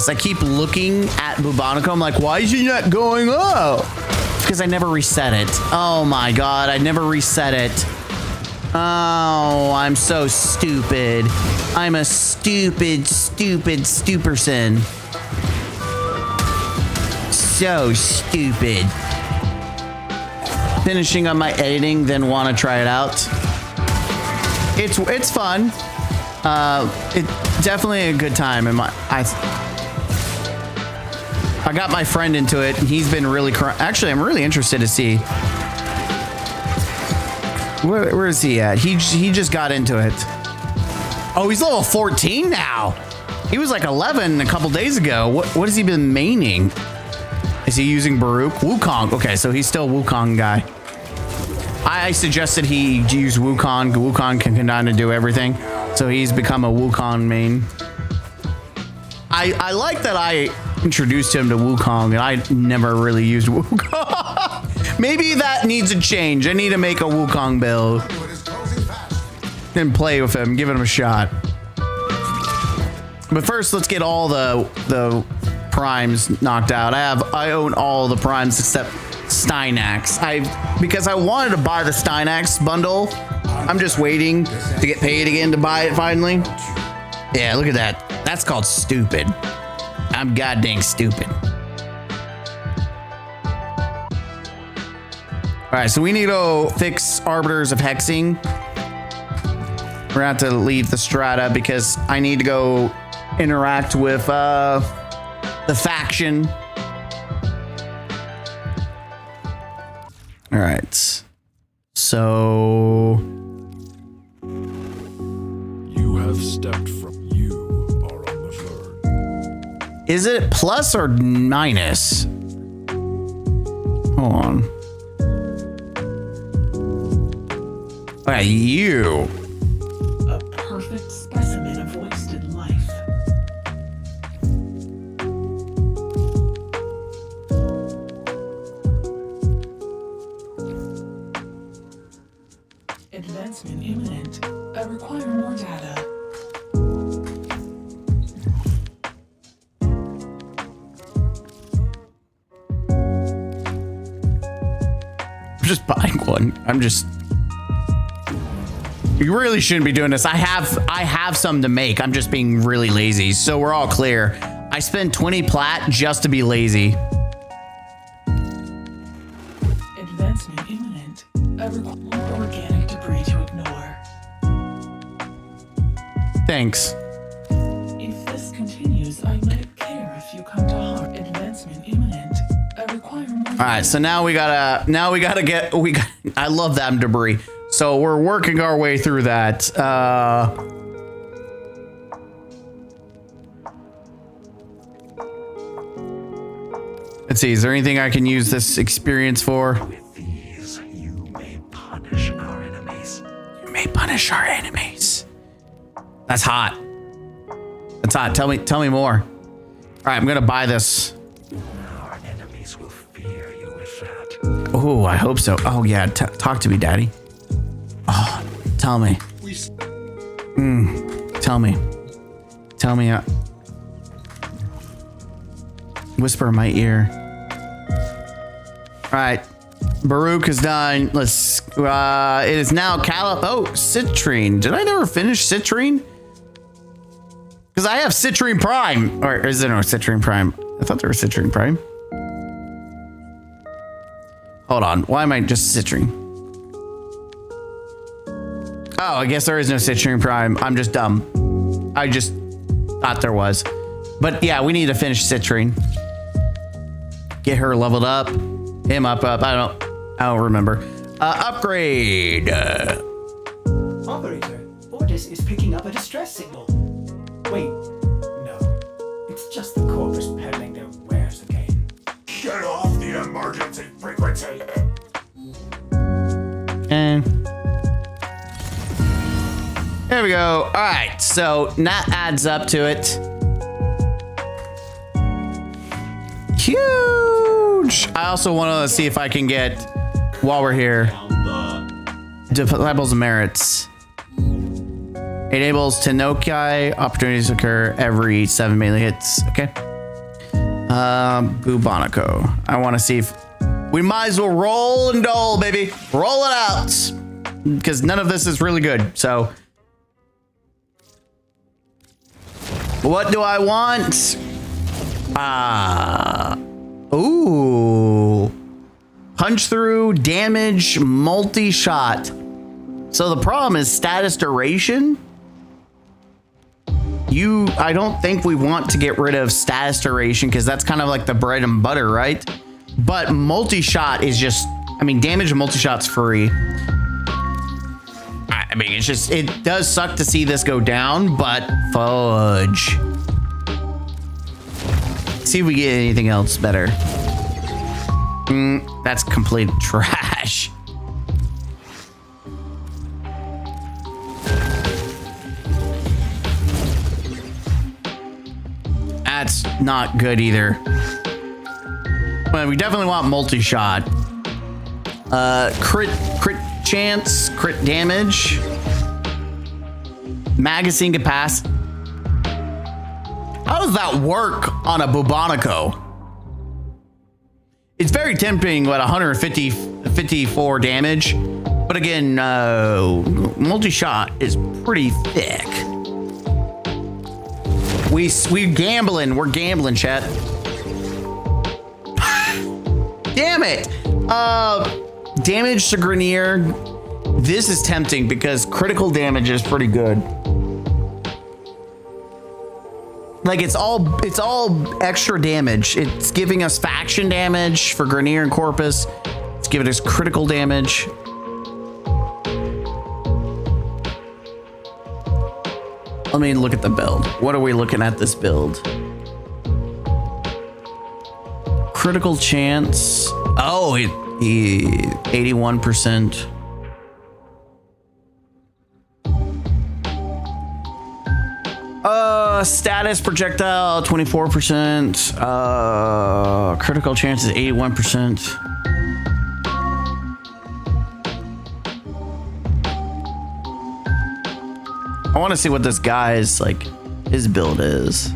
I keep looking at Bubonico. I'm like, why is he not going up? Because I never reset it. Oh my god, I never reset it. Oh, I'm so stupid. I'm a stupid stuperson. So stupid. Finishing up my editing, then want to try it out. It's fun. It definitely a good time. And I got my friend into it, and he's been really. Actually, I'm really interested to see where is he at. He just got into it. Oh, he's level 14 now. He was like 11 a couple days ago. What has he been maining? Is he using Baruch? Wukong. Okay, so he's still Wukong guy. I suggested he use Wukong. Wukong can kind of do everything. So he's become a Wukong main. I like that I introduced him to Wukong and I never really used Wukong. Maybe that needs a change. I need to make a Wukong build and play with him, give him a shot. But first, let's get all the primes knocked out. I own all the primes except Steinax. Because I wanted to buy the Steinax bundle. I'm just waiting to get paid again to buy it finally. Yeah, look at that. That's called stupid. I'm goddamn stupid. All right, so we need to fix Arbiters of Hexing. We're gonna have to leave the strata because I need to go interact with the faction. All right. So you have stepped from you are on the floor. Is it plus or minus? Hold on. All right, you. A perfect specimen of wasted life. Advancement imminent. I require more data. I'm just buying one. You really shouldn't be doing this. I have some to make. I'm just being really lazy. So we're all clear. I spent 20 plat just to be lazy. Advancement imminent. I require more organic debris to ignore. Thanks. If this continues, I might care if you come to harm. Advancement imminent. I require more. All right, so now we gotta get. I love that debris. So we're working our way through that. Let's see. Is there anything I can use this experience for? With these, you may punish our enemies. You may punish our enemies. That's hot. That's hot. Tell me more. All right, I'm gonna buy this. Our enemies will fear you with that. Oh, I hope so. Oh yeah, talk to me, Daddy. Oh, tell me. Tell me. Tell me. Whisper in my ear. All right, Baruch is done. Let's. It is now Citrine. Did I never finish Citrine? Because I have Citrine Prime. Or is there no Citrine Prime? I thought there was Citrine Prime. Hold on. Why am I just Citrine? Oh, I guess there is no Citrine Prime. I'm just dumb. I just thought there was. But yeah, we need to finish Citrine. Get her leveled up. Him up. I don't remember. Upgrade. Operator, Ordis is picking up a distress signal. Wait, no. It's just the corpus peddling their wares again. Get off the emergency frequency. There we go. All right, so that adds up to it. Huge. I also want to see if I can get, while we're here, Disciples of Merits. Enables Tenokai opportunities occur every 7 melee hits. Okay. Bubonico. I want to see if we might as well roll and dole, baby. Roll it out. Because none of this is really good. So, what do I want? Ooh. Punch through, damage, multi-shot. So the problem is status duration. I don't think we want to get rid of status duration because that's kind of like the bread and butter, right? But multi-shot is just, I mean, damage and multi-shot's free. I mean, it's just, it does suck to see this go down, but fudge. See if we get anything else better. That's complete trash. That's not good either. But we definitely want multi-shot. Crit chance, crit damage, magazine capacity. How does that work on a Bubonico? It's very tempting at 154 damage, but again, multi-shot is pretty thick. We're gambling, chat. Damn it. Damage to Grenier. This is tempting because critical damage is pretty good. Like it's all extra damage. It's giving us faction damage for Grenier and Corpus. It's giving us critical damage. Let me look at the build. What are we looking at this build? Critical chance. Oh, 81%. Status projectile 24%. Critical chance is 81%. I want to see what this guy's like his build is.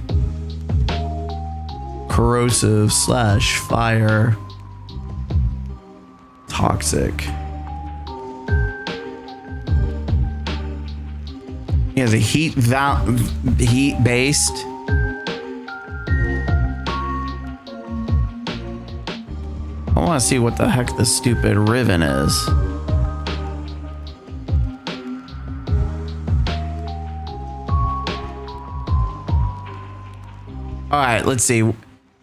Corrosive / fire. Toxic. He has a heat based. I want to see what the heck this stupid Riven is. All right, let's see.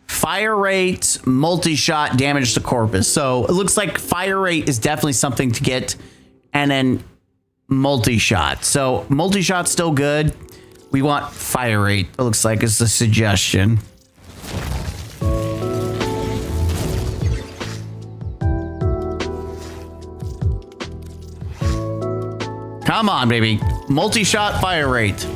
Fire rate, multi-shot, damage to Corpus. So it looks like fire rate is definitely something to get, and then multi-shot. So multi-shot's still good. We want fire rate. It looks like it's the suggestion. Come on, baby. Multi-shot fire rate.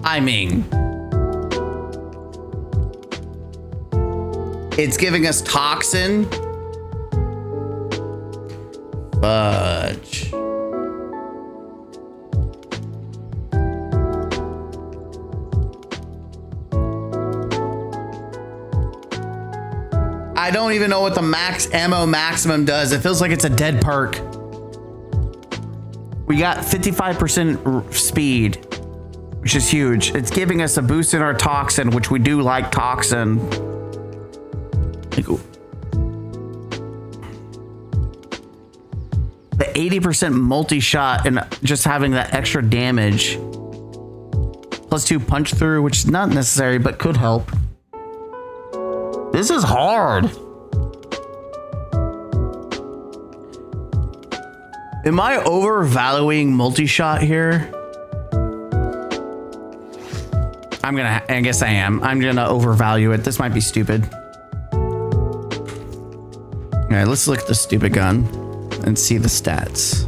I mean, it's giving us toxin. Fudge. I don't even know what the max ammo maximum does. It feels like it's a dead perk. We got 55% speed, which is huge. It's giving us a boost in our toxin, which we do like toxin. The 80% multi-shot and just having that extra damage. +2 punch through, which is not necessary, but could help. This is hard. Am I overvaluing multi-shot here? I guess I am. I'm gonna overvalue it. This might be stupid. All right, let's look at the stupid gun. and see the stats.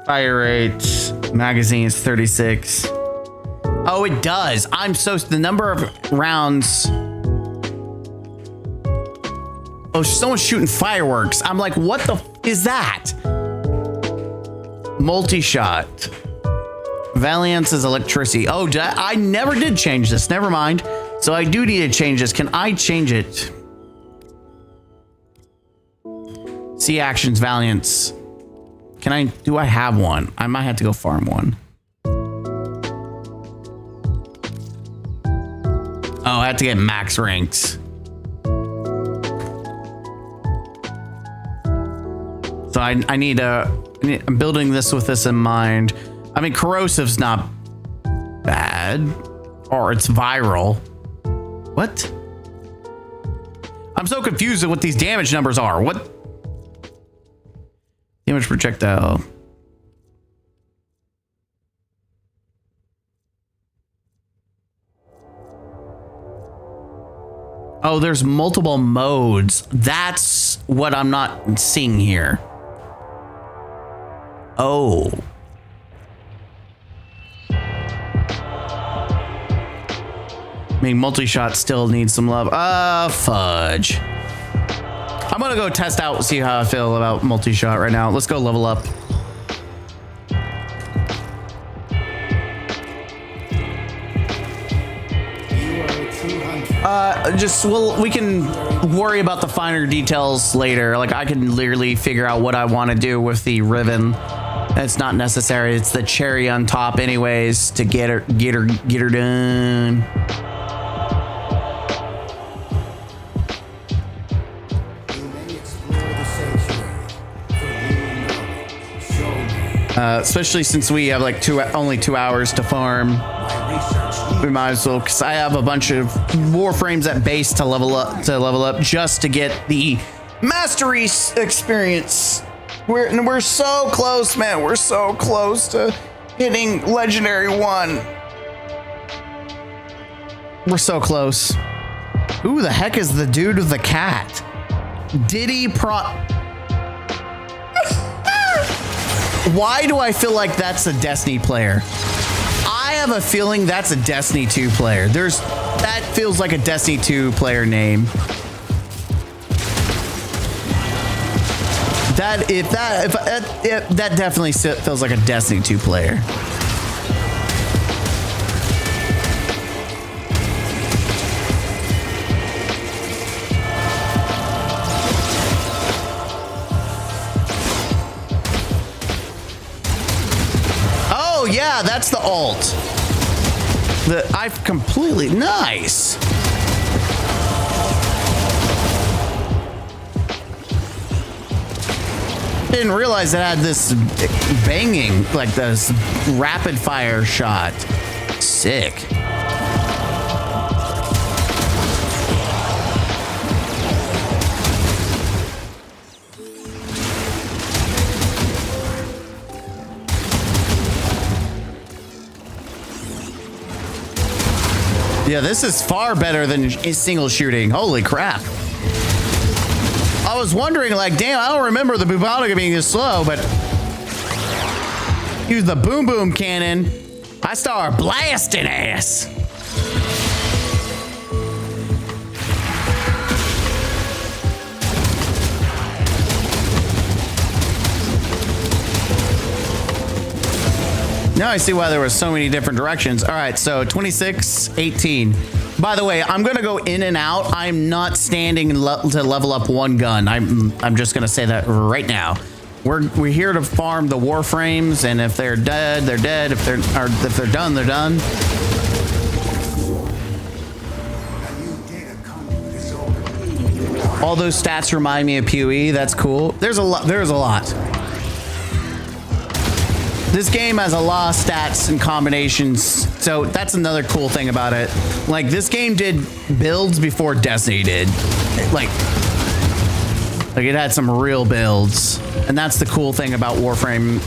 Fire rate, magazines 36. Oh, it does. I'm so the number of rounds. Oh, someone's shooting fireworks. I'm like, what the is that? Multi-shot. Valiance is electricity. Oh, I never did change this. Never mind. So I do need to change this. Can I change it? See actions, Valiance. Can I, do I have one? I might have to go farm one. Oh, I have to get max ranks. So I need a, I'm building this with this in mind. I mean, corrosive's not bad, or it's viral. What? I'm so confused at what these damage numbers are. What? Damage projectile. Oh, there's multiple modes. That's what I'm not seeing here. Oh. I mean, multi-shot still needs some love. Fudge. I'm gonna go test out, see how I feel about multi-shot right now. Let's go level up. We can worry about the finer details later. Like, I can literally figure out what I want to do with the ribbon. It's not necessary. It's the cherry on top anyways to get her done. Especially since we have like only 2 hours to farm. We might as well, because I have a bunch of Warframes at base to level up just to get the mastery experience. We're so close, man. We're so close to hitting Legendary 1. We're so close. Who the heck is the dude with the cat? Diddy Why do I feel like that's a Destiny player? I have a feeling that's a Destiny 2 player. That feels like a Destiny 2 player name. That definitely feels like a Destiny 2 player. Oh yeah, that's the alt. I've completely nice. Didn't realize it had this banging, like this rapid fire shot. Sick. Yeah, this is far better than single shooting. Holy crap. I was wondering, like, damn, I don't remember the Bubonic being this slow, but use the boom boom cannon. I start blasting ass. Now I see why there were so many different directions. All right, so 26, 18. By the way, I'm gonna go in and out. I'm not standing to level up one gun. I'm just gonna say that right now. We're here to farm the Warframes, and if they're dead, they're dead. If they're done, they're done. All those stats remind me of PoE. That's cool. There's a lot. This game has a lot of stats and combinations, so that's another cool thing about it. Like, this game did builds before Destiny did. Like it had some real builds, and that's the cool thing about Warframe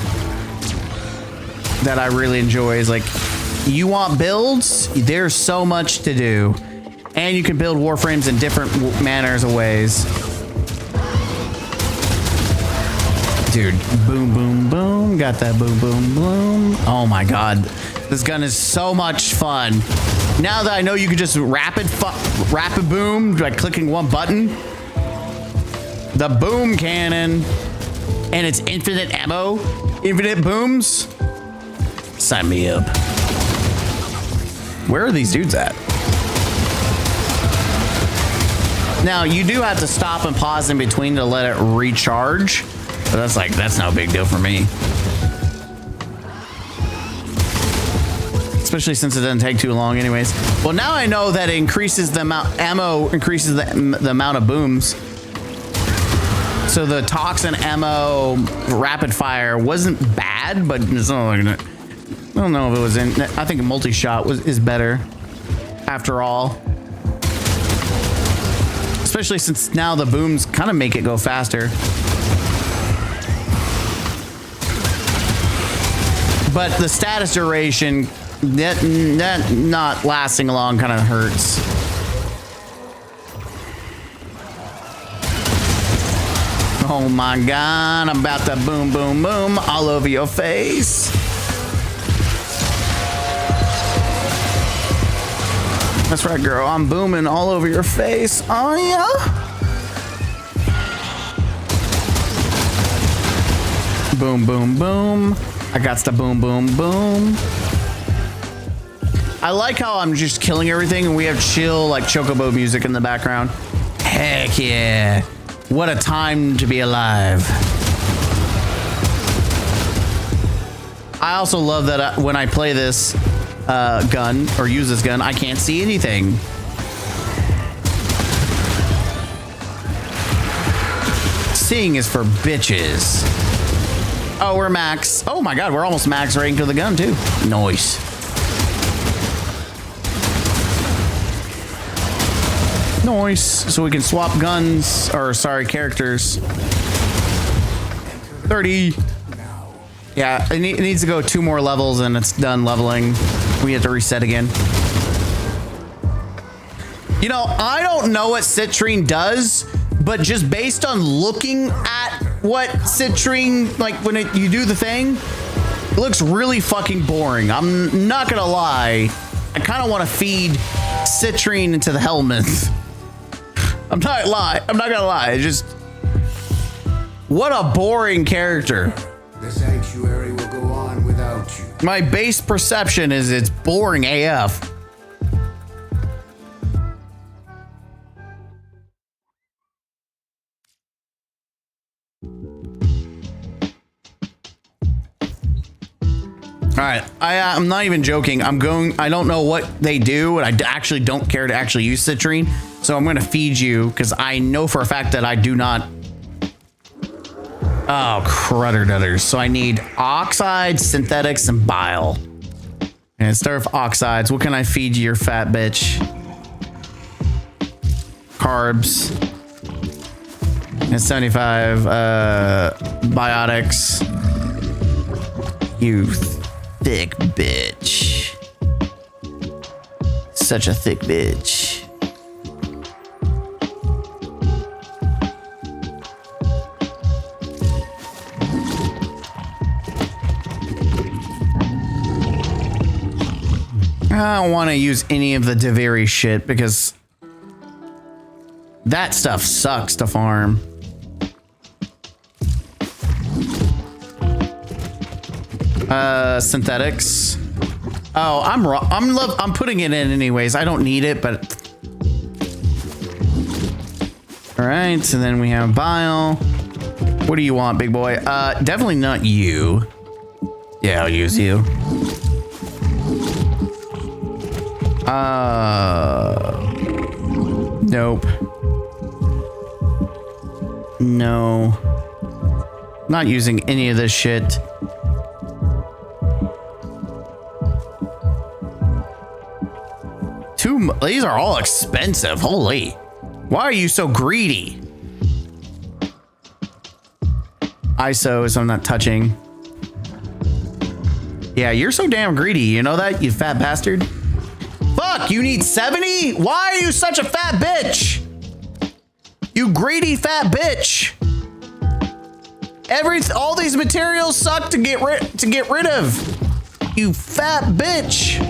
that I really enjoy is, like, you want builds, there's so much to do. And you can build Warframes in different manners of ways. Dude, boom, boom, boom. Got that boom, boom, boom. Oh my God. This gun is so much fun. Now that I know you can just rapid boom by clicking one button. The boom cannon. And it's infinite ammo. Infinite booms. Sign me up. Where are these dudes at? Now, you do have to stop and pause in between to let it recharge. But that's no big deal for me. Especially since it doesn't take too long anyways. Well, now I know that it increases the amount, ammo increases the amount of booms. So the toxin ammo rapid fire wasn't bad, but it's not like, I don't know if it was in, I think multi-shot is better after all. Especially since now the booms kind of make it go faster. But the status duration, that not lasting long kind of hurts. Oh my God, I'm about to boom, boom, boom all over your face. That's right, girl, I'm booming all over your face. Oh yeah? Boom, boom, boom. I got the boom, boom, boom. I like how I'm just killing everything and we have chill, like chocobo music in the background. Heck yeah. What a time to be alive. I also love that when I play this gun or use this gun, I can't see anything. Seeing is for bitches. Oh, we're max. Oh my God, we're almost max rank to the gun too. Nice. Nice. So we can swap guns, or sorry, characters. 30. Yeah, it needs to go 2 more levels and it's done leveling. We have to reset again. You know, I don't know what Citrine does, but just based on looking at what Citrine, like when you do the thing, it looks really fucking boring. I'm not gonna lie. I kind of want to feed Citrine into the helmet. I'm not gonna lie. It's just, what a boring character. The sanctuary will go on without you. My base perception is it's boring AF. All right, I'm not even joking. I don't know what they do, and I actually don't care to actually use Citrine. So I'm gonna feed you because I know for a fact that I do not. Oh, crudder dudders. So I need oxides, synthetics, and bile. And start with oxides. What can I feed you, your fat bitch? Carbs. And 75 biotics. You thick bitch. Such a thick bitch. I don't want to use any of the Deviri shit because that stuff sucks to farm. Synthetics. Oh, I'm wrong. I'm putting it in anyways. I don't need it, but all right. So then we have bile. What do you want, big boy? Definitely not you. Yeah, I'll use you. Nope. No. Not using any of this shit. These are all expensive. Holy. Why are you so greedy? ISOs I'm not touching. Yeah, you're so damn greedy. You know that, you fat bastard? Fuck, you need 70? Why are you such a fat bitch? You greedy fat bitch. All these materials suck to get rid of. You fat bitch.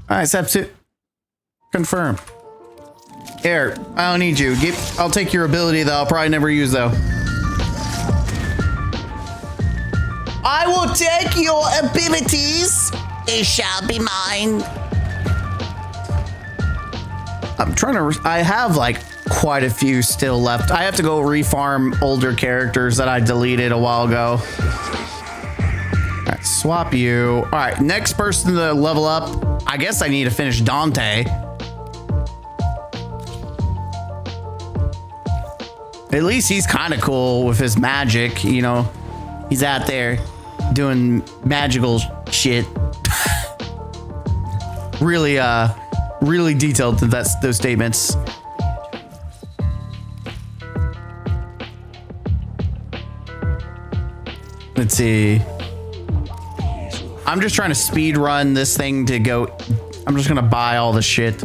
All right, substitute. Confirm. Here, I don't need you. I'll take your ability that I'll probably never use though. I will take your abilities. They shall be mine. I'm trying to, I have like quite a few still left. I have to go refarm older characters that I deleted a while ago. All right, swap you. All right, next person to level up. I guess I need to finish Dante. At least he's kind of cool with his magic, you know. He's out there doing magical shit. Really, really detailed those statements. Let's see. I'm just trying to speed run this thing to go. I'm just gonna buy all the shit.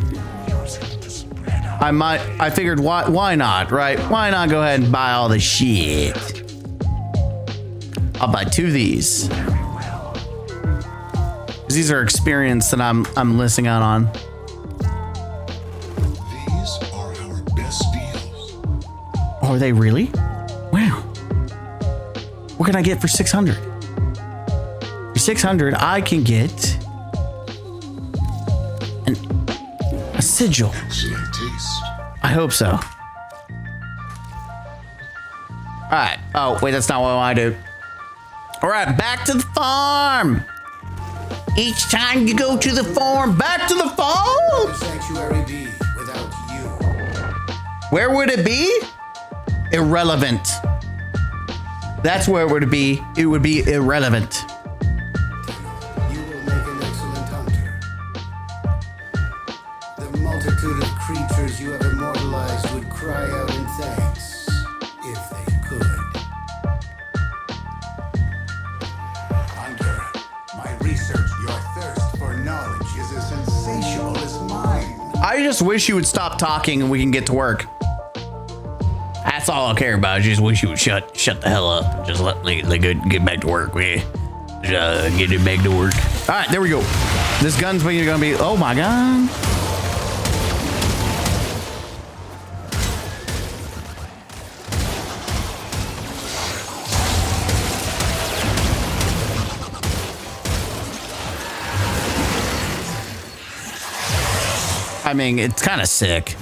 I figured why not, right? Why not go ahead and buy all the shit? I'll buy 2 of these. These are experience that I'm missing out on. These are our best deals. Oh, are they really? Wow. What can I get for 600? For 600, I can get a sigil. Excellent taste. I hope so. All right. Oh, wait, that's not what I want to do. All right, back to the farm. Each time you go to the farm, back to the farm. The sanctuary be without you? Where would it be? Irrelevant. That's where it would be. It would be irrelevant. You will make an excellent hunter. The multitude of creatures you have immortalized would cry out in thanks if they could. Hunter, my research, your thirst for knowledge is as insatiable as mine. I just wish you would stop talking and we can get to work. That's all I care about. I just wish you would shut the hell up and just let me get back to work. Get it back to work. All right, there we go. This gun's gonna be. Oh my god. I mean, it's kind of sick.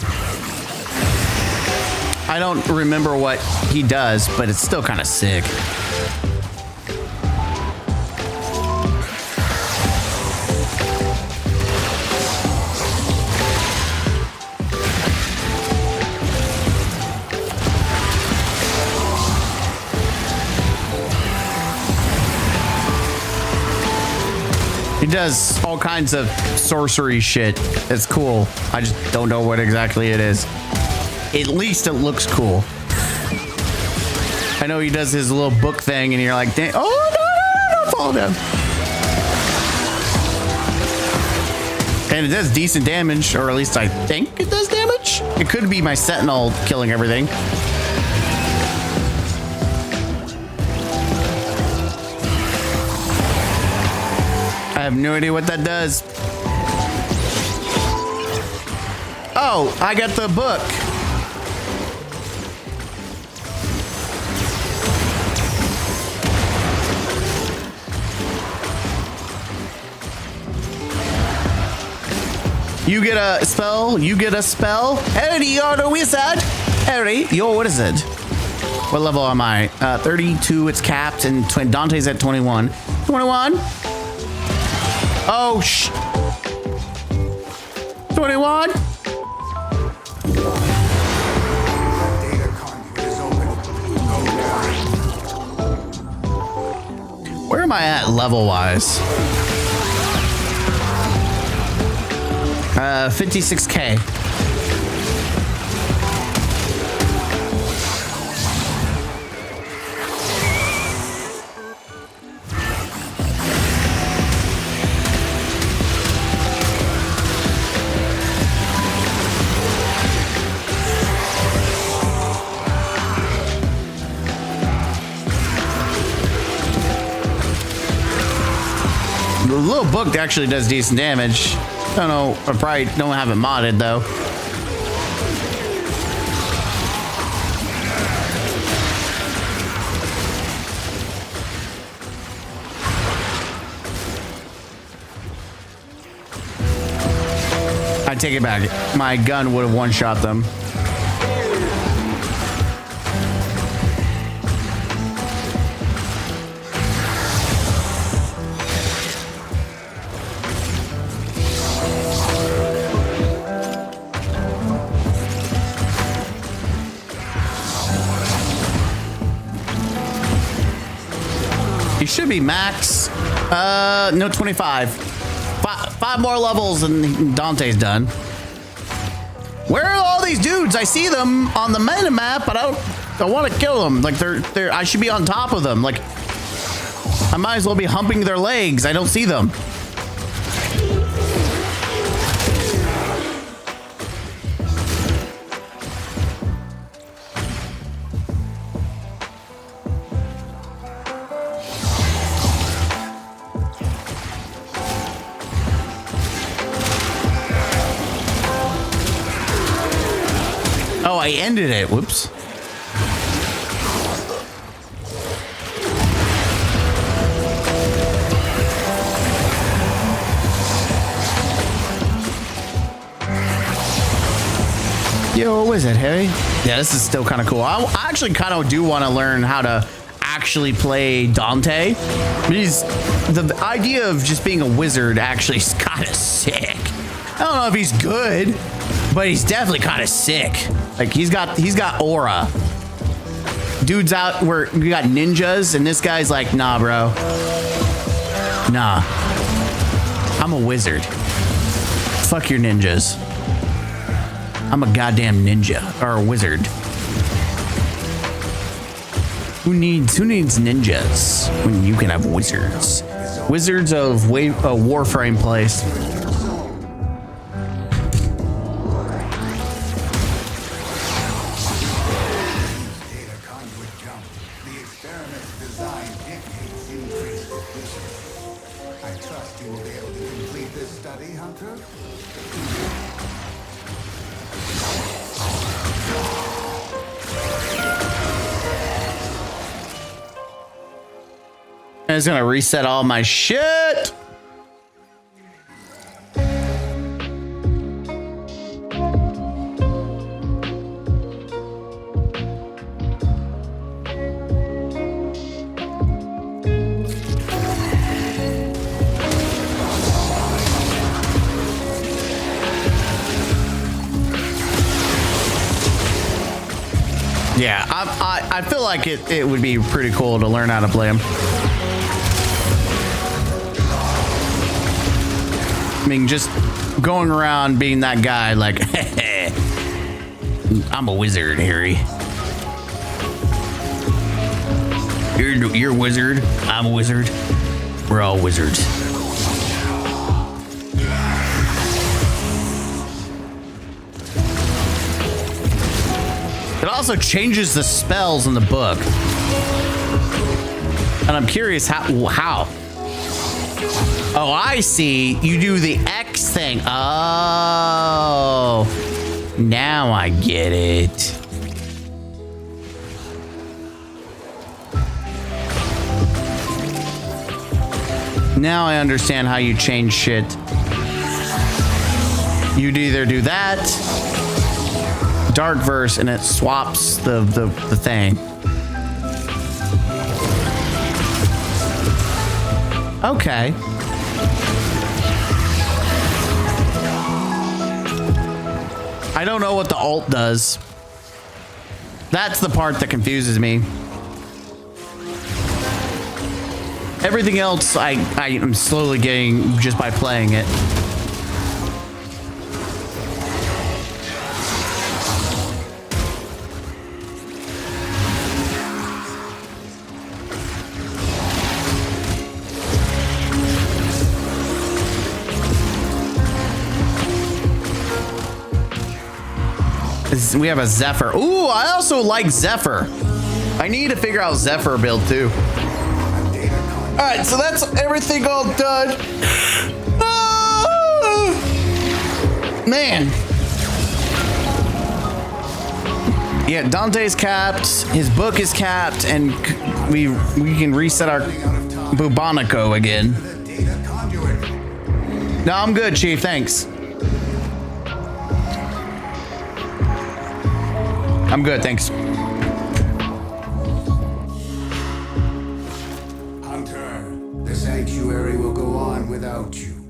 I don't remember what he does, but it's still kind of sick. He does all kinds of sorcery shit. It's cool. I just don't know what exactly it is. At least it looks cool. I know he does his little book thing and you're like, dang, oh, no, fall down. And it does decent damage, or at least I think it does damage. It could be my Sentinel killing everything. I have no idea what that does. Oh, I got the book. You get a spell. You get a spell. Harry, you're the wizard. Harry, you're a wizard. What level am I? 32, it's capped, and Dante's at 21. 21? Oh, 21? Where am I at level-wise? 56K. The little book actually does decent damage. I don't know. I probably don't have it modded though. I take it back. My gun would have one-shot them. You should be max. No, 25. Five more levels and Dante's done. Where are all these dudes? I see them on the meta map, but I want to kill them. Like they're. I should be on top of them. Like I might as well be humping their legs. I don't see them. Oh, I ended it. Whoops. Yo, what is it, Harry? Yeah, this is still kind of cool. I actually kind of do want to learn how to actually play Dante. Because the idea of just being a wizard actually is kind of sick. I don't know if he's good, but he's definitely kind of sick. Like he's got aura. Dude's out where we got ninjas, and this guy's like, nah, bro. Nah. I'm a wizard. Fuck your ninjas. I'm a goddamn ninja or a wizard. Who needs ninjas when you can have wizards? Wizards of Warframe place. It's gonna reset all my shit. Yeah, I feel like it would be pretty cool to learn how to play him. I mean, just going around being that guy, like, I'm a wizard, Harry. You're a wizard. I'm a wizard. We're all wizards. It also changes the spells in the book, and I'm curious how. Oh, I see. You do the X thing. Oh, now I get it. Now I understand how you change shit. You'd either do that, dark verse, and it swaps the thing. Okay. I don't know what the alt does. That's the part that confuses me. Everything else I am slowly getting just by playing it. We have a Zephyr. Ooh, I also like Zephyr. I need to figure out Zephyr build too. right, so that's everything all done. Man. Yeah, Dante's capped, his book is capped, and we can reset our Bubonico again. No, I'm good, Chief, thanks. I'm good, thanks. Hunter, the sanctuary will go on without you.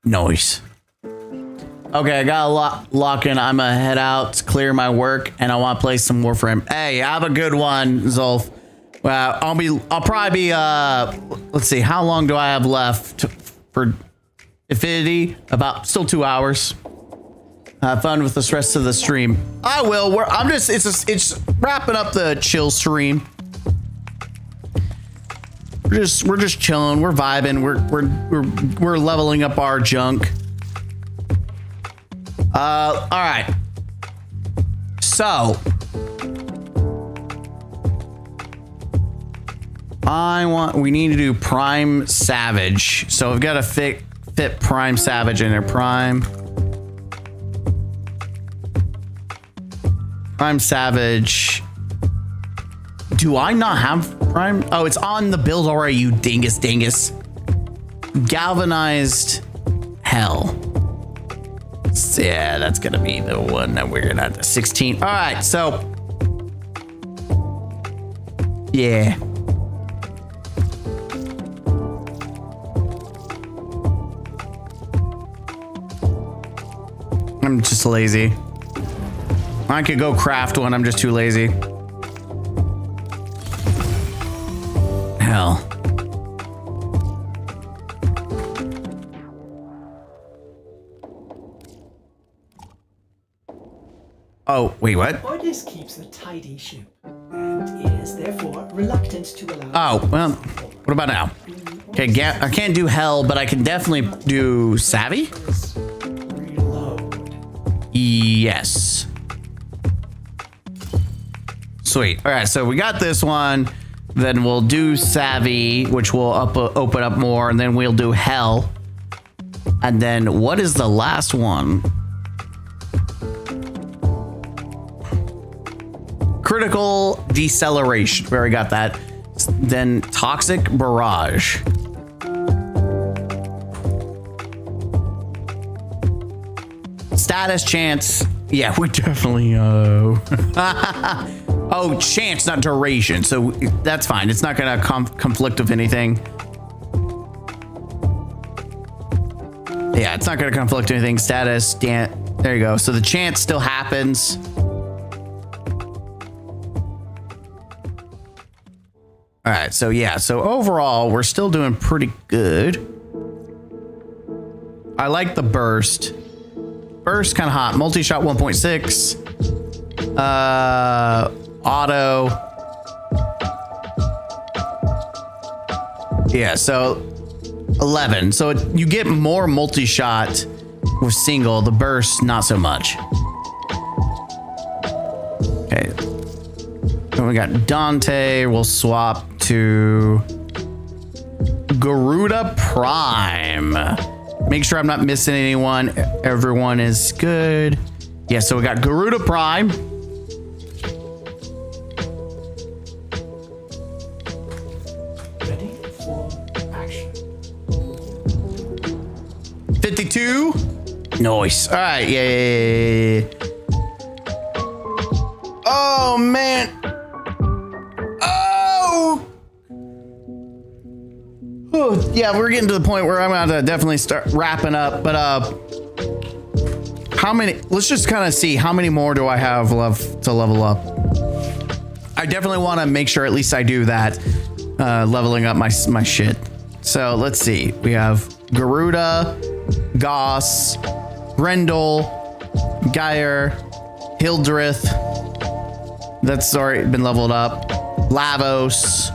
Nice. Okay, I got a lock in. I'm gonna head out, clear my work, and I want to play some Warframe. Hey, have a good one, Zolf. Well, I'll probably be, let's see, how long do I have left for Infinity? About still 2 hours. Have fun with the rest of the stream. I will. It's wrapping up the chill stream. We're just chilling. We're vibing. We're leveling up our junk. All right. So we need to do Prime Savage. So we've got to fit Prime Savage in there. Prime Savage. Do I not have Prime? Oh, it's on the build already, you dingus. Galvanized Hell. Yeah, that's gonna be the one that we're gonna have to 16. All right, so yeah. I'm just lazy. I could go craft one, I'm just too lazy. Hell. Oh, wait, what? Ordis keeps a tidy ship, and is therefore reluctant to allow... Oh, well, what about now? Okay, I can't do Hell, but I can definitely do Savvy? Yes. Sweet. All right, so we got this one. Then we'll do Savvy, which will open up more, and then we'll do Hell. And then what is the last one? Critical Deceleration. We already got that. Then Toxic Barrage. Status chance. Yeah, we definitely oh, chance, not duration. So that's fine. It's not gonna conflict with anything. Yeah, it's not gonna conflict with anything. Status, there you go. So the chance still happens. All right, so yeah, so overall, we're still doing pretty good. I like the burst. Burst kind of hot. Multi-shot 1.6. Auto. Yeah, so 11. So you get more multi-shot with single. The burst, not so much. Okay. Then we got Dante. We'll swap to Garuda Prime. Make sure I'm not missing anyone. Everyone is good. Yeah, so we got Garuda Prime. Ready for action. 52. Nice. All right. Yeah. Oh, man. Oh, yeah, we're getting to the point where I'm gonna have to definitely start wrapping up. But how many? Let's just kind of see how many more do I have left to level up. I definitely want to make sure at least I do that, leveling up my shit. So let's see. We have Garuda, Goss, Grendel, Geyer, Hildreth. That's already been leveled up. Lavos.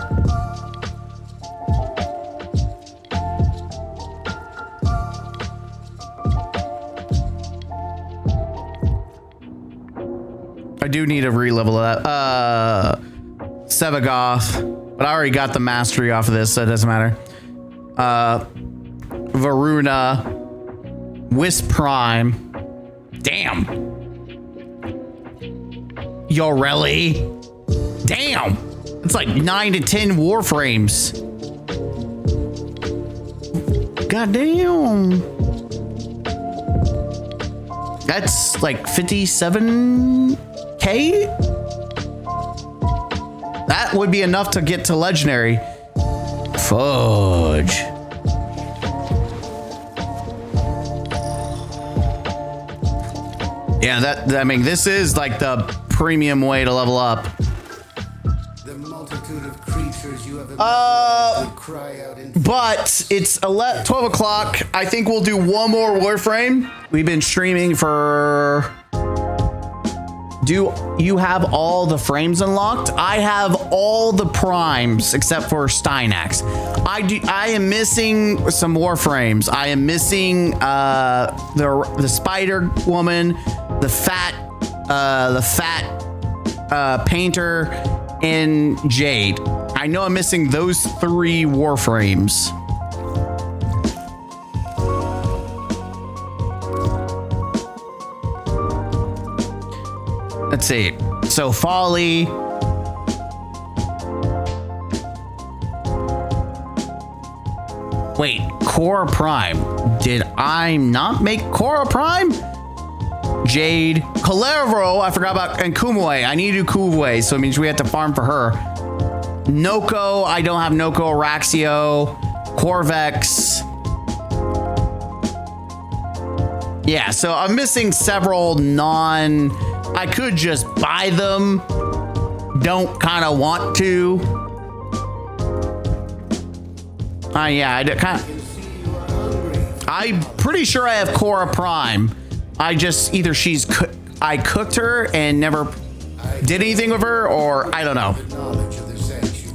I do need to re-level that. Sevagoth. But I already got the mastery off of this, so it doesn't matter. Varuna, Wisp Prime. Damn. Yoreli. Damn. It's like 9 to 10 Warframes. Goddamn. That's like 57K? That would be enough to get to legendary. Fudge. Yeah, I mean, this is like the premium way to level up. The multitude of creatures you have would cry out in but it's 12 o'clock. I think we'll do one more Warframe. We've been streaming for... Do you have all the frames unlocked? I have all the primes except for Steinax. I am missing some Warframes. I am missing the Spider Woman, the fat painter, and Jade. I know I'm missing those 3 Warframes. Let's see. So Folly. Wait, Cora Prime. Did I not make Cora Prime? Jade. Calero, I forgot about, and Kumue. I need to do Kumue, so it means we have to farm for her. Noko, I don't have Noko. Araxio. Corvex. Yeah, so I'm missing several I could just buy them. Don't kind of want to. Yeah, I'm pretty sure I have Cora Prime. I just either I cooked her and never did anything with her, or I don't know.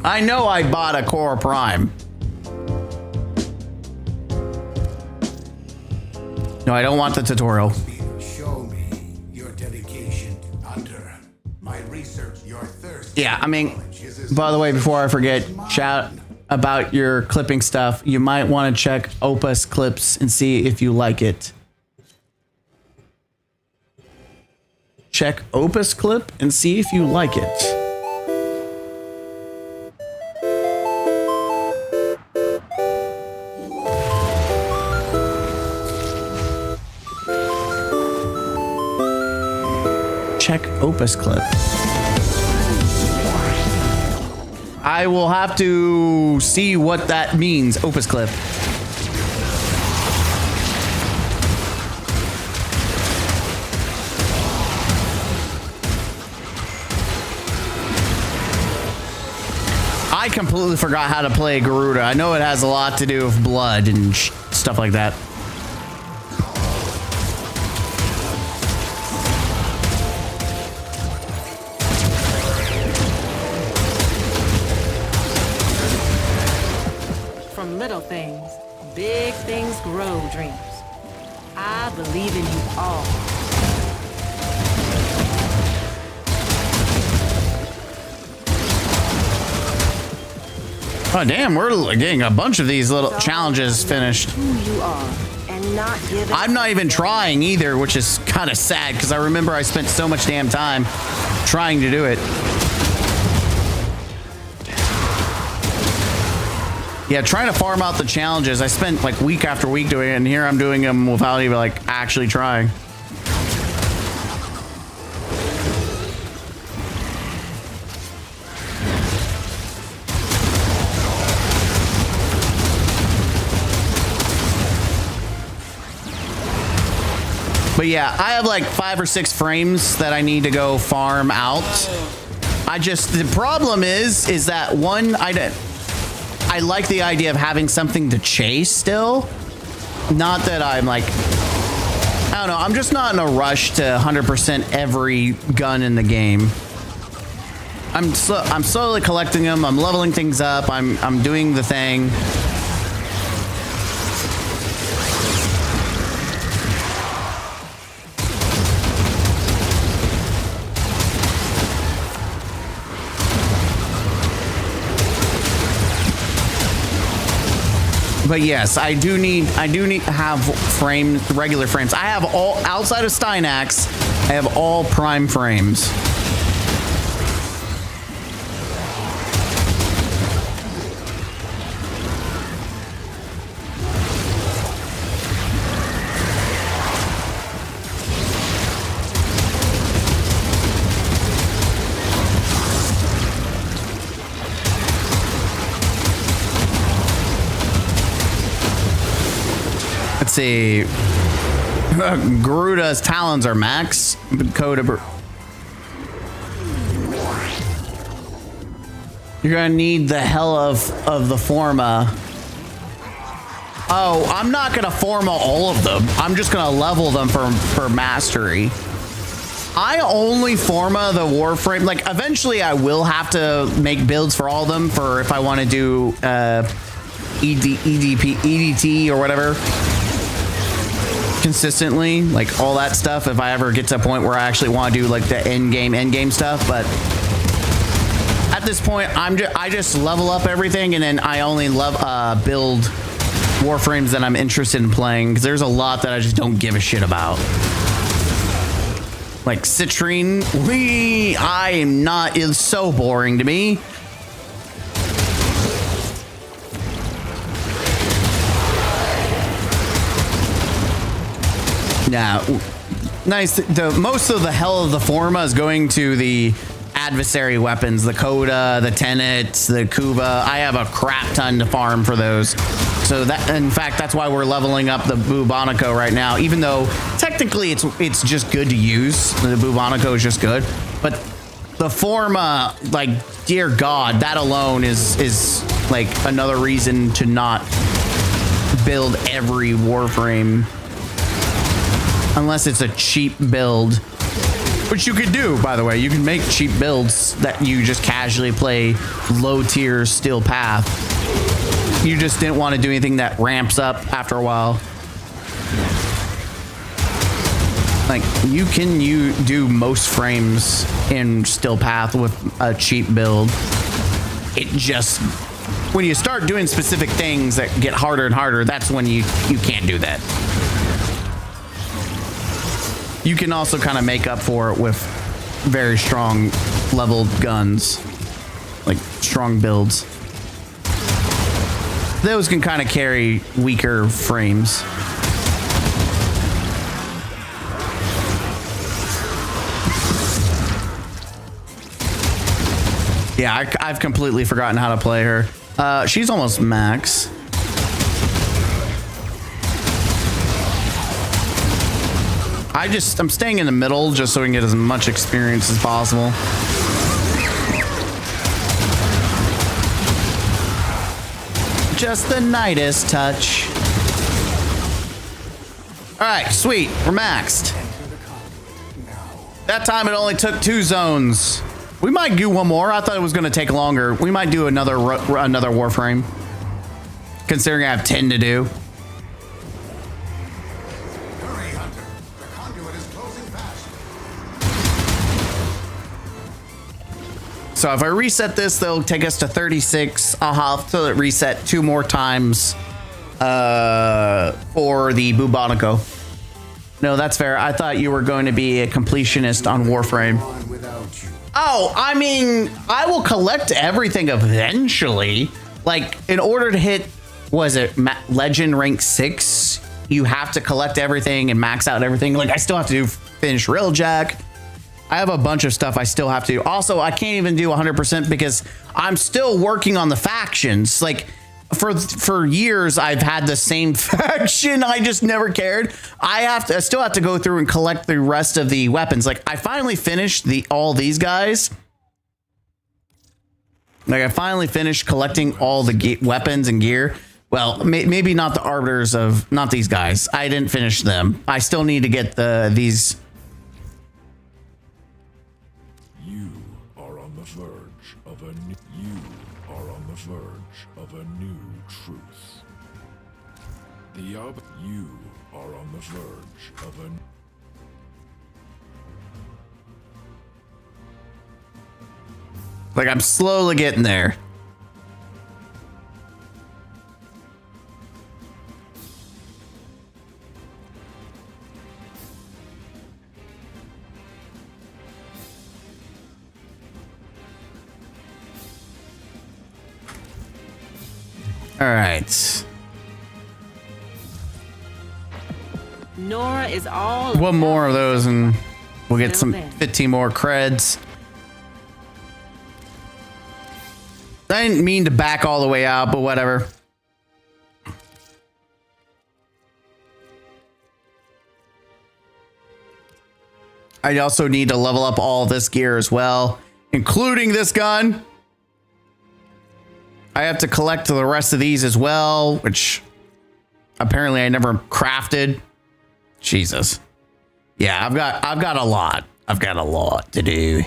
I know I bought a Cora Prime. No, I don't want the tutorial. Show me your dedication to Hunter. My research, your thirst. Yeah, I mean, by the way, before I forget, shout about your clipping stuff. You might want to check Opus Clips and see if you like it. Check Opus Clip and see if you like it. Check Opus Clip. I will have to see what that means, Opus Clip. I completely forgot how to play Garuda. I know it has a lot to do with blood and stuff like that. From little things, big things grow dreams. I believe in you all. Oh damn, we're getting a bunch of these little challenges finished. Who you are and not give I'm not even trying either, which is kind of sad because I remember I spent so much damn time trying to do it. Yeah, trying to farm out the challenges. I spent like week after week doing it, and here I'm doing them without even like actually trying. But yeah, I have like 5 or 6 frames that I need to go farm out. The problem is that one, I like the idea of having something to chase still. Not that I'm like, I don't know, I'm just not in a rush to 100% every gun in the game. I'm slowly collecting them, I'm leveling things up, I'm doing the thing. But yes, I do need to have frames, regular frames. I have all outside of Steinax. I have all prime frames. Let's see. Garuda's talons are max. Coda. You're gonna need the hell of the Forma. Oh, I'm not gonna Forma all of them. I'm just gonna level them for mastery. I only Forma the Warframe. Like, eventually I will have to make builds for all of them for if I want to do EDT or whatever. Consistently, like all that stuff, if I ever get to a point where I actually want to do like the end game stuff. But at this point, I just level up everything, and then I only build Warframes that I'm interested in playing, because there's a lot that I just don't give a shit about. Like Citrine, I am not, it's so boring to me. Now, nice. Most of the hell of the Forma is going to the adversary weapons, the Coda, the Tenet, the Kuba. I have a crap ton to farm for those. So that, in fact, that's why we're leveling up the Bubonico right now, even though technically it's just good to use. The Bubonico is just good, but the Forma, like, dear God, that alone is like another reason to not build every Warframe. Unless it's a cheap build, which you could do, by the way. You can make cheap builds that you just casually play low tier steel path. You just didn't want to do anything that ramps up after a while. Like, you can do most frames in steel path with a cheap build. It just, when you start doing specific things that get harder and harder, that's when you can't do that. You can also kind of make up for it with very strong leveled guns, like strong builds. Those can kind of carry weaker frames. Yeah, I've completely forgotten how to play her. She's almost max. I'm staying in the middle just so we can get as much experience as possible. Just the Nidus touch. All right, sweet, we're maxed. That time it only took 2 zones. We might do one more. I thought it was going to take longer. We might do another Warframe, considering I have 10 to do. So if I reset this, they'll take us to 36. I'll have to reset 2 more times for the Bubonico. No, that's fair. I thought you were going to be a completionist on Warframe. Oh, I mean, I will collect everything eventually. Like, in order to hit, was it Legend rank 6? You have to collect everything and max out everything. Like, I still have to finish Railjack. I have a bunch of stuff I still have to do. Also, I can't even do 100% because I'm still working on the factions. Like, for years, I've had the same faction. I just never cared. I still have to go through and collect the rest of the weapons. Like, I finally finished all these guys. Like, I finally finished collecting all the weapons and gear. Well, maybe not the arbiters of, not these guys. I didn't finish them. I still need to get these. You are on the verge of a... Like, I'm slowly getting there. All right. Nora is all. One more of those and we'll get some 15 more creds. I didn't mean to back all the way out, but whatever. I also need to level up all this gear as well, including this gun. I have to collect the rest of these as well, which apparently I never crafted. Jesus. Yeah, I've got a lot. I've got a lot to do.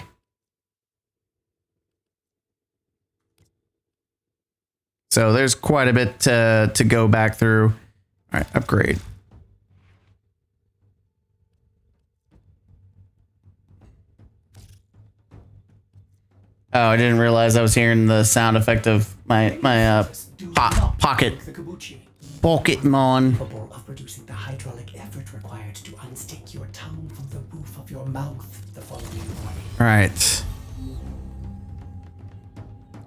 So there's quite a bit to go back through. All right, upgrade. Oh, I didn't realize I was hearing the sound effect of my pocket mon. Capable of producing the hydraulic effort required to unstick your tongue from the roof of your mouth the following morning. All right.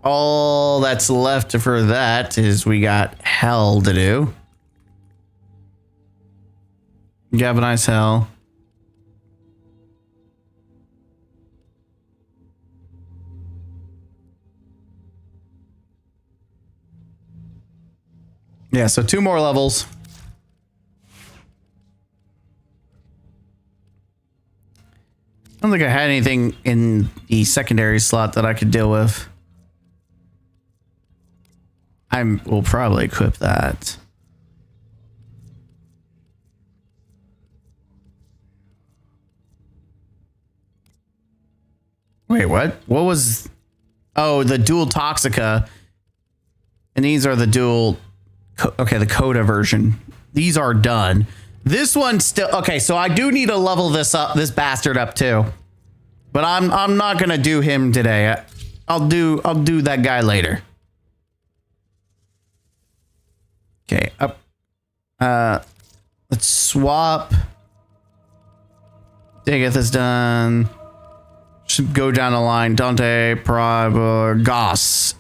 All that's left for that is we got hell to do. Galvanize hell. Yeah, so 2 more levels. I don't think I had anything in the secondary slot that I could deal with. We'll probably equip that. Wait, what? What was... Oh, the dual Toxica. And these are the dual... Okay, the Coda version. These are done. This one's still... Okay, so I do need to level this up, this bastard up too. But I'm not gonna do him today. I'll do that guy later. Okay, up. Let's swap. Dagoth is done. Should go down the line. Dante, Prime, Goss.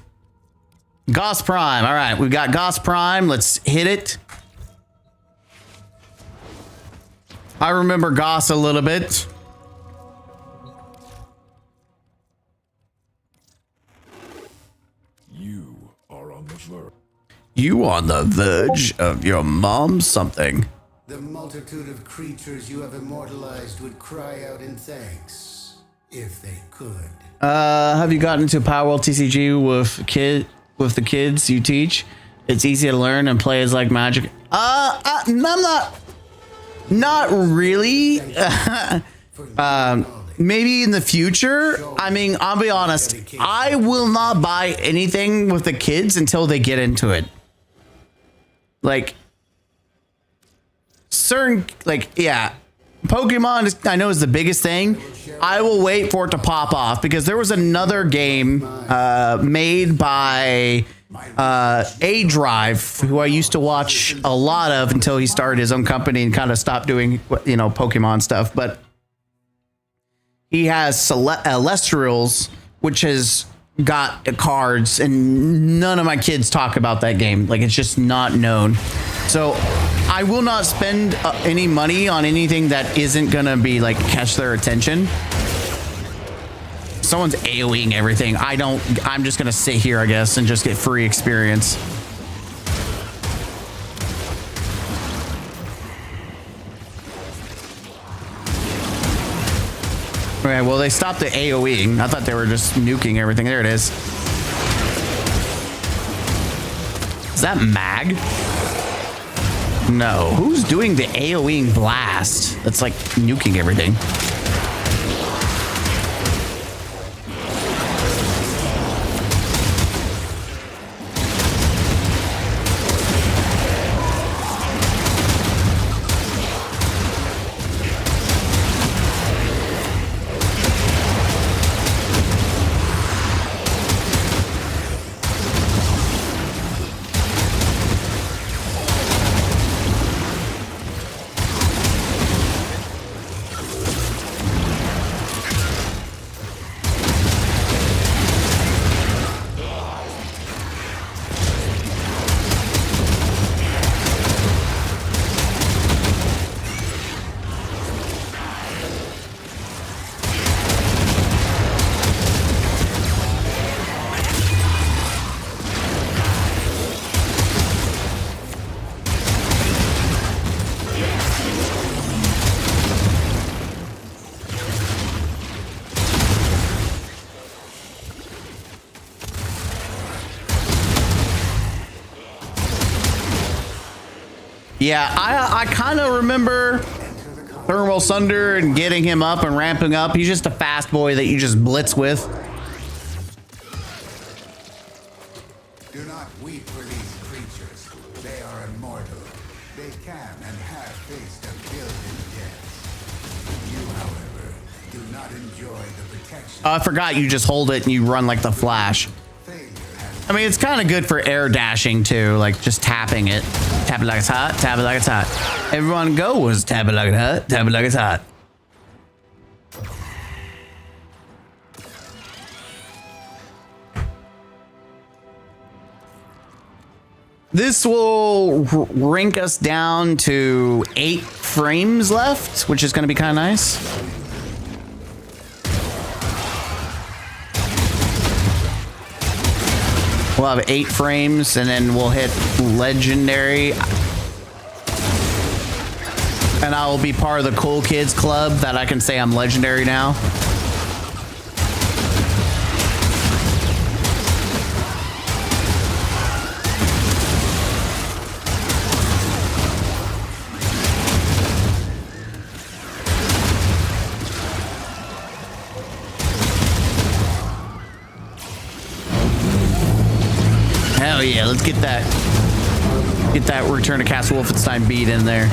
Goss Prime. All right, we've got Goss Prime. Let's hit it. I remember Goss a little bit. You are on the verge. You on the verge of your mom's something. The multitude of creatures you have immortalized would cry out in thanks, if they could. Have you gotten into Power World TCG with the kids you teach? It's easy to learn and play is like magic. I'm not really. Maybe in the future. I mean, I'll be honest. I will not buy anything with the kids until they get into it. Like certain, yeah, Pokemon I know is the biggest thing. I will wait for it to pop off because there was another game made by A Drive, who I used to watch a lot of until he started his own company and kind of stopped doing, Pokemon stuff. But he has Celestials, which has got cards, and none of my kids talk about that game. Like, it's just not known. So I will not spend any money on anything that isn't gonna be like catch their attention. Someone's AoEing everything. I'm just gonna sit here, I guess, and just get free experience. Okay, well, they stopped the AoEing. I thought they were just nuking everything. There it is. Is that Mag? No. Who's doing the AoEing blast? That's like nuking everything. Yeah, I kind of remember Thermal Sunder and getting him up and ramping up. He's just a fast boy that you just blitz with. Do not weep for these creatures. They are immortal. They can and have faced a billion deaths. You, however, do not enjoy the protection. I forgot you just hold it and you run like the Flash. I mean, it's kind of good for air dashing too, like just tapping it. Tap it like it's hot, tap it like it's hot. Everyone goes, tap it like it's hot, tap it like it's hot. This will rank us down to 8 frames left, which is going to be kind of nice. We'll have 8 frames, and then we'll hit legendary. And I will be part of the cool kids club that I can say I'm legendary now. Hell yeah, let's get that Return to Castle Wolfenstein beat in there.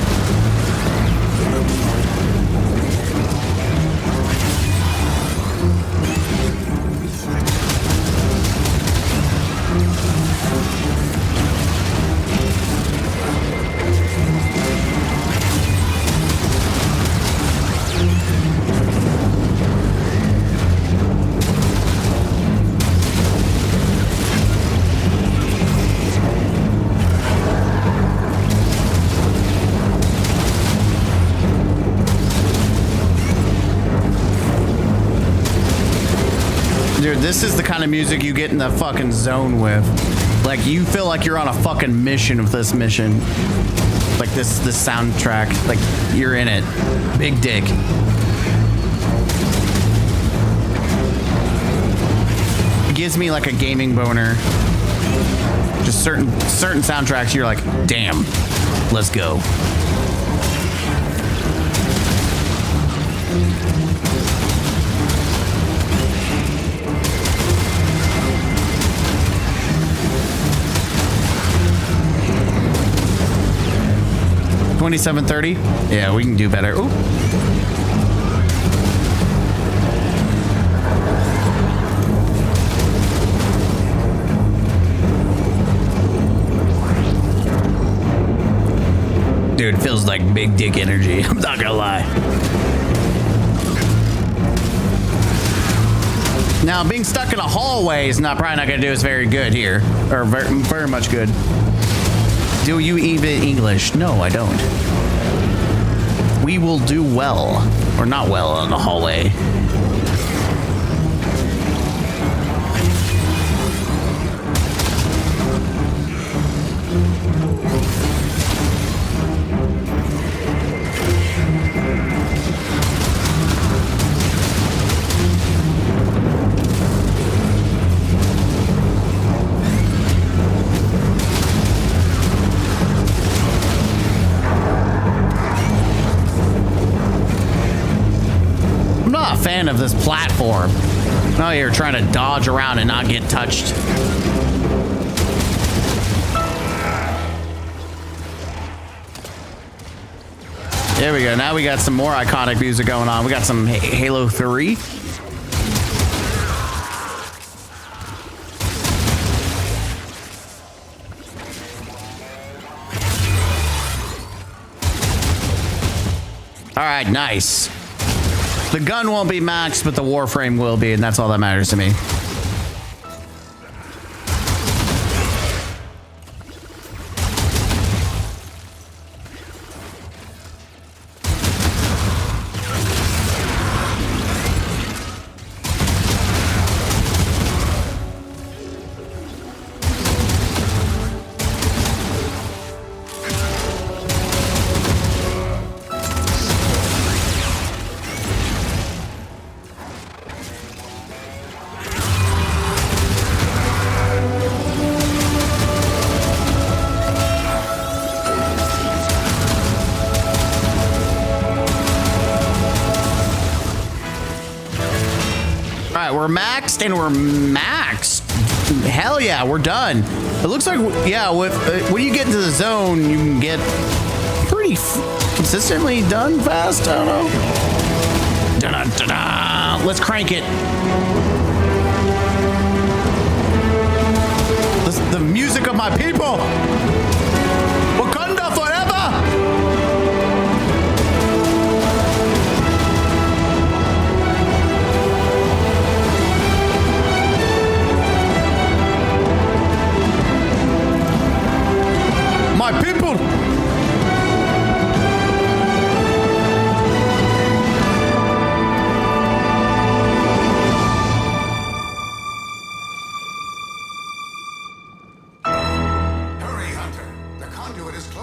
Dude, this is the kind of music you get in the fucking zone with. Like, you feel like you're on a fucking mission with this mission. Like, this soundtrack. Like, you're in it. Big dick. It gives me, like, a gaming boner. Just certain soundtracks, you're like, damn, let's go. $27.30. Yeah, we can do better. Ooh. Dude, it feels like big dick energy. I'm not gonna lie. Now, being stuck in a hallway is probably not gonna do us very good here, or very much good. Do you even English? No, I don't. We will do well, or not well, in the hallway. Fan of this platform. Oh, you're trying to dodge around and not get touched. There we go. Now we got some more iconic music going on. We got some Halo 3. All right, nice. The gun won't be maxed, but the Warframe will be, and that's all that matters to me. right, we're maxed and we're maxed. Hell yeah, we're done. It looks like, yeah, with when you get into the zone, you can get pretty consistently done fast. I don't know. Da-da-da-da. Let's crank it. The music of my people. Wakanda forever. My people.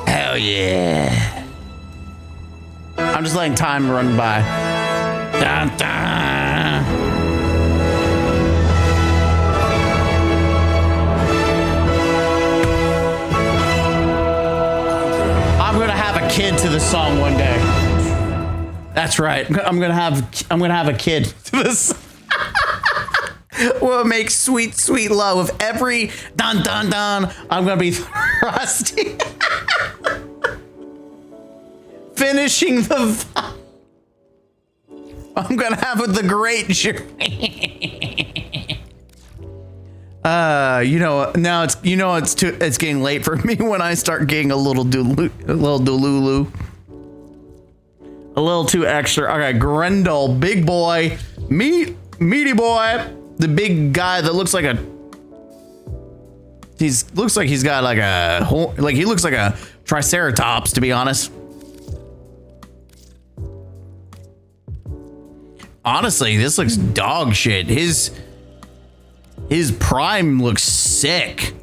Hell yeah. I'm just letting time run by. Dun, dun. I'm gonna have a kid to this song one day. That's right. I'm gonna have a kid to this. We'll make sweet, sweet love with every dun dun dun. I'm gonna be thrusting. Finishing the. I'm gonna have the great journey. Now it's getting late for me when I start getting a little delulu. A little too extra. Okay, Grendel, big boy, meaty boy, the big guy that looks like a. Looks like he's got like a whole, he looks like a triceratops, to be honest. Honestly, this looks dog shit. His prime looks sick.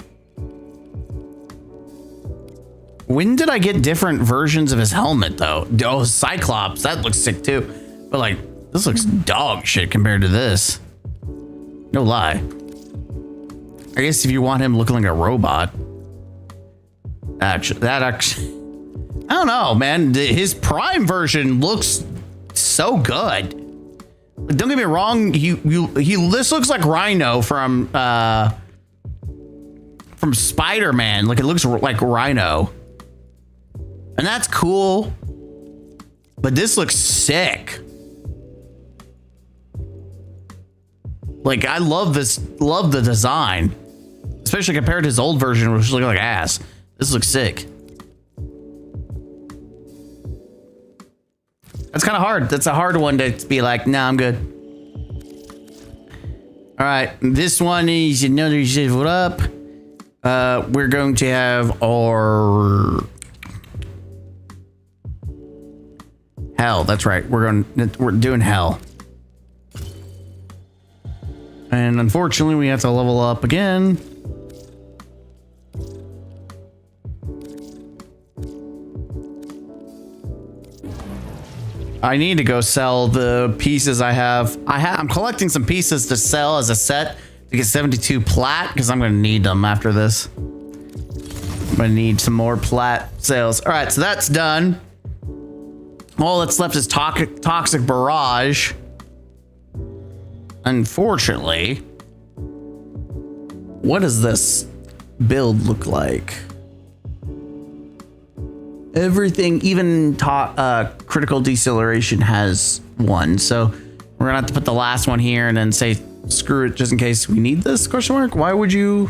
When did I get different versions of his helmet though? Oh, Cyclops, that looks sick too. But like, this looks dog shit compared to this. No lie. I guess if you want him looking like a robot. Actually, I don't know, man. His prime version looks so good. Don't get me wrong. This looks like Rhino from Spider-Man. Like, it looks like Rhino, and that's cool. But this looks sick. Like, I love this. Love the design, especially compared to his old version, which looked like ass. This looks sick. That's kind of hard. That's a hard one to be like, nah, I'm good. All right, this one is another zip up. We're going to have our hell. That's right. We're doing hell. And unfortunately, we have to level up again. I need to go sell the pieces I have. I'm collecting some pieces to sell as a set to get 72 plat because I'm going to need them after this. I'm going to need some more plat sales. All right, so that's done. All that's left is Toxic Barrage. Unfortunately, what does this build look like? Everything, even critical deceleration has one. So we're gonna have to put the last one here and then say screw it just in case we need this, question mark. Why would you?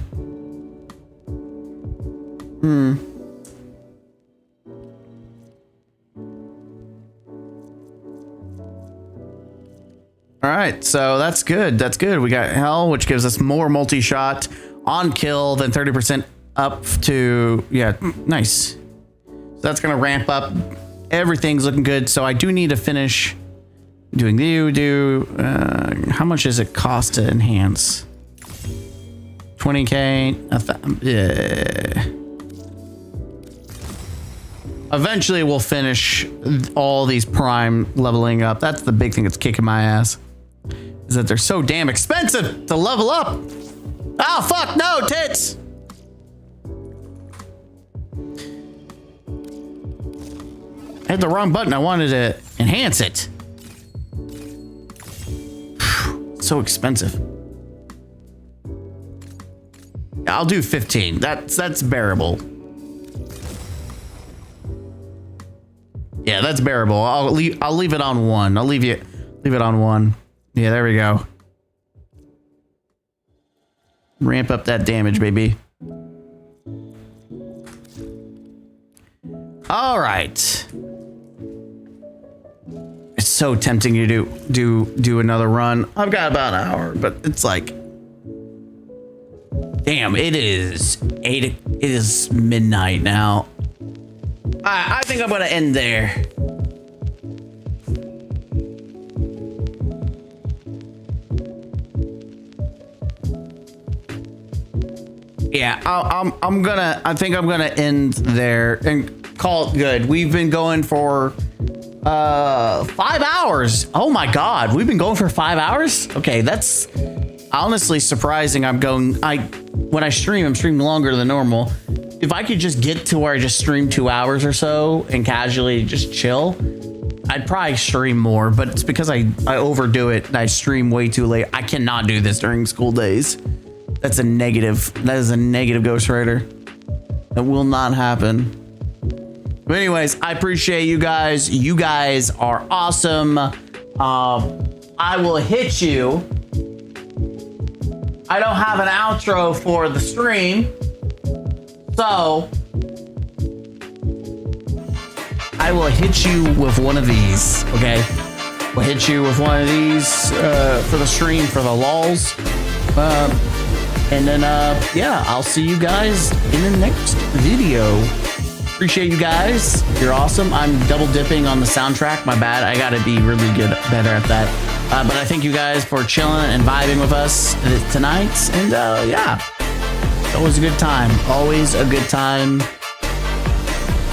All right, so that's good. That's good. We got hell, which gives us more multi-shot on kill than 30% up to, yeah, nice. That's gonna ramp up. Everything's looking good. So I do need to finish doing how much does it cost to enhance? 20K. Yeah. Eventually we'll finish all these prime leveling up. That's the big thing that's kicking my ass, is that they're so damn expensive to level up. Oh fuck no, tits. I hit the wrong button. I wanted to enhance it. so expensive. I'll do 15. That's bearable. Yeah, that's bearable. I'll leave it on 1. I'll leave it on 1. Yeah, there we go. Ramp up that damage, baby. All right. It's so tempting to do another run. I've got about an hour, but it's like, damn, it is midnight now. I think I'm gonna end there. Yeah, I think I'm gonna end there and call it good. We've been going for 5 hours. Oh my God, we've been going for 5 hours. Okay, that's honestly surprising. When I stream, I'm streaming longer than normal. If I could just get to where I just stream 2 hours or so and casually just chill, I'd probably stream more, but it's because I overdo it and I stream way too late. I cannot do this during school days. That's a negative. That is a negative, Ghost Rider. That will not happen. But anyways, I appreciate you guys. You guys are awesome. I will hit you. I don't have an outro for the stream, so I will hit you with one of these, okay? We'll hit you with one of these for the stream, for the lulz. And then, yeah, I'll see you guys in the next video. Appreciate you guys. You're awesome. I'm double dipping on the soundtrack. My bad. I gotta be really better at that. But I thank you guys for chilling and vibing with us tonight. And yeah, always a good time. Always a good time.